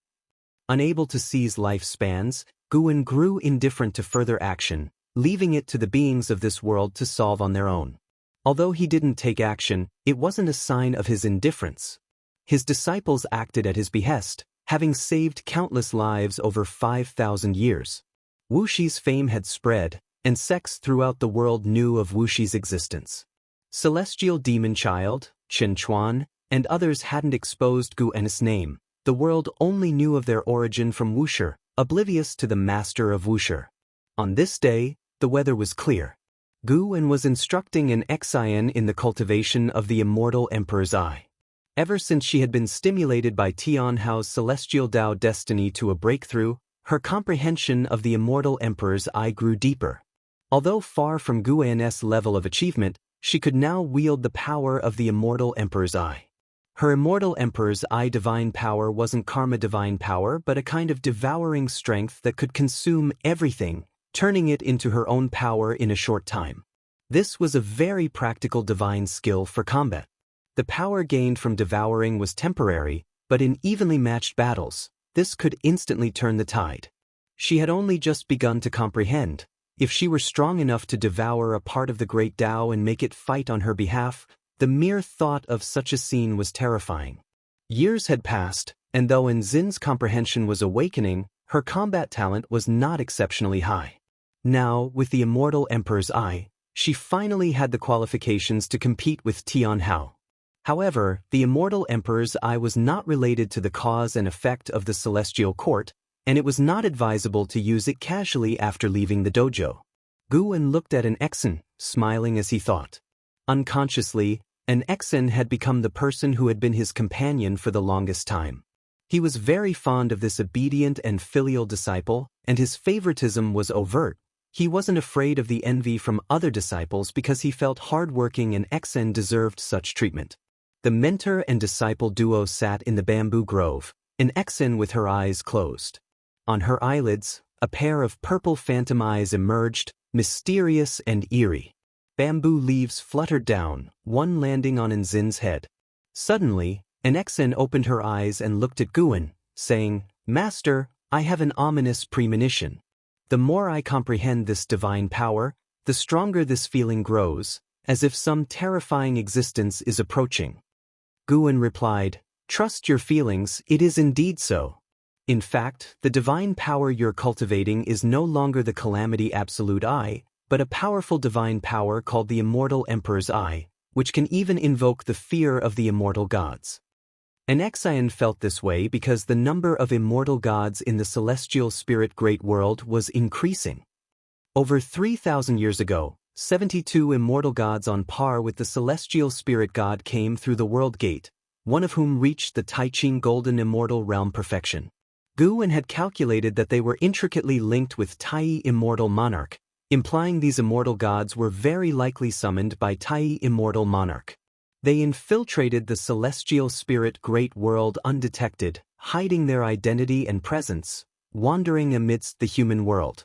A: Unable to seize lifespans, Guan grew indifferent to further action, leaving it to the beings of this world to solve on their own. Although he didn't take action, it wasn't a sign of his indifference. His disciples acted at his behest, having saved countless lives over 5,000 years. Wuxi's fame had spread, and sects throughout the world knew of Wuxi's existence. Celestial Demon Child, Chen Chuan, and others hadn't exposed Guan's name. The world only knew of their origin from Wuxia, oblivious to the master of Wuxia. On this day, the weather was clear. Guan was instructing an Xian in the cultivation of the Immortal Emperor's Eye. Ever since she had been stimulated by Tianhao's celestial Dao destiny to a breakthrough, her comprehension of the Immortal Emperor's Eye grew deeper. Although far from Guan's level of achievement, she could now wield the power of the Immortal Emperor's Eye. Her Immortal Emperor's Eye divine power wasn't karma divine power but a kind of devouring strength that could consume everything, turning it into her own power in a short time. This was a very practical divine skill for combat. The power gained from devouring was temporary, but in evenly matched battles, this could instantly turn the tide. She had only just begun to comprehend. If she were strong enough to devour a part of the great Tao and make it fight on her behalf, the mere thought of such a scene was terrifying. Years had passed, and though Enzin's comprehension was awakening, her combat talent was not exceptionally high. Now, with the Immortal Emperor's Eye, she finally had the qualifications to compete with Tianhao. However, the Immortal Emperor's Eye was not related to the cause and effect of the Celestial Court, and it was not advisable to use it casually after leaving the dojo. Guan looked at an Exen, smiling as he thought. Unconsciously, an Exen had become the person who had been his companion for the longest time. He was very fond of this obedient and filial disciple, and his favoritism was overt. He wasn't afraid of the envy from other disciples because he felt hardworking and Exen deserved such treatment. The mentor and disciple duo sat in the bamboo grove, an Exen with her eyes closed. On her eyelids, a pair of purple phantom eyes emerged, mysterious and eerie. Bamboo leaves fluttered down, one landing on Enzin's head. Suddenly, an Exen opened her eyes and looked at Guan, saying, "Master, I have an ominous premonition. The more I comprehend this divine power, the stronger this feeling grows, as if some terrifying existence is approaching." Guan replied, "Trust your feelings, it is indeed so. In fact, the divine power you're cultivating is no longer the Calamity Absolute Eye, but a powerful divine power called the Immortal Emperor's Eye, which can even invoke the fear of the immortal gods." An Xian felt this way because the number of immortal gods in the celestial spirit great world was increasing. Over 3,000 years ago, 72 immortal gods on par with the celestial spirit god came through the world gate, one of whom reached the Taiqing Golden Immortal Realm perfection. Guwen had calculated that they were intricately linked with Tai Immortal Monarch, implying these immortal gods were very likely summoned by Tai Immortal Monarch. They infiltrated the celestial spirit great world undetected, hiding their identity and presence, wandering amidst the human world.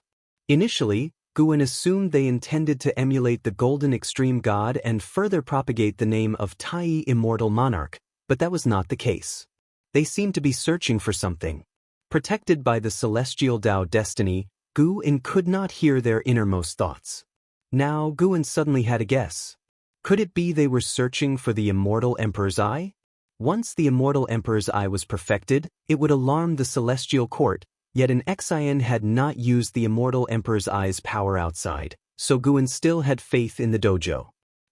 A: Initially, Guwen assumed they intended to emulate the Golden Extreme God and further propagate the name of Tai Immortal Monarch, but that was not the case. They seemed to be searching for something. Protected by the celestial Dao destiny, Guwen could not hear their innermost thoughts. Now Guwen suddenly had a guess. Could it be they were searching for the Immortal Emperor's Eye? Once the Immortal Emperor's Eye was perfected, it would alarm the celestial court, yet an Xian had not used the Immortal Emperor's Eye's power outside, so Guwen still had faith in the dojo.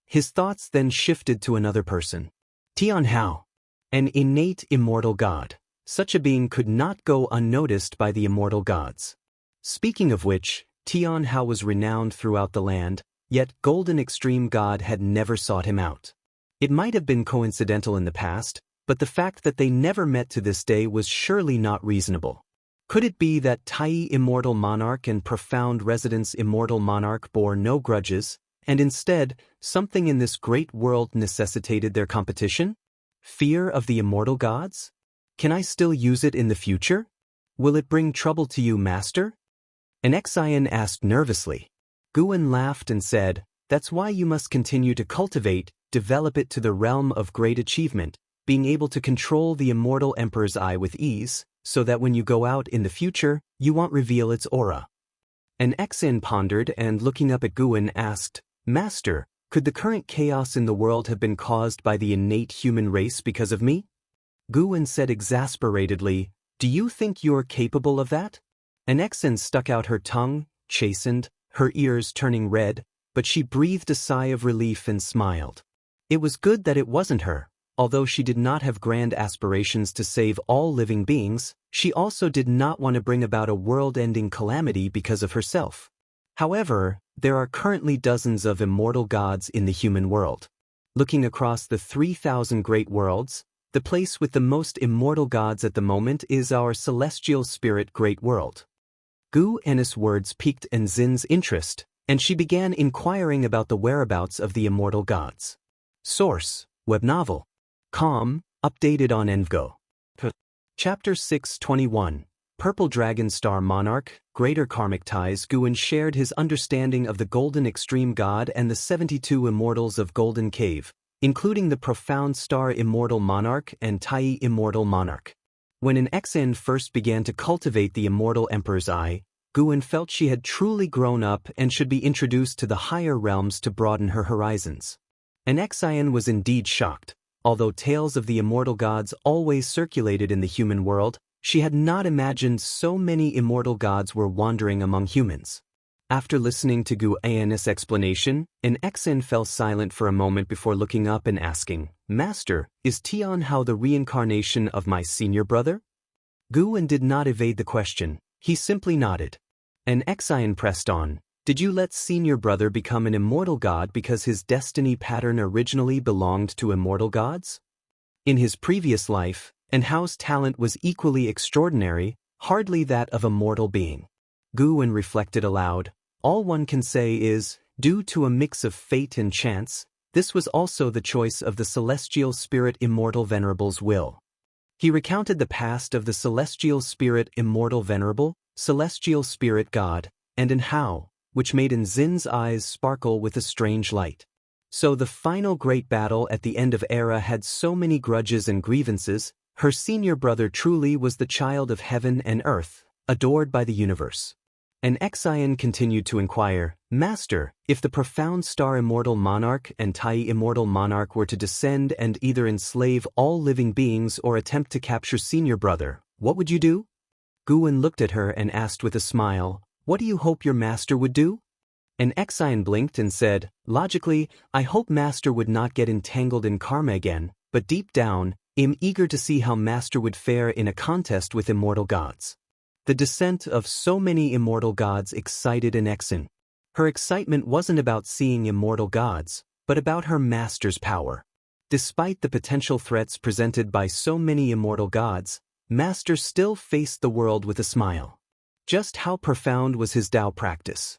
A: His thoughts then shifted to another person. Tian Hao. An innate immortal god. Such a being could not go unnoticed by the immortal gods. Speaking of which, Tian Hao was renowned throughout the land, yet Golden Extreme God had never sought him out. It might have been coincidental in the past, but the fact that they never met to this day was surely not reasonable. Could it be that Tai Immortal Monarch and Profound Residence Immortal Monarch bore no grudges, and instead, something in this great world necessitated their competition? Fear of the immortal gods? Can I still use it in the future? Will it bring trouble to you, Master? An Xian asked nervously. Guwen laughed and said, "That's why you must continue to cultivate, develop it to the realm of great achievement, being able to control the Immortal Emperor's Eye with ease, so that when you go out in the future, you won't reveal its aura." An Xian pondered and looking up at Guwen asked, "Master, could the current chaos in the world have been caused by the innate human race because of me?" Guwen said exasperatedly, "Do you think you're capable of that?" An Xian stuck out her tongue, chastened, her ears turning red, but she breathed a sigh of relief and smiled. It was good that it wasn't her. Although she did not have grand aspirations to save all living beings, she also did not want to bring about a world-ending calamity because of herself. However, there are currently dozens of immortal gods in the human world. Looking across the 3,000 great worlds, the place with the most immortal gods at the moment is our celestial spirit great world. Guwen's words piqued Enzin's interest, and she began inquiring about the whereabouts of the immortal gods. Source: Web novel. Com, updated on Envgo. Chapter 621, Purple Dragon Star Monarch, Greater Karmic Ties. Guwen shared his understanding of the Golden Extreme God and the 72 Immortals of Golden Cave, including the Profound Star Immortal Monarch and Tai Immortal Monarch. When an Xian first began to cultivate the Immortal Emperor's Eye, Guwen felt she had truly grown up and should be introduced to the higher realms to broaden her horizons. An Xian was indeed shocked. Although tales of the immortal gods always circulated in the human world, she had not imagined so many immortal gods were wandering among humans. After listening to Guwen's explanation, an Xian fell silent for a moment before looking up and asking, "Master, is Tian Hao the reincarnation of my senior brother?" Guwen did not evade the question, he simply nodded. An Xian pressed on, "Did you let senior brother become an immortal god because his destiny pattern originally belonged to immortal gods? In his previous life, and Hao's talent was equally extraordinary, hardly that of a mortal being." Guwen reflected aloud, "All one can say is, due to a mix of fate and chance, this was also the choice of the celestial spirit Immortal Venerable's will." He recounted the past of the celestial spirit Immortal Venerable, celestial spirit god, and an Hao, which made Enzin's eyes sparkle with a strange light. So the final great battle at the end of era had so many grudges and grievances, her senior brother truly was the child of heaven and earth, adored by the universe. An Xian continued to inquire, "Master, if the Profound Star Immortal Monarch and Tai Immortal Monarch were to descend and either enslave all living beings or attempt to capture senior brother, what would you do?" Guwen looked at her and asked with a smile, "What do you hope your master would do?" An Xian blinked and said, "Logically, I hope master would not get entangled in karma again, but deep down, I'm eager to see how master would fare in a contest with immortal gods." The descent of so many immortal gods excited an Xian. Her excitement wasn't about seeing immortal gods, but about her master's power. Despite the potential threats presented by so many immortal gods, Master still faced the world with a smile. Just how profound was his Tao practice?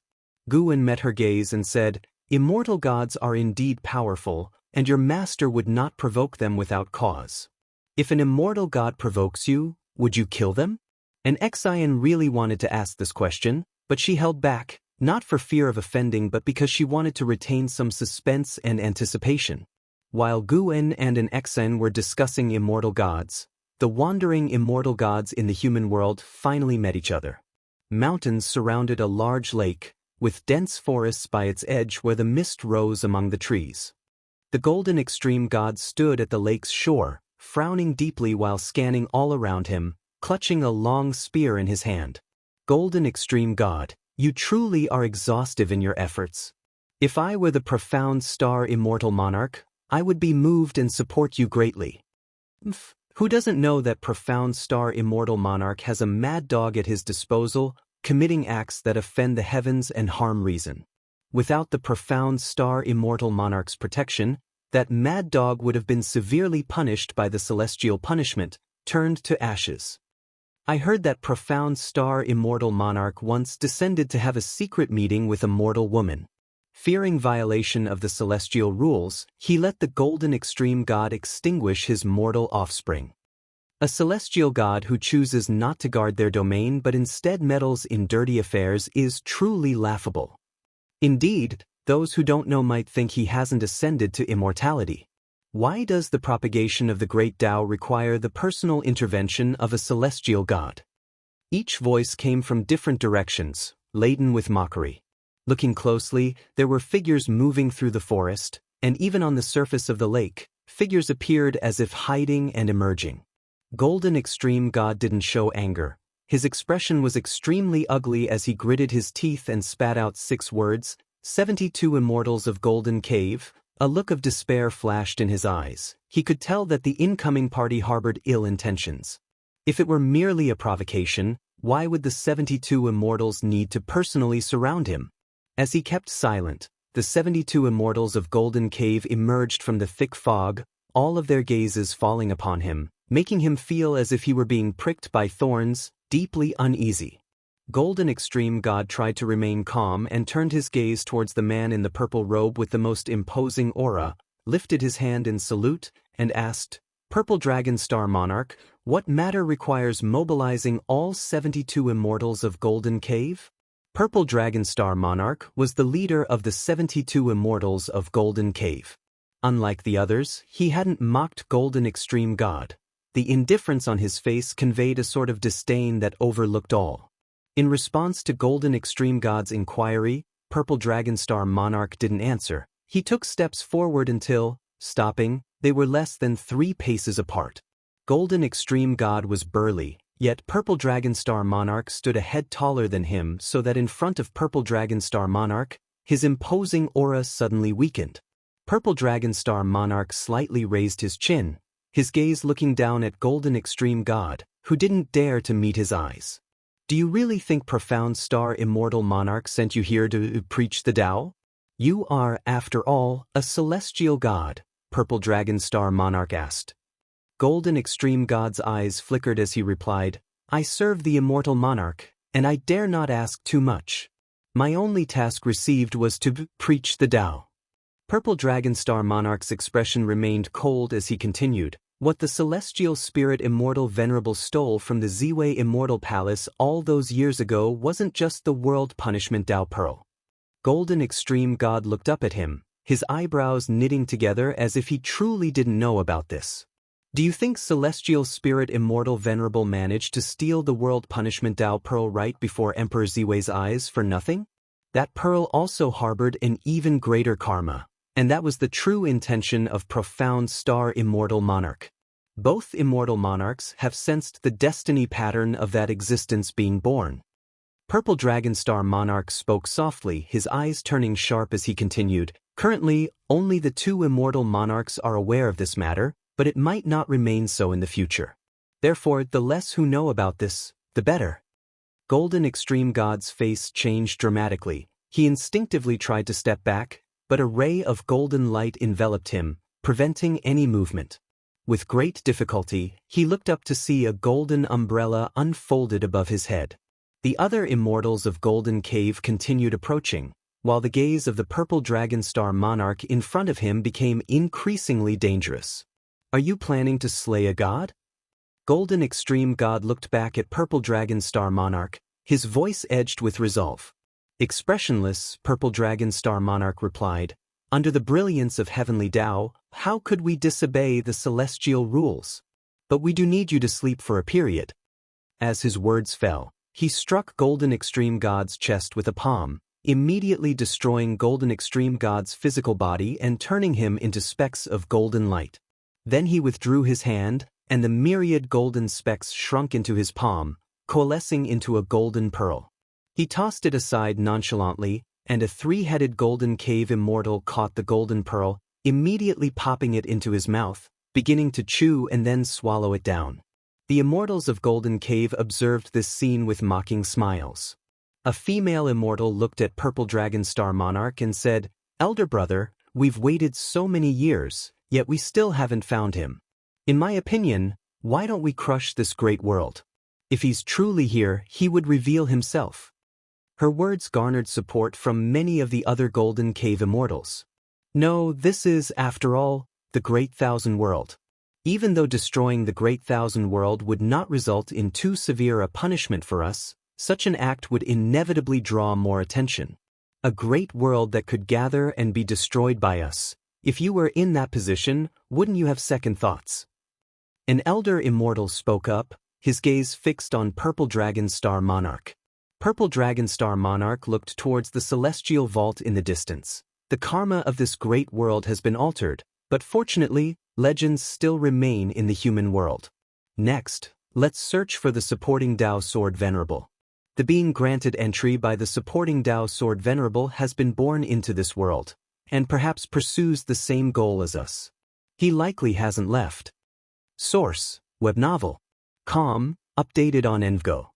A: Guwen met her gaze and said, "Immortal gods are indeed powerful, and your master would not provoke them without cause. If an immortal god provokes you, would you kill them?" And Xian really wanted to ask this question, but she held back, not for fear of offending but because she wanted to retain some suspense and anticipation. While Guwen and an Xian were discussing immortal gods, the wandering immortal gods in the human world finally met each other. Mountains surrounded a large lake, with dense forests by its edge where the mist rose among the trees. The golden extreme god stood at the lake's shore, frowning deeply while scanning all around him, clutching a long spear in his hand. Golden extreme god, you truly are exhaustive in your efforts. If I were the profound star immortal monarch, I would be moved and support you greatly. Who doesn't know that profound star immortal monarch has a mad dog at his disposal, committing acts that offend the heavens and harm reason? Without the profound star immortal monarch's protection, that mad dog would have been severely punished by the celestial punishment, turned to ashes. I heard that profound star immortal monarch once descended to have a secret meeting with a mortal woman. Fearing violation of the celestial rules, he let the golden extreme god extinguish his mortal offspring. A celestial god who chooses not to guard their domain but instead meddles in dirty affairs is truly laughable. Indeed, those who don't know might think he hasn't ascended to immortality. Why does the propagation of the great Tao require the personal intervention of a celestial god? Each voice came from different directions, laden with mockery. Looking closely, there were figures moving through the forest, and even on the surface of the lake, figures appeared as if hiding and emerging. Golden extreme god didn't show anger. His expression was extremely ugly as he gritted his teeth and spat out 6 words, 72 immortals of Golden Cave. A look of despair flashed in his eyes. He could tell that the incoming party harbored ill intentions. If it were merely a provocation, why would the 72 immortals need to personally surround him? As he kept silent, the 72 immortals of Golden Cave emerged from the thick fog, all of their gazes falling upon him, making him feel as if he were being pricked by thorns, deeply uneasy. Golden extreme god tried to remain calm and turned his gaze towards the man in the purple robe with the most imposing aura, lifted his hand in salute, and asked, "Purple Dragon Star Monarch, what matter requires mobilizing all 72 immortals of Golden Cave?" Purple Dragon Star Monarch was the leader of the 72 immortals of Golden Cave. Unlike the others, he hadn't mocked Golden Extreme God. The indifference on his face conveyed a sort of disdain that overlooked all. In response to Golden Extreme God's inquiry, Purple Dragon Star Monarch didn't answer. He took steps forward until, stopping, they were less than 3 paces apart. Golden Extreme God was burly, yet Purple Dragon Star Monarch stood a head taller than him so that in front of Purple Dragon Star Monarch, his imposing aura suddenly weakened. Purple Dragon Star Monarch slightly raised his chin, his gaze looking down at Golden Extreme God, who didn't dare to meet his eyes. "Do you really think Profound Star Immortal Monarch sent you here to preach the Tao? You are, after all, a celestial god," Purple Dragon Star Monarch asked. Golden Extreme God's eyes flickered as he replied, "I serve the Immortal Monarch, and I dare not ask too much. My only task received was to preach the Tao." Purple Dragon Star Monarch's expression remained cold as he continued, "What the celestial spirit Immortal Venerable stole from the Ziwei Immortal Palace all those years ago wasn't just the world punishment Tao Pearl." Golden Extreme God looked up at him, his eyebrows knitting together as if he truly didn't know about this. "Do you think Celestial Spirit Immortal Venerable managed to steal the world punishment Tao Pearl right before Emperor Ziwei's eyes for nothing? That pearl also harbored an even greater karma, and that was the true intention of Profound Star Immortal Monarch. Both immortal monarchs have sensed the destiny pattern of that existence being born." Purple Dragon Star Monarch spoke softly, his eyes turning sharp as he continued, "Currently, only the 2 immortal monarchs are aware of this matter, but it might not remain so in the future. Therefore, the less who know about this, the better." Golden Extreme God's face changed dramatically. He instinctively tried to step back, but a ray of golden light enveloped him, preventing any movement. With great difficulty, he looked up to see a golden umbrella unfolded above his head. The other immortals of Golden Cave continued approaching, while the gaze of the purple dragon star monarch in front of him became increasingly dangerous. Are you planning to slay a god? Golden Extreme God looked back at purple dragon star monarch, his voice edged with resolve. Expressionless, purple dragon star monarch replied, "Under the brilliance of heavenly Tao, how could we disobey the celestial rules? But we do need you to sleep for a period." As his words fell, he struck Golden Extreme God's chest with a palm, immediately destroying Golden Extreme God's physical body and turning him into specks of golden light. Then he withdrew his hand, and the myriad golden specks shrunk into his palm, coalescing into a golden pearl. He tossed it aside nonchalantly, and a three-headed Golden Cave immortal caught the golden pearl, immediately popping it into his mouth, beginning to chew and then swallow it down. The immortals of Golden Cave observed this scene with mocking smiles. A female immortal looked at Purple Dragon Star Monarch and said, "Elder brother, we've waited so many years, yet we still haven't found him. In my opinion, why don't we crush this great world? If he's truly here, he would reveal himself." Her words garnered support from many of the other Golden Cave immortals. No, this is, after all, the Great Thousand World. Even though destroying the Great Thousand World would not result in too severe a punishment for us, such an act would inevitably draw more attention. A great world that could gather and be destroyed by us. If you were in that position, wouldn't you have second thoughts? An elder immortal spoke up, his gaze fixed on Purple Dragon Star Monarch. Purple Dragon Star Monarch looked towards the celestial vault in the distance. The karma of this great world has been altered, but fortunately, legends still remain in the human world. Next, let's search for the supporting Tao Sword Venerable. The being granted entry by the supporting Tao Sword Venerable has been born into this world, and perhaps pursues the same goal as us. He likely hasn't left. Source: Web novel. Com, updated on Envgo.